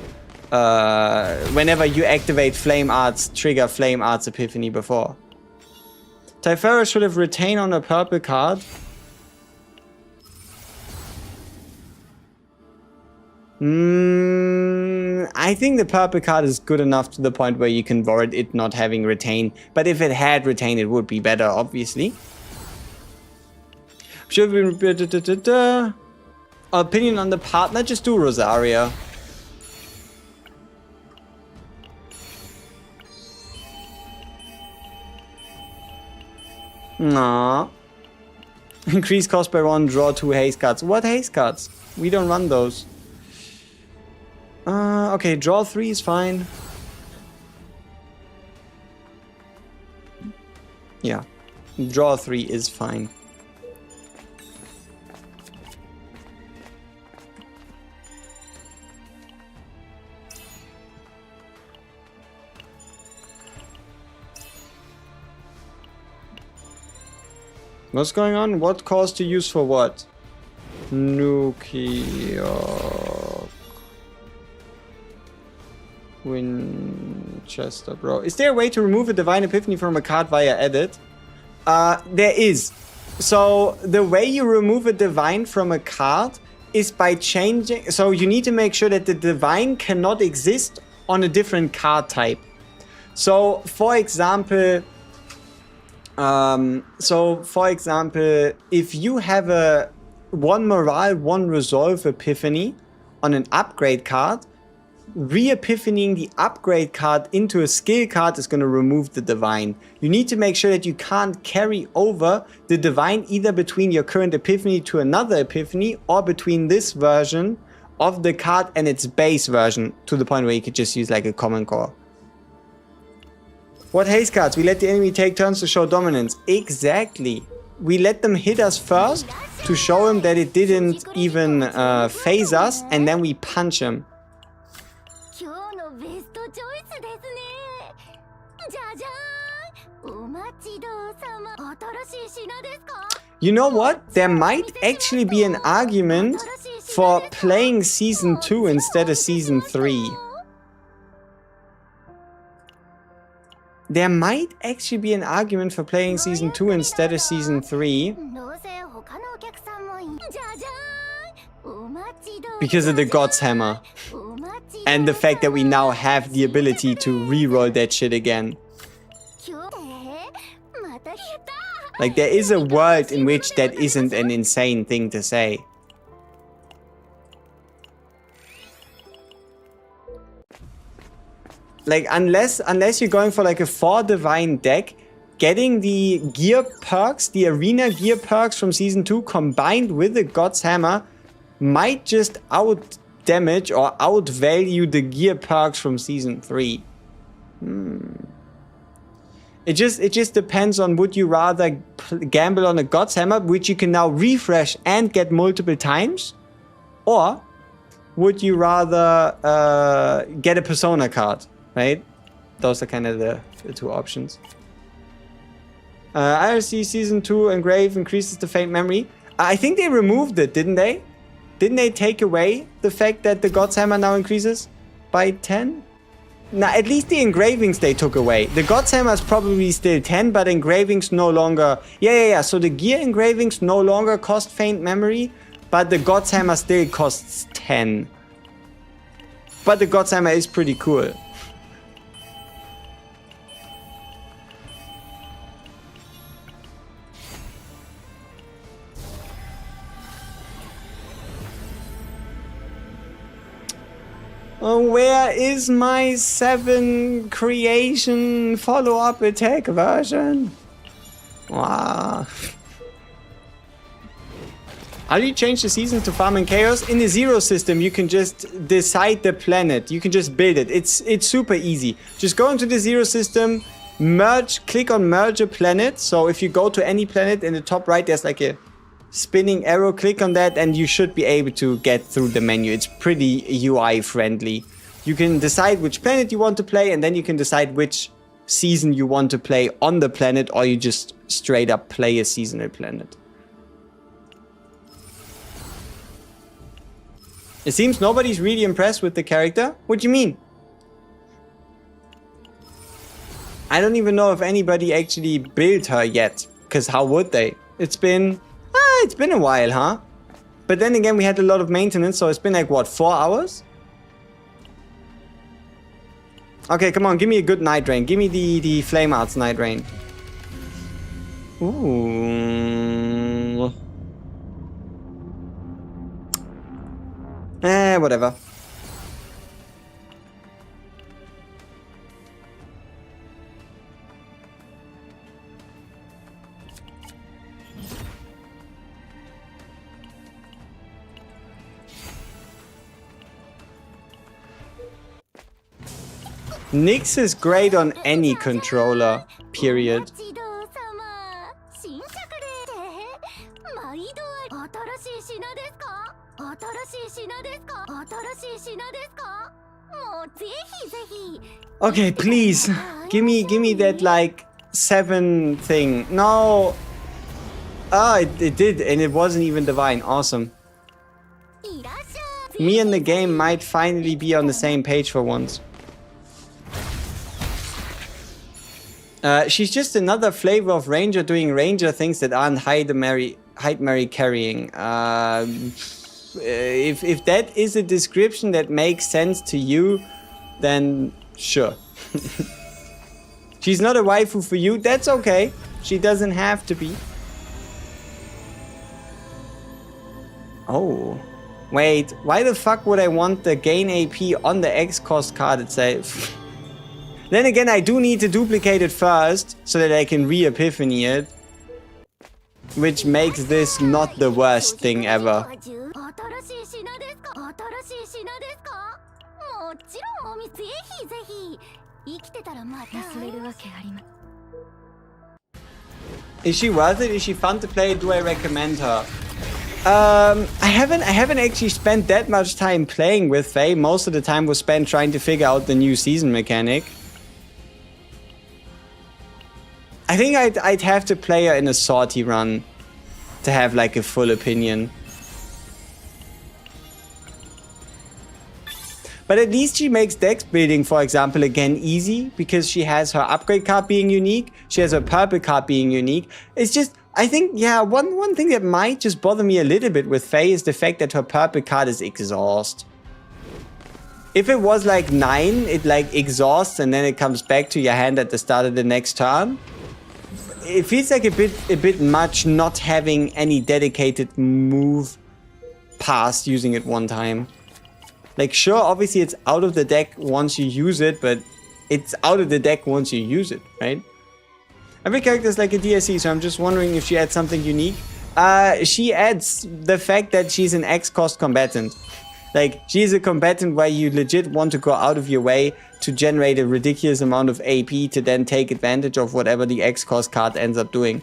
whenever you activate Flame Arts, trigger Flame Arts epiphany before. Typhara should have retained on a purple card. I think the purple card is good enough to the point where you can avoid it not having retained. But if it had retained, it would be better, obviously. Should we... Opinion on the partner? Just do Rosaria. Nah. Increase cost by 1, draw 2 haste cards. What haste cards? We don't run those. Okay, draw 3 is fine. Yeah. Draw 3 is fine. What's going on? What cost to use for what? Nukia... Winchester, bro. Is there a way to remove a Divine Epiphany from a card via edit? There is. So, the way you remove a Divine from a card is by changing... So, you need to make sure that the Divine cannot exist on a different card type. So, for example... if you have a 1 Morale, 1 Resolve Epiphany on an upgrade card, re-epiphanying the upgrade card into a skill card is going to remove the Divine. You need to make sure that you can't carry over the Divine either between your current Epiphany to another Epiphany or between this version of the card and its base version to the point where you could just use like a common core. What haste cards? We let the enemy take turns to show dominance. Exactly. We let them hit us first to show him that it didn't even phase us, and then we punch him. You know what? There might actually be an argument for playing Season 2 instead of Season 3. There might actually be an argument for playing Season 2 instead of Season 3. Because of the God's Hammer. And the fact that we now have the ability to reroll that shit again. Like, there is a world in which that isn't an insane thing to say. Like, unless you're going for like a 4 Divine deck, getting the gear perks, the arena gear perks from Season 2 combined with the God's Hammer might just out damage or outvalue the gear perks from Season 3. It just depends on, would you rather gamble on a God's Hammer, which you can now refresh and get multiple times? Or would you rather get a Persona card? Right? Those are kind of the two options. IRC Season 2 Engrave increases the faint memory. I think they removed it, didn't they? Didn't they take away the fact that the God's Hammer now increases by 10? Now, at least the engravings they took away. The God's Hammer is probably still 10, but engravings no longer... Yeah. So the gear engravings no longer cost faint memory, but the God's Hammer still costs 10. But the God's Hammer is pretty cool. Where is my 7 creation follow-up attack version? Wow. How do you change the seasons to farm and chaos? In the zero system, you can just decide the planet. You can just build it. It's super easy. Just go into the zero system, merge, click on merge a planet. So if you go to any planet in the top right, there's like a spinning arrow, click on that and you should be able to get through the menu. It's pretty UI friendly. You can decide which planet you want to play and then you can decide which season you want to play on the planet, or you just straight up play a seasonal planet. It seems nobody's really impressed with the character. What do you mean? I don't even know if anybody actually built her yet, because how would they? It's been a while, huh? But then again, we had a lot of maintenance, so it's been like, what, 4 hours? Okay, come on, give me a good Night Rain. Give me the Flame Arts Night Rain. Ooh. Whatever. Nyx is great on any controller, period. Okay, please. Give me that like 7 thing. No. Ah, it did, and it wasn't even divine. Awesome. Me and the game might finally be on the same page for once. She's just another flavor of Ranger doing Ranger things that aren't Hyde Mary carrying. If that is a description that makes sense to you, then sure. She's not a waifu for you, that's okay. She doesn't have to be. Oh. Wait, why the fuck would I want the gain AP on the X cost card itself? Then again, I do need to duplicate it first, so that I can re-epiphany it. Which makes this not the worst thing ever. Is she worth it? Is she fun to play? Do I recommend her? I haven't actually spent that much time playing with FEI. Most of the time was spent trying to figure out the new season mechanic. I think I'd have to play her in a sortie run to have like a full opinion. But at least she makes dex building, for example, again easy, because she has her upgrade card being unique, she has her purple card being unique. It's just, I think, yeah, one thing that might just bother me a little bit with FEI is the fact that her purple card is exhaust. If it was like 9, it like exhausts and then it comes back to your hand at the start of the next turn. It feels like a bit much not having any dedicated move past using it one time. Like, sure, obviously it's out of the deck once you use it, but it's out of the deck once you use it, right? Every character is like a DSC, so I'm just wondering if she adds something unique. She adds the fact that she's an X-cost combatant. Like, she's a combatant where you legit want to go out of your way to generate a ridiculous amount of AP to then take advantage of whatever the X-cost card ends up doing.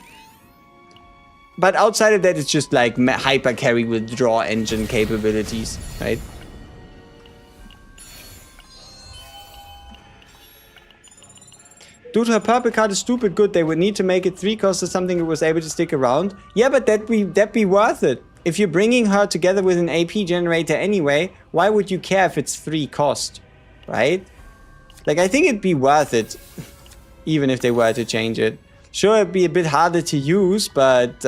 But outside of that, it's just like hyper carry with draw engine capabilities, right? Dude, her purple card is stupid good. They would need to make it 3 cost or something that was able to stick around. Yeah, but that'd be worth it. If you're bringing her together with an AP generator anyway, why would you care if it's 3 cost, right? Like, I think it'd be worth it, even if they were to change it. Sure, it'd be a bit harder to use, but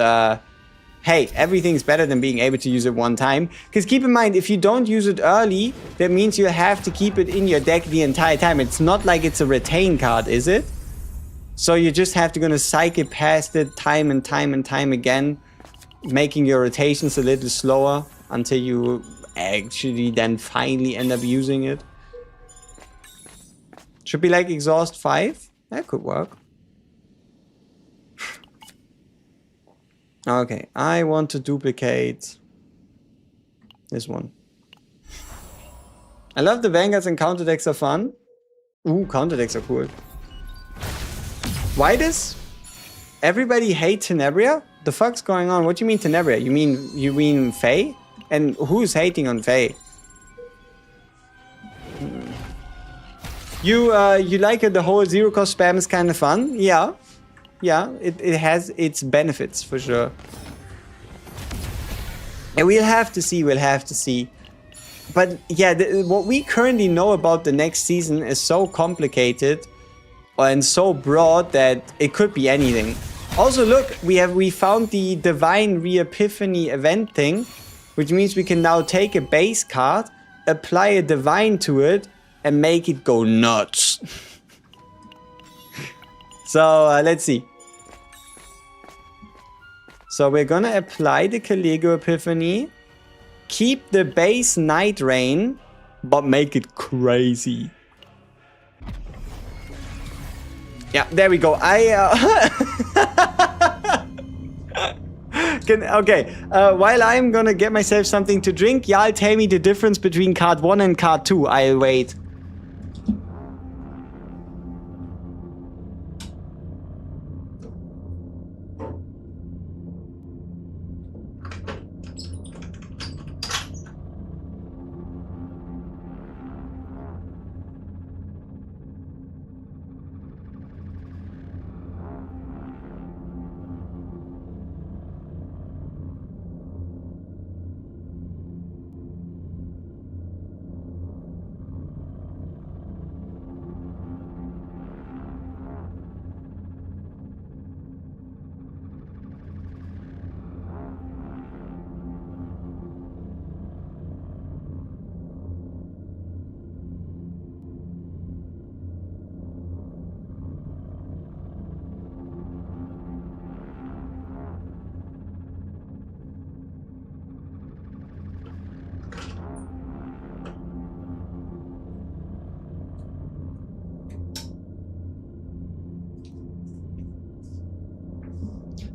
hey, everything's better than being able to use it one time. Because keep in mind, if you don't use it early, that means you have to keep it in your deck the entire time. It's not like it's a retain card, is it? So you just have to gonna cycle past it time and time and time again, making your rotations a little slower until you actually then finally end up using it. Should be like exhaust 5. That could work. Okay, I want to duplicate this one. I love the Vanguards and counter decks are fun. Ooh, counter decks are cool. Why does everybody hate Tenebria? The fuck's going on? What do you mean Tenebria? You mean FEI? And who's hating on FEI? You like it, the whole zero cost spam is kind of fun? Yeah. Yeah, it has its benefits for sure. And we'll have to see. But yeah, what we currently know about the next season is so complicated and so broad that it could be anything. Also, look, we found the Divine Re-Epiphany event thing, which means we can now take a base card, apply a Divine to it, and make it go nuts. So, let's see. So we're gonna apply the Caligo Epiphany, keep the base Night Rain, but make it crazy. Yeah, there we go. While I'm gonna get myself something to drink, y'all tell me the difference between card 1 and card 2. I'll wait.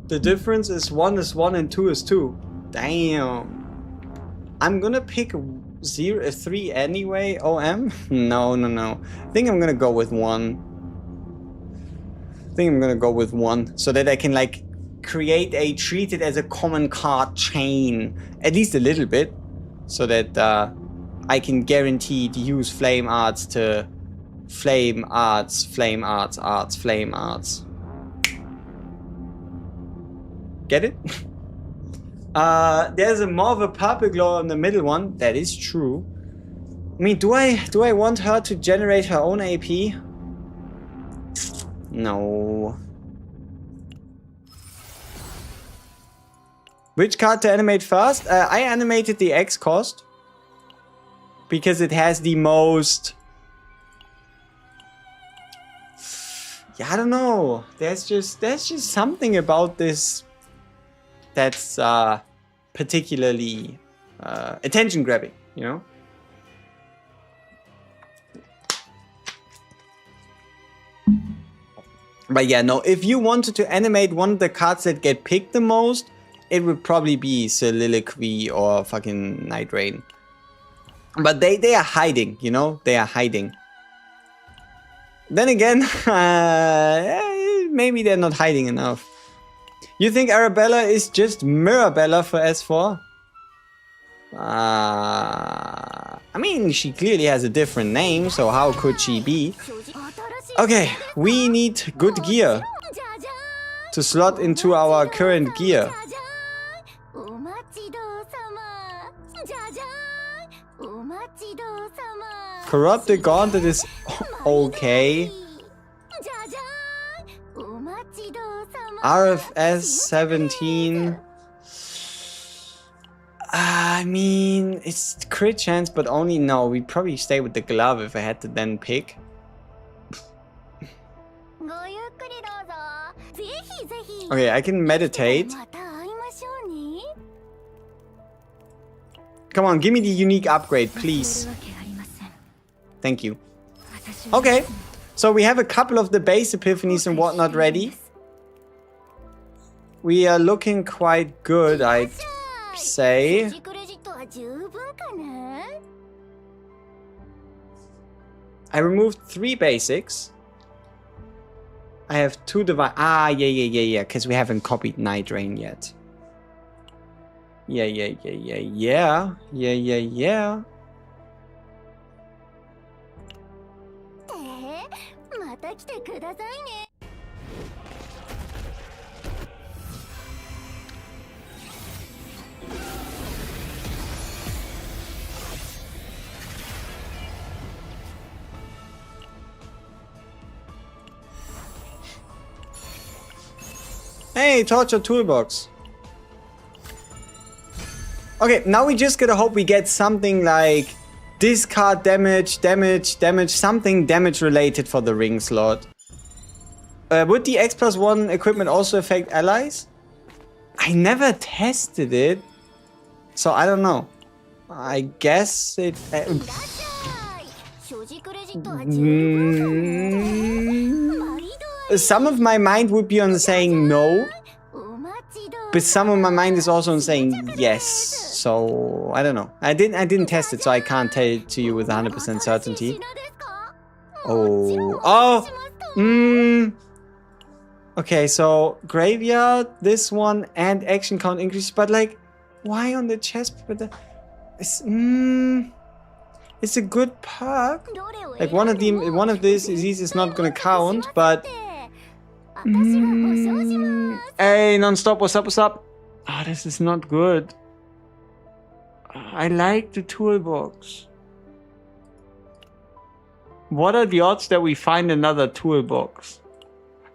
The difference is 1 is 1 and 2 is 2. Damn. I'm gonna pick 3 anyway. OM? No. I think I'm gonna go with 1. So that I can like treat it as a common card chain. At least a little bit. So that I can guaranteed use flame arts to flame arts. Get it? There's more of a purple glow on the middle one. That is true. I mean, do I want her to generate her own AP? No. Which card to animate first? I animated the X cost because it has the most. Yeah, I don't know. There's just something about this that's particularly attention grabbing, you know? But yeah, no, if you wanted to animate one of the cards that get picked the most, it would probably be Soliloquy or fucking Night Rain. But they are hiding, you know? They are hiding. Then again, maybe they're not hiding enough. You think Arabella is just Mirabella for S4? I mean, she clearly has a different name, so how could she be? Okay, we need good gear to slot into our current gear. Corrupted Gauntlet is... okay. RFS 17. I mean, it's crit chance, but only no. We'd probably stay with the glove if I had to then pick. Okay, I can meditate. Come on, give me the unique upgrade, please. Thank you. Okay, so we have a couple of the base epiphanies and whatnot ready. We are looking quite good, I'd say. I removed 3 basics. I have 2 divine. Ah, yeah. Because we haven't copied Night Drain yet. Yeah. Hey, Torture Toolbox. Okay, now we just gotta hope we get something like discard damage, something damage related for the ring slot. Would the X+1 equipment also affect allies? I never tested it, so I don't know. I guess it... Some of my mind would be on saying no, but some of my mind is also on saying yes. So I don't know. I didn't test it, so I can't tell it to you with 100% certainty. Okay, so graveyard, this one, and action count increase, but like, why on the chest? But it's a good perk. Like one of these is not gonna count, but. Hey, non-stop, what's up? Ah, this is not good. I like the toolbox. What are the odds that we find another toolbox?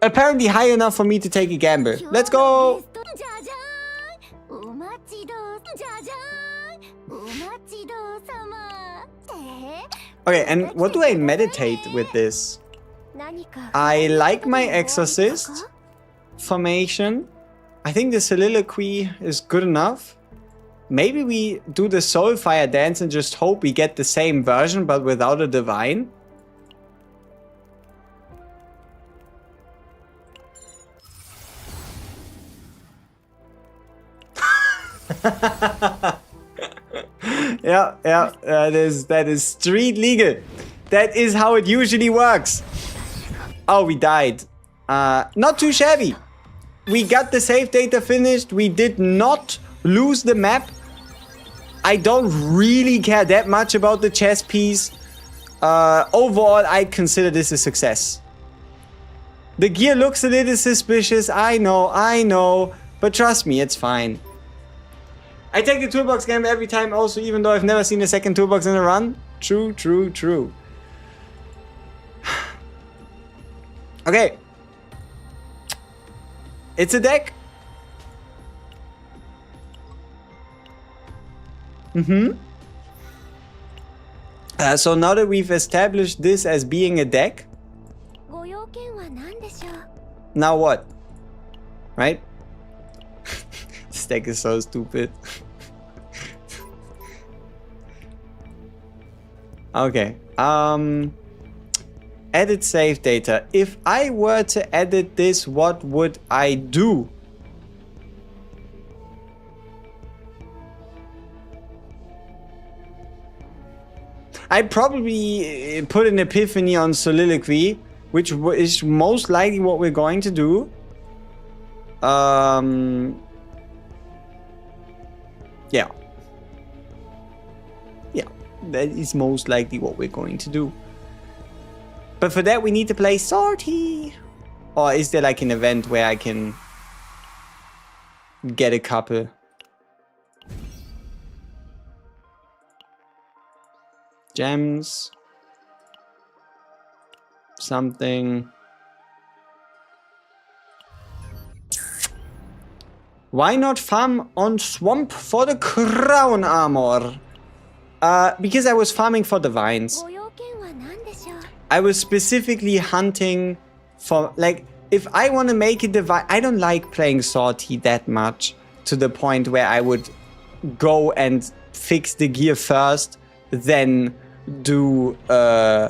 Apparently high enough for me to take a gamble. Let's go! Okay, and what do I meditate with this? I like my Exorcist formation. I think the Soliloquy is good enough. Maybe we do the Soulfire dance and just hope we get the same version but without a divine. Yeah, that is street legal. That is how it usually works. Oh, we died. Not too shabby. We got the save data finished. We did not lose the map. I don't really care that much about the chess piece. Overall, I consider this a success. The gear looks a little suspicious. I know. But trust me, it's fine. I take the toolbox game every time also, even though I've never seen a second toolbox in a run. True. Okay. It's a deck. So now that we've established this as being a deck, now what? Right? This deck is so stupid. Okay. Edit save data. If I were to edit this, what would I do? I'd probably put an epiphany on Soliloquy, which is most likely what we're going to do. Yeah. That is most likely what we're going to do. But for that we need to play Sortie. Or is there like an event where I can get a couple? Gems. something. Why not farm on swamp for the crown armor? Because I was farming for the vines. I was specifically hunting for, like, if I want to make a divine, I don't like playing Sortie that much to the point where I would go and fix the gear first, then do all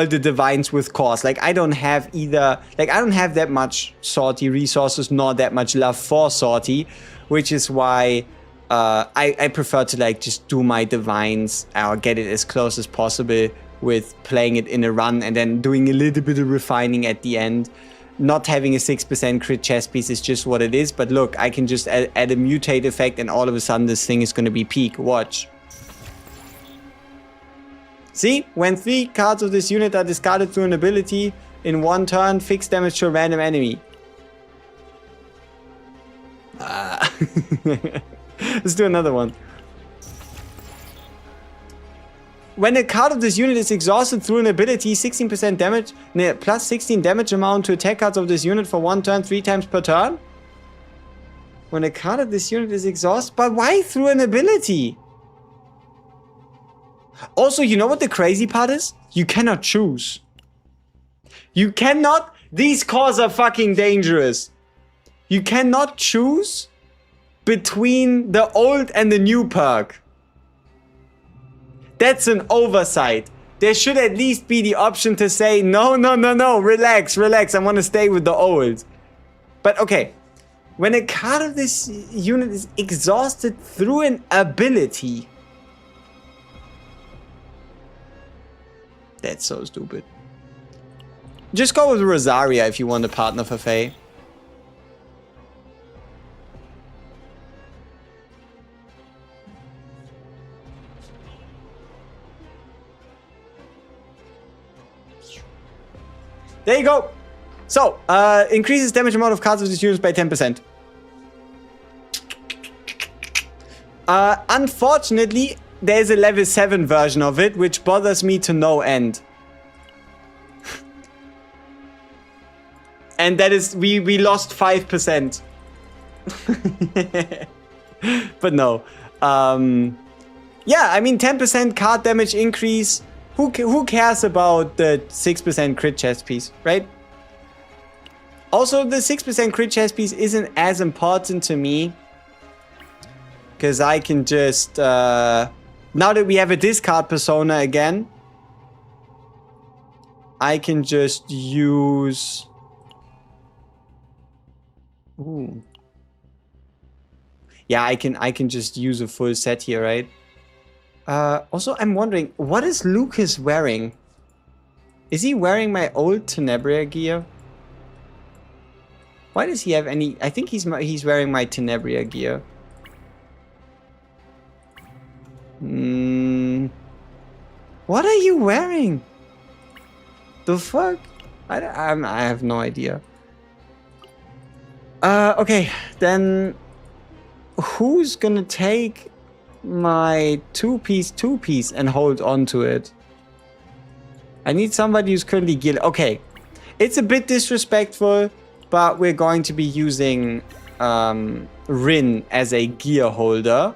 the divines with cores. Like, I don't have either, like, I don't have that much Sortie resources nor that much love for Sortie, which is why I prefer to, like, just do my divines or get it as close as possible with playing it in a run and then doing a little bit of refining at the end. Not having a 6% crit chest piece is just what it is, but look, I can just add a mutate effect and all of a sudden this thing is going to be peak. Watch. See? When 3 cards of this unit are discarded through an ability in one turn, fixed damage to a random enemy. Let's do another one. When a card of this unit is exhausted through an ability, 16% damage, plus 16 damage amount to attack cards of this unit for 1 turn 3 times per turn. When a card of this unit is exhausted, but why through an ability? Also, you know what the crazy part is? You cannot choose. You cannot. These cores are fucking dangerous. You cannot choose between the old and the new perk. That's an oversight. There should at least be the option to say, no, relax, I want to stay with the old. But okay, when a card of this unit is exhausted through an ability. That's so stupid. Just go with Rosaria if you want a partner for FEI. There you go. So, increases damage amount of cards of this unit by 10%. Unfortunately, there's a level 7 version of it, which bothers me to no end. And that is, we lost 5%. But no. Yeah, I mean, 10% card damage increase. Who cares about the 6% crit chest piece, right? Also, the 6% crit chest piece isn't as important to me. Because I can just... now that we have a discard persona again, I can just use... Ooh. Yeah, I can just use a full set here, right? Also, I'm wondering, what is Lucas wearing? Is he wearing my old Tenebria gear? Why does he have any... I think he's wearing my Tenebria gear. What are you wearing? The fuck? I have no idea. Okay, then... Who's gonna take... my two-piece and hold on to it? I need somebody who's currently geared. Okay, it's a bit disrespectful, but we're going to be using Rin as a gear holder.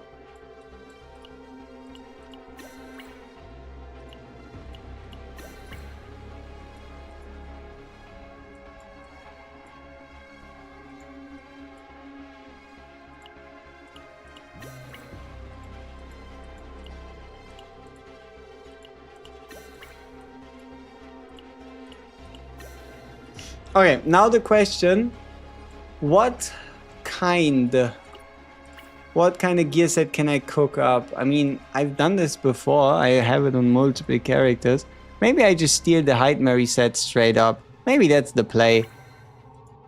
Okay, now the question, what kind of gear set can I cook up? I mean, I've done this before. I have it on multiple characters. Maybe I just steal the Hyde Mary set straight up. Maybe that's the play.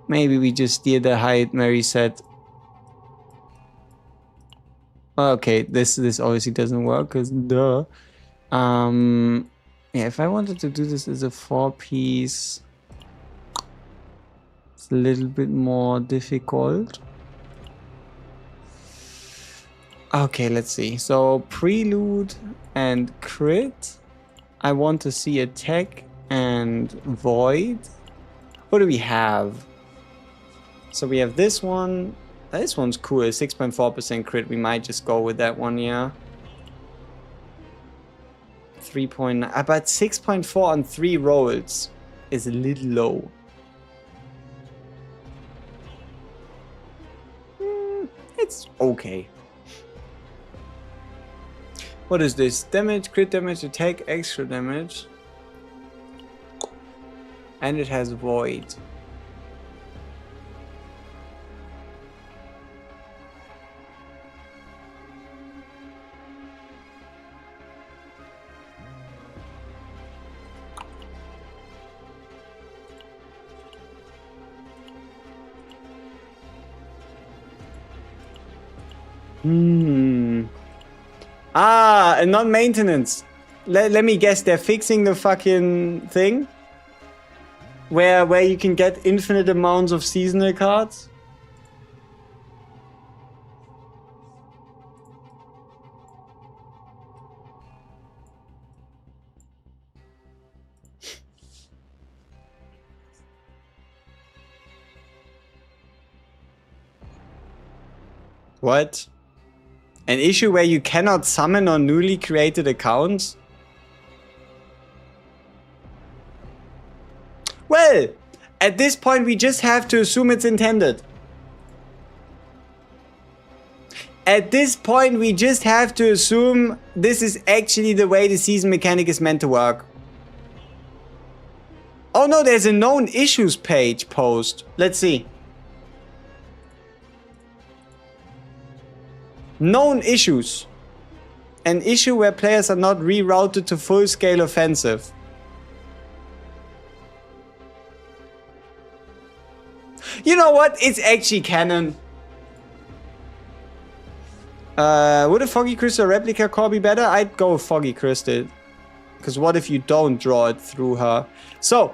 Maybe we just steal the Hyde Mary set. Okay, this obviously doesn't work, because duh. Yeah, if I wanted to do this as a 4-piece... a little bit more difficult. Okay, let's see. So prelude and crit. I want to see attack and Void. What do we have? So we have this one. This one's cool. 6.4% crit. We might just go with that one, yeah. 3.9. But 6.4 on 3 rolls is a little low. It's okay. What is this? Damage, crit damage, attack, extra damage. And it has Void. Ah, and non-maintenance. Let me guess, they're fixing the fucking thing? Where you can get infinite amounts of seasonal cards? What? An issue where you cannot summon on newly created accounts? Well, at this point we just have to assume it's intended. At this point we just have to assume this is actually the way the season mechanic is meant to work. Oh no, there's a known issues page post. Let's see. Known issues. An issue where players are not rerouted to full-scale offensive. You know what? It's actually canon. Would a Foggy Crystal replica core be better? I'd go with Foggy Crystal. Because what if you don't draw it through her? So,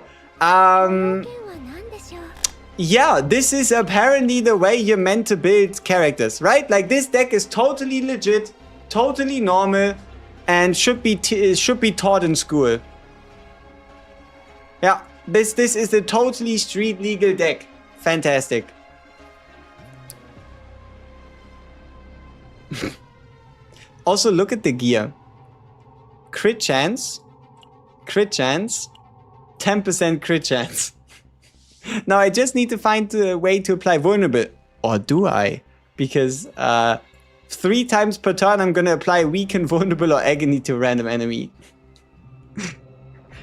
yeah, this is apparently the way you're meant to build characters, right? Like, this deck is totally legit, totally normal, and should be taught in school. Yeah, this is a totally street legal deck. Fantastic. Also, look at the gear. Crit chance, 10% crit chance. Now I just need to find a way to apply vulnerable. Or do I? Because 3 times per turn I'm gonna apply weaken, vulnerable, or agony to a random enemy.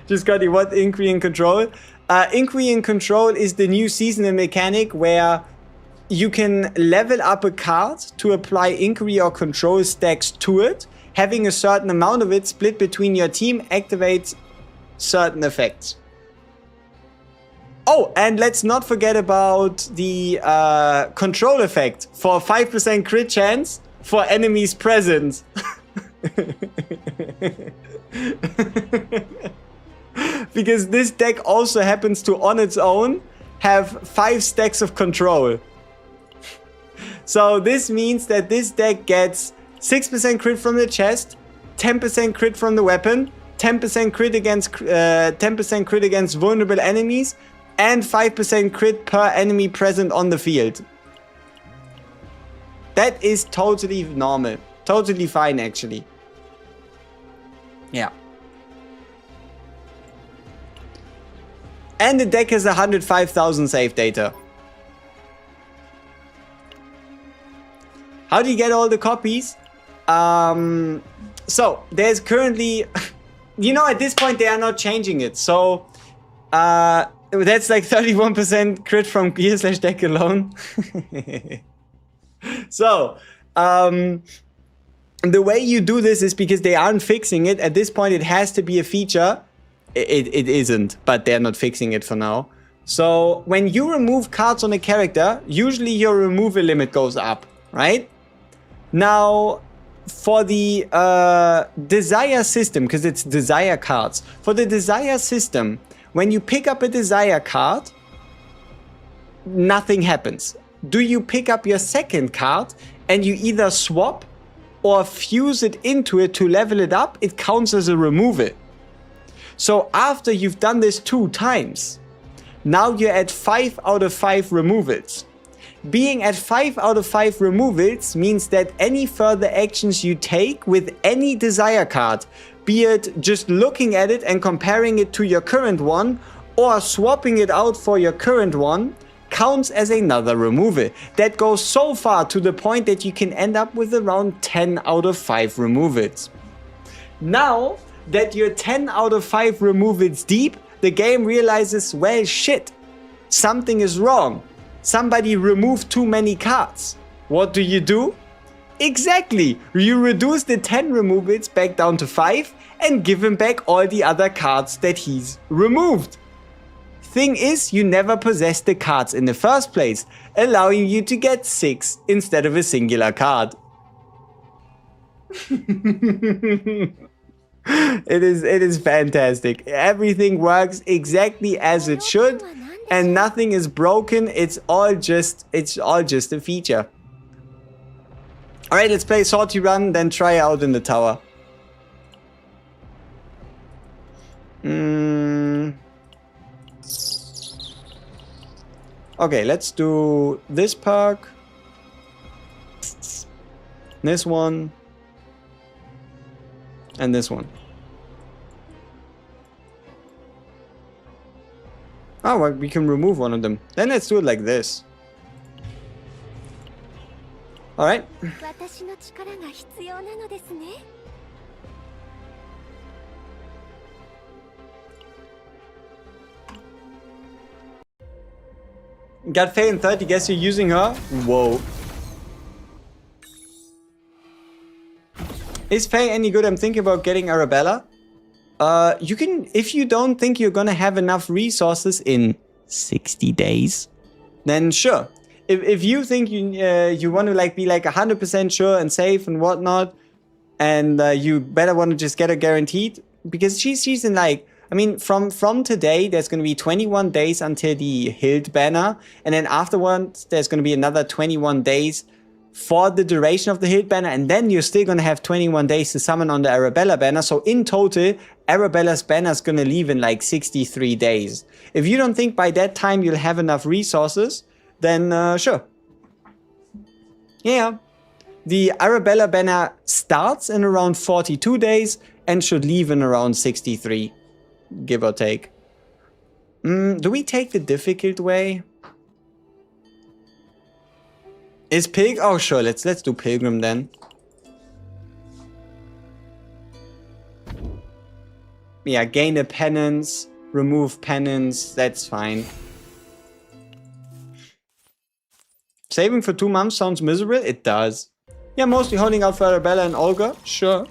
Just got what Inquiry and Control. Inquiry and Control is the new seasonal mechanic where you can level up a card to apply Inquiry or Control stacks to it. Having a certain amount of it split between your team activates certain effects. Oh, and let's not forget about the control effect for 5% crit chance for enemies present. Because this deck also happens to, on its own, have 5 stacks of control. So this means that this deck gets 6% crit from the chest, 10% crit from the weapon, 10% crit against vulnerable enemies, and 5% crit per enemy present on the field. That is totally normal. Totally fine, actually. Yeah. And the deck has 105,000 save data. How do you get all the copies? So, there's currently... You know, at this point, they are not changing it. So, that's like 31% crit from gear / deck alone. So, the way you do this is because they aren't fixing it. At this point, it has to be a feature. It isn't, but they're not fixing it for now. So, when you remove cards on a character, usually your removal limit goes up, right? Now, for the Desire system, because it's Desire cards, for the Desire system, when you pick up a Desire card, nothing happens. Do you pick up your second card and you either swap or fuse it into it to level it up, it counts as a removal. So after you've done this 2 times, now you're at 5 out of 5 removals. Being at 5 out of 5 removals means that any further actions you take with any desire card, be it just looking at it and comparing it to your current one, or swapping it out for your current one, counts as another removal. That goes so far to the point that you can end up with around 10 out of 5 removals. Now that you're 10 out of 5 removals deep, the game realizes, well, shit, something is wrong. Somebody removed too many cards. What do? Exactly, you reduce the 10 removals back down to 5 and give him back all the other cards that he's removed. Thing is, you never possessed the cards in the first place, allowing you to get 6 instead of a singular card. It is fantastic. Everything works exactly as it should, and nothing is broken. It's all just a feature. All right, let's play Sortie Run, then try out in the tower. Okay, let's do this perk, this one, and this one. Oh, well, we can remove one of them. Then let's do it like this. Alright. Got FEI in 30, guess you're using her? Whoa. Is FEI any good? I'm thinking about getting Arabella. You can, if you don't think you're gonna have enough resources in 60 days, then sure. If you think you want to like be like 100% sure and safe and whatnot, and you better want to just get her guaranteed, because she's in like, I mean, from today there's going to be 21 days until the Hild banner, and then afterwards there's going to be another 21 days for the duration of the Hild banner, and then you're still going to have 21 days to summon on the Arabella banner. So in total, Arabella's banner is going to leave in like 63 days. If you don't think by that time you'll have enough resources, then sure. Yeah. The Arabella banner starts in around 42 days and should leave in around 63, give or take. Do we take the difficult way? Is oh sure, let's do Pilgrim then. Yeah, gain a penance, remove penance, that's fine. Saving for 2 months sounds miserable? It does. Yeah, mostly holding out for Arabella and Olga, sure.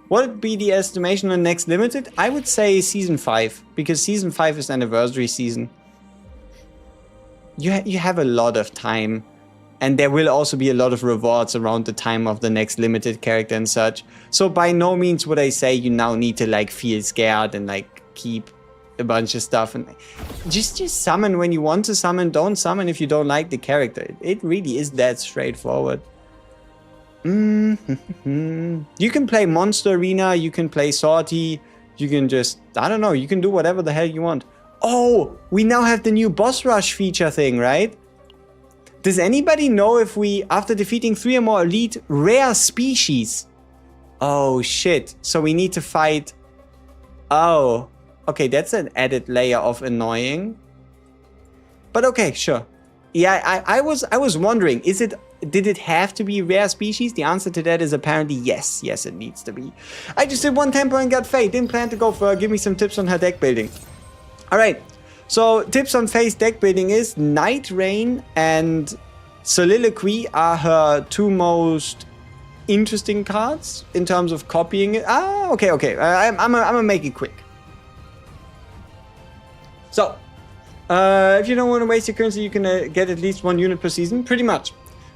What would be the estimation on next limited? I would say season 5, because season 5 is anniversary season. You have a lot of time. And there will also be a lot of rewards around the time of the next limited character and such. So by no means would I say you now need to like feel scared and like keep a bunch of stuff. And just summon when you want to summon. Don't summon if you don't like the character. It really is that straightforward. You can play Monster Arena. You can play Sortie. You can just, I don't know. You can do whatever the hell you want. Oh, we now have the new boss rush feature thing, right? Does anybody know if we, after defeating 3 or more elite rare species? Oh shit, so we need to fight... Oh, okay, that's an added layer of annoying. But okay, sure. Yeah, I was wondering, did it have to be rare species? The answer to that is apparently yes. Yes, it needs to be. I just did 1 tempo and got FEI. Didn't plan to go for her. Give me some tips on her deck building. Alright. So, tips on FEI's deck building is Night Rain and Soliloquy are her 2 most interesting cards in terms of copying it. Ah, okay. I'm gonna make it quick. So, if you don't want to waste your currency, you can get at least 1 unit per season, pretty much.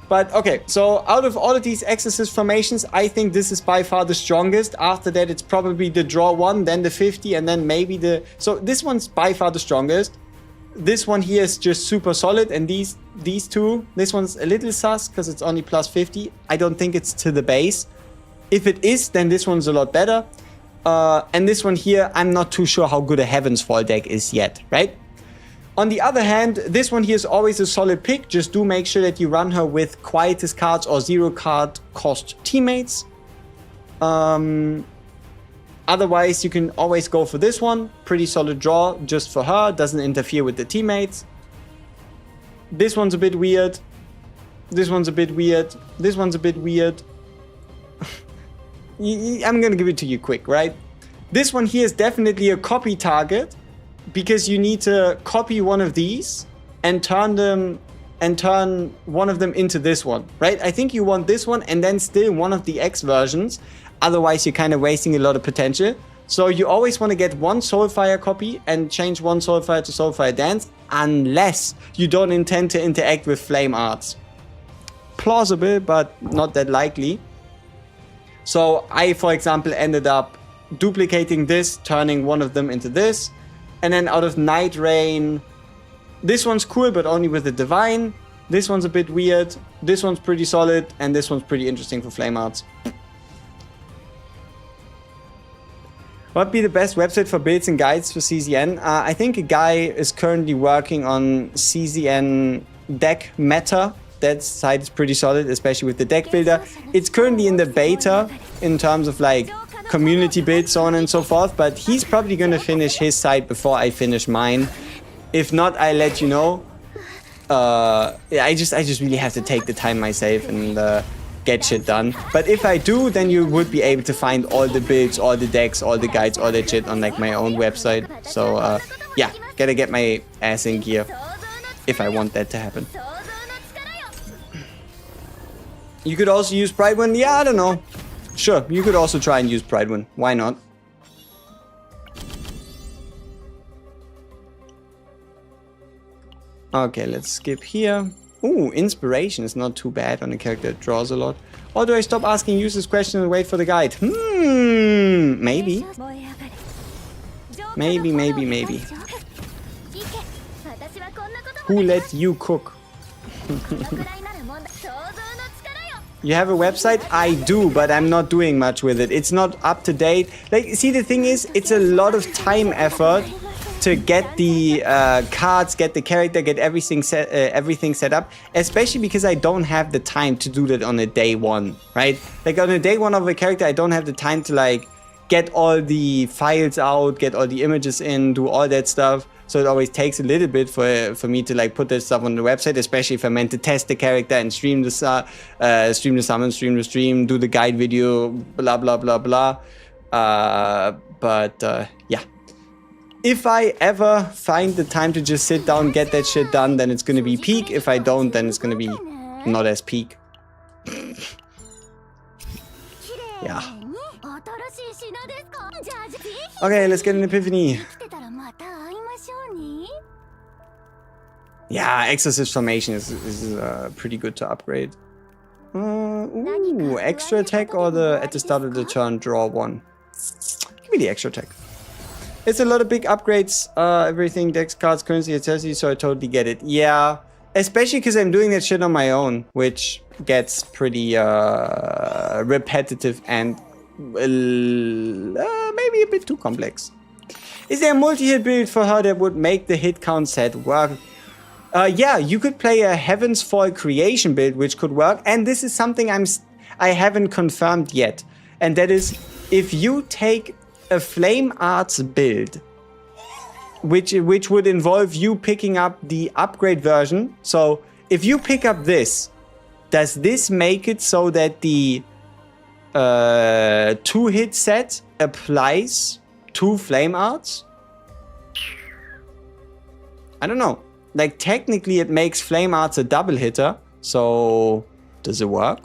But okay, so out of all of these Exorcist formations, I think this is by far the strongest. After that, it's probably the draw 1, then the 50, and then maybe the... So this one's by far the strongest. This one here is just super solid, and these 2, this one's a little sus because it's only plus 50. I don't think it's to the base. If it is, then this one's a lot better. And this one here, I'm not too sure how good a Heaven's Fall deck is yet, right? On the other hand, this one here is always a solid pick. Just do make sure that you run her with quietest cards or 0 card cost teammates. Otherwise, you can always go for this one. Pretty solid draw just for her. Doesn't interfere with the teammates. This one's a bit weird. This one's a bit weird. This one's a bit weird. I'm gonna give it to you quick, right? This one here is definitely a copy target because you need to copy one of these and turn one of them into this one, right? I think you want this one and then still one of the X versions. Otherwise, you're kind of wasting a lot of potential. So you always want to get one Soulfire copy and change one Soulfire to Soulfire Dance unless you don't intend to interact with Flame Arts. Plausible, but not that likely. So I, for example, ended up duplicating this, turning one of them into this. And then out of Night Rain, this one's cool, but only with the Divine. This one's a bit weird. This one's pretty solid. And this one's pretty interesting for Flame Arts. What would be the best website for builds and guides for CZN? I think a guy is currently working on CZN deck meta. That site is pretty solid, especially with the deck builder. It's currently in the beta in terms of like community builds, so on and so forth. But he's probably going to finish his site before I finish mine. If not, I'll let you know. I just really have to take the time myself and get shit done. But if I do, then you would be able to find all the builds, all the decks, all the guides, all that shit on like my own website. So yeah, gotta get my ass in gear if I want that to happen. You could also use Pridewind. Yeah, I don't know. Sure, you could also try and use Pridewind. Why not? Okay, let's skip here. Ooh, Inspiration is not too bad on a character that draws a lot. Or do I stop asking users questions and wait for the guide? Maybe. Maybe. Who let you cook? You have a website? I do, but I'm not doing much with it. It's not up to date. Like, see, the thing is, it's a lot of time effort to get the cards, get the character, get everything set up. Especially because I don't have the time to do that on a day one, right? Like on a day one of a character, I don't have the time to like get all the files out, get all the images in, do all that stuff. So it always takes a little bit for me to like put that stuff on the website, especially if I meant to test the character and stream the summon, stream the stream, do the guide video, blah blah blah blah. Yeah. If I ever find the time to just sit down, get that shit done, then it's gonna be peak. If I don't, then it's gonna be not as peak. Yeah. Okay, let's get an Epiphany. Yeah, Exorcist Formation is pretty good to upgrade. Ooh, extra attack or the at the start of the turn draw one? Give me the extra attack. It's a lot of big upgrades, everything, dex, cards, currency, etc. So I totally get it. Yeah, especially because I'm doing that shit on my own, which gets pretty repetitive and maybe a bit too complex. Is there a multi-hit build for her that would make the hit count set work? Yeah, you could play a Heaven's Fall creation build, which could work. And this is something I haven't confirmed yet. And that is, if you take a Flame Arts build, which would involve you picking up the upgrade version. So if you pick up this, does this make it so that the 2-hit set applies to Flame Arts? I don't know. Like, technically it makes Flame Arts a double hitter. So does it work?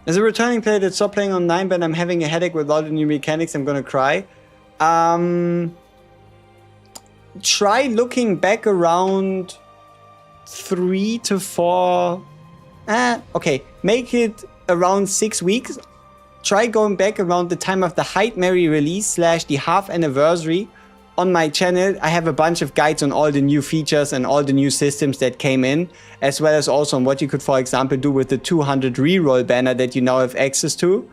As a returning player that stopped playing on 9, but I'm having a headache with all the new mechanics, I'm gonna cry. Try looking back around 3 to 4... okay, make it around 6 weeks. try going back around the time of the Hyde Mary release / the half anniversary. On my channel, I have a bunch of guides on all the new features and all the new systems that came in, as well as also on what you could, for example, do with the 200 reroll banner that you now have access to.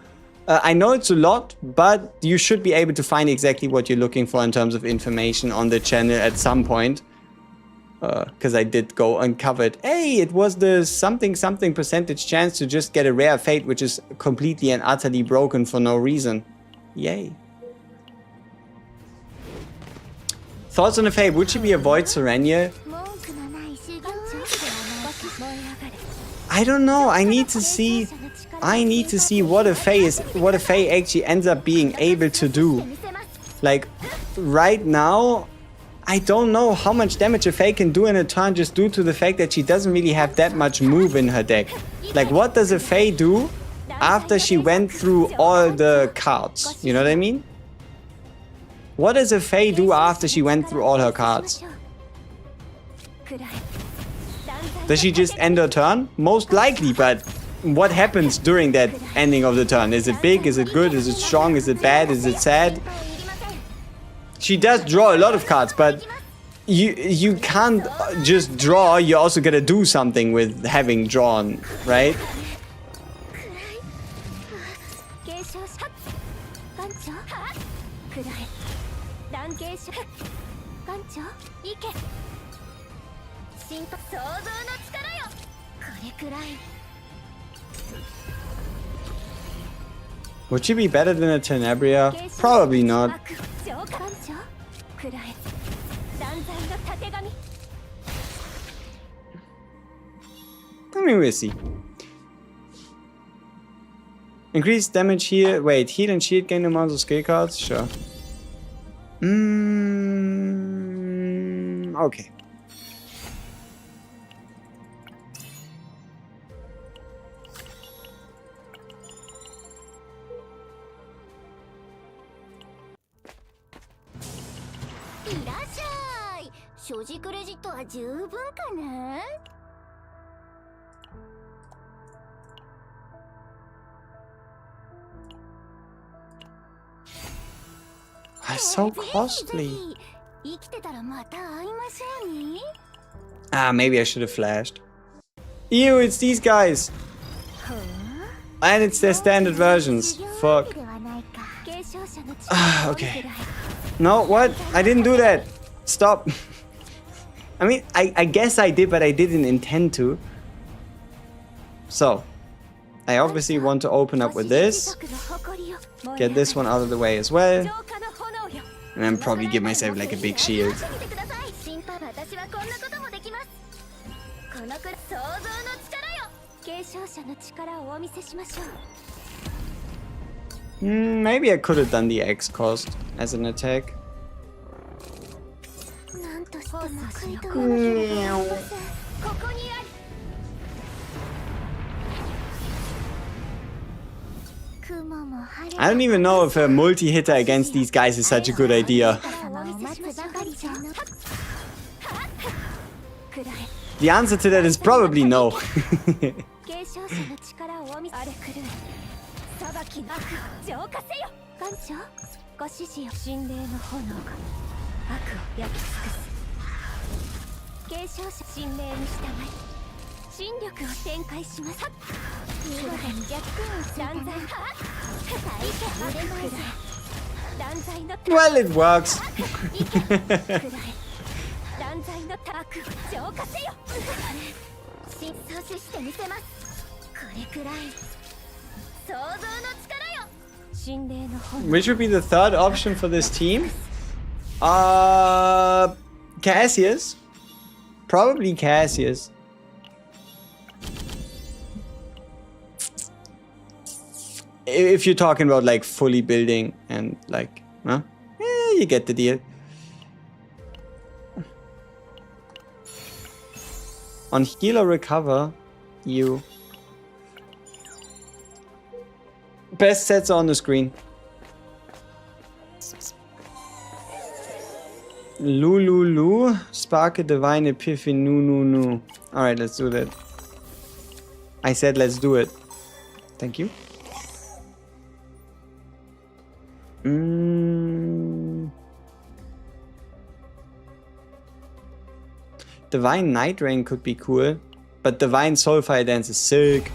I know it's a lot, but you should be able to find exactly what you're looking for in terms of information on the channel at some point. Because I did go uncover it. Hey, it was the something percentage chance to just get a rare fate, which is completely and utterly broken for no reason. Yay. Thoughts on the fate? Would she be avoid Serenia? I don't know. I need to see what a Fae is, what a Fae actually ends up being able to do. Like right now, I don't know how much damage a Fae can do in a turn just due to the fact that she doesn't really have that much move in her deck. Like what does a Fae do after she went through all the cards? You know what I mean? What does a Fae do after she went through all her cards? Does she just end her turn? Most likely, but what happens during that ending of the turn? Is it big? Is it good? Is it strong? Is it bad? Is it sad? She does draw a lot of cards, but you can't just draw. You also gotta do something with having drawn, right? Would she be better than a Tenebria? Probably not. I mean, we'll see. Increased damage here. Wait, heal and shield gain amounts of skill cards? Sure. Okay. So costly. Ah, maybe I should have flashed. Ew, it's these guys. And it's their standard versions. Fuck. Ah, okay. No, what? I didn't do that. Stop. I mean, I guess I did, but I didn't intend to. So, I obviously want to open up with this. Get this one out of the way as well. And then probably give myself like a big shield. Maybe I could have done the X cost as an attack. I don't even know if a multi-hitter against these guys is such a good idea. The answer to that is probably no. Well, it works. Which would be the third option for this team? Cassius. Probably Cassius. If you're talking about like fully building and like, huh? You get the deal. On heal or recover, you. Best sets are on the screen. Lulu, Spark a Divine Epiphany, no. Alright, let's do that. I said let's do it. Thank you. Divine Night Rain could be cool, but Divine Soulfire Dance is sick.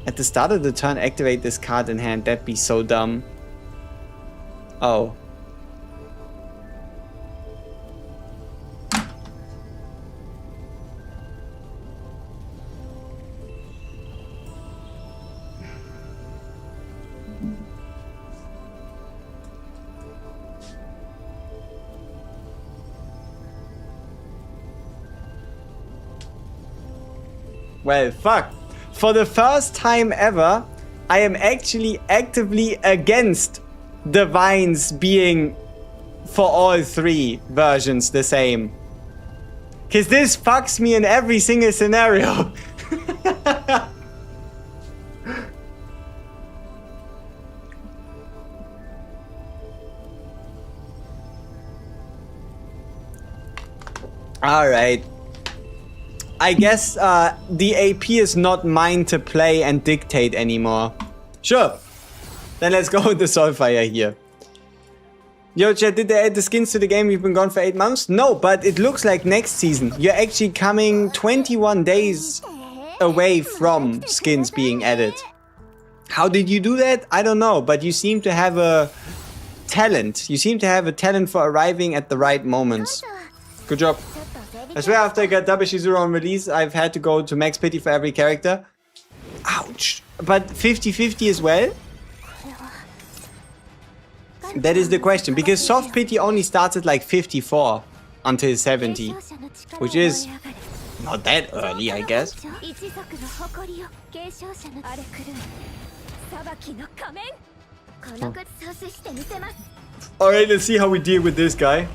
At the start of the turn, activate this card in hand. That'd be so dumb. Oh. Well, fuck. For the first time ever, I am actually actively against Divines being for all three versions the same. Cause this fucks me in every single scenario. Alright. I guess the AP is not mine to play and dictate anymore. Sure. Then let's go with the Soulfire here. Yo, chat, did they add the skins to the game? You've been gone for 8 months? No, but it looks like next season. You're actually coming 21 days away from skins being added. How did you do that? I don't know, but you seem to have a talent. You seem to have a talent for arriving at the right moments. Good job. I swear after I got Double Shizuru on release, I've had to go to max pity for every character. Ouch. But 50-50 as well? That is the question, because soft pity only starts at like 54 until 70, which is not that early, I guess. Alright, let's see how we deal with this guy.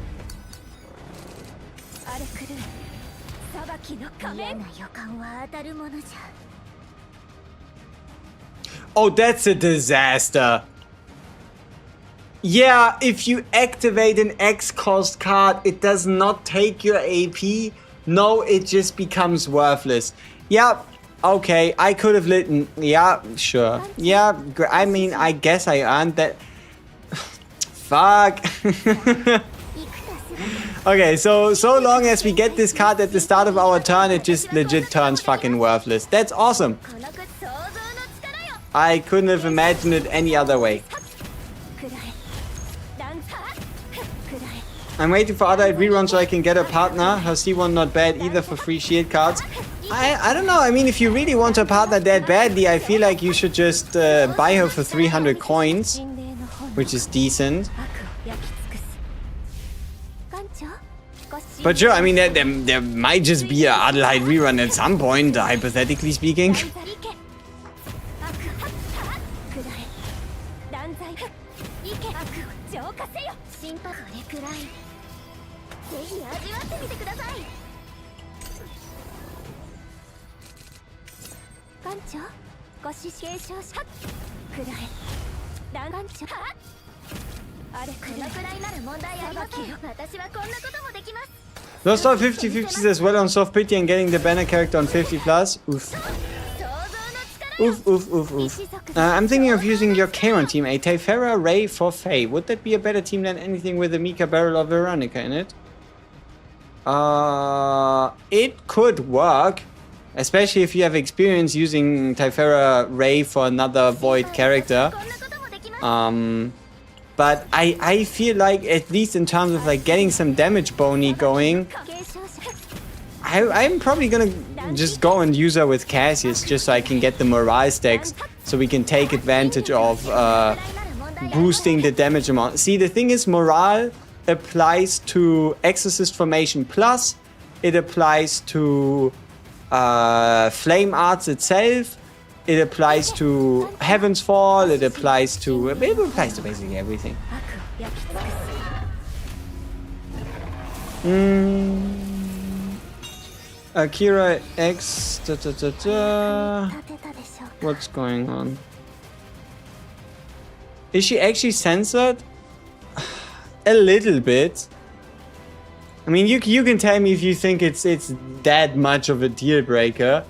Oh, that's a disaster. Yeah, if you activate an X-cost card, it does not take your AP. No, it just becomes worthless. Yeah, okay, I could have lit. Yeah, sure. Yeah, I mean, I guess I earned that. Fuck. Okay, so long as we get this card at the start of our turn, it just legit turns fucking worthless. That's awesome. I couldn't have imagined it any other way. I'm waiting for other reruns so I can get a partner. Her C1 not bad either for free shield cards. I don't know. I mean, if you really want a partner that badly, I feel like you should just buy her for 300 coins, which is decent. But sure, I mean, there might just be a Adelheid rerun at some point, hypothetically speaking. Lost all 50-50s as well on soft pity and getting the banner character on 50 plus. Oof. Oof, oof, oof, oof. I'm thinking of using your Charon team, a Tefera Ray for FEI. Would that be a better team than anything with a Mika Barrel or Veronica in it? It could work. Especially if you have experience using Tefera Ray for another Void character. But I feel like, at least in terms of like getting some damage bony going, I'm probably gonna just go and use her with Cassius just so I can get the morale stacks, so we can take advantage of boosting the damage amount. See, the thing is, morale applies to Exorcist Formation Plus, it applies to Flame Arts itself, it applies to Heaven's Fall, it applies to basically everything. Akira X. What's going on? Is she actually censored? A little bit. I mean, you can tell me if you think it's that much of a deal breaker.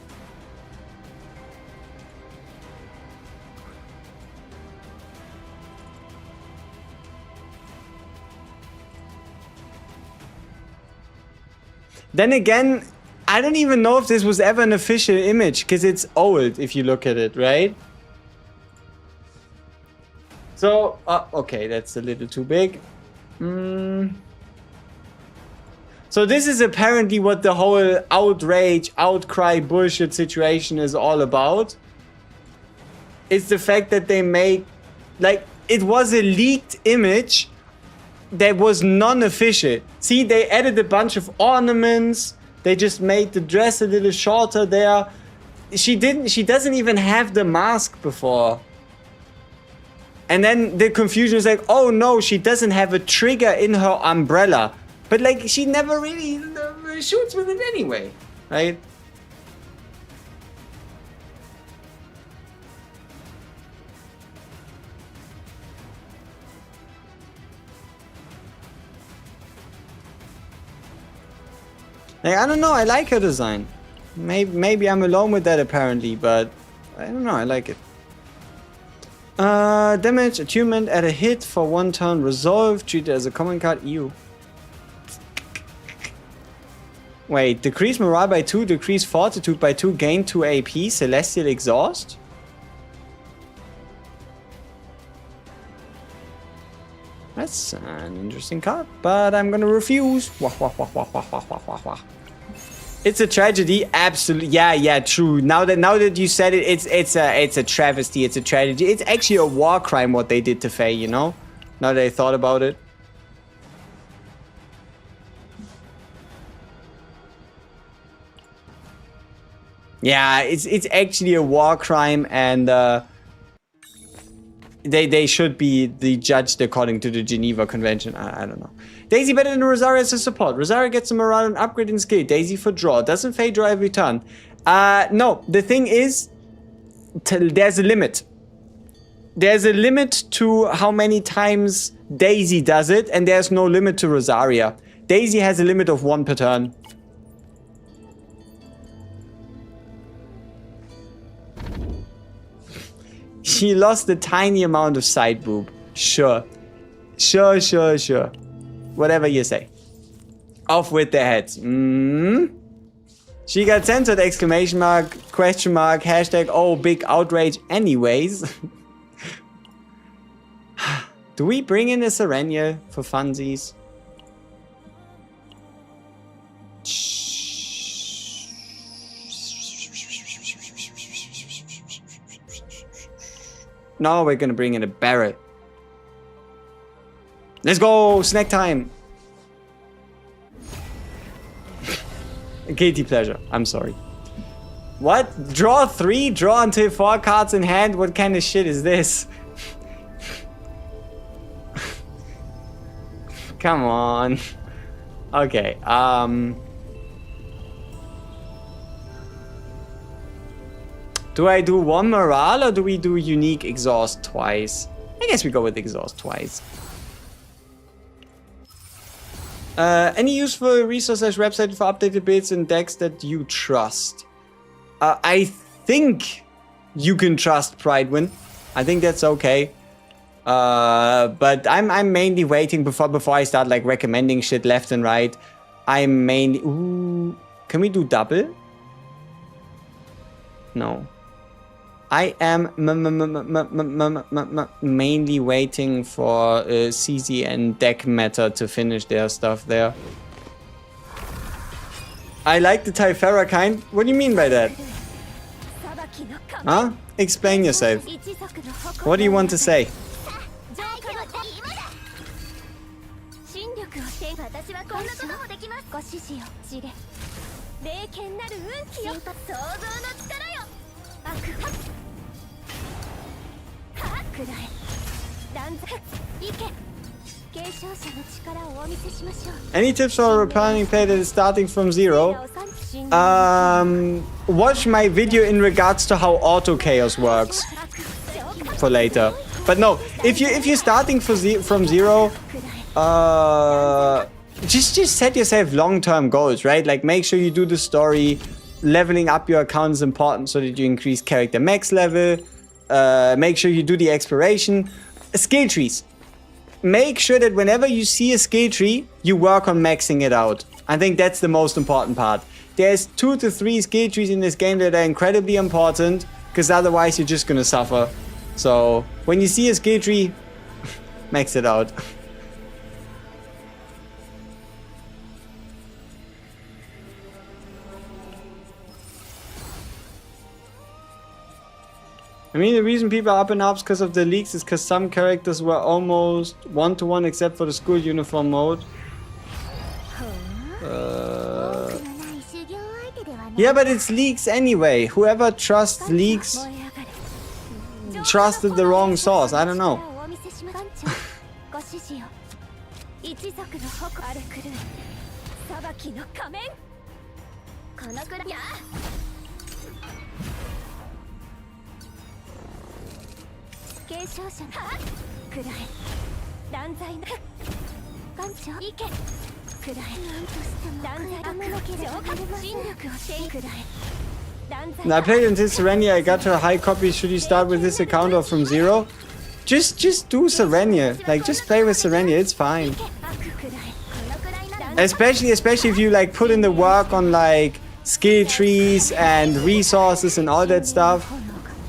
Then again, I don't even know if this was ever an official image, because it's old if you look at it, right? So, okay, that's a little too big. So this is apparently what the whole outrage, outcry, bullshit situation is all about. It's the fact that they make, like, it was a leaked image that was non-official. See, they added a bunch of ornaments. They just made the dress a little shorter there. She doesn't even have the mask before. And then the confusion is like, oh no, she doesn't have a trigger in her umbrella. But like, she never really shoots with it anyway, right? Like, I don't know, I like her design. Maybe I'm alone with that apparently, but I don't know, I like it. Damage, attunement at a hit for 1 turn, resolve, treated as a common card, ew. Wait, decrease morale by 2, decrease fortitude by 2, gain 2 AP, celestial exhaust? That's an interesting card, but I'm gonna refuse. Wah, wah, wah, wah, wah, wah, wah, wah, wah. It's a tragedy, absolutely. Yeah, true. Now that you said it, it's a travesty. It's a tragedy. It's actually a war crime what they did to FEI. You know, now that I thought about it. Yeah, it's actually a war crime, and they should be judged according to the Geneva Convention. I don't know. Daisy better than Rosaria as a support. Rosaria gets a morale and upgrade in skill. Daisy for draw. Doesn't FEI draw every turn? No. The thing is, there's a limit. There's a limit to how many times Daisy does it, and there's no limit to Rosaria. Daisy has a limit of 1 per turn. She lost a tiny amount of side boob. Sure. Whatever you say. Off with their heads. She got censored, exclamation mark, question mark, hashtag, oh, big outrage anyways. Do we bring in a Serenia for funsies? No, we're gonna bring in a Barret. Let's go! Snack time! Guilty pleasure. I'm sorry. What? Draw 3? Draw until 4 cards in hand? What kind of shit is this? Come on. Okay, do I do 1 morale or do we do unique exhaust twice? I guess we go with exhaust twice. Any useful resource / website for updated builds and decks that you trust? I think you can trust Pridewind. I think that's okay. But I'm mainly waiting before I start like recommending shit left and right. I'm mainly... Ooh, can we do double? No. I am mainly waiting for CZ and Deck Matter to finish their stuff there. I like the Typhara kind. What do you mean by that? Huh? Explain yourself. What do you want to say? Any tips for repairing play that is starting from 0? Watch my video in regards to how auto chaos works for later. But no, if you're starting from 0, just set yourself long-term goals, right? Like make sure you do the story. Leveling up your account is important so that you increase character max level. Make sure you do the exploration. Skill trees. Make sure that whenever you see a skill tree, you work on maxing it out. I think that's the most important part. There's 2 to 3 skill trees in this game that are incredibly important, because otherwise you're just gonna suffer. So when you see a skill tree, max it out. I mean, the reason people are up and ups because of the leaks is because some characters were almost one-to-one except for the school uniform mode. Yeah, but it's leaks anyway. Whoever trusts leaks trusted the wrong source. I don't know. Now I played until Serenia. I got to a high copy. Should you start with this account or from zero? Just do Serenia. Like, just play with Serenia. It's fine. Especially if you like put in the work on like skill trees and resources and all that stuff.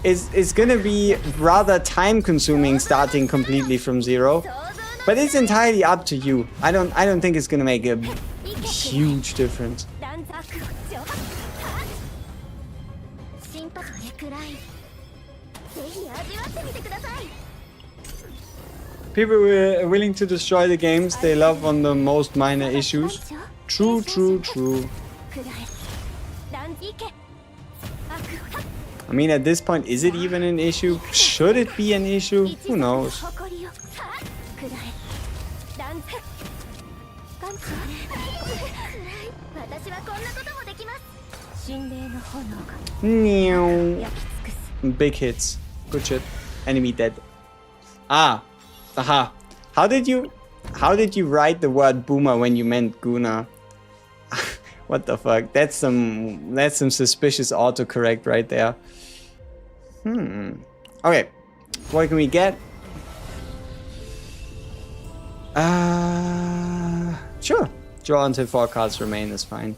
It's gonna be rather time consuming starting completely from zero. But it's entirely up to you. I don't think it's gonna make a huge difference. People were willing to destroy the games they love on the most minor issues. True, true, true. I mean, at this point, is it even an issue? Should it be an issue? Who knows? Big hits. Good shit. Enemy dead. Ah. Aha. How did you write the word boomer when you meant Guna? What the fuck? That's some suspicious autocorrect right there. Okay. What can we get? Sure. Draw until 4 cards remain is fine.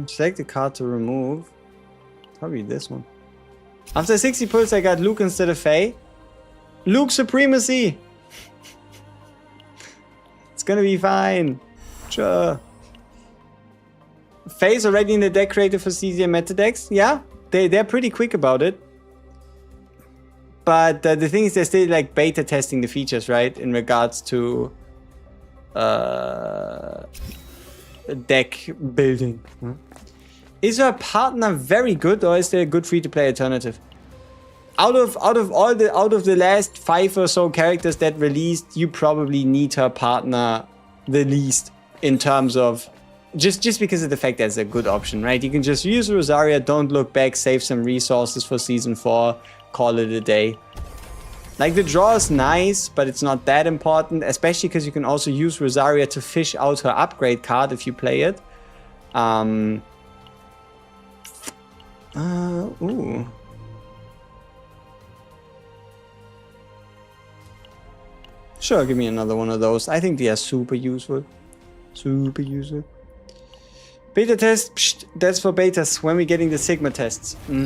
Select the card to remove. Probably this one. After 60 pulls, I got Luke instead of FEI. Luke supremacy! It's gonna be fine. Sure. FEI's already in the deck created for CZ and meta decks. Yeah, they're pretty quick about it. But the thing is, they're still like beta testing the features, right? In regards to deck building. Is her partner very good, or is there a good free-to-play alternative? Out of the last 5 or so characters that released, you probably need her partner the least in terms of just because of the fact that it's a good option, right? You can just use Rosaria, don't look back, save some resources for season 4, call it a day. Like, the draw is nice, but it's not that important, especially because you can also use Rosaria to fish out her upgrade card if you play it. Ooh. Sure, give me another one of those. I think they are super useful. Super useful. Beta test, psst, that's for betas. When we getting the Sigma tests. Why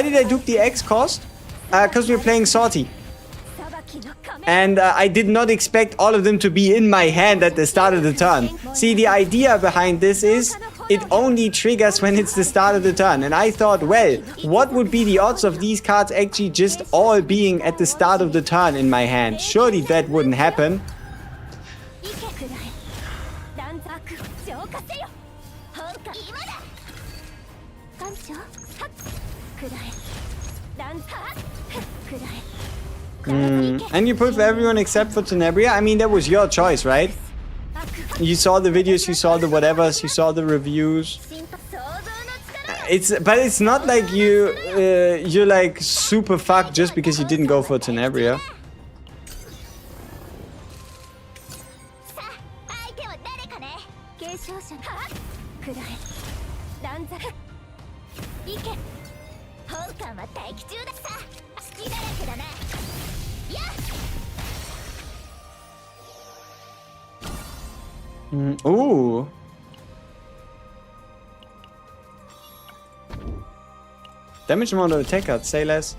did I dupe the X cost? Because we're playing Sortie. And I did not expect all of them to be in my hand at the start of the turn. See, the idea behind this is it only triggers when it's the start of the turn. And I thought, well, what would be the odds of these cards actually just all being at the start of the turn in my hand? Surely that wouldn't happen. And you put for everyone except for Tenebria? I mean, that was your choice, right? You saw the videos, you saw the whatevers, you saw the reviews. But it's not like you're like super fucked just because you didn't go for Tenebria.
断罪行け本艦は待機中ださ隙だらけだなやっ
Ooh. Damage amount of attack card, say less.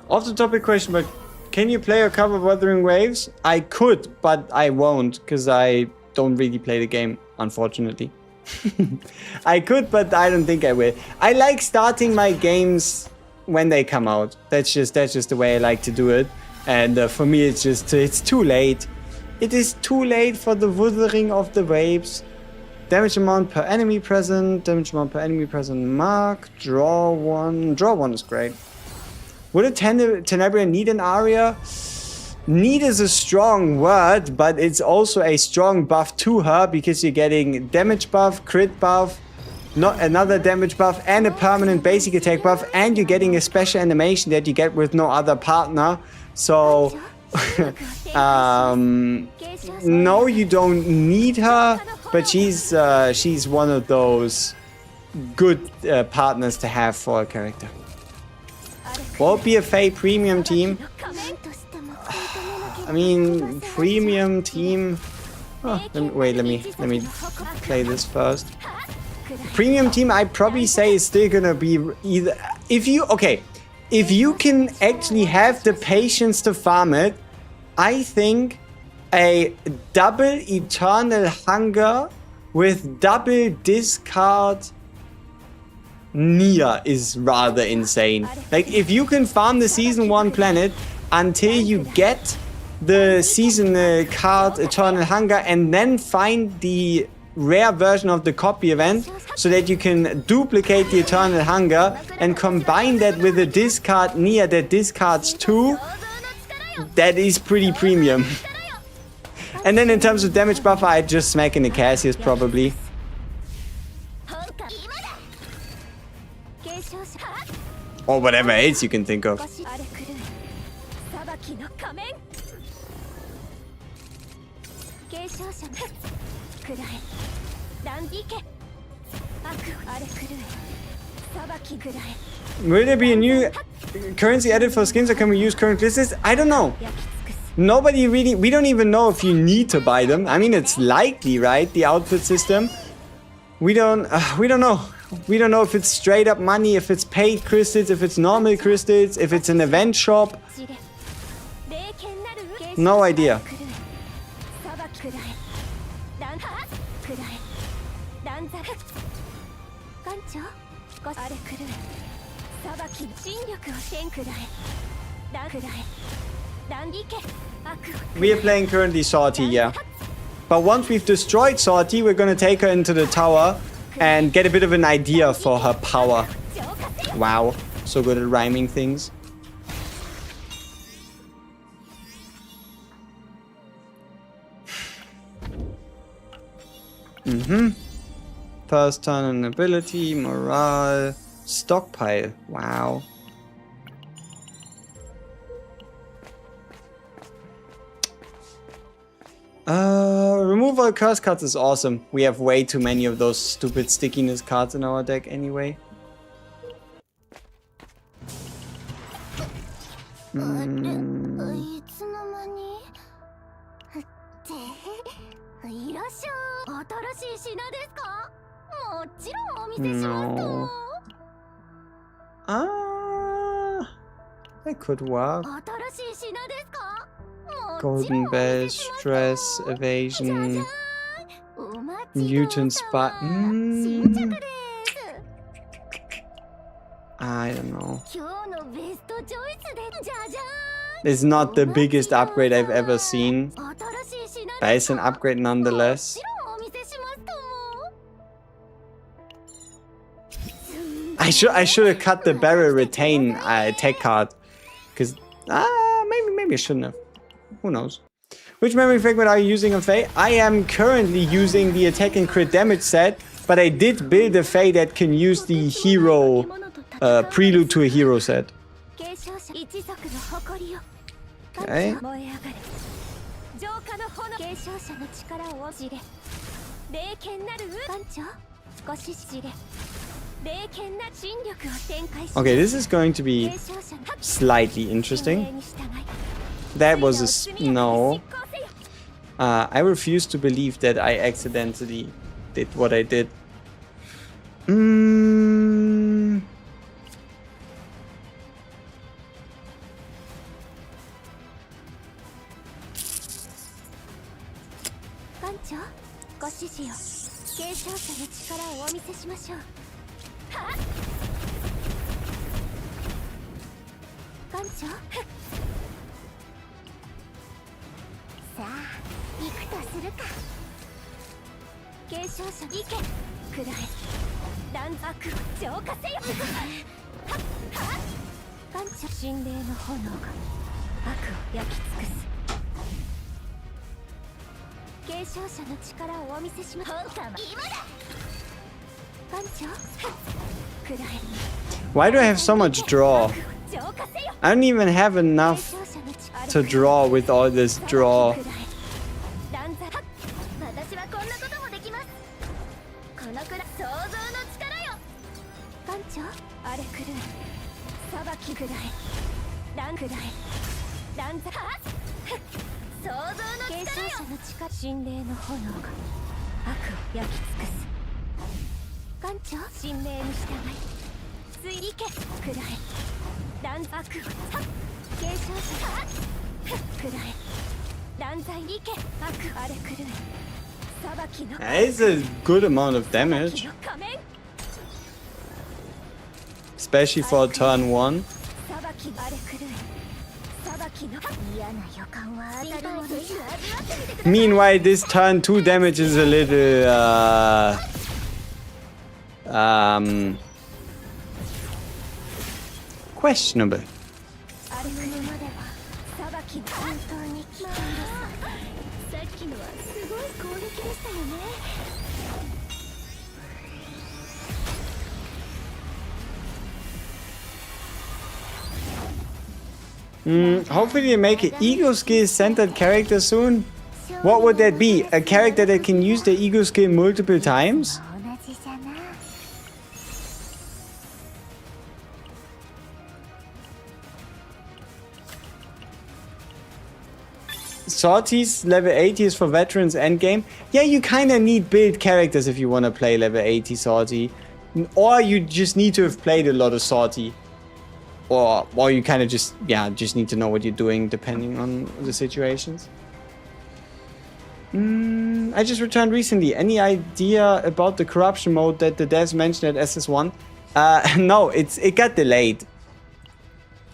Off the topic question, but can you play or cover Wuthering Waves? I could, but I won't, because I don't really play the game, unfortunately. I could, but I don't think I will. I like starting my games when they come out. That's just the way I like to do it. And for me, it's too late. It is too late for the Wuthering of the Waves. Damage amount per enemy present, damage amount per enemy present mark, draw one. Draw one is great. Would a Tenebria need an Aria? Need is a strong word, but it's also a strong buff to her because you're getting damage buff, crit buff, not another damage buff, and a permanent basic attack buff, and you're getting a special animation that you get with no other partner. So, no, you don't need her, but she's one of those good partners to have for a character. Won't be a FEI premium team. I mean, premium team. Oh, let me play this first. Premium team, I probably say is still gonna be either if you can actually have the patience to farm it. I think a double Eternal Hunger with double discard Nia is rather insane. Like, if you can farm the season 1 planet until you get the seasonal card Eternal Hunger and then find the rare version of the copy event so that you can duplicate the Eternal Hunger and combine that with a discard Nia that discards 2, that is pretty premium. And then in terms of damage buffer, I'd just smack in the Cassius probably. Or whatever else you can think of. Will there be a new currency added for skins, or can we use current lists? I don't know. Nobody really, we don't even know if you need to buy them. I mean, it's likely, right? The outfit system. We don't know. We don't know if it's straight up money, if it's paid crystals, if it's normal crystals, if it's an event shop. No idea. We are playing currently Sortie, yeah. But once we've destroyed Sortie, we're gonna take her into the tower and get a bit of an idea for her power. Wow, so good at rhyming things. First turn and ability, morale, stockpile. Wow. Remove all curse cards is awesome. We have way too many of those stupid stickiness cards in our deck anyway. No. That could work. Golden Bell, stress, evasion, mutant spot. I don't know. It's not the biggest upgrade I've ever seen, but it's an upgrade nonetheless. I should have cut the barrel retain attack card. Because, maybe I shouldn't have. Who knows? Which memory fragment are you using on FEI? I am currently using the attack and crit damage set, but I did build a FEI that can use the hero, prelude to a hero set. Okay. Okay, this is going to be slightly interesting. That was a no. I refuse to believe that I accidentally did what I did. Why do I have so much draw? I don't even have enough to draw with all this draw. That is a good amount of damage. Especially for turn 1. Meanwhile, this turn 2 damage is a little questionable. Hopefully they make an ego skill centered character soon. What would that be? A character that can use the ego skill multiple times? Sorties level 80 is for veterans endgame. Yeah, you kind of need build characters if you want to play level 80 sortie. Or you just need to have played a lot of sortie. Or you kind of just need to know what you're doing depending on the situations. I just returned recently. Any idea about the corruption mode that the devs mentioned at SS1? No, it got delayed.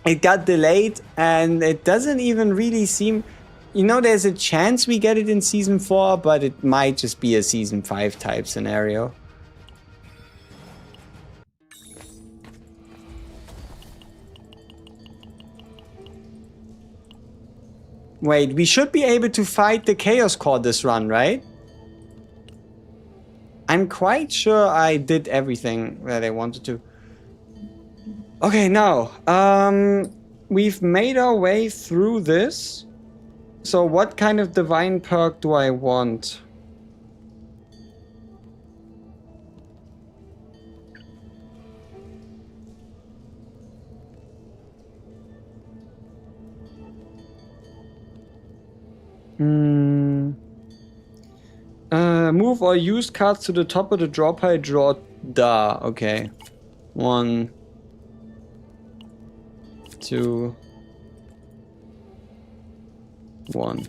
It got delayed and it doesn't even really seem... You know, there's a chance we get it in Season 4, but it might just be a Season 5 type scenario. Wait, we should be able to fight the Chaos Core this run, right? I'm quite sure I did everything that I wanted to. Okay, now, we've made our way through this. So what kind of divine perk do I want? Move or use cards to the top of the draw pile, draw da. Okay. 1, 2, 1.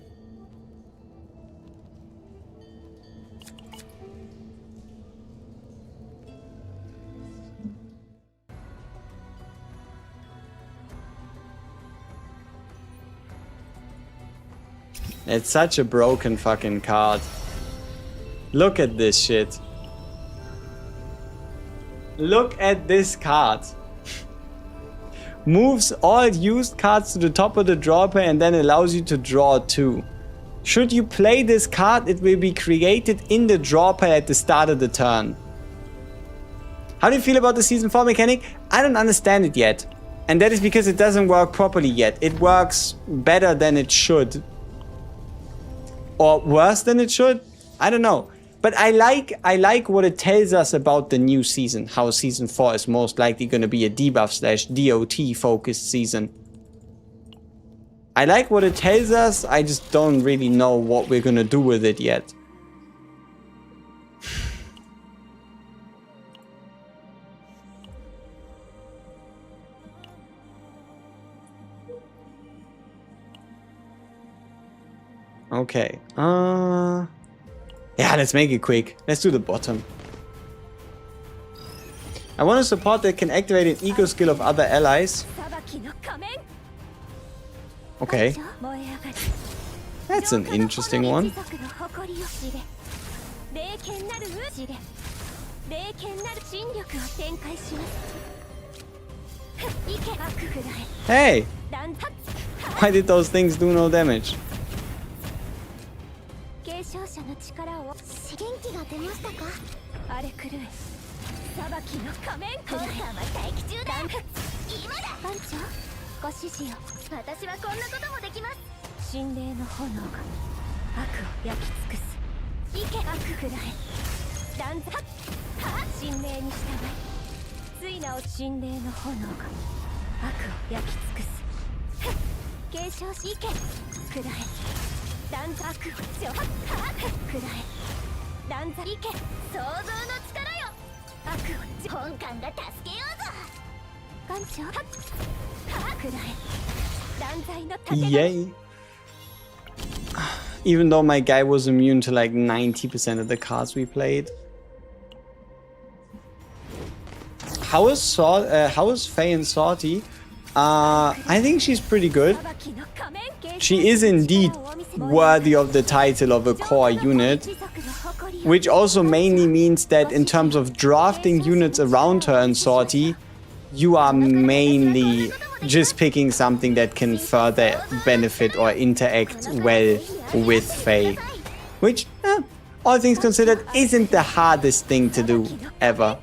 It's such a broken fucking card. Look at this shit. Look at this card. Moves all used cards to the top of the draw pile and then allows you to draw 2. Should you play this card, it will be created in the draw pile at the start of the turn. How do you feel about the Season 4 mechanic? I don't understand it yet. And that is because it doesn't work properly yet. It works better than it should. Or worse than it should? I don't know. But I like what it tells us about the new season. How Season 4 is most likely going to be a debuff/DOT focused season. I like what it tells us. I just don't really know what we're going to do with it yet. Okay. Yeah, let's make it quick. Let's do the bottom. I want a support that can activate an eco skill of other allies. Okay. That's an interesting one. Hey! Why did those things do no damage? Yay. Even though my guy was immune to like 90% of the cards we played. How is FEI and Salty? I think she's pretty good. She is indeed worthy of the title of a core unit, which also mainly means that in terms of drafting units around her and Salty, you are mainly just picking something that can further benefit or interact well with FEI, which, all things considered, isn't the hardest thing to do ever.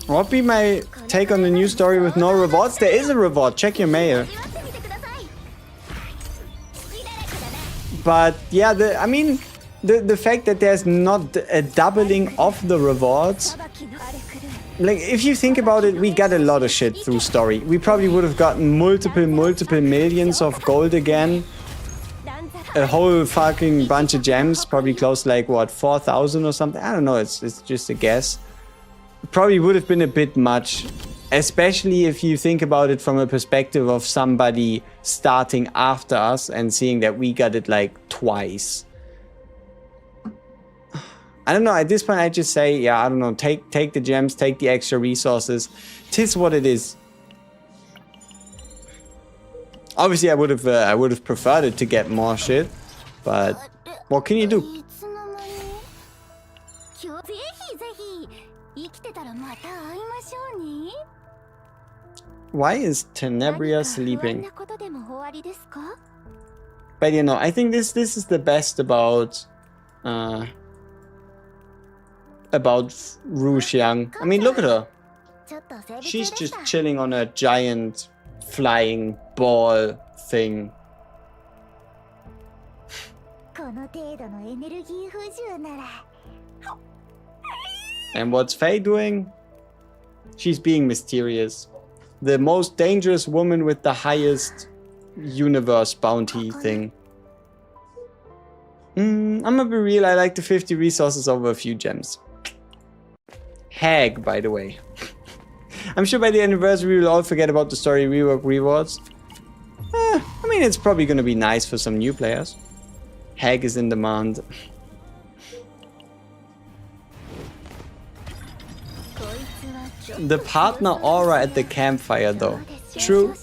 What be my take on the new story with no rewards? There is a reward, check your mail. But yeah, the fact that there's not a doubling of the rewards, like if you think about it, we got a lot of shit through story. We probably would have gotten multiple millions of gold again, a whole fucking bunch of gems, probably close to like what, 4,000 or something. I don't know, it's just a guess. Probably would have been a bit much, especially if you think about it from a perspective of somebody starting after us and seeing that we got it like twice. I don't know, at this point I just say, yeah, I don't know, take the gems, take the extra resources. 'Tis what it is. Obviously I would have preferred it to get more shit, but what can you do? Why is Tenebria sleeping? But you know, I think this is the best about Ru Xiang. I mean, look at her. She's just chilling on a giant flying ball thing. And what's FEI doing? She's being mysterious. The most dangerous woman with the highest universe bounty thing. I'm gonna be real, I like the 50 resources over a few gems. Hag, by the way. I'm sure by the anniversary we will all forget about the story rework rewards. I mean, it's probably gonna be nice for some new players. Hag is in demand. The partner aura at the campfire though. True.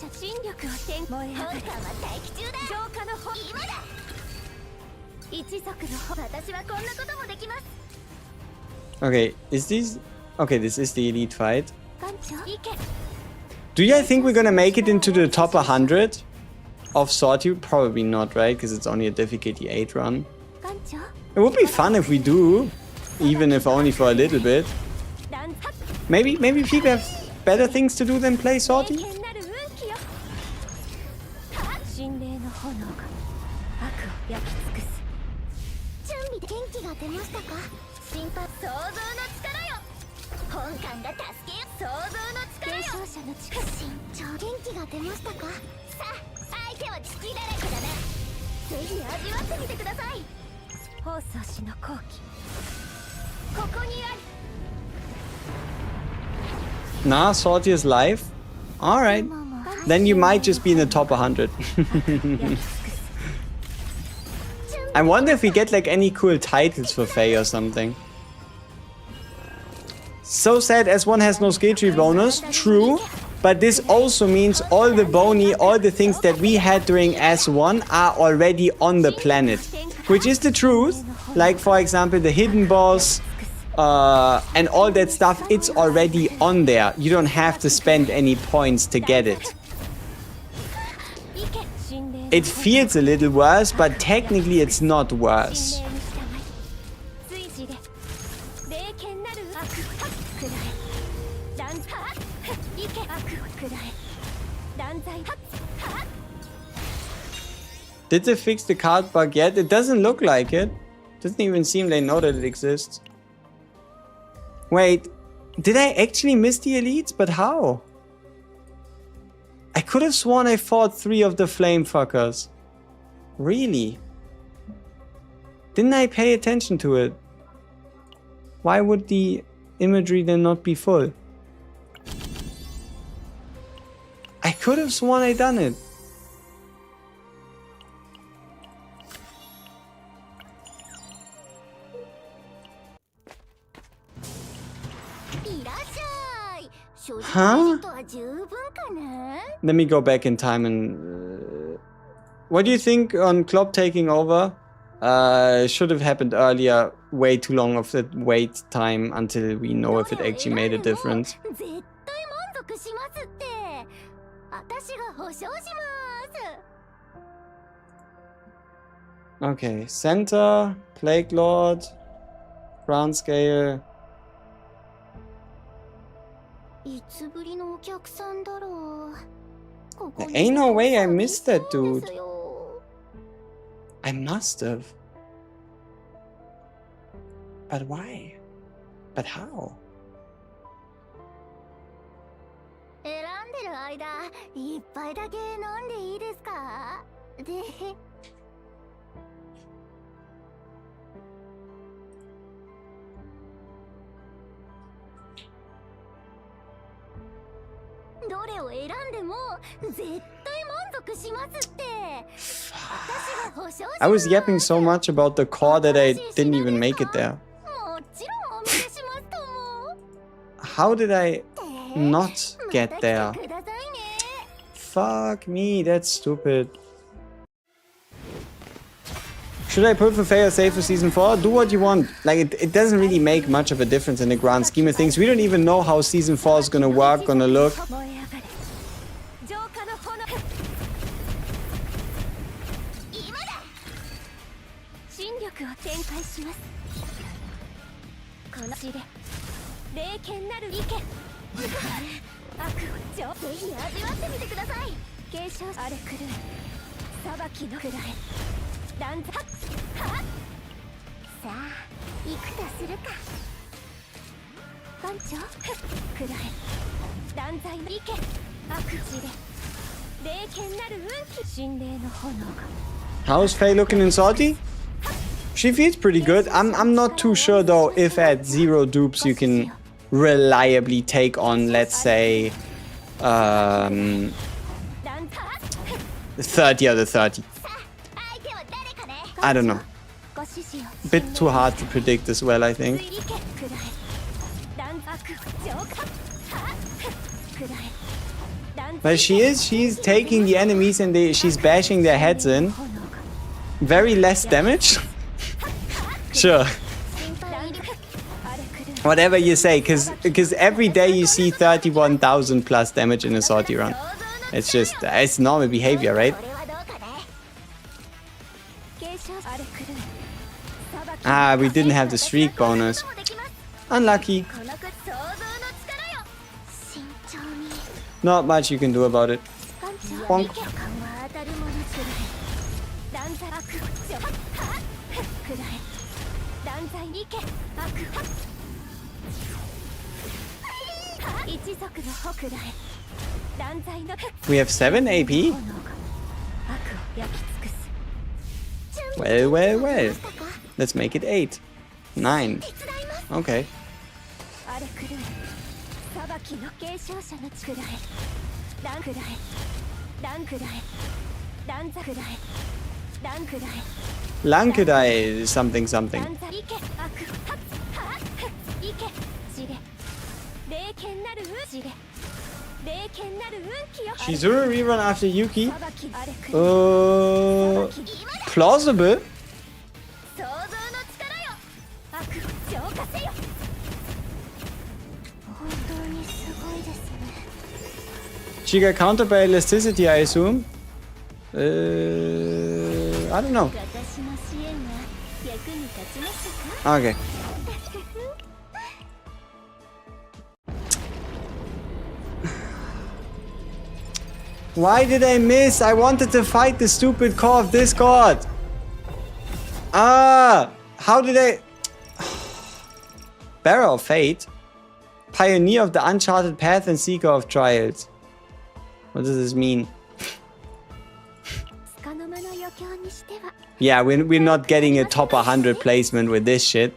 Okay, is this... Okay, this is the elite fight. Do you think we're gonna make it into the top 100 of Sortie? Probably not, right? Because it's only a difficulty 8 run. It would be fun if we do, even if only for a little bit. Maybe people have better things to do than play Sortie? Nah, Sortie is live? Alright. Then you might just be in the top 100. I wonder if we get like any cool titles for FEI or something. So sad S1 has no skill tree bonus. True. But this also means all the bony, all the things that we had during S1 are already on the planet. Which is the truth. Like for example the hidden boss and all that stuff, it's already on there. You don't have to spend any points to get it. It feels a little worse, but technically it's not worse. Did they fix the card bug yet? It doesn't look like it. Doesn't even seem they know that it exists. Wait, did I actually miss the elites? But how? I could have sworn I fought 3 of the flame fuckers. Really? Didn't I pay attention to it? Why would the imagery then not be full? I could have sworn I done it. Huh? Let me go back in time and... what do you think on Klopp taking over? Should have happened earlier. Way too long of the wait time until we know if it actually made a difference. Okay, Center, Plague Lord, Ground Scale. There ain't no way I missed that dude. I must have. But why? But how? I was yapping so much about the core that I didn't even make it there. How did I not get there? Fuck me, that's stupid. Should I pull for FEI or save for Season 4? Do what you want. Like, it doesn't really make much of a difference in the grand scheme of things. We don't even know how Season 4 is gonna work, gonna look. How's FEI looking in Sortie? She feels pretty good. I'm not too sure though if at 0 dupes you can reliably take on, let's say, 30 out of 30. I don't know. Bit too hard to predict as well, I think. But she's taking the enemies and she's bashing their heads in. Very less damage. Sure. Whatever you say, because every day you see 31,000 plus damage in a sortie run. It's just, it's normal behavior, right? Ah, we didn't have the streak bonus. Unlucky. Not much you can do about it. Bonk. We have 7 AP? Well, well, well. Let's make it 8. 9. Okay. Lankudai something something. Shizuru rerun after Yuki? Plausible? She got countered by elasticity, I assume? I don't know. Okay. Why did I miss? I wanted to fight the stupid core of Discord. Ah! How did I... Bearer of Fate? Pioneer of the Uncharted Path and Seeker of Trials. What does this mean? Yeah, we're not getting a top 100 placement with this shit.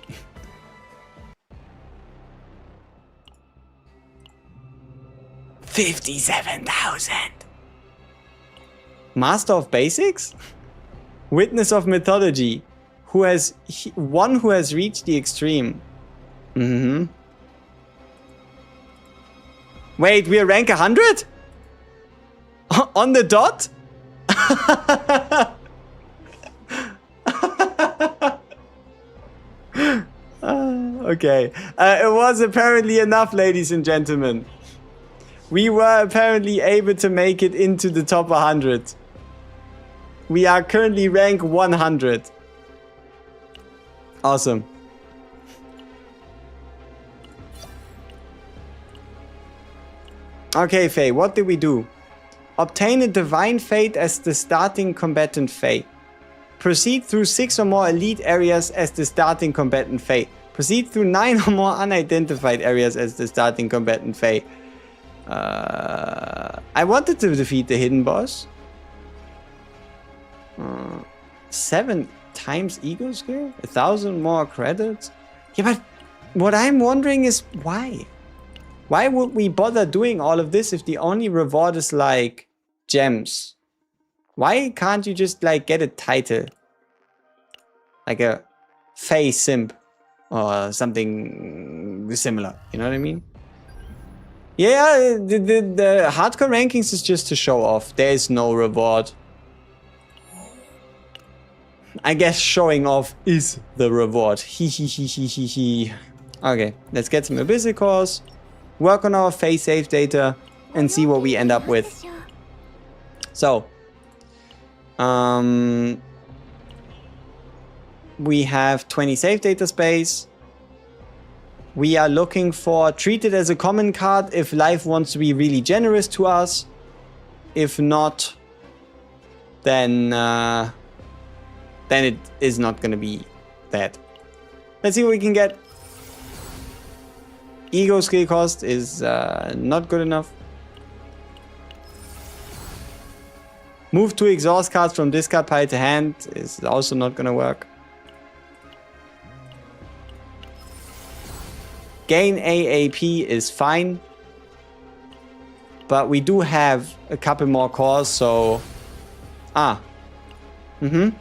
$57,000. Master of Basics? Witness of Mythology. One who has reached the extreme. Wait, we're rank 100? On the dot? Okay. It was apparently enough, ladies and gentlemen. We were apparently able to make it into the top 100. We are currently rank 100. Awesome. Okay, Faye, what did we do? Obtain a Divine Fate as the starting combatant Faye. Proceed through 6 or more elite areas as the starting combatant Faye. Proceed through 9 or more unidentified areas as the starting combatant Faye. I wanted to defeat the hidden boss. 7 times ego skill? 1,000 more credits? Yeah, but what I'm wondering is why? Why would we bother doing all of this if the only reward is like gems? Why can't you just like get a title? Like a Fae Simp or something similar, you know what I mean? Yeah, the hardcore rankings is just to show off. There is no reward. I guess showing off is the reward. He. Okay, let's get some Abyssal cores, work on our Fae save data, and see what we end up with. So, we have 20 save data space. We are looking for treat it as a common card if life wants to be really generous to us. If not, then it is not going to be that. Let's see what we can get. Ego skill cost is not good enough. Move to exhaust cards from discard pile to hand is also not going to work. Gain AAP is fine. But we do have a couple more cores, so Ah. Mm-hmm.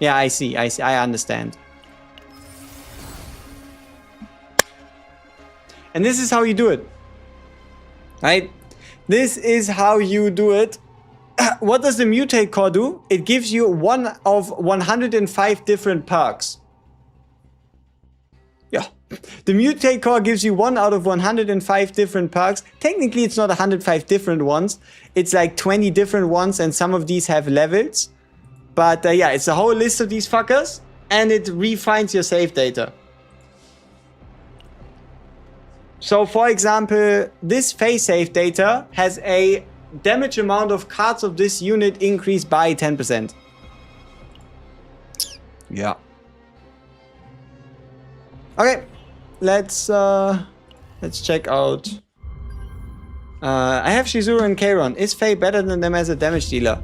Yeah, I see. I understand. And this is how you do it. Right? This is how you do it. What does the mutate core do? It gives you one of 105 different perks. Yeah. The mutate core gives you 1 out of 105 different perks. Technically, it's not 105 different ones. It's like 20 different ones, and some of these have levels. But yeah, it's a whole list of these fuckers, and it refines your save data. So, for example, this FEI save data has a damage amount of cards of this unit increased by 10%. Yeah. Okay, let's check out. I have Shizuru and Keiron. Is FEI better than them as a damage dealer?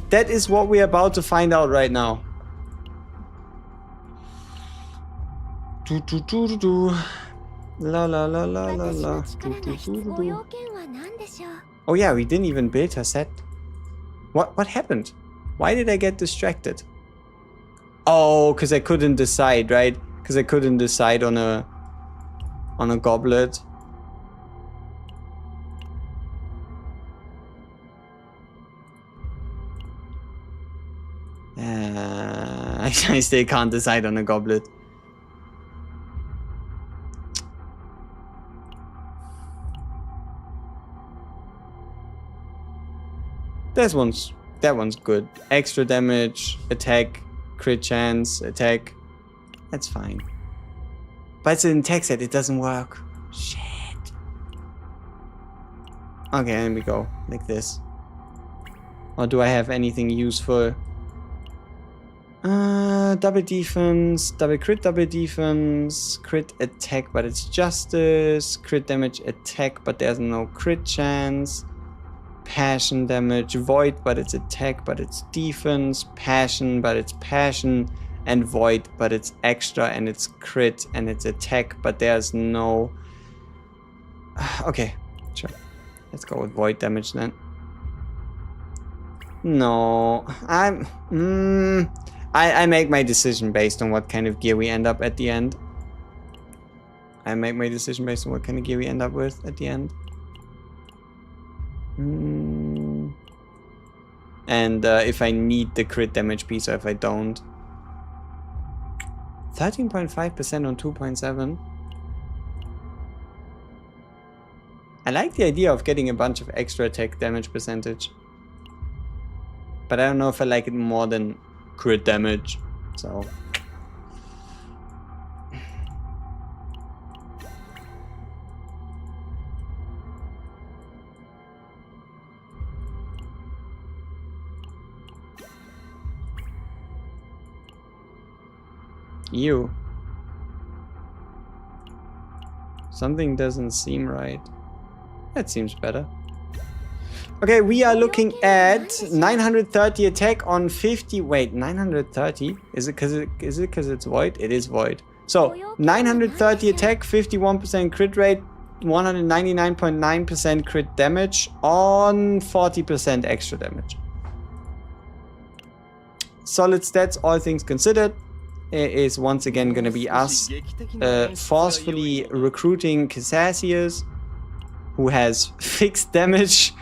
That is what we're about to find out right now. La la la la la la. Oh yeah, we didn't even build her set. What happened? Why did I get distracted? Oh, because I couldn't decide, right? Because I couldn't decide on a goblet. I still can't decide on a goblet. That one's good. Extra damage, attack, crit chance, attack. That's fine. But it's an attack set, it doesn't work. Shit. Okay, there we go. Like this. Or do I have anything useful? Double defense, double defense, crit attack, but it's justice, crit damage attack, but there's no crit chance, passion damage, void, but it's attack, but it's defense, passion, but it's passion, and void, but it's extra, and it's crit, and it's attack, but there's no... Okay, sure. Let's go with void damage then. No, I make my decision based on what kind of gear we end up at the end. I make my decision based on what kind of gear we end up with at the end. And if I need the crit damage piece or if I don't. 13.5% on 2.7. I like the idea of getting a bunch of extra attack damage percentage. But I don't know if I like it more than crit damage, so... Ew. Something doesn't seem right. That seems better. Okay, we are looking at 930 attack on 50. Wait, 930? Is it because it's void? It is void. So 930 attack, 51% crit rate, 199.9% crit damage on 40% extra damage. Solid stats, all things considered. It is once again going to be us forcefully recruiting Cassasius, who has fixed damage.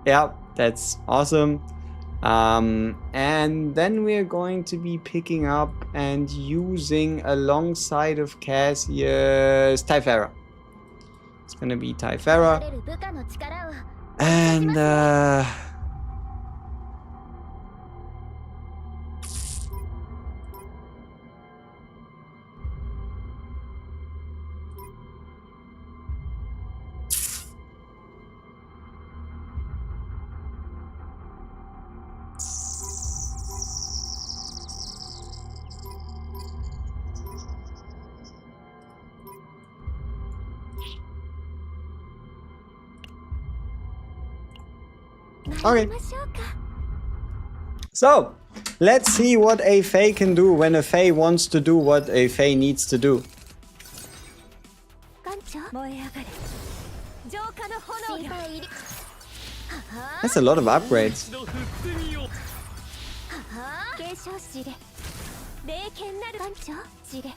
Yeah, that's awesome. And then we're going to be picking up and using alongside of Cassius Typhara. It's gonna be Typhara. And okay. So, let's see what a FEI can do when a FEI wants to do what a FEI needs to do. That's a lot of upgrades.
一度振ってみよう。
継承指令霊剣なる艦長指令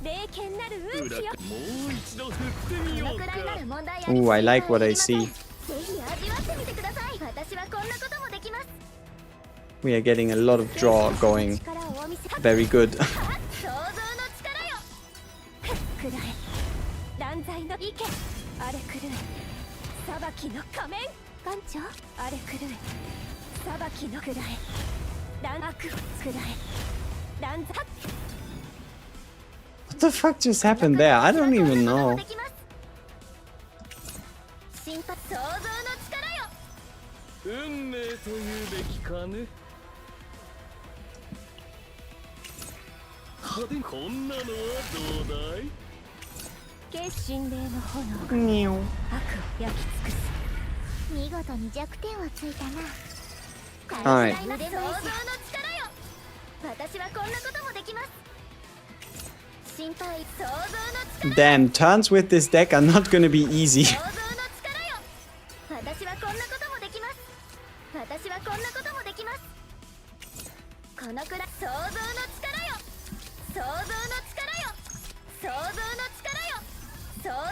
霊剣なる運
裏
気よ
もう一度振ってみようか。
このくらいなる問題あり
Ooh, I like what I see.
ぜひ味わってみてください私はこんなこともできます
We are getting a lot of draw going.
力をお見せ
Very good.
想像の力よくらえ断罪の意見あれ狂え裁きの仮面艦長あれ狂え裁きのくらえ断悪くらえ断罪
What the fuck just happened there? I don't even know.
心配想像の力よ
運命というべきかね。派手にこんなのはどうだい。
決心霊の炎が
Meow.
悪を焼き尽くす見事に弱点をついたな
Alright.
想像の力よ私はこんなこともできます心配想像の力
Damn, turns with this deck are not gonna be easy.
想像の力よ私はこんなこともできます私はこんなこともできますこのくらい想像の力よ想像の力よ想像の力よ想像の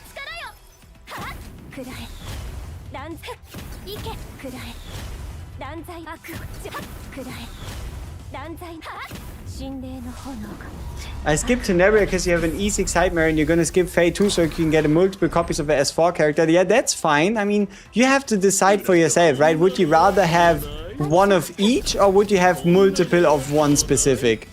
力よはっくらえ断罪意見くらえ断罪悪をじゃくらえ断罪はっ心霊の炎が
I skipped Teneria because you have an easy Sightmare and you're gonna skip FEI too so you can get a multiple copies of a S4 character. Yeah, that's fine. I mean, you have to decide for yourself, right? Would you rather have one of each or would you have multiple of one specific?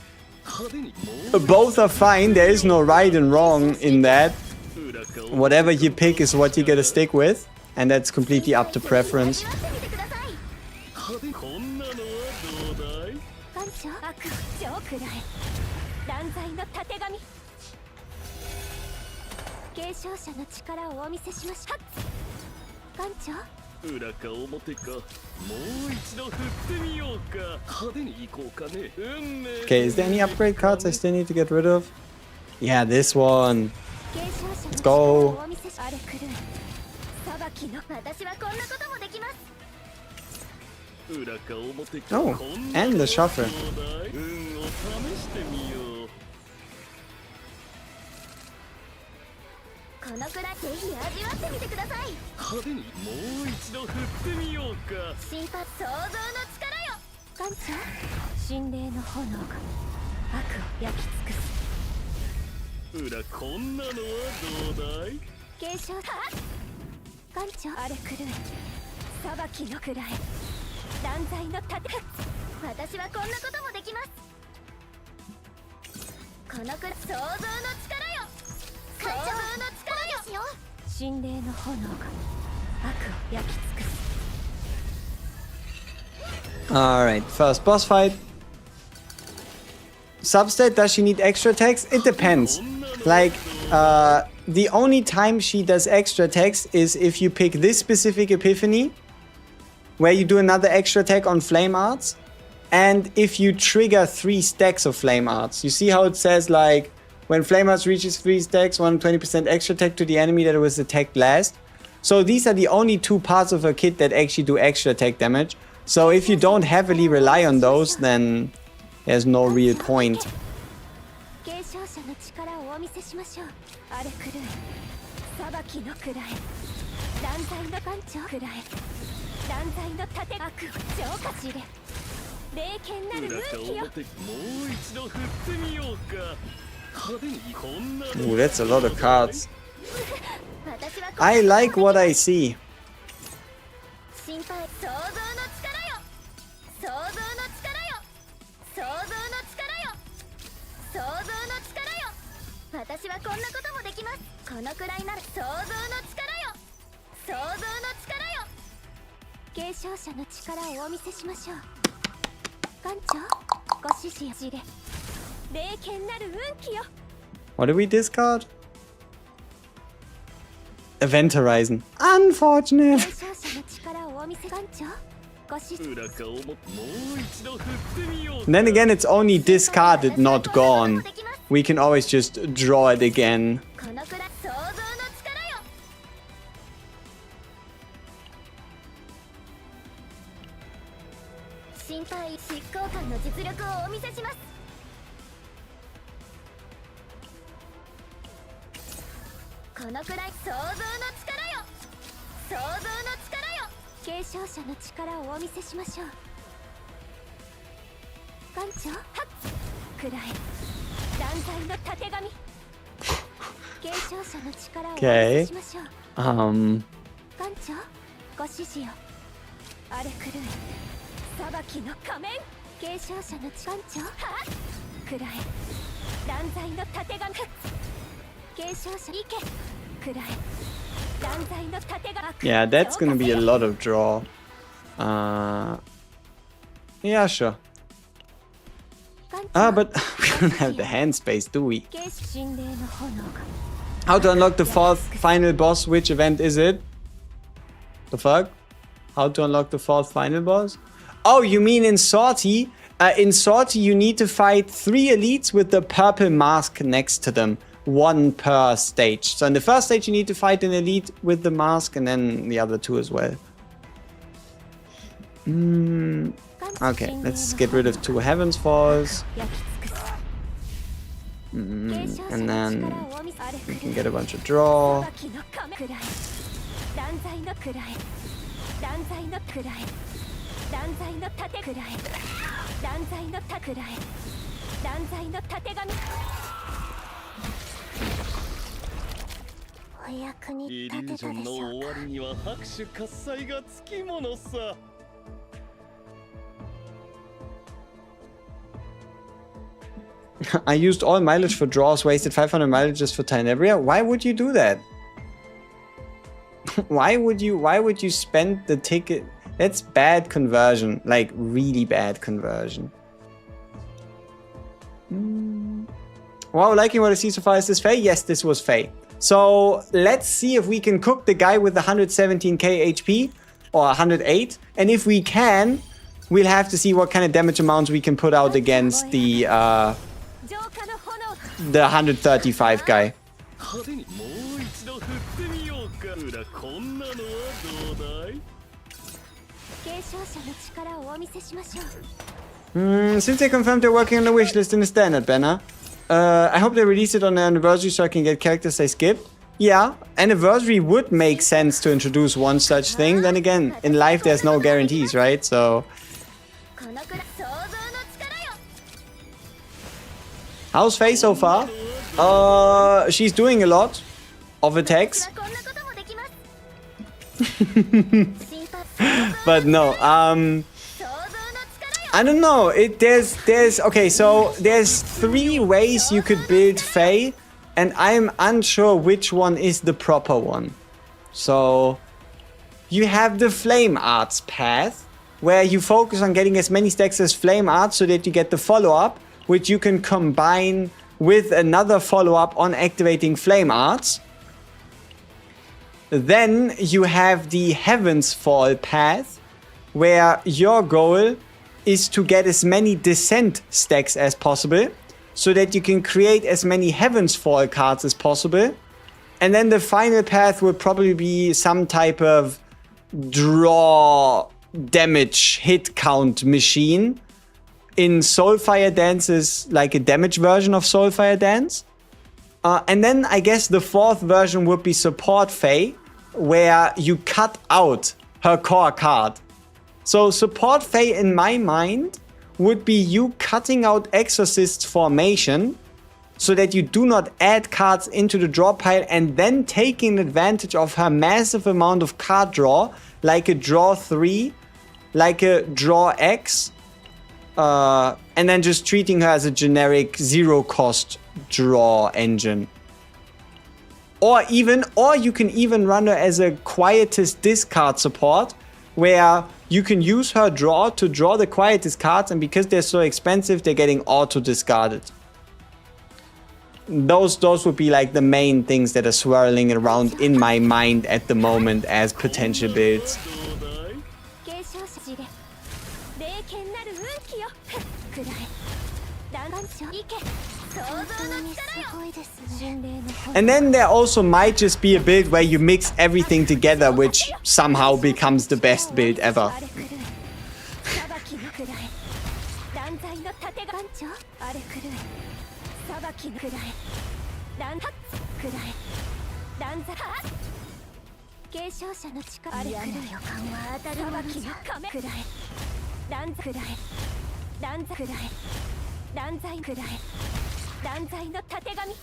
派手にも
Both are fine. There is no right and wrong in that.
う裏側
Whatever you pick is what you gotta stick with. And that's completely up to preference.
味わってみてください
派手にこんなのはどうだい。
艦長悪を超くらえ断罪のたてがみ継承者の力をお見せしましょう艦長
裏か表かもう一度振ってみようか。派手に行こうかね。運命
Okay, is there any upgrade cards I still need to get rid of? Yeah, this one.
継承者の
Let's
力
go.
をお見せしあれ狂え裁きの私はこんなこともできます
裏か表か
Oh,
こんな
and the shuffle.
どうだい。運を試してみよう。
このくらいぜひ味わってみてください
派手にもう一度振ってみようか。
心配想像の力よ艦長心霊の炎が悪を焼き尽くす
裏こんなのはどうだい。
継承はっ艦長あれ狂え裁きのくらえ断罪の盾私はこんなこともできますこのくらい想像の力よ想像の力よ心霊の炎が悪を焼き尽くす
Alright, first boss fight. Substat, does she need extra text? It depends. Like, the only time she does extra text is if you pick this specific epiphany, where you do another extra attack on flame arts, and if you trigger 3 stacks of flame arts. You see how it says, like, when flame arts reaches 3 stacks, 120% extra attack to the enemy that was attacked last. So these are the only 2 parts of her kit that actually do extra attack damage. So if you don't heavily rely on those, then there's no real point.
継承者の力をお見せしましょうあれ狂え裁きのくらえ断罪の艦長くらえ断罪の盾悪を浄化しれ霊剣なる
裏か
運気よ
表もう一度振ってみようか。派手にこんなの
Ooh, that's a lot of cards.
私はこ
I like what I see.
心配想像の力よ想像の力よ想像の力よ想像の力よ私はこんなこともできますこのくらいなら想像の力よ想像の力よ継承者の力をお見せしましょう艦長ご指示を知れ霊剣なる運気よ
What did we discard? Event Horizon. Unfortunate.
継承者の力をお見せ艦長ご指示
裏か表もう一度振ってみようか。
Then again, it's only discarded, not gone. We can always just draw it again.
このくらい想像の力よ心配執行官の実力をお見せします。このくらい想像の力よ、想像の力よ。継承者の力をお見せしましょう。艦長はっくらえ、断罪のたてがみ。継承者の力をお見せしましょう。艦長ご指示よ。荒れ狂え裁きの仮面。継承者の艦長はっくらえ、断罪のたてがみ。継承者行けくらえ、断罪のたてがみ。
Yeah, that's gonna be a lot of draw. Yeah, sure. But we don't have the hand space, do we? How to unlock the fourth final boss? Which event is it? The fuck? How to unlock the fourth final boss? Oh, you mean in Sortie? In Sortie, you need to fight 3 elites with the purple mask next to them. 1 per stage. So in the first stage, you need to fight an elite with the mask, and then the other 2 as well. Okay, let's get rid of 2 Heavens Falls. And then we can get a bunch of draw. I used all mileage for draws, wasted 500 mileage just for Tynebria. Why would you do that? Why would you spend the ticket? That's bad conversion, like really bad conversion. Wow, liking what I see so far. Is this FEI? Yes, this was FEI. So let's see if we can cook the guy with the 117k HP or 108. And if we can, we'll have to see what kind of damage amounts we can put out against the 135 guy. Since they confirmed they're working on the wishlist in the standard banner, I hope they release it on the anniversary so I can get characters I skipped. Yeah, anniversary would make sense to introduce one such thing. Then again, in life there's no guarantees, right? So how's FEI so far? She's doing a lot of attacks. But no, I don't know. Okay, so there's 3 ways you could build FEI, and I'm unsure which one is the proper one. So you have the Flame Arts path, where you focus on getting as many stacks as Flame Arts so that you get the follow-up, which you can combine with another follow-up on activating Flame Arts. Then you have the Heavens Fall path, where your goal is to get as many Descent stacks as possible, so that you can create as many Heavens Fall cards as possible. And then the final path will probably be some type of draw damage hit count machine. In Soulfire Dance is like a damage version of Soulfire Dance. And then I guess the 4th version would be Support FEI, where you cut out her core card. So Support FEI in my mind would be you cutting out Exorcist's formation so that you do not add cards into the draw pile, and then taking advantage of her massive amount of card draw, like a draw 3, like a draw X, and then just treating her as a generic 0-cost draw engine. Or you can even run her as a Quietist discard support, where you can use her draw to draw the Quietist cards, and because they're so expensive, they're getting auto-discarded. Those would be like the main things that are swirling around in my mind at the moment as potential builds. And then there also might just be a build where you mix everything together, which somehow becomes the best build ever.
長あれ狂え裁きのくらえ乱発くらえ乱座継承者の力あれ狂え予感は当たる裁きの亀くらえ乱座くらえ乱座くらえ乱罪くらえ乱罪のたてがみ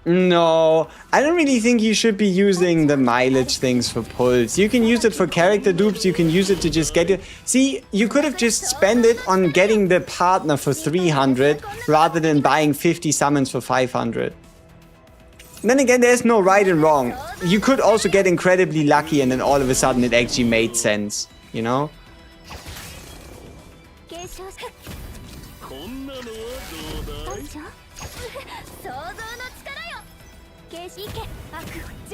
No, I don't really think you should be using the mileage things for pulls. You can use it for character dupes, you can use it to just get it. See, you could have just spent it on getting the partner for 300 rather than buying 50 summons for 500. Then again, there's no right and wrong. You could also get incredibly lucky and then all of a sudden it actually made sense, you know?
継承者
こんなのはどうだい？
想像の力よ継承意見悪を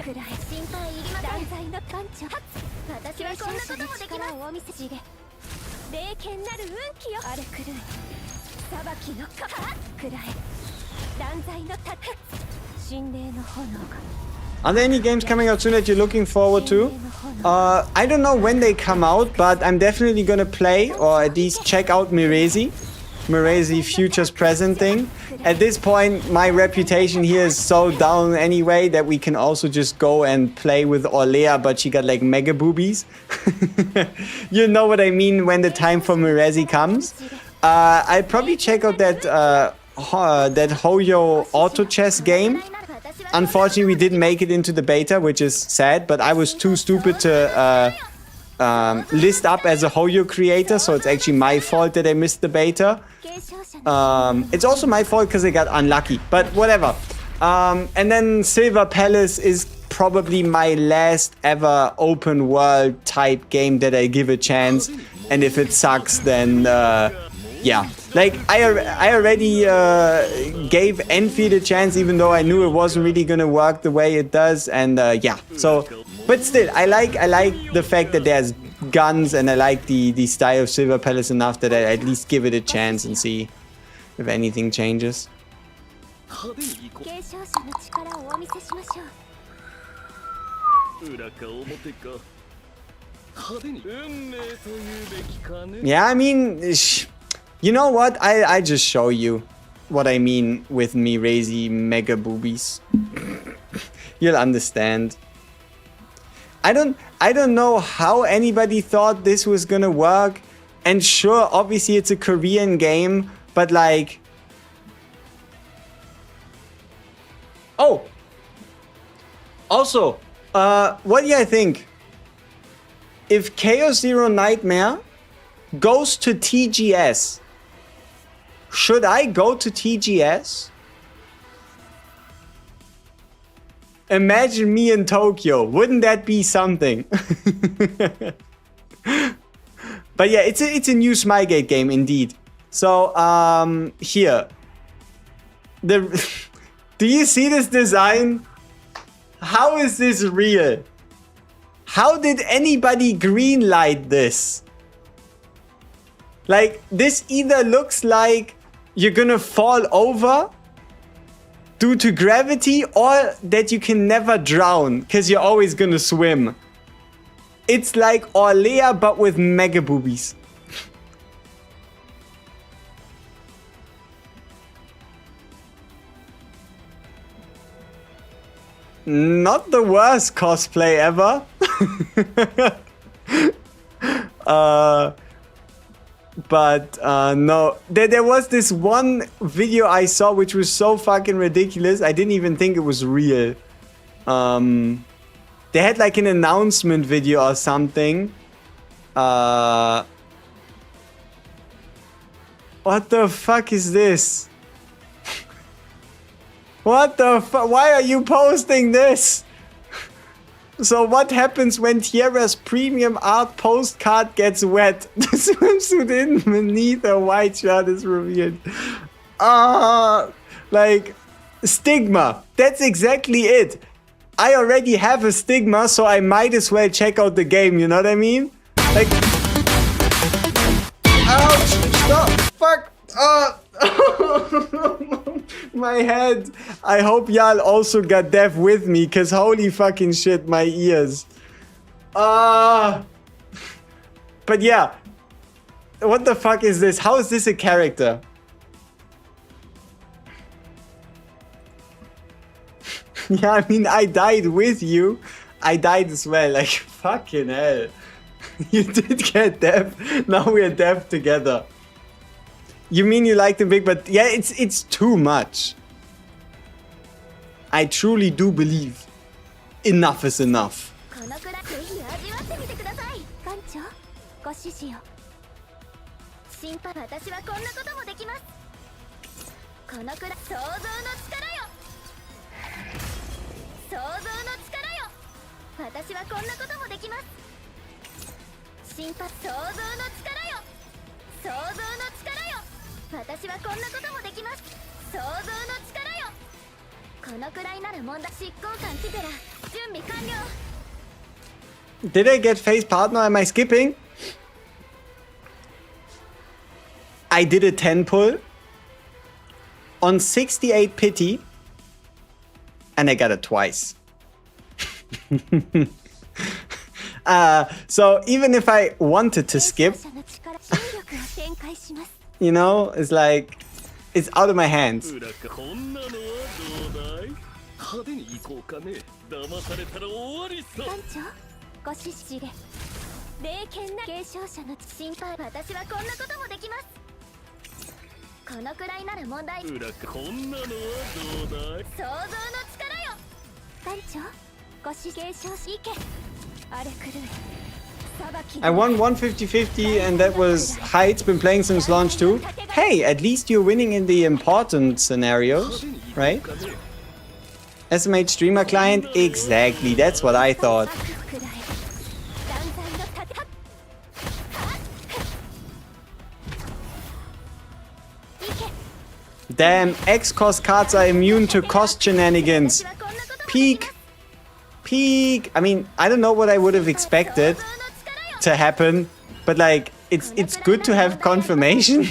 くらえ心配いりません断罪の艦長私はこんなこともできますお見せしで霊剣なる運気よあれ狂え裁きのかくらえ断罪の盾神霊の炎が
Are there any games coming out soon that you're looking forward to? I don't know when they come out, but I'm definitely gonna play or at least check out Mirezi Futures Present thing. At this point, my reputation here is so down anyway that we can also just go and play with Orlea, but she got like mega boobies. You know what I mean when the time for Mirezi comes. I'll probably check out that Hoyo auto chess game. Unfortunately, we didn't make it into the beta, which is sad, but I was too stupid to list up as a Hoyo creator, so it's actually my fault that I missed the beta. It's also my fault because I got unlucky, but whatever. And then Silver Palace is probably my last ever open world type game that I give a chance, and if it sucks, then yeah. Like, I already gave Enfield a chance, even though I knew it wasn't really gonna work the way it does, and yeah. So, but still, I like the fact that there's guns, and I like the style of Silver Palace enough that I at least give it a chance and see if anything changes.
継承者の力をお見せしましょう
裏か表か派手に運命というべきかね
Yeah, I mean, you know what? I just show you what I mean with Mirezi mega boobies. You'll understand. I don't know how anybody thought this was gonna work. And sure, obviously it's a Korean game, but like... Oh! Also, what do you think? If Chaos Zero Nightmare goes to TGS, should I go to TGS? Imagine me in Tokyo. Wouldn't that be something? But yeah, it's a new Smilgate game indeed. So here. Do you see this design? How is this real? How did anybody greenlight this? Like, this either looks like you're gonna fall over due to gravity, or that you can never drown because you're always gonna swim. It's like Orlea but with mega boobies. Not the worst cosplay ever. But no, there was this one video I saw which was so fucking ridiculous. I didn't even think it was real. They had like an announcement video or something. What the fuck is this? What the fuck? Why are you posting this? So what happens when Tierra's premium art postcard gets wet? The swimsuit in beneath a white shirt is revealed. Like, stigma. That's exactly it. I already have a stigma, so I might as well check out the game, you know what I mean? Like... Ouch! Stop! Fuck! My head. I hope y'all also got deaf with me, cause holy fucking shit, my ears. But yeah. What the fuck is this? How is this a character? Yeah, I mean, I died with you. I died as well. Like, fucking hell. You did get deaf. Now we're deaf together. You mean you like the big, but yeah, it's too much. I truly do believe enough is enough.
このくらいぜひ味わってみてください。艦長、ご指示を。心配、私はこんなこともできます。このくらい想像の力よ。想像の力よ。私はこんなこともできます。心配、想像の力よ。想像の力よ。私はこんなこともできます。想像の力よ。このくらいなら問題。執行官ティテラ、準備完了。
Did I get face partner? Am I skipping? I did a 10 pull on 68 pity and I got it twice. So even if I wanted to skip, you know, it's like, it's out of my hands.
派手に行こうかね。騙されたら終わりさ。
艦長、ご指示で。霊剣な継承者の心配、私はこんなこともできます。このくらいなら問題。
こんなのはどうだい。
想像の力よ。艦長、ご指示継承し、いけ。あれ狂い。
I won 150-50 and that was Heights, been playing since launch too. Hey, at least you're winning in the important scenarios, right? SMH streamer client? Exactly, that's what I thought. Damn, X-Cost cards are immune to cost shenanigans. Peak. Peak. I mean, I don't know what I would have expected to happen, but like, it's good to have confirmation.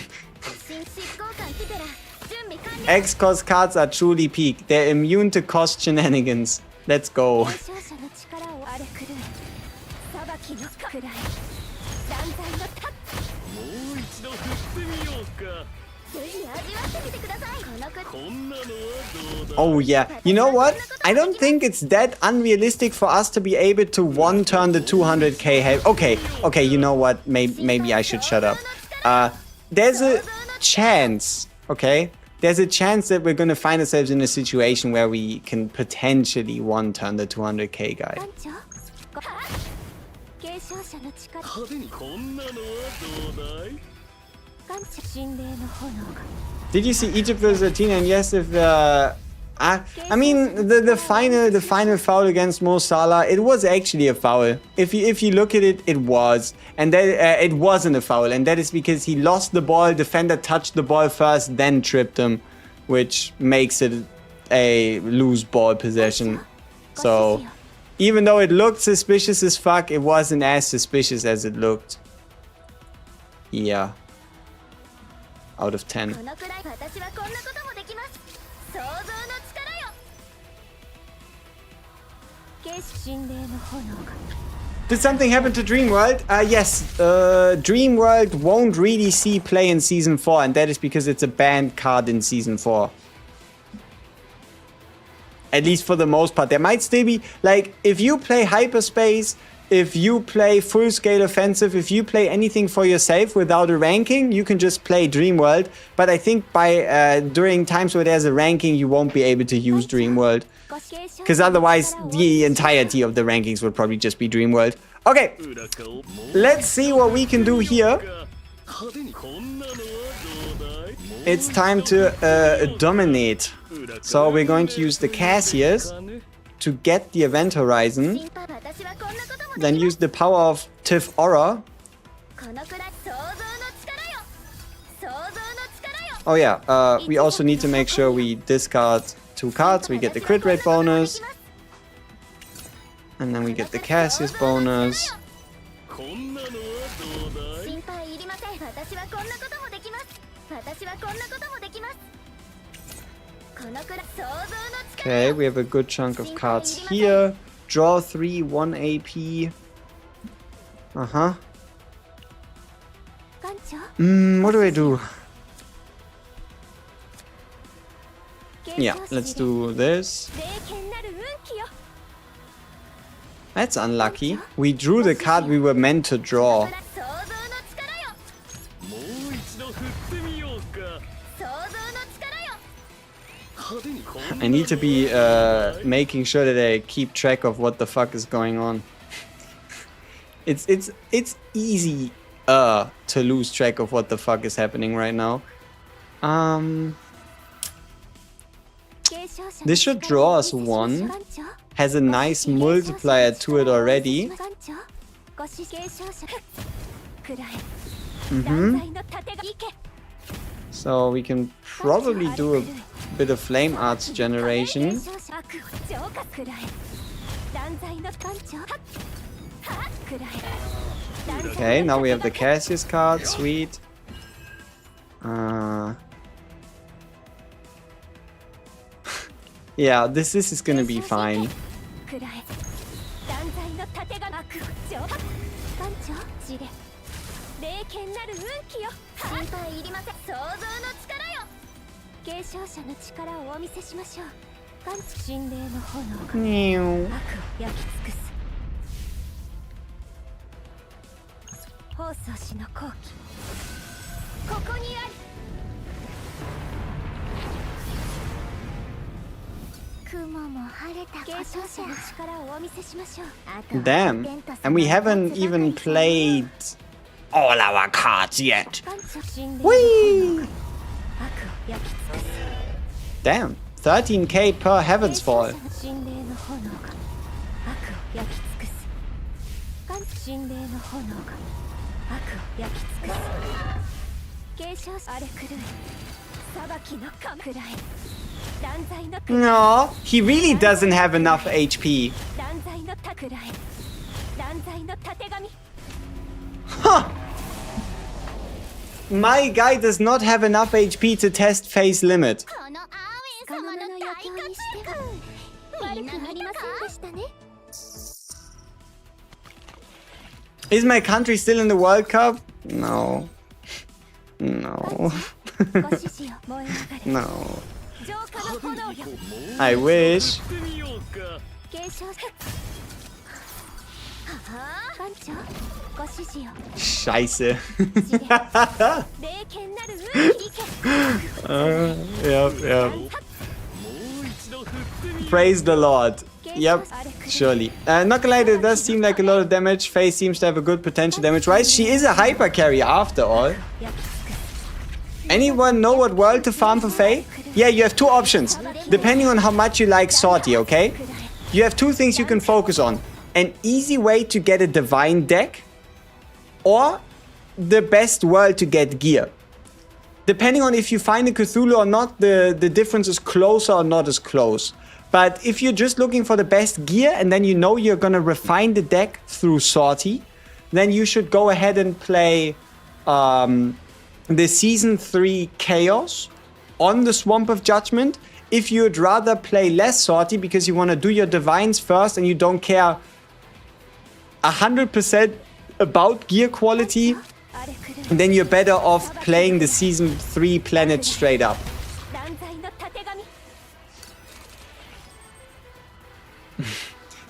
X-Cost cards are truly peak. They're immune to cost shenanigans. Let's go. Oh yeah, you know what? I don't think it's that unrealistic for us to be able to one turn the 200k health. Okay, you know what? Maybe I should shut up. There's a chance, okay? There's a chance that we're gonna find ourselves in a situation where we can potentially one turn the 200k guy. Did you see Egypt versus Athena? And yes, if I mean the final foul against Mo Salah, it was actually a foul. If you look at it, it was, and that it wasn't a foul, and that is because he lost the ball. Defender touched the ball first, then tripped him, which makes it a loose ball possession. So even though it looked suspicious as fuck, it wasn't as suspicious as it looked. Yeah. Out of 10. Did something happen to Dreamworld? Yes, Dreamworld won't really see play in Season 4, and that is because it's a banned card in Season 4. At least for the most part. There might still be, like, if you play Hyperspace, if you play Full Scale Offensive, if you play anything for yourself without a ranking, you can just play Dreamworld. But I think during times where there's a ranking, you won't be able to use Dreamworld. Because otherwise, the entirety of the rankings would probably just be Dreamworld. Okay, let's see what we can do here. It's time to dominate. So we're going to use the Cassius to get the Event Horizon. Then use the power of Tiff Aura. Oh yeah, we also need to make sure we discard 2 cards. We get the crit rate bonus. And then we get the Cassius bonus. Okay, we have a good chunk of cards here. Draw 3, 1 AP. What do I do? Yeah, let's do this. That's unlucky. We drew the card we were meant to draw.
もう一度振ってみようか
I need to be making sure that I keep track of what the fuck is going on. It's easy to lose track of what the fuck is happening right now. This should draw us one. Has a nice multiplier to it already. So we can probably do a bit of flame arts generation. Okay, now we have the Cassius card, sweet. Yeah, this is gonna be fine. Meow. Damn, and we haven't even played all our cards yet. Whee! Damn, 13k per Heaven's Fall. No, he really doesn't have enough HP. Huh. My guy does not have enough HP to test phase limit. Is my country still in the World Cup? No. No. No. I wish. Scheiße. Yep. Praise the Lord. Yep, surely. Not gonna lie, it does seem like a lot of damage. Faye seems to have a good potential damage rise. She is a hyper carry after all. Anyone know what world to farm for Faye? Yeah, you have two options, depending on how much you like Sortie, okay? You have two things you can focus on. An easy way to get a divine deck, or the best world to get gear. Depending on if you find a Cthulhu or not, the difference is closer or not as close. But if you're just looking for the best gear and then you know you're gonna refine the deck through Sortie, then you should go ahead and play the Season 3 Chaos on the Swamp of Judgment. If you'd rather play less Sortie because you want to do your Divines first and you don't care 100% about gear quality, then you're better off playing the Season 3 Planet straight up.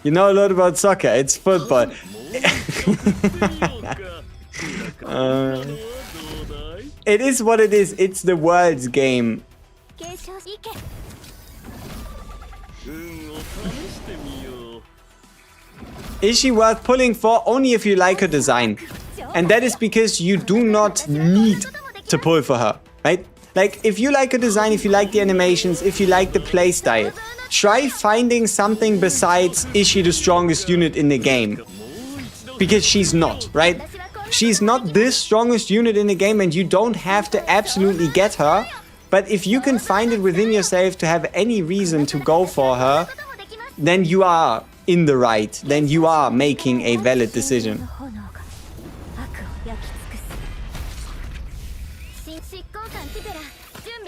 You know a lot about soccer, it's football. It is what it is, it's the world's game. Is she worth pulling for? Only if you like her design. And that is because you do not need to pull for her, right? Like, if you like her design, if you like the animations, if you like the playstyle, try finding something besides, is she the strongest unit in the game? Because she's not, right? She's not the strongest unit in the game and you don't have to absolutely get her. But if you can find it within yourself to have any reason to go for her, then you are in the right. Then you are making a valid decision.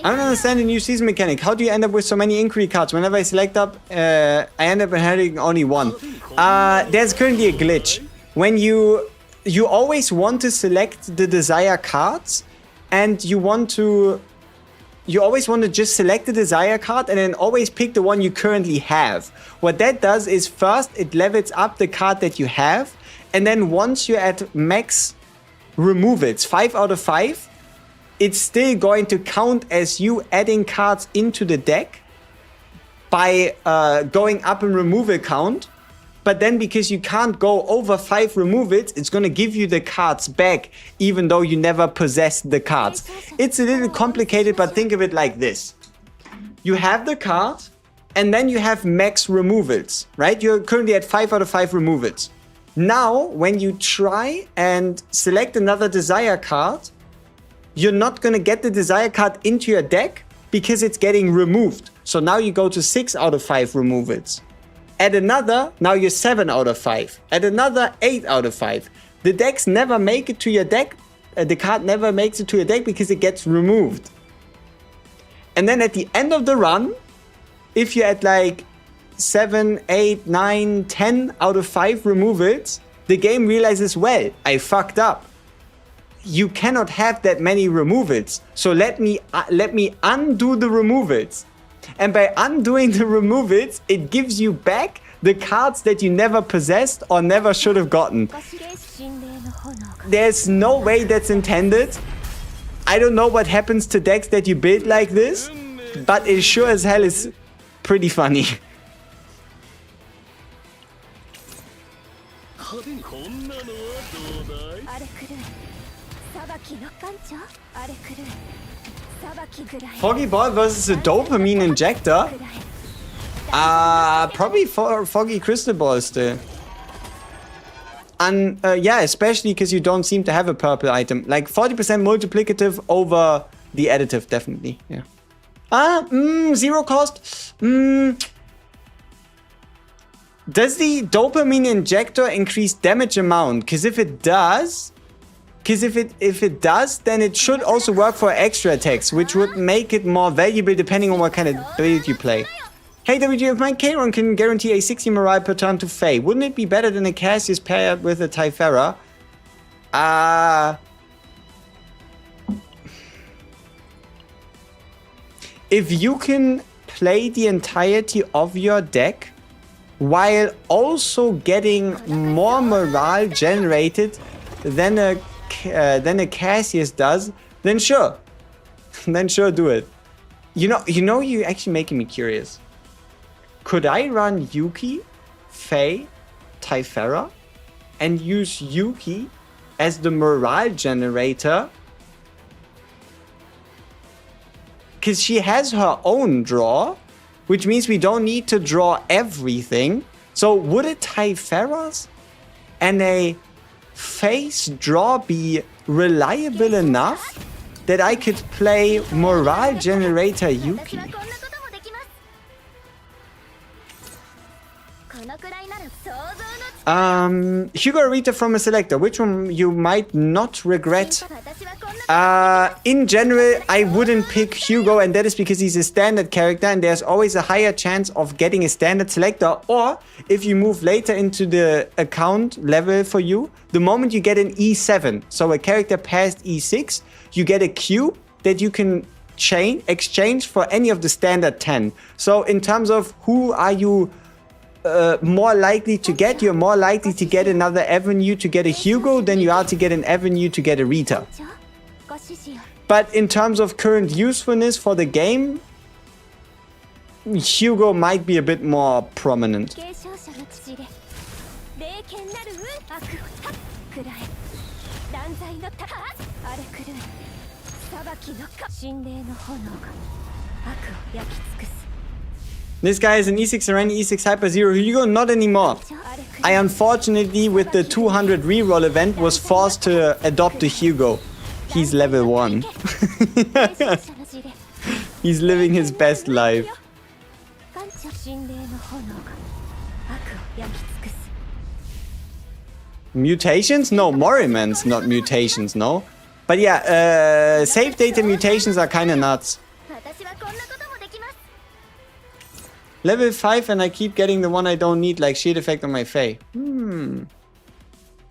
I don't understand the new season mechanic. How do you end up with so many inquiry cards? Whenever I select up, I end up having only one. There's currently a glitch. When you you always want to select the desired cards, and you always want to just select the desired card and then always pick the one you currently have. What that does is first it levels up the card that you have, and then once you're at max remove it, 5 out of 5, it's still going to count as you adding cards into the deck by going up in removal count. But then because you can't go over 5 removals, it's going to give you the cards back even though you never possessed the cards. It's a little complicated, but think of it like this. You have the card and then you have max removals, right? You're currently at 5 out of 5 removals. Now, when you try and select another desire card, you're not going to get the desire card into your deck because it's getting removed. So now you go to 6 out of 5 removals. Add another, now you're 7 out of 5. Add another 8 out of 5. The decks never make it to your deck. The card never makes it to your deck because it gets removed. And then at the end of the run, if you're at like 7, 8, 9, 10 out of 5 removals, the game realizes, well, I fucked up. You cannot have that many removals. So let me undo the removals. And by undoing the removals, it gives you back the cards that you never possessed or never should have gotten. There's no way that's intended. I don't know what happens to decks that you build like this, but it sure as hell is pretty funny. Foggy Ball versus a dopamine injector? Probably for Foggy Crystal Ball still. And yeah, especially because you don't seem to have a purple item. Like 40% multiplicative over the additive, definitely. Yeah. Zero cost. Does the dopamine injector increase damage amount? Because if it does, then it should also work for extra attacks, which would make it more valuable depending on what kind of build you play. Hey WG, if my Kron can guarantee a 60 morale per turn to FEI, wouldn't it be better than a Cassius paired with a Typhera? If you can play the entirety of your deck while also getting more morale generated than a Cassius does, then sure. Then sure, do it. You know, you're actually making me curious. Could I run Yuki, FEI, Typhera, and use Yuki as the morale generator? Because she has her own draw, which means we don't need to draw everything. So would a Typhera's and a FEI's draw be reliable enough that I could play morale generator Yuki? Hugo Rita from a selector. Which one you might not regret? In general, I wouldn't pick Hugo, and that is because he's a standard character and there's always a higher chance of getting a standard selector. Or if you move later into the account level for you, the moment you get an E7, so a character past E6, you get a cube that you can exchange for any of the standard 10. So in terms of who are you more likely to get, you're more likely to get another avenue to get a Hugo than you are to get an avenue to get a Rita. But in terms of current usefulness for the game, Hugo might be a bit more prominent. This guy is an E6 Serene, E6 Hyper Zero Hugo, not anymore. I unfortunately, with the 200 reroll event, was forced to adopt a Hugo. He's level 1. He's living his best life. Mutations? No, Morimans, not mutations, no. But yeah, save data mutations are kinda nuts. Level 5 and I keep getting the one I don't need, like shield effect on my FEI.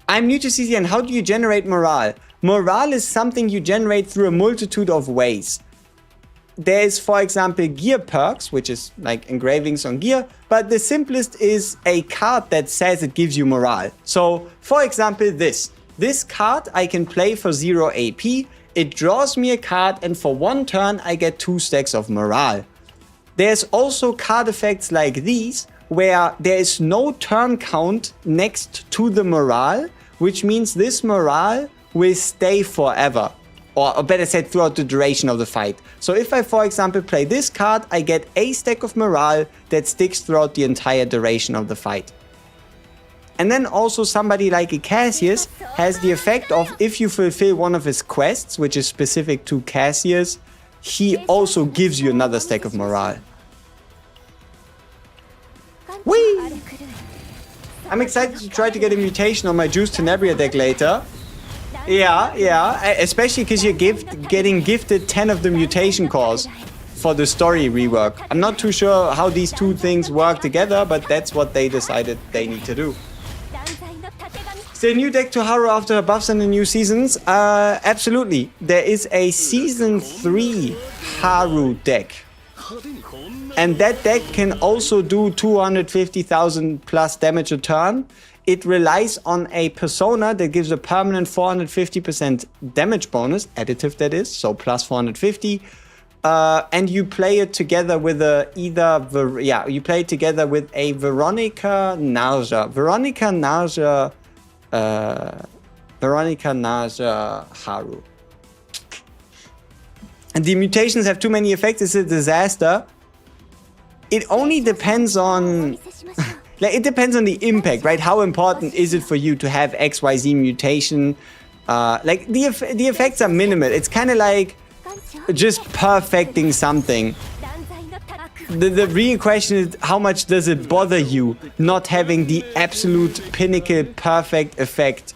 I'm new to CCN. How do you generate morale? Morale is something you generate through a multitude of ways. There's, for example, gear perks, which is like engravings on gear, but the simplest is a card that says it gives you morale. So, for example, this card I can play for 0 AP, it draws me a card, and for 1 turn I get 2 stacks of morale. There's also card effects like these, where there is no turn count next to the morale, which means this morale will stay forever. Or better said, throughout the duration of the fight. So if I, for example, play this card, I get a stack of morale that sticks throughout the entire duration of the fight. And then also somebody like a Cassius has the effect of, if you fulfill one of his quests, which is specific to Cassius, he also gives you another stack of morale. Whee! I'm excited to try to get a mutation on my Juice Tenebria deck later. Yeah, especially because you're getting gifted 10 of the mutation cores for the story rework. I'm not too sure how these two things work together, but that's what they decided they need to do. Is there a new deck to Haru after her buffs and the new seasons? Absolutely. There is a Season 3 Haru deck. And that deck can also do 250,000 plus damage a turn. It relies on a persona that gives a permanent 450% damage bonus, additive that is, so plus 450. And you play it together with a Veronica Nausea Haru. And the mutations have too many effects, it's a disaster. It only depends on... Like, it depends on the impact, right? How important is it for you to have XYZ mutation? Like, the effects are minimal. It's kind of like just perfecting something. The real question is, how much does it bother you not having the absolute pinnacle perfect effect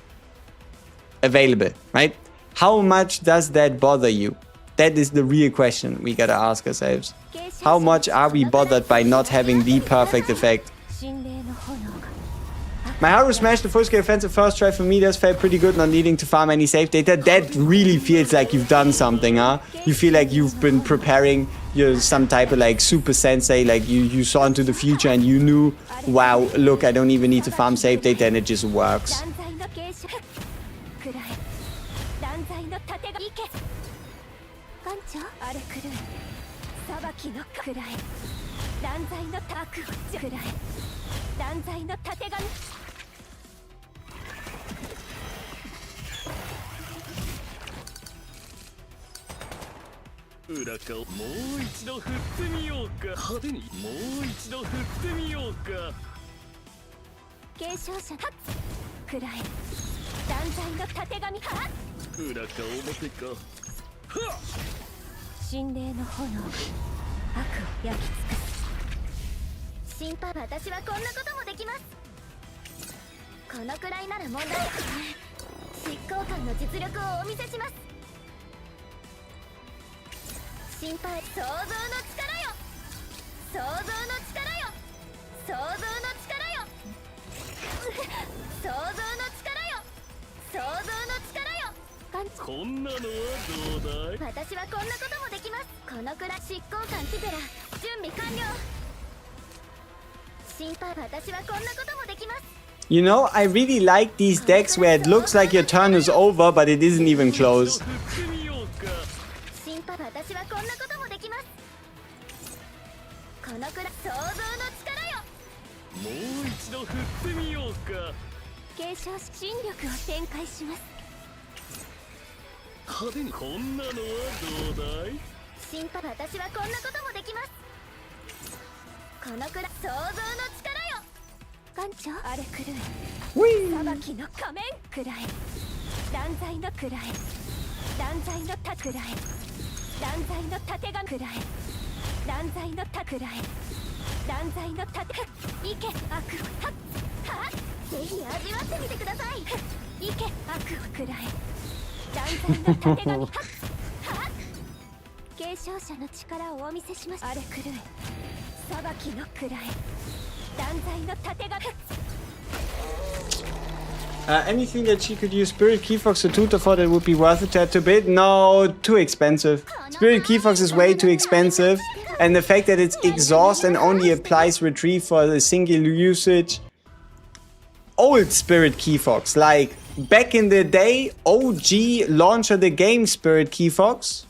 available, right? How much does that bother you? That is the real question we gotta ask ourselves. How much are we bothered by not having the perfect effect? My Haru smashed the full-scale offensive first try for me. That felt pretty good, not needing to farm any save data. That really feels like you've done something, huh? You feel like you've been preparing some type of like super sensei, like you saw into the future and you knew, wow, look, I don't even need to farm save data and it just works. You know, I really like these decks where it looks like your turn is over, but it isn't even close. Anything that she could use Spirit Keyfox or Tutor for that would be worth it to add to bid? No, too expensive. Spirit Keyfox is way too expensive. And the fact that it's exhaust and only applies retrieve for the single usage. Old Spirit Keyfox, like back in the day, OG launch of the game Spirit Keyfox.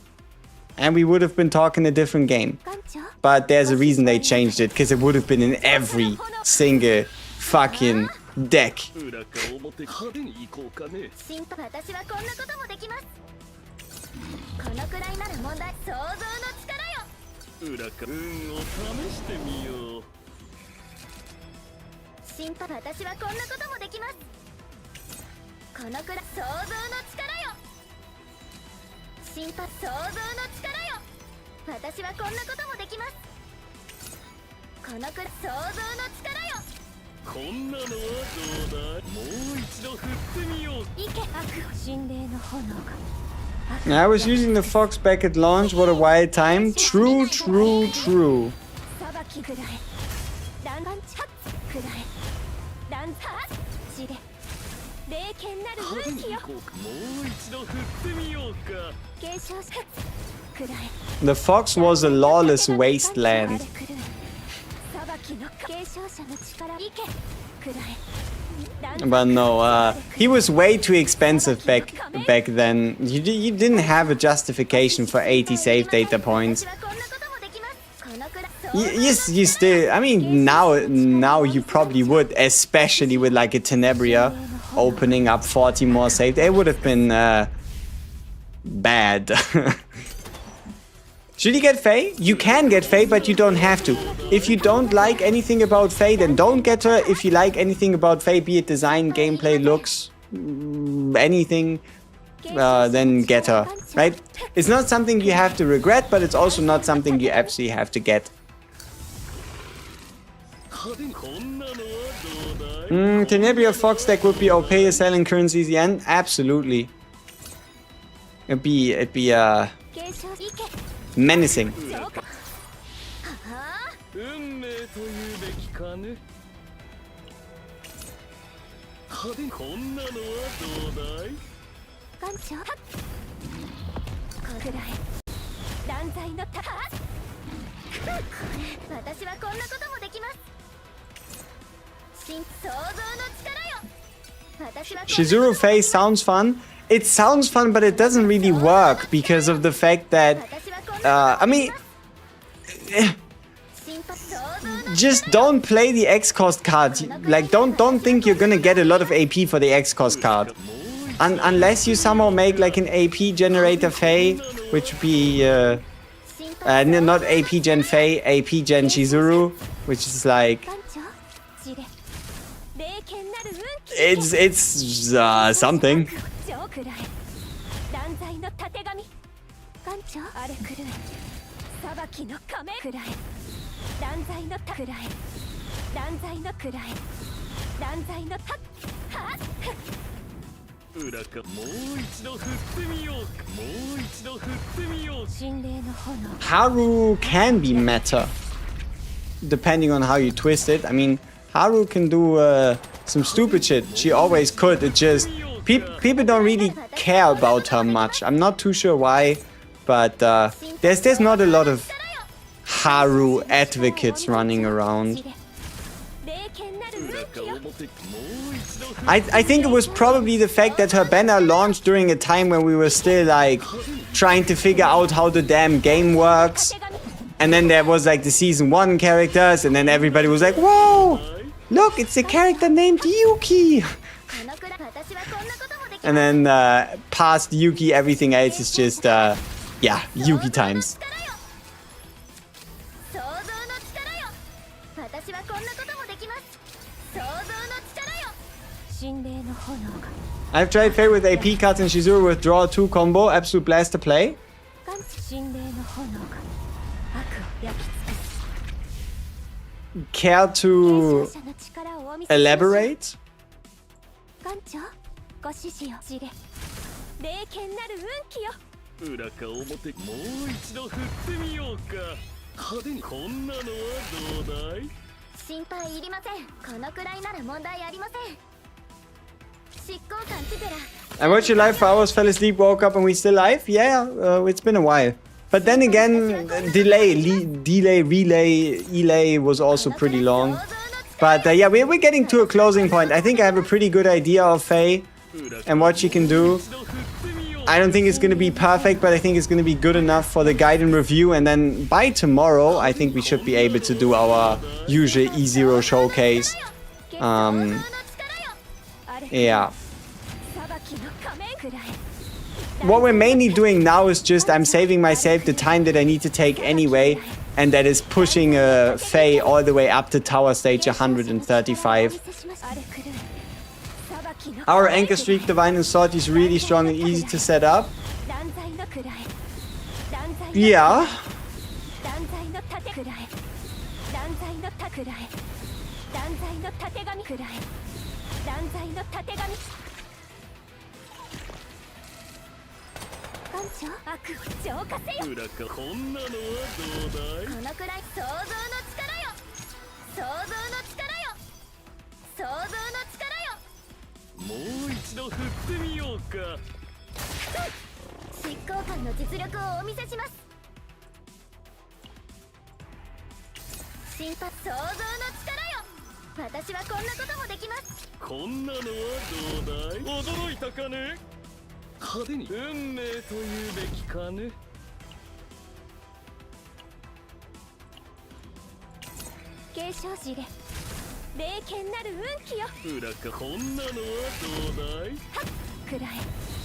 And we would have been talking a different game. But there's a reason they changed it, because it would have been in every single fucking deck.
裏か表派手に行こうかね。
私はこんなこともできます。このくらいなら問題想像の力よ。
裏か運を試してみよう。
私はこんなこともできます。このくらい想像の力よ。想像の力よ。私はこんなこともできます。このくらい想像の力よ。
こんなのはどうだい。もう一度振ってみよう。
いけ悪を神霊の炎が。
I was using the Fox back at launch, what a wild time. True, true, true.
裁きくらえ。ランバンチャッくらえ。ランタッチで。霊剣なる
派手
運気よ。
に行こうか。もう一度振ってみようか。
継承しくらえ。
The Fox was a lawless wasteland.
裁きの継承者の力いけくらえ。
But no, he was way too expensive back then. You didn't have a justification for 80 save data points. Yes, you still. I mean, now you probably would, especially with like a Tenebria opening up 40 more save. It would have been bad. Should you get FEI? You can get FEI, but you don't have to. If you don't like anything about FEI, then don't get her. If you like anything about FEI, be it design, gameplay, looks, anything, then get her, right? It's not something you have to regret, but it's also not something you absolutely have to get.
派手にこんなのはどうだい。
Tenebria Fox deck would be OP as selling currencies yen? Absolutely. It'd be menacing.
運命というべきかね。派手にこんなのはどうだい。
艦長こくらえ断罪のた私はこんなこともできます。想像の力よ。私は
Shizuru FEI sounds fun. It sounds fun, but it doesn't really work because of the fact that, I mean, just don't play the X-Cost card. Like, don't think you're gonna get a lot of AP for the X-Cost card. Unless you somehow make like an AP generator FEI, which would be, not AP Gen FEI, AP Gen Shizuru, which is like, it's something.
断罪のたてがみ艦長あれくる裁きの仮面くらえ断罪のたくらえ断罪のくらえ断罪のたはっ
裏かもう一度振ってみようか。もう一度振ってみよう。
神霊の炎
Haru can be meta, depending on how you twist it. I mean, Haru can do some stupid shit. She always could. It just people don't really care about her much. I'm not too sure why, but there's not a lot of Haru advocates running around. I think it was probably the fact that her banner launched during a time when we were still like trying to figure out how the damn game works. And then there was like the season 1 characters, and then everybody was like, whoa, look, it's a character named Yuki. And then past Yuki, everything else is just, yeah, Yuki times. I've tried FEI with AP cards and Shizuru with draw 2 combo. Absolute blast to play. Care to elaborate?
ご指示を知れ霊剣なる運気よ。
裏か表もう一度振ってみようか。派手にこんなのはどうだい。
心配いりません。このくらいなら問題ありません。
I watched you live for hours, fell asleep, woke up, and we still live? Yeah, it's been a while. But then again, relay was also pretty long. But yeah, we're getting to a closing point. I think I have a pretty good idea of FEI and what she can do. I don't think it's going to be perfect, but I think it's going to be good enough for the guide and review. And then by tomorrow, I think we should be able to do our usual E0 showcase. Yeah. What we're mainly doing now is just I'm saving myself the time that I need to take anyway. And that is pushing FEI all the way up to tower stage 135. Our anchor streak, Divine and Sword, is really strong and easy to set up. Yeah.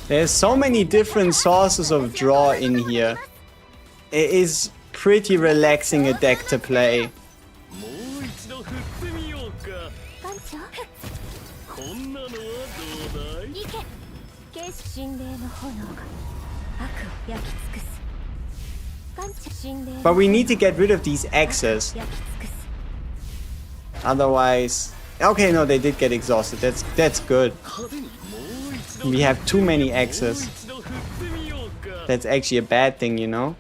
There's so many different sources of draw in here. It is pretty relaxing a deck to play. But we need to get rid of these X's. Otherwise... Okay, no, they did get exhausted. That's good. We have too many X's. That's actually a bad thing, you know?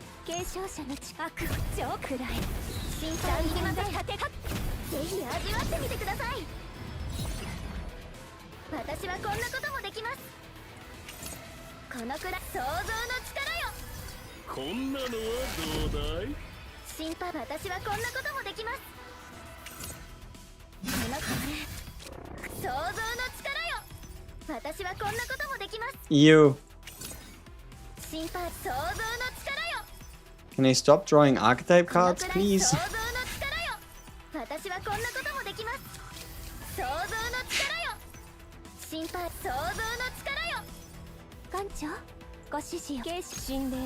You. Can I stop drawing archetype cards, please?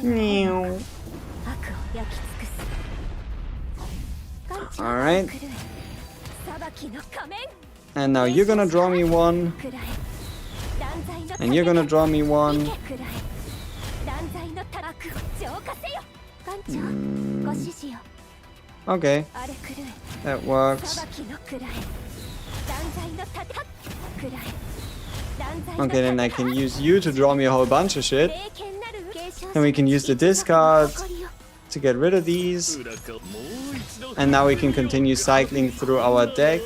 Meow. Alright. And now you're gonna draw me one. And you're gonna draw me one. Okay. That works. Okay, then I can use you to draw me a whole bunch of shit. Then we can use the discard to get rid of these. And now we can continue cycling through our deck.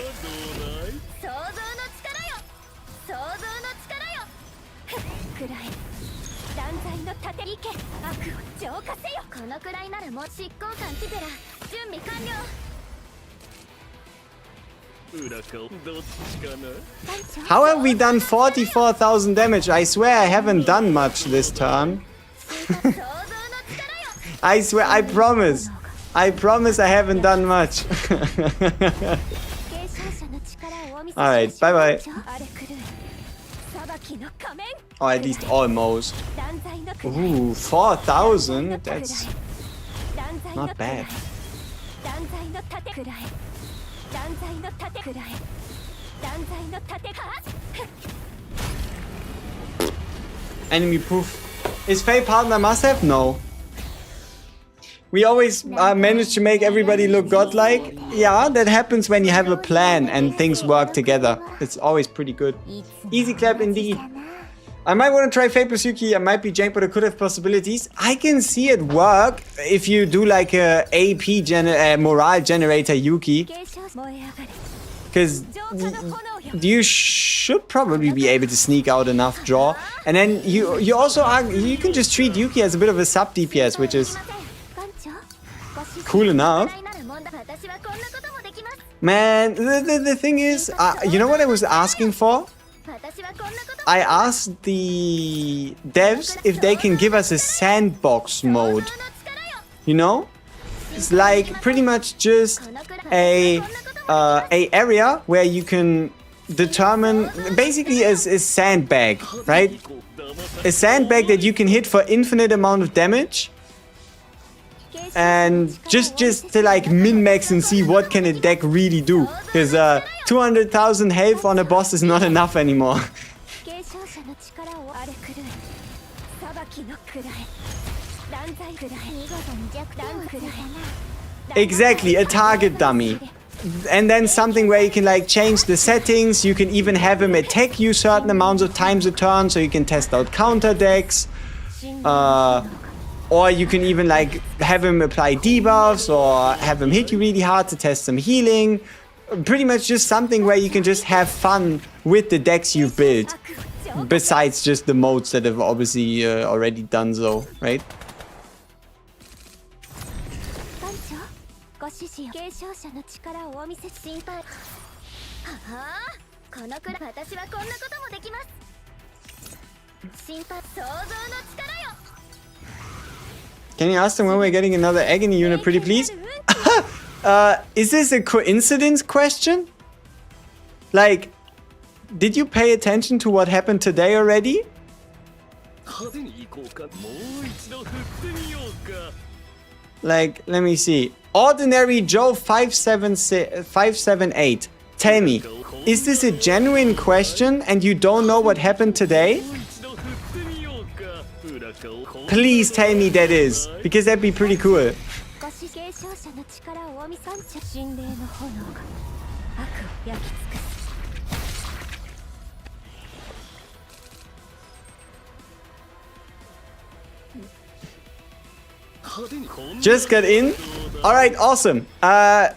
How have we done 44,000 damage? I swear I haven't done much this turn. I swear, I promise. I promise I haven't done much. Alright, bye bye. Or at least almost. Ooh, 4,000? That's not bad. Enemy proof. Is FEI partner must have? No. We always manage to make everybody look godlike. Yeah, that happens when you have a plan and things work together. It's always pretty good. Easy clap indeed. I might want to try FEI plus Yuki. I might be jank, but it could have possibilities. I can see it work if you do like a AP morale generator Yuki. Because you should probably be able to sneak out enough draw. And then you also you can just treat Yuki as a bit of a sub DPS, which is cool enough. Man, the thing is, you know what I was asking for? I asked the devs if they can give us a sandbox mode. You know? It's like pretty much just a area where you can determine, basically a sandbag, right? A sandbag that you can hit for infinite amount of damage. And just to like min-max and see what can a deck really do. Because 200,000 health on a boss is not enough anymore. Exactly, a target dummy. And then something where you can like change the settings. You can even have him attack you certain amounts of times a turn, so you can test out counter decks. Or you can even like have him apply debuffs or have him hit you really hard to test some healing. Pretty much just something where you can just have fun with the decks you've built. Besides just the modes that have obviously already done so, right? Can you ask them when we're getting another agony unit, pretty please? Is this a coincidence question? Like, did you pay attention to what happened today already? Like, let me see. Ordinary Joe 578. Tell me, is this a genuine question and you don't know what happened today? Please tell me that is, because that'd be pretty cool. Just got in. Alright, awesome.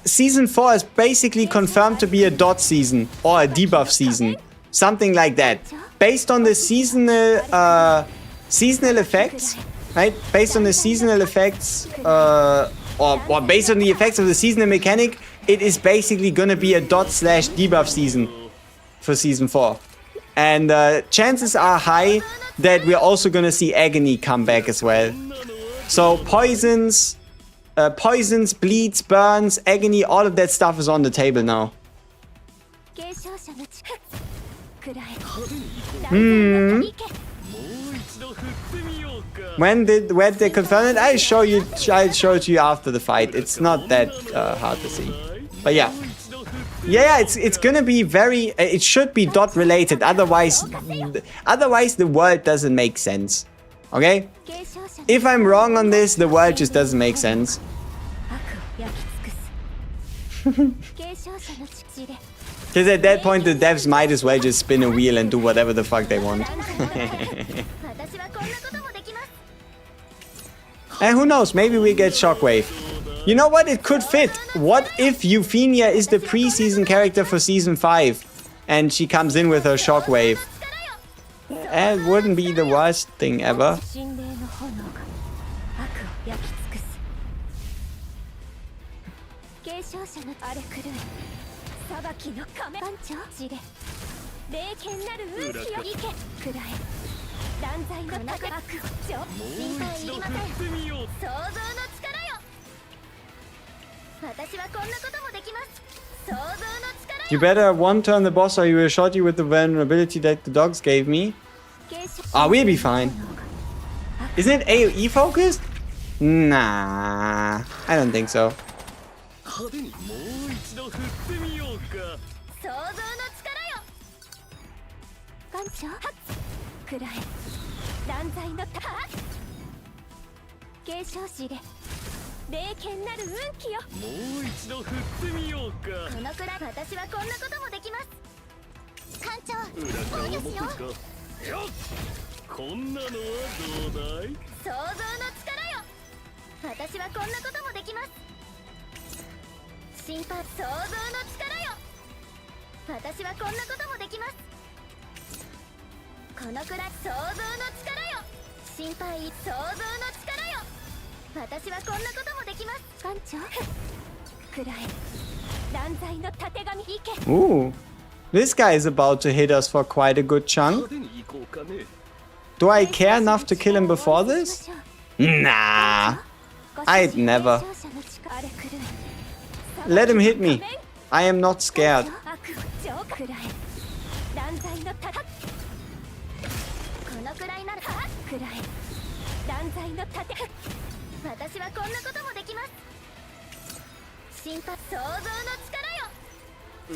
Season 4 is basically confirmed to be a dot season or a debuff season. Something like that. Based on the seasonal effects, right? Based on the seasonal effects, or based on the effects of the seasonal mechanic, it is basically gonna be a dot/debuff season for season 4. And chances are high that we're also gonna see agony come back as well. So poisons, bleeds, burns, agony, all of that stuff is on the table now. Where did they confirm it? I'll show it to you after the fight. It's not that hard to see. But yeah. Yeah, it's gonna be very... it should be dot related, otherwise the world doesn't make sense. Okay? If I'm wrong on this, the world just doesn't make sense. Because at that point, the devs might as well just spin a wheel and do whatever the fuck they want. And who knows, maybe we get Shockwave. You know what, it could fit. What if Euphemia is the preseason character for season 5 and she comes in with her Shockwave? It wouldn't be the worst thing ever. You better one turn the boss or you will shot you with the vulnerability that the dogs gave me. Ah, we'll be fine. Isn't it AoE focused? Nah, I don't think so.
私はこんなこともできます。このくらい想像の力よ。心配想像の力よ。私はこんなこともできます。艦長くらえ断罪のたてがみいけ。
Ooh. This guy is about to hit us for quite a good chunk.
派手に行こうかね。
Do I care enough to kill him before this? Nah. I'd never. Let him hit me. I am not scared.
断罪のたたこのくらいならくらえ断罪のたて。私はこんなこともできます。心配想像の力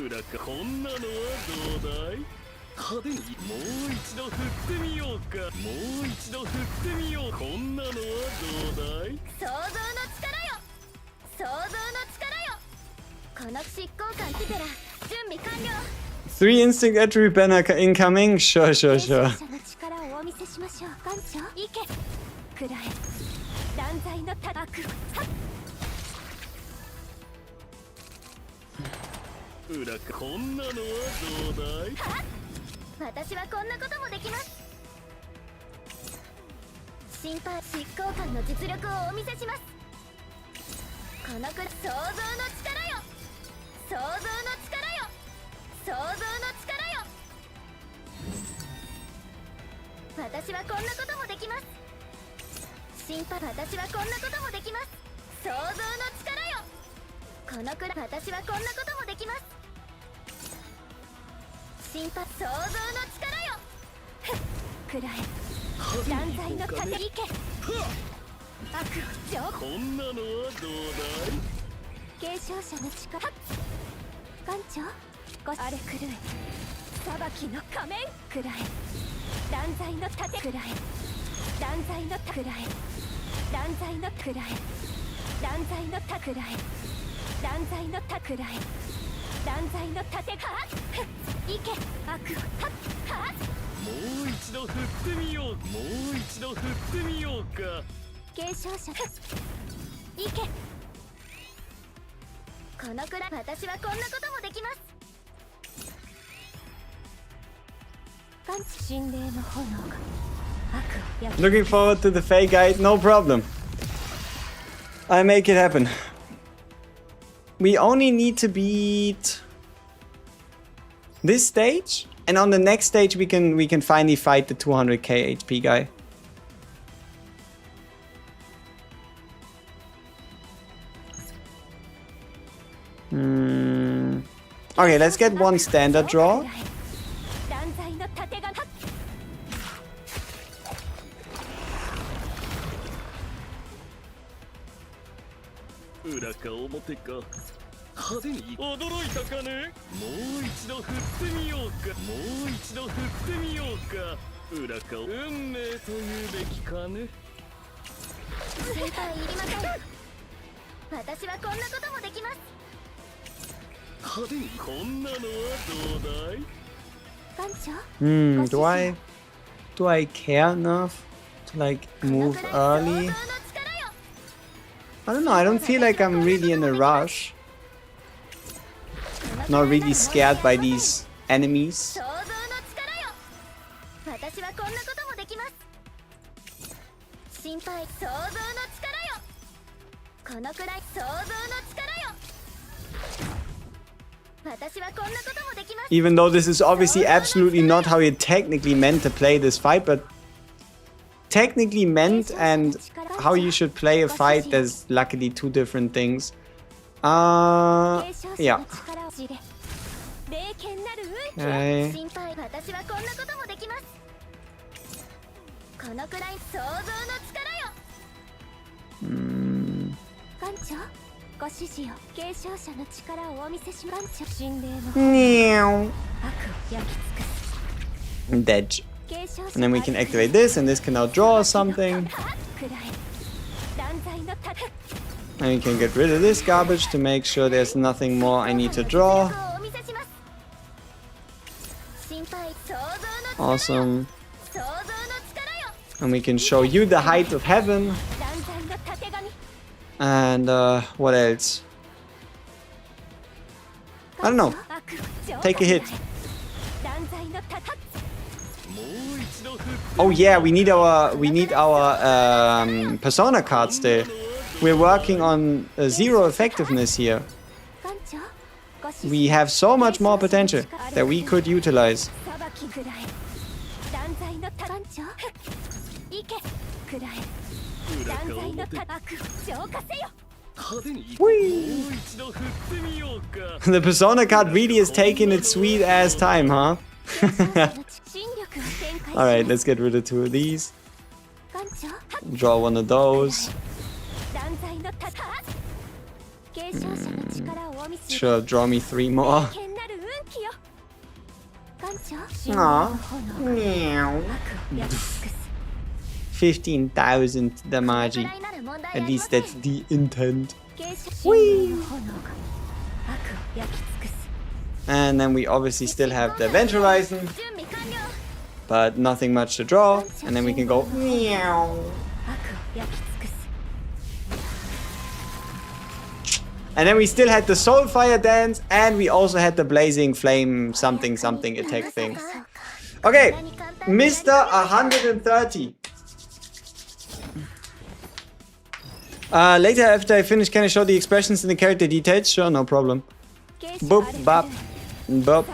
よ。
裏かこんなのはどうだい。派手にもう一度振ってみようか。もう一度振ってみよう。こんなのはどうだい。
想像の力よ。想像の力よ。この執行官ティテラ準備完了。
3 instinct attribute banner incoming. Sure.
力をお見せしましょう。艦長行けくらえ断罪のたたく。
裏かこんなのはどうだい。
私はこんなこともできます。心配執行官の実力をお見せします。このくらい想像の力よ。想像の力よ。想像の力よ。私はこんなこともできます。心配私はこんなこともできます。想像の力よ。このくらい私はこんなこともできます。心配想像の力よ。くらえ断罪の盾いけ。悪上
こんなのはどうだい。
継承者の力。艦長ごあれ狂え裁きの仮面くらえ断罪の盾くらえ断罪のたくらえ断罪のくらえ断罪のたくらえ断罪のたくらえ断罪の盾かいけ悪はは。
もう一度振ってみよう。もう一度振ってみようか。
継承者いけ。このくらい私はこんなこともできます。感知心霊の炎が悪を焼き
Looking forward to the FEI guide. No problem. I'll make it happen. We only need to beat this stage, and on the next stage we can finally fight the 200k HP guy. Okay, let's get one standard draw.
断罪の盾が
裏か表か派手に驚いたかね。もう一度振ってみようか。もう一度振ってみようか。裏か運命というべきかね。
心配いりません。私はこんなこともできます。
派手にこんなのはどうだい。
艦長
Do I care enough to like move early? I don't know, I don't feel like I'm really in a rush. Not really scared by these enemies.
想像の力よ。私はこんなこともできます。心配想像の力よ。このくらい想像の力よ。私はこんなこともできます。
Even though this is obviously absolutely not how you're technically meant to play this fight, but technically meant and how you should play a fight, there's luckily two different things. Yeah.
霊剣なる運気
Okay.
心配私はこんなこともできます。このくらい想像の力よ。艦長ご指示を。継承者の力をお見せします。心霊の
Meow.
悪を焼き尽くす。
Dead.
継承者
And then we can activate this, and this can now draw something.
くらえ断罪の盾
And we can get rid of this garbage to make sure there's nothing more I need to draw.
お見せします。心配想像の
Awesome.
想像の力よ。
And we can show you the height of heaven.
断罪のたてがみ
And what else? I don't know.
悪を
Take a hit. Oh yeah, we need our persona cards there. We're working on zero effectiveness here. We have so much more potential that we could utilize. Whee! The persona card really is taking its sweet ass time, huh? Alright, let's get rid of 2 of these. Draw 1 of those. Sure, draw me 3 more. Aww. 15,000 damage. At least that's the intent. Whee! And then we obviously still have the Event Horizon, but nothing much to draw. And then we can go meow. And then we still had the Soulfire Dance, and we also had the Blazing Flame something something attack thing. Okay, Mr. 130. Later after I finish, can I show the expressions in the character details? Sure, no problem. Boop, bop, bop.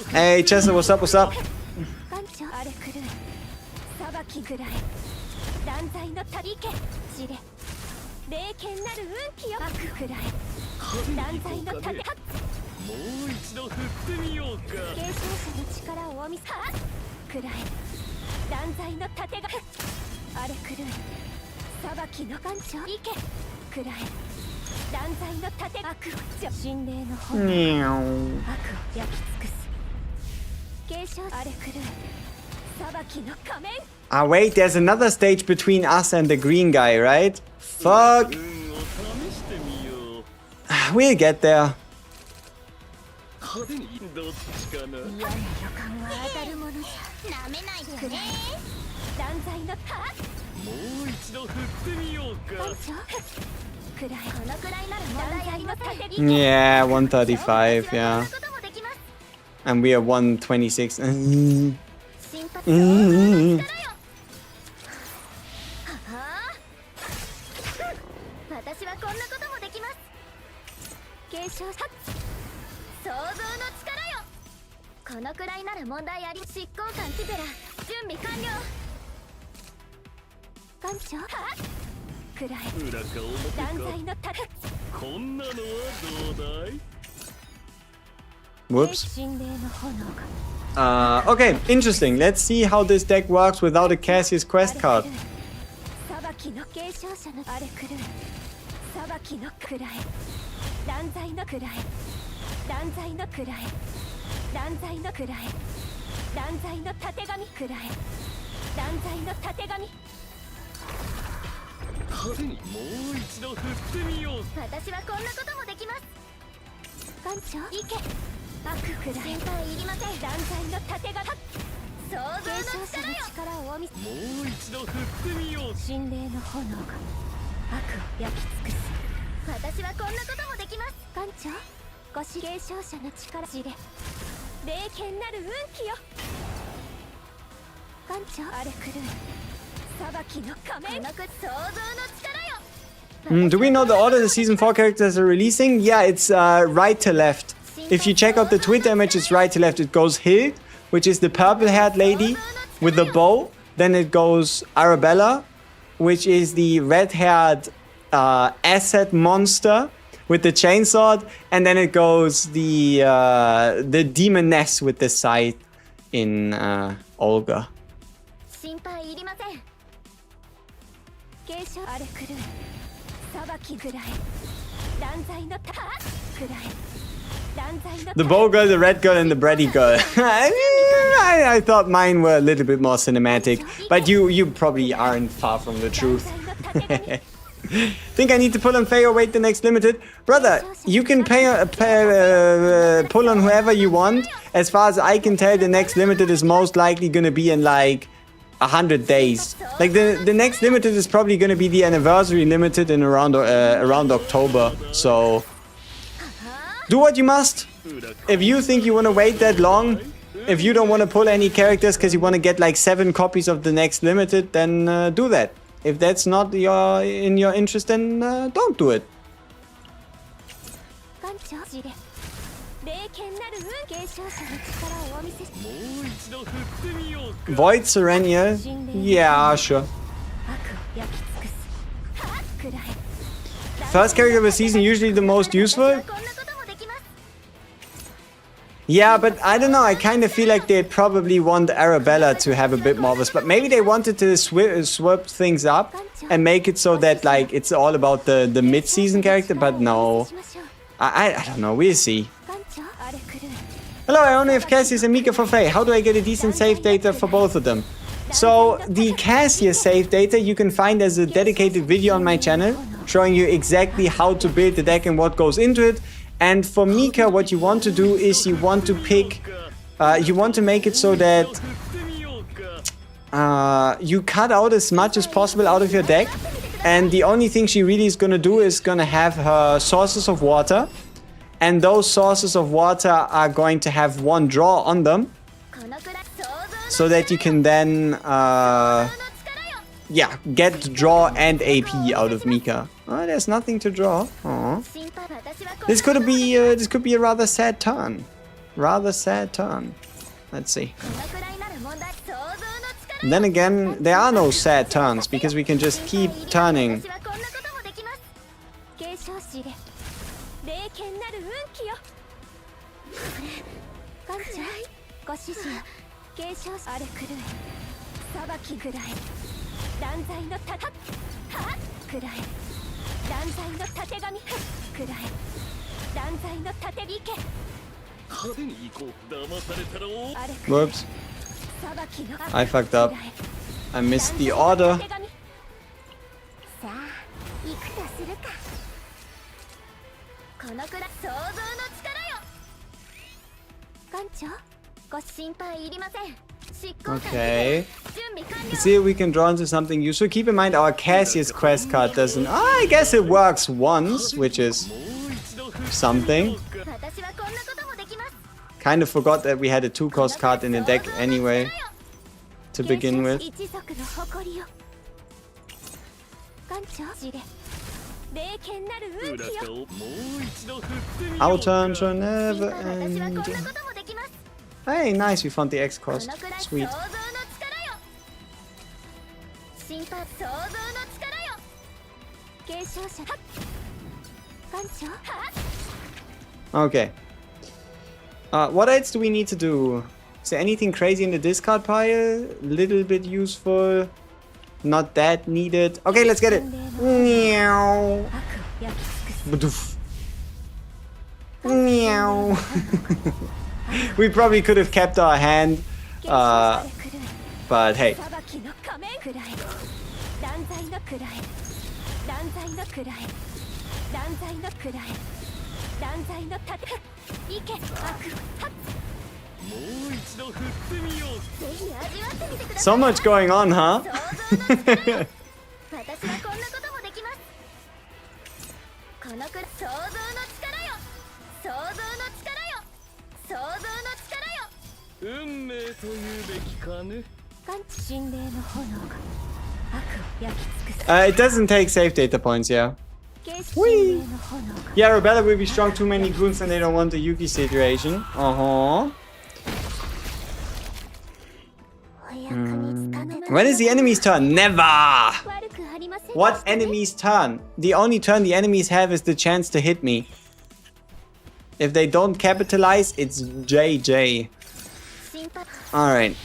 Hey, Chester, what's up, what's up? Ah, wait, there's another stage between us and the green guy, right? Fuck. We'll get there. Yeah, 135, yeah. And we are 126. Whoops. Okay, interesting. Let's see how this deck works without a Cassius quest card. Do we know the order the season 4 characters are releasing? Yeah, it's right to left. If you check out the Twitter image, it's right to left. It goes Hild, which is the purple-haired lady with the bow. Then it goes Arabella, which is the red-haired asset monster with the chainsaw. And then it goes the demoness with the scythe in Olga. The bow girl, the red girl, and the bready girl. I thought mine were a little bit more cinematic, but you probably aren't far from the truth. Think I need to pull on FEI or wait the next limited? Brother, you can pull on whoever you want. As far as I can tell, the next limited is most likely gonna be in like 100 days. Like the next limited is probably going to be the anniversary limited in around October. So do what you must. If you think you want to wait that long, if you don't want to pull any characters because you want to get like 7 copies of the next limited, then do that. If that's not in your interest, then don't do it. Void Serenia? Yeah, sure. First character of the season, usually the most useful? Yeah, but I don't know, I kind of feel like they'd probably want Arabella to have a bit more of us, but maybe they wanted to swap things up and make it so that like it's all about the mid-season character, but no. I don't know, we'll see. Hello, I only have Cassius and Mika for FEI. How do I get a decent save data for both of them? So, the Cassius save data you can find as a dedicated video on my channel, showing you exactly how to build the deck and what goes into it. And for Mika, what you want to do is you want to pick, you want to make it so that you cut out as much as possible out of your deck. And the only thing she really is going to do is going to have her sources of water. And those sources of water are going to have 1 draw on them. So that you can then, yeah, get draw and AP out of Mika. Oh, there's nothing to draw. Aww. This could be a rather sad turn. Rather sad turn. Let's see. And then again, there are no sad turns because we can just keep turning. Whoops. I fucked up. I missed the order. Okay. Let's see if we can draw into something useful. Keep in mind our Cassius quest card doesn't... Oh, I guess it works once, which is something. Kind of forgot that we had a 2-cost card in the deck anyway, to begin with. Our turn shall never end. Hey, nice, we found the X cost. Sweet. Okay. What else do we need to do? Is there anything crazy in the discard pile? Little bit useful. Not that needed. Okay, let's get it. Meow. Badoof. Meow. We probably could have kept our hand. But hey. So much going on, huh? It doesn't take save data points, yeah. Whee! Yeah, Rebella will be strong, too many goons and they don't want the Yuki situation. When is the enemy's turn? Never! What enemy's turn? The only turn the enemies have is the chance to hit me. If they don't capitalize, it's JJ. Alright.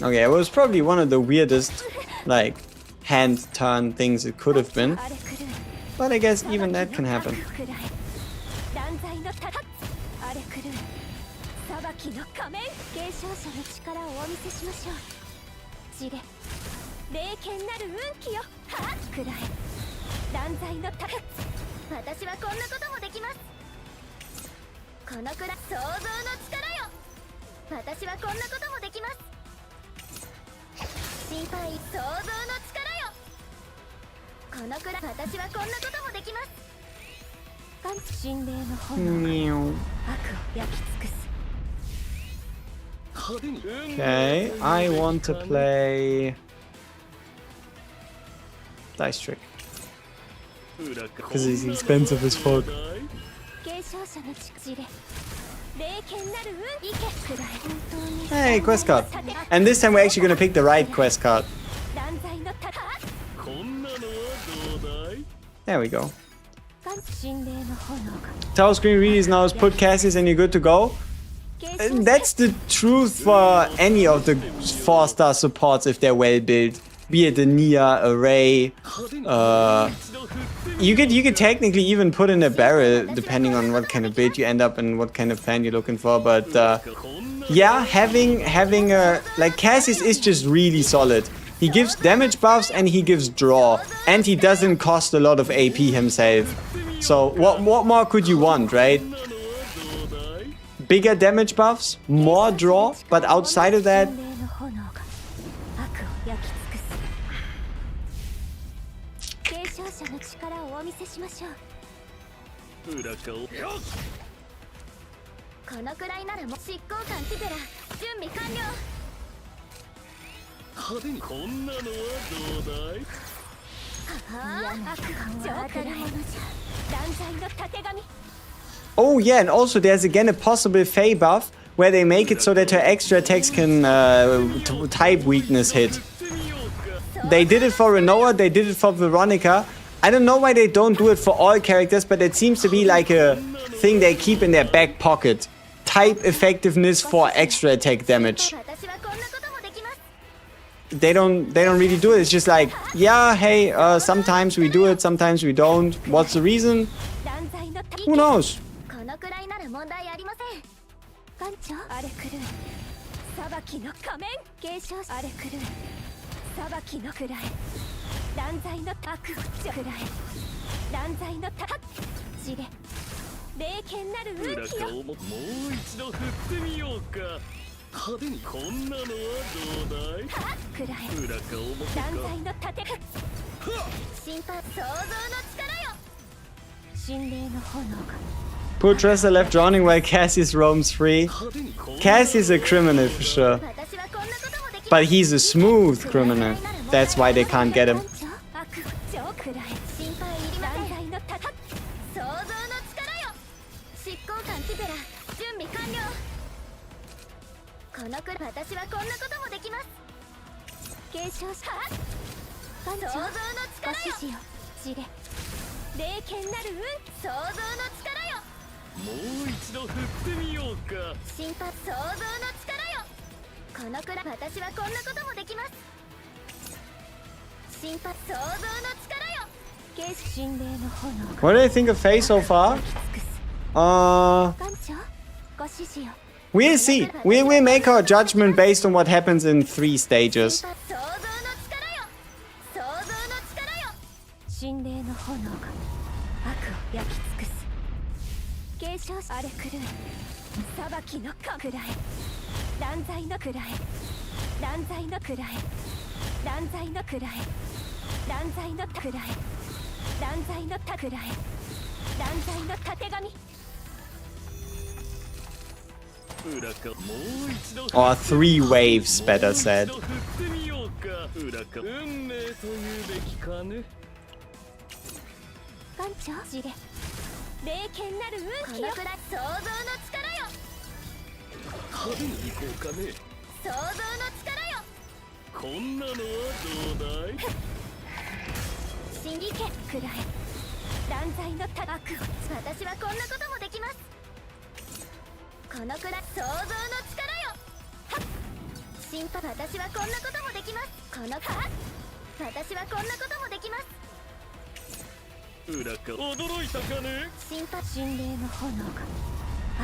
Okay, it was probably one of the weirdest, like, hand turn things it could have been. But I guess even that can happen.
地で霊剣なる運気よはっくらえ断罪のた私はこんなこともできます。このくらい想像の力よ私はこんなこともできます。心配想像の力よこのくらい私はこんなこともできます。心霊の炎悪を焼き尽くす。
Okay, I want to play dice trick because he's expensive as fuck. Hey, quest card. And this time we're actually gonna pick the right quest card. There we go. Tell screen readies now is put Cassius and you're good to go. And that's the truth for any of the 4-star supports if they're well built. Be it a Nia, a Ray. You could technically even put in a barrel depending on what kind of build you end up and what kind of plan you're looking for. But yeah, having a like Cassius is just really solid. He gives damage buffs and he gives draw, and he doesn't cost a lot of AP himself. So what more could you want, right? Bigger damage buffs, more draw, but outside of that, oh yeah, and also there's again a possible FEI buff where they make it so that her extra attacks can type weakness hit. They did it for Renoa, they did it for Veronica. I don't know why they don't do it for all characters, but it seems to be like a thing they keep in their back pocket. Type effectiveness for extra attack damage. They don't really do it. It's just like, yeah, hey, sometimes we do it, sometimes we don't. What's the reason? Who knows? Poor Tressa left drowning while Cassius roams free. Cassius is a criminal for sure. But he's a smooth criminal. That's why they can't get him. What do you think of FEI so far? We'll see. We'll make our judgment based on what happens in 3 stages. Or 3 waves, better said.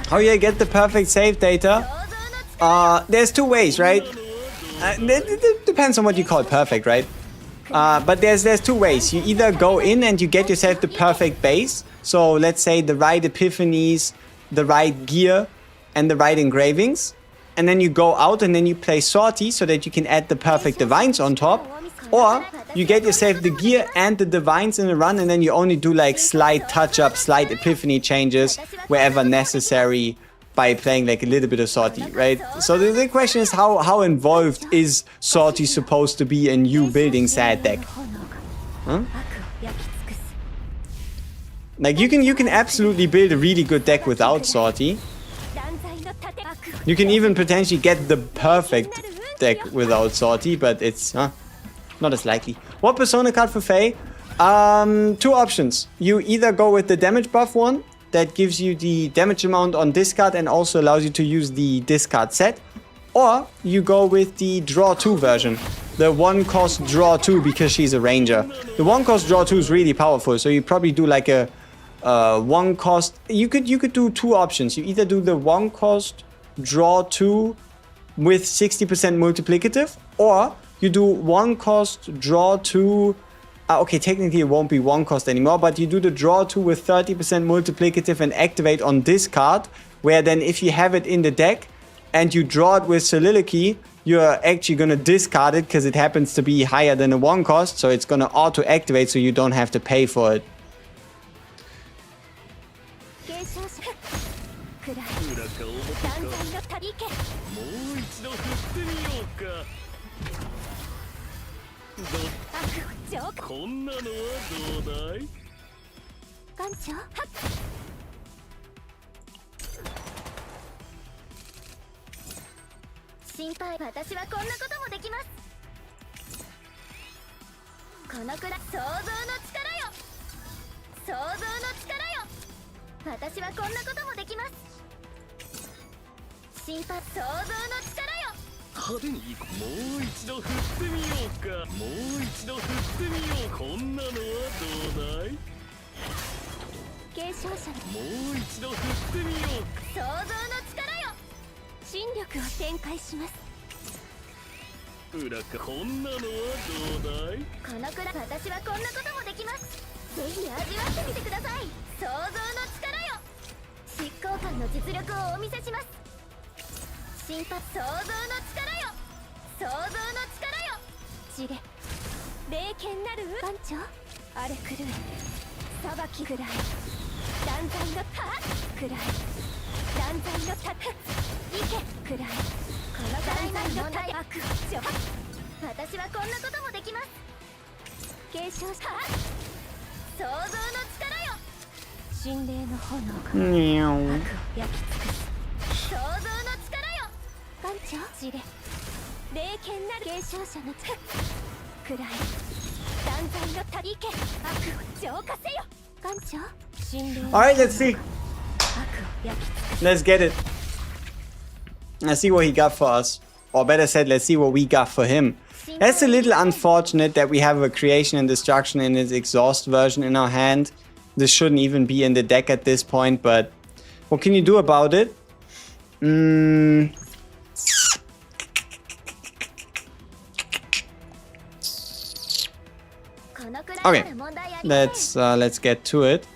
How you get the perfect save data? There's 2 ways, right? It depends on what you call perfect, right? But there's two ways. You either go in and you get yourself the perfect base. So let's say the right epiphanies, the right gear, and the right engravings. And then you go out and then you play sortie so that you can add the perfect divines on top. Or you get yourself the gear and the divines in a run, and then you only do like slight touch-ups, slight epiphany changes wherever necessary by playing like a little bit of sortie, right? So the question is how involved is sortie supposed to be in you building sad deck? Huh? Like you can absolutely build a really good deck without sortie. You can even potentially get the perfect deck without sortie, but it's not as likely. What persona card for FEI? Two options. You either go with the damage buff one that gives you the damage amount on discard and also allows you to use the discard set, or you go with the draw 2 version, the 1 cost draw 2, because she's a ranger. The 1 cost draw 2 is really powerful, so you probably do like a 1 cost. You could do two options. You either do the 1 cost draw 2 with 60% multiplicative, or you do 1 cost draw 2. Okay, technically it won't be 1 cost anymore, but you do the draw 2 with 30% multiplicative and activate on discard, where then if you have it in the deck and you draw it with soliloquy, you're actually gonna discard it because it happens to be higher than a 1 cost, so it's gonna auto activate so you don't have to pay for it. Alright, let's see. Let's get it. Let's see what he got for us. Or better said, let's see what we got for him. That's a little unfortunate that we have a creation and destruction in its exhaust version in our hand. This shouldn't even be in the deck at this point, but what can you do about it? Okay, let's get to it.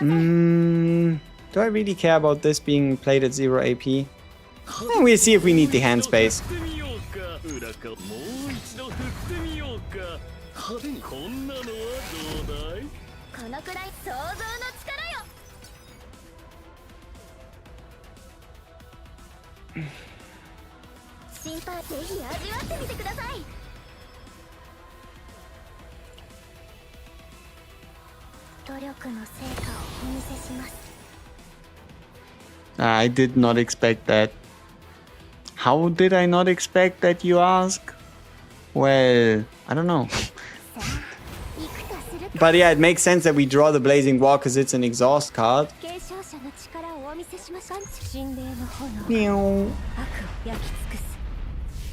Do I really care about this being played at 0 AP? We'll see if we need the hand space. I did not expect that. How did I not expect that, you ask? Well, I don't know. But yeah, it makes sense that we draw the Blazing War because it's an exhaust card.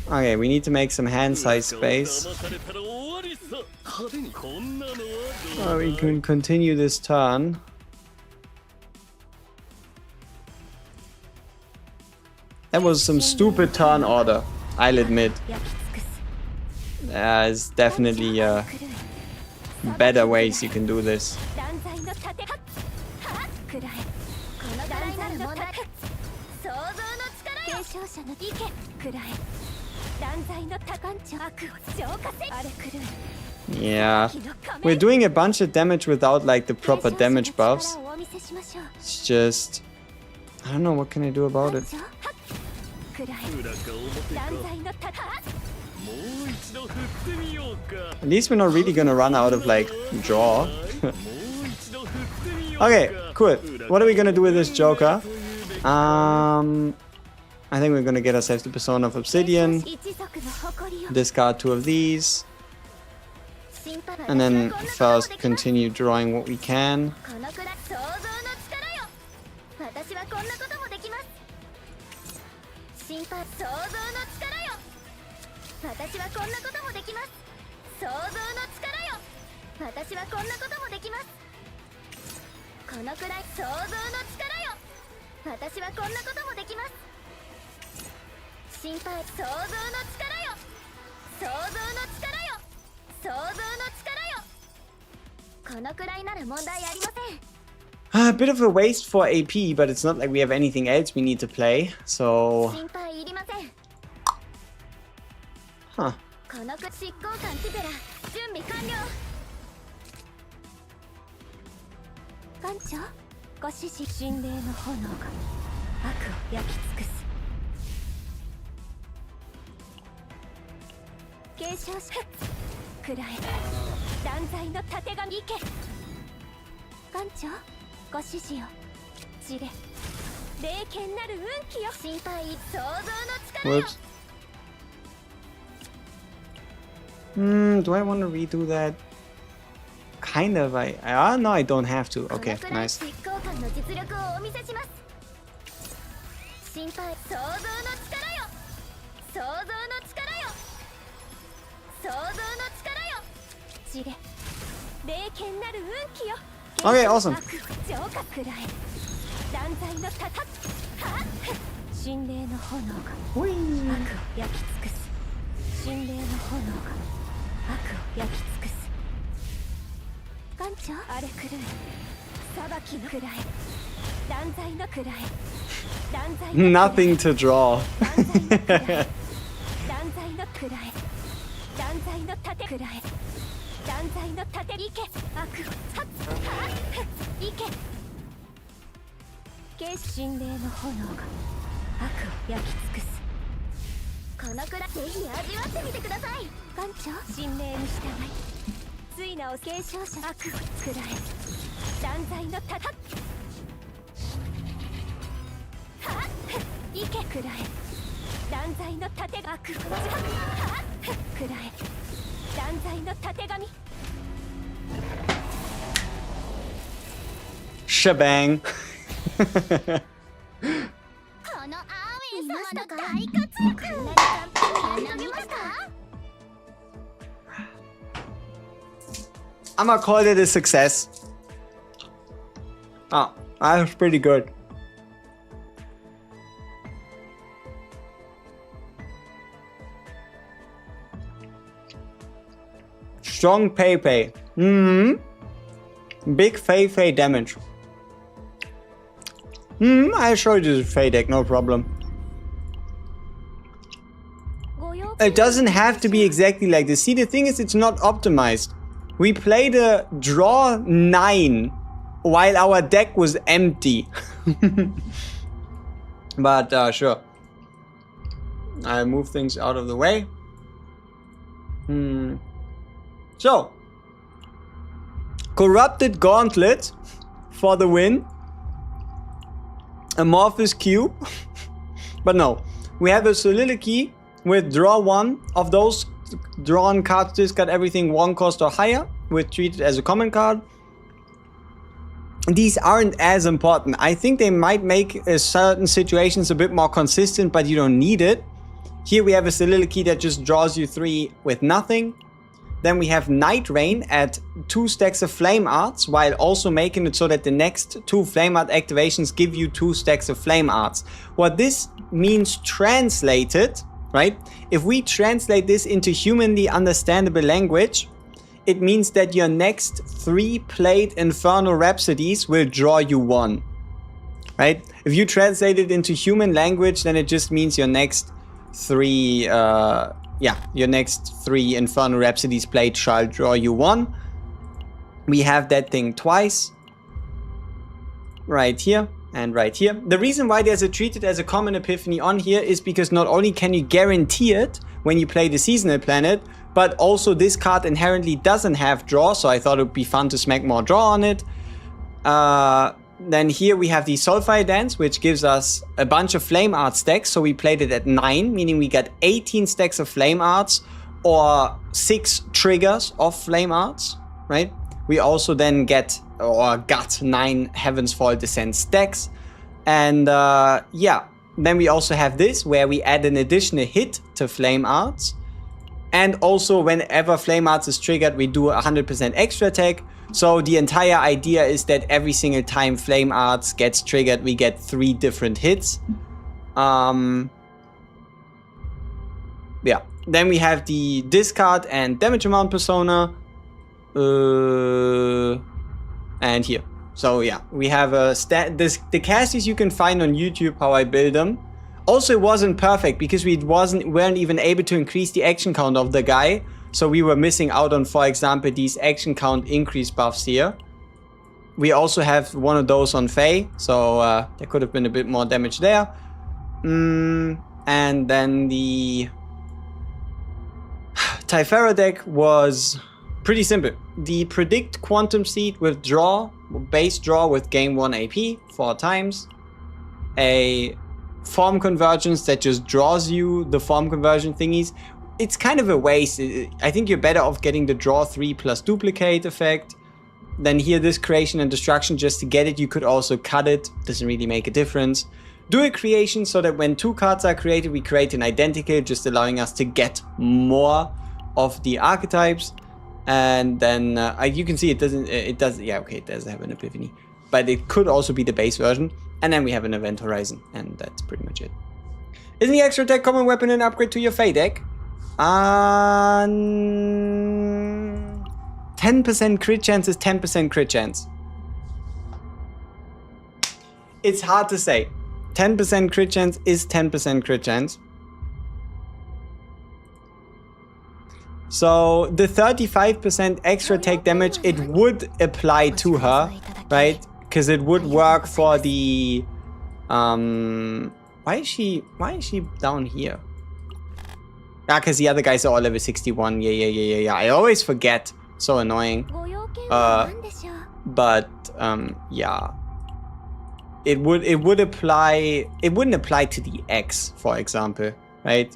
Okay, we need to make some hand size space. We can continue this turn. That was some stupid turn order. I'll admit. There's definitely better ways you can do this. Yeah, we're doing a bunch of damage without like the proper damage buffs. It's just, I don't know, what can I do about it? At least we're not really gonna run out of like draw. Okay, cool. What are we gonna do with this Joker? I think we're gonna get ourselves the Persona of Obsidian, discard 2 of these, and then first continue drawing what we can. A bit of a waste for AP, but it's not like we have anything else we need to play, so... Huh. Whoops. Do I want to redo that? Kind of, no, I don't have to. Okay, nice. Okay, awesome. Nothing to draw. Shebang. I'm gonna call it a success. Oh, that was pretty good. Strong Pei. Big Fei damage. I'll show you the Fei deck, no problem. It doesn't have to be exactly like this. See, the thing is, it's not optimized. We played a draw 9 while our deck was empty. But sure. I'll move things out of the way. So, Corrupted Gauntlet for the win. Amorphous Cube. But no, we have a Soliloquy with draw 1 of those drawn cards, discard everything 1 cost or higher, with treated as a common card. These aren't as important. I think they might make certain situations a bit more consistent, but you don't need it. Here we have a Soliloquy that just draws you 3 with nothing. Then we have Night Rain at 2 stacks of Flame Arts, while also making it so that the next 2 Flame Art activations give you 2 stacks of Flame Arts. What this means translated right? If we translate this into humanly understandable language, it means that your next 3 played Infernal Rhapsodies will draw you 1, right? If you translate it into human language, then it just means your next 3, your next 3 Infernal Rhapsodies played shall draw you 1. We have that thing twice, right here and right here. The reason why there's a treated as a common epiphany on here is because not only can you guarantee it when you play the seasonal planet, but also this card inherently doesn't have draw, so I thought it would be fun to smack more draw on it. Then here we have the Soulfire Dance, which gives us a bunch of Flame Art stacks, so we played it at 9, meaning we got 18 stacks of Flame Arts or 6 triggers of Flame Arts, right? We also then got 9 Heaven's Fall Descent stacks. And then we also have this where we add an additional hit to Flame Arts. And also whenever Flame Arts is triggered, we do 100% extra attack. So the entire idea is that every single time Flame Arts gets triggered, we get 3 different hits. Then we have the discard and damage amount persona. And here. So yeah, we have a the casties you can find on YouTube how I build them. Also, it wasn't perfect because we weren't even able to increase the action count of the guy. So we were missing out on, for example, these action count increase buffs here. We also have one of those on FEI, so there could have been a bit more damage there. And then the Typhara deck was pretty simple. The Predict Quantum Seed with draw, base draw with gain 1 AP 4 times. A Form Convergence that just draws you the form conversion thingies. It's kind of a waste. I think you're better off getting the draw 3 plus duplicate effect. Then here this Creation and Destruction, just to get it, you could also cut it. Doesn't really make a difference. Dual Creation, so that when 2 cards are created, we create an identical, just allowing us to get more of the archetypes. And then you can see it doesn't have an epiphany, but it could also be the base version. And then we have an Event Horizon, and that's pretty much it. Isn't the extra attack common weapon an upgrade to your FEI deck? 10% crit chance is 10% crit chance. It's hard to say. 10% crit chance is 10% crit chance. So the 35% extra attack damage, it would apply to her, right? Because it would work for the why is she down here? Ah, because the other guys are all level 61. Yeah. I always forget. So annoying. But yeah. It wouldn't apply to the X, for example, right?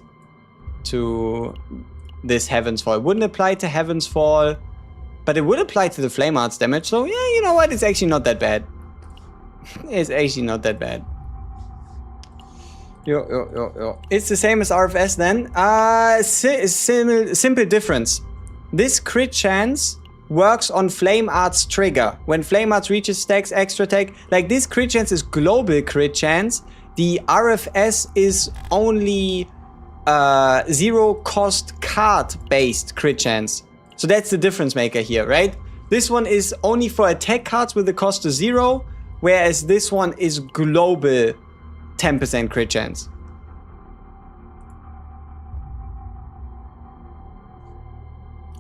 To this Heaven's Fall. It wouldn't apply to Heaven's Fall, but it would apply to the Flame Arts damage. So yeah, you know what? It's actually not that bad. It's actually not that bad. Yo. It's the same as RFS then. Simple difference. This crit chance works on Flame Arts trigger. When Flame Arts reaches stacks extra attack, like this crit chance is global crit chance. The RFS is only 0 cost card based crit chance. So that's the difference maker here, right? This one is only for attack cards with the cost of 0, whereas this one is global 10% crit chance.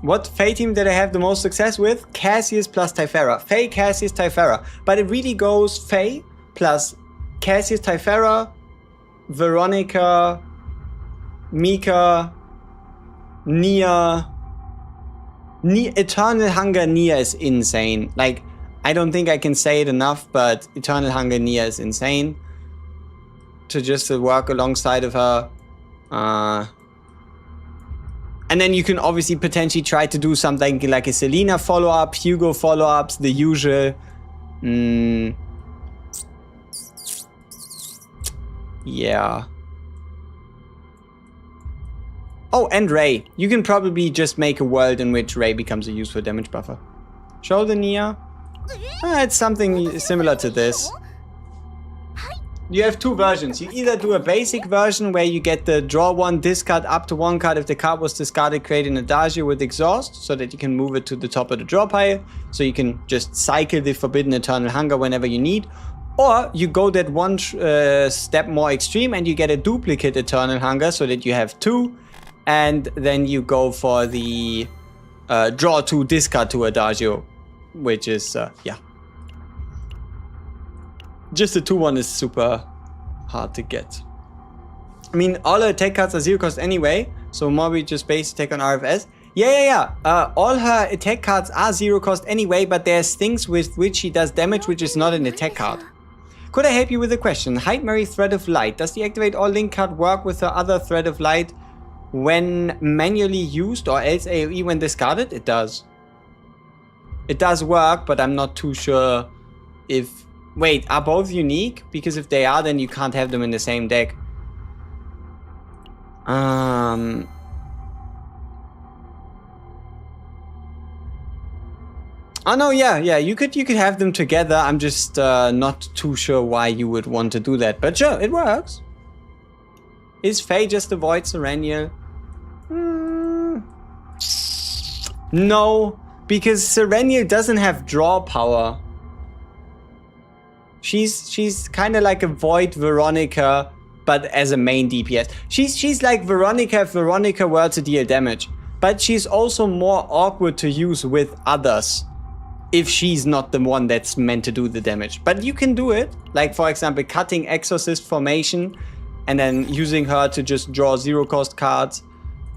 What FEI team did I have the most success with? Cassius plus Typhara. FEI, Cassius, Typhara. But it really goes FEI plus Cassius, Typhara, Veronica, Mika, Nia. Eternal Hunger Nia is insane. Like, I don't think I can say it enough, but Eternal Hunger Nia is insane. To just work alongside of her. And then you can obviously potentially try to do something like a Selena follow-up, Hugo follow-ups, the usual. Yeah. Oh, and Ray. You can probably just make a world in which Ray becomes a useful damage buffer. Show the Nia. It's something similar to this. You have two versions. You either do a basic version where you get the draw one, discard up to one card. If the card was discarded, create an adagio with exhaust so that you can move it to the top of the draw pile. So you can just cycle the Forbidden Eternal Hunger whenever you need. Or you go that one step more extreme and you get a duplicate Eternal Hunger so that you have two. And then you go for the draw two, discard two adagio, which is, yeah. Just the 2-1 is super hard to get. I mean, all her attack cards are 0 cost anyway, so Morbi just base attack on RFS. Yeah. All her attack cards are 0 cost anyway, but there's things with which she does damage which is not an attack card. Could I help you with a question? Hide Mary Thread of Light. Does the activate all link card work with her other Thread of Light when manually used or else AoE when discarded? It does. It does work, but I'm not too sure if... Wait, are both unique? Because if they are, then you can't have them in the same deck. Oh no, yeah, you could have them together. I'm just not too sure why you would want to do that. But sure, it works. Is FEI just avoid Serenial? No, because Serenial doesn't have draw power. She's kind of like a Void Veronica, but as a main DPS. She's like Veronica if Veronica were to deal damage. But she's also more awkward to use with others if she's not the one that's meant to do the damage. But you can do it. Like, for example, cutting Exorcist formation and then using her to just draw 0 cost cards.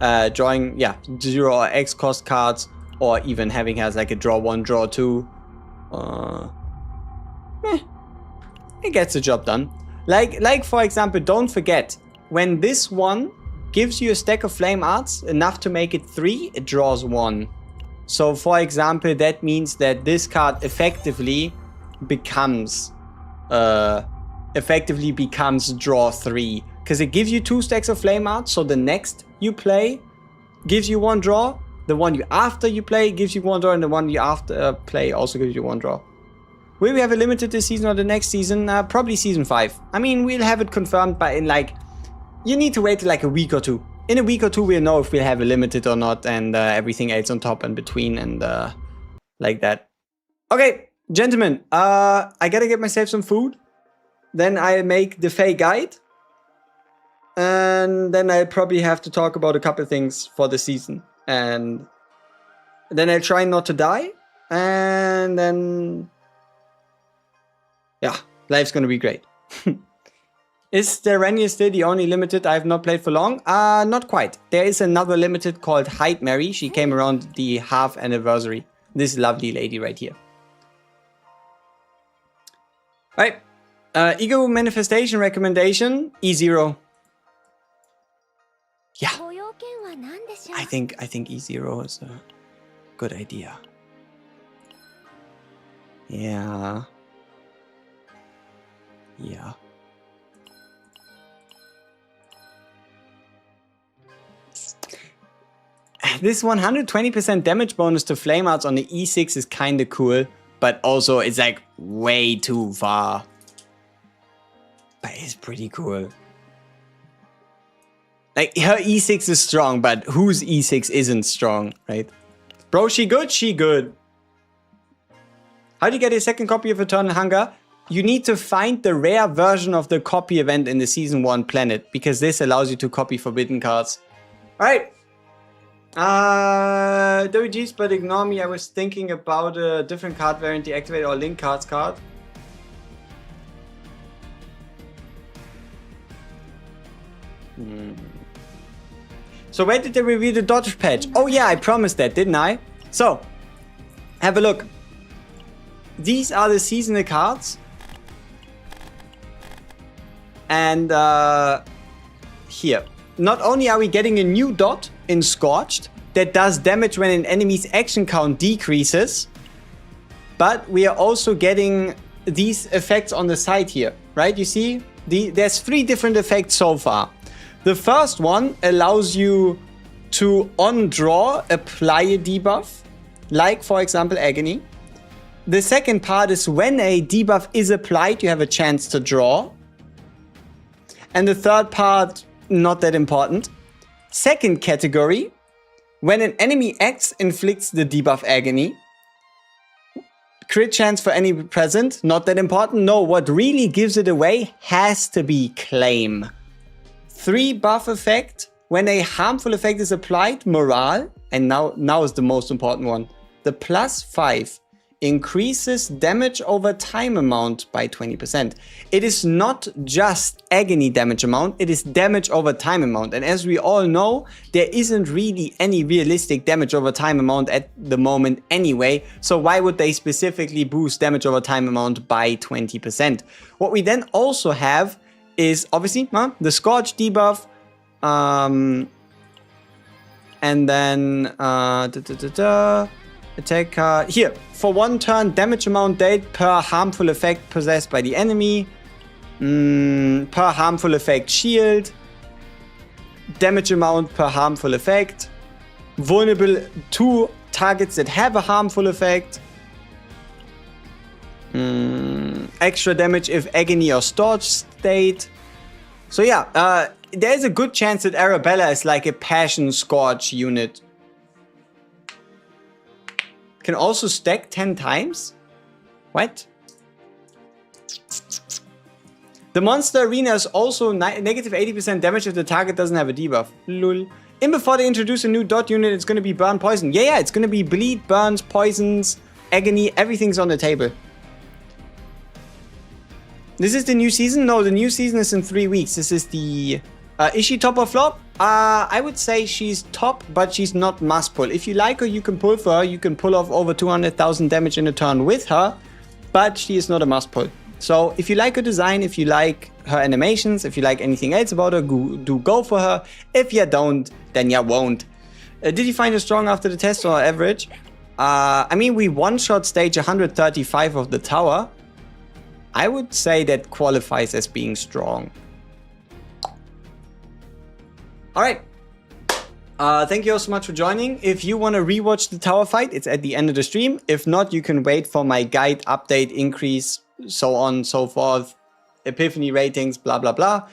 Drawing, 0 or X cost cards. Or even having her as like a draw 1, draw 2. It gets the job done. Like for example, don't forget, when this one gives you a stack of flame arts, enough to make it 3, it draws 1. So for example, that means that this card effectively becomes draw 3. Because it gives you 2 stacks of flame arts, so the next you play gives you 1 draw. The one you after you play gives you 1 draw, and the one you after play also gives you 1 draw. Will we have a limited this season or the next season? Probably season 5. I mean, we'll have it confirmed, but in like... You need to wait like a week or two. In a week or two, we'll know if we'll have a limited or not, and everything else on top and between, and like that. Okay, gentlemen, I gotta get myself some food. Then I'll make the FEI guide. And then I'll probably have to talk about a couple things for the season. And then I'll try not to die. And then... yeah, life's gonna be great. Is Serenia still the only limited I have not played for long? Not quite. There is another limited called Hide Mary. She came around the half anniversary. This lovely lady right here. Alright. Ego manifestation recommendation. E0. Yeah. I think E0 is a good idea. Yeah. Yeah. This 120% damage bonus to flame arts on the E6 is kinda cool, but also it's like way too far. But it's pretty cool. Like, her E6 is strong, but whose E6 isn't strong, right? Bro, she good? She good. How do you get a second copy of Eternal Hunger? You need to find the rare version of the copy event in the Season 1 planet, because this allows you to copy forbidden cards. Alright. WG's, but ignore me. I was thinking about a different card variant, deactivate or link cards card. So where did they reveal the dodge patch? Oh yeah, I promised that, didn't I? So, have a look. These are the seasonal cards. And here. Not only are we getting a new dot in Scorched that does damage when an enemy's action count decreases, but we are also getting these effects on the side here, right? You see, there's 3 different effects so far. The first one allows you to, on draw, apply a debuff, like for example Agony. The second part is when a debuff is applied, you have a chance to draw. And the third part, not that important. Second category, when an enemy X inflicts the debuff Agony. Crit chance for any present, not that important. No, what really gives it away has to be Claim. 3 buff effect, when a harmful effect is applied, morale, and now is the most important one. The +5 increases damage over time amount by 20%. It is not just agony damage amount, it is damage over time amount. And as we all know, there isn't really any realistic damage over time amount at the moment anyway. So why would they specifically boost damage over time amount by 20%? What we then also have is obviously the Scorch debuff, and then attack here for 1 turn, damage amount dealt per harmful effect possessed by the enemy, per harmful effect shield, damage amount per harmful effect, vulnerable to targets that have a harmful effect, extra damage if agony or storage state. So yeah, there's a good chance that Arabella is like a passion scorch unit. Can also stack 10 times? What? The monster arena is also negative 80% damage if the target doesn't have a debuff. Lol. In before they introduce a new dot unit, it's gonna be burn, poison. Yeah, it's gonna be bleed, burns, poisons, agony, everything's on the table. This is the new season? No, the new season is in 3 weeks. This is the... is she top or flop? I would say she's top, but she's not must pull. If you like her, you can pull for her. You can pull off over 200,000 damage in a turn with her, but she is not a must pull. So if you like her design, if you like her animations, if you like anything else about her, do go for her. If you don't, then you won't. Did you find her strong after the test or average? I mean, we one-shot stage 135 of the tower. I would say that qualifies as being strong. Alright. Thank you all so much for joining. If you want to rewatch the tower fight, it's at the end of the stream. If not, you can wait for my guide, update, increase, so on, so forth, epiphany ratings, blah, blah, blah.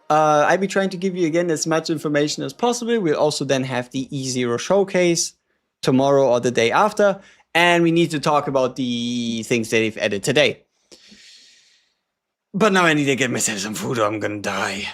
I'll be trying to give you again as much information as possible. We'll also then have the E0 showcase tomorrow or the day after. And we need to talk about the things that they've added today. But now I need to get myself some food or I'm gonna die.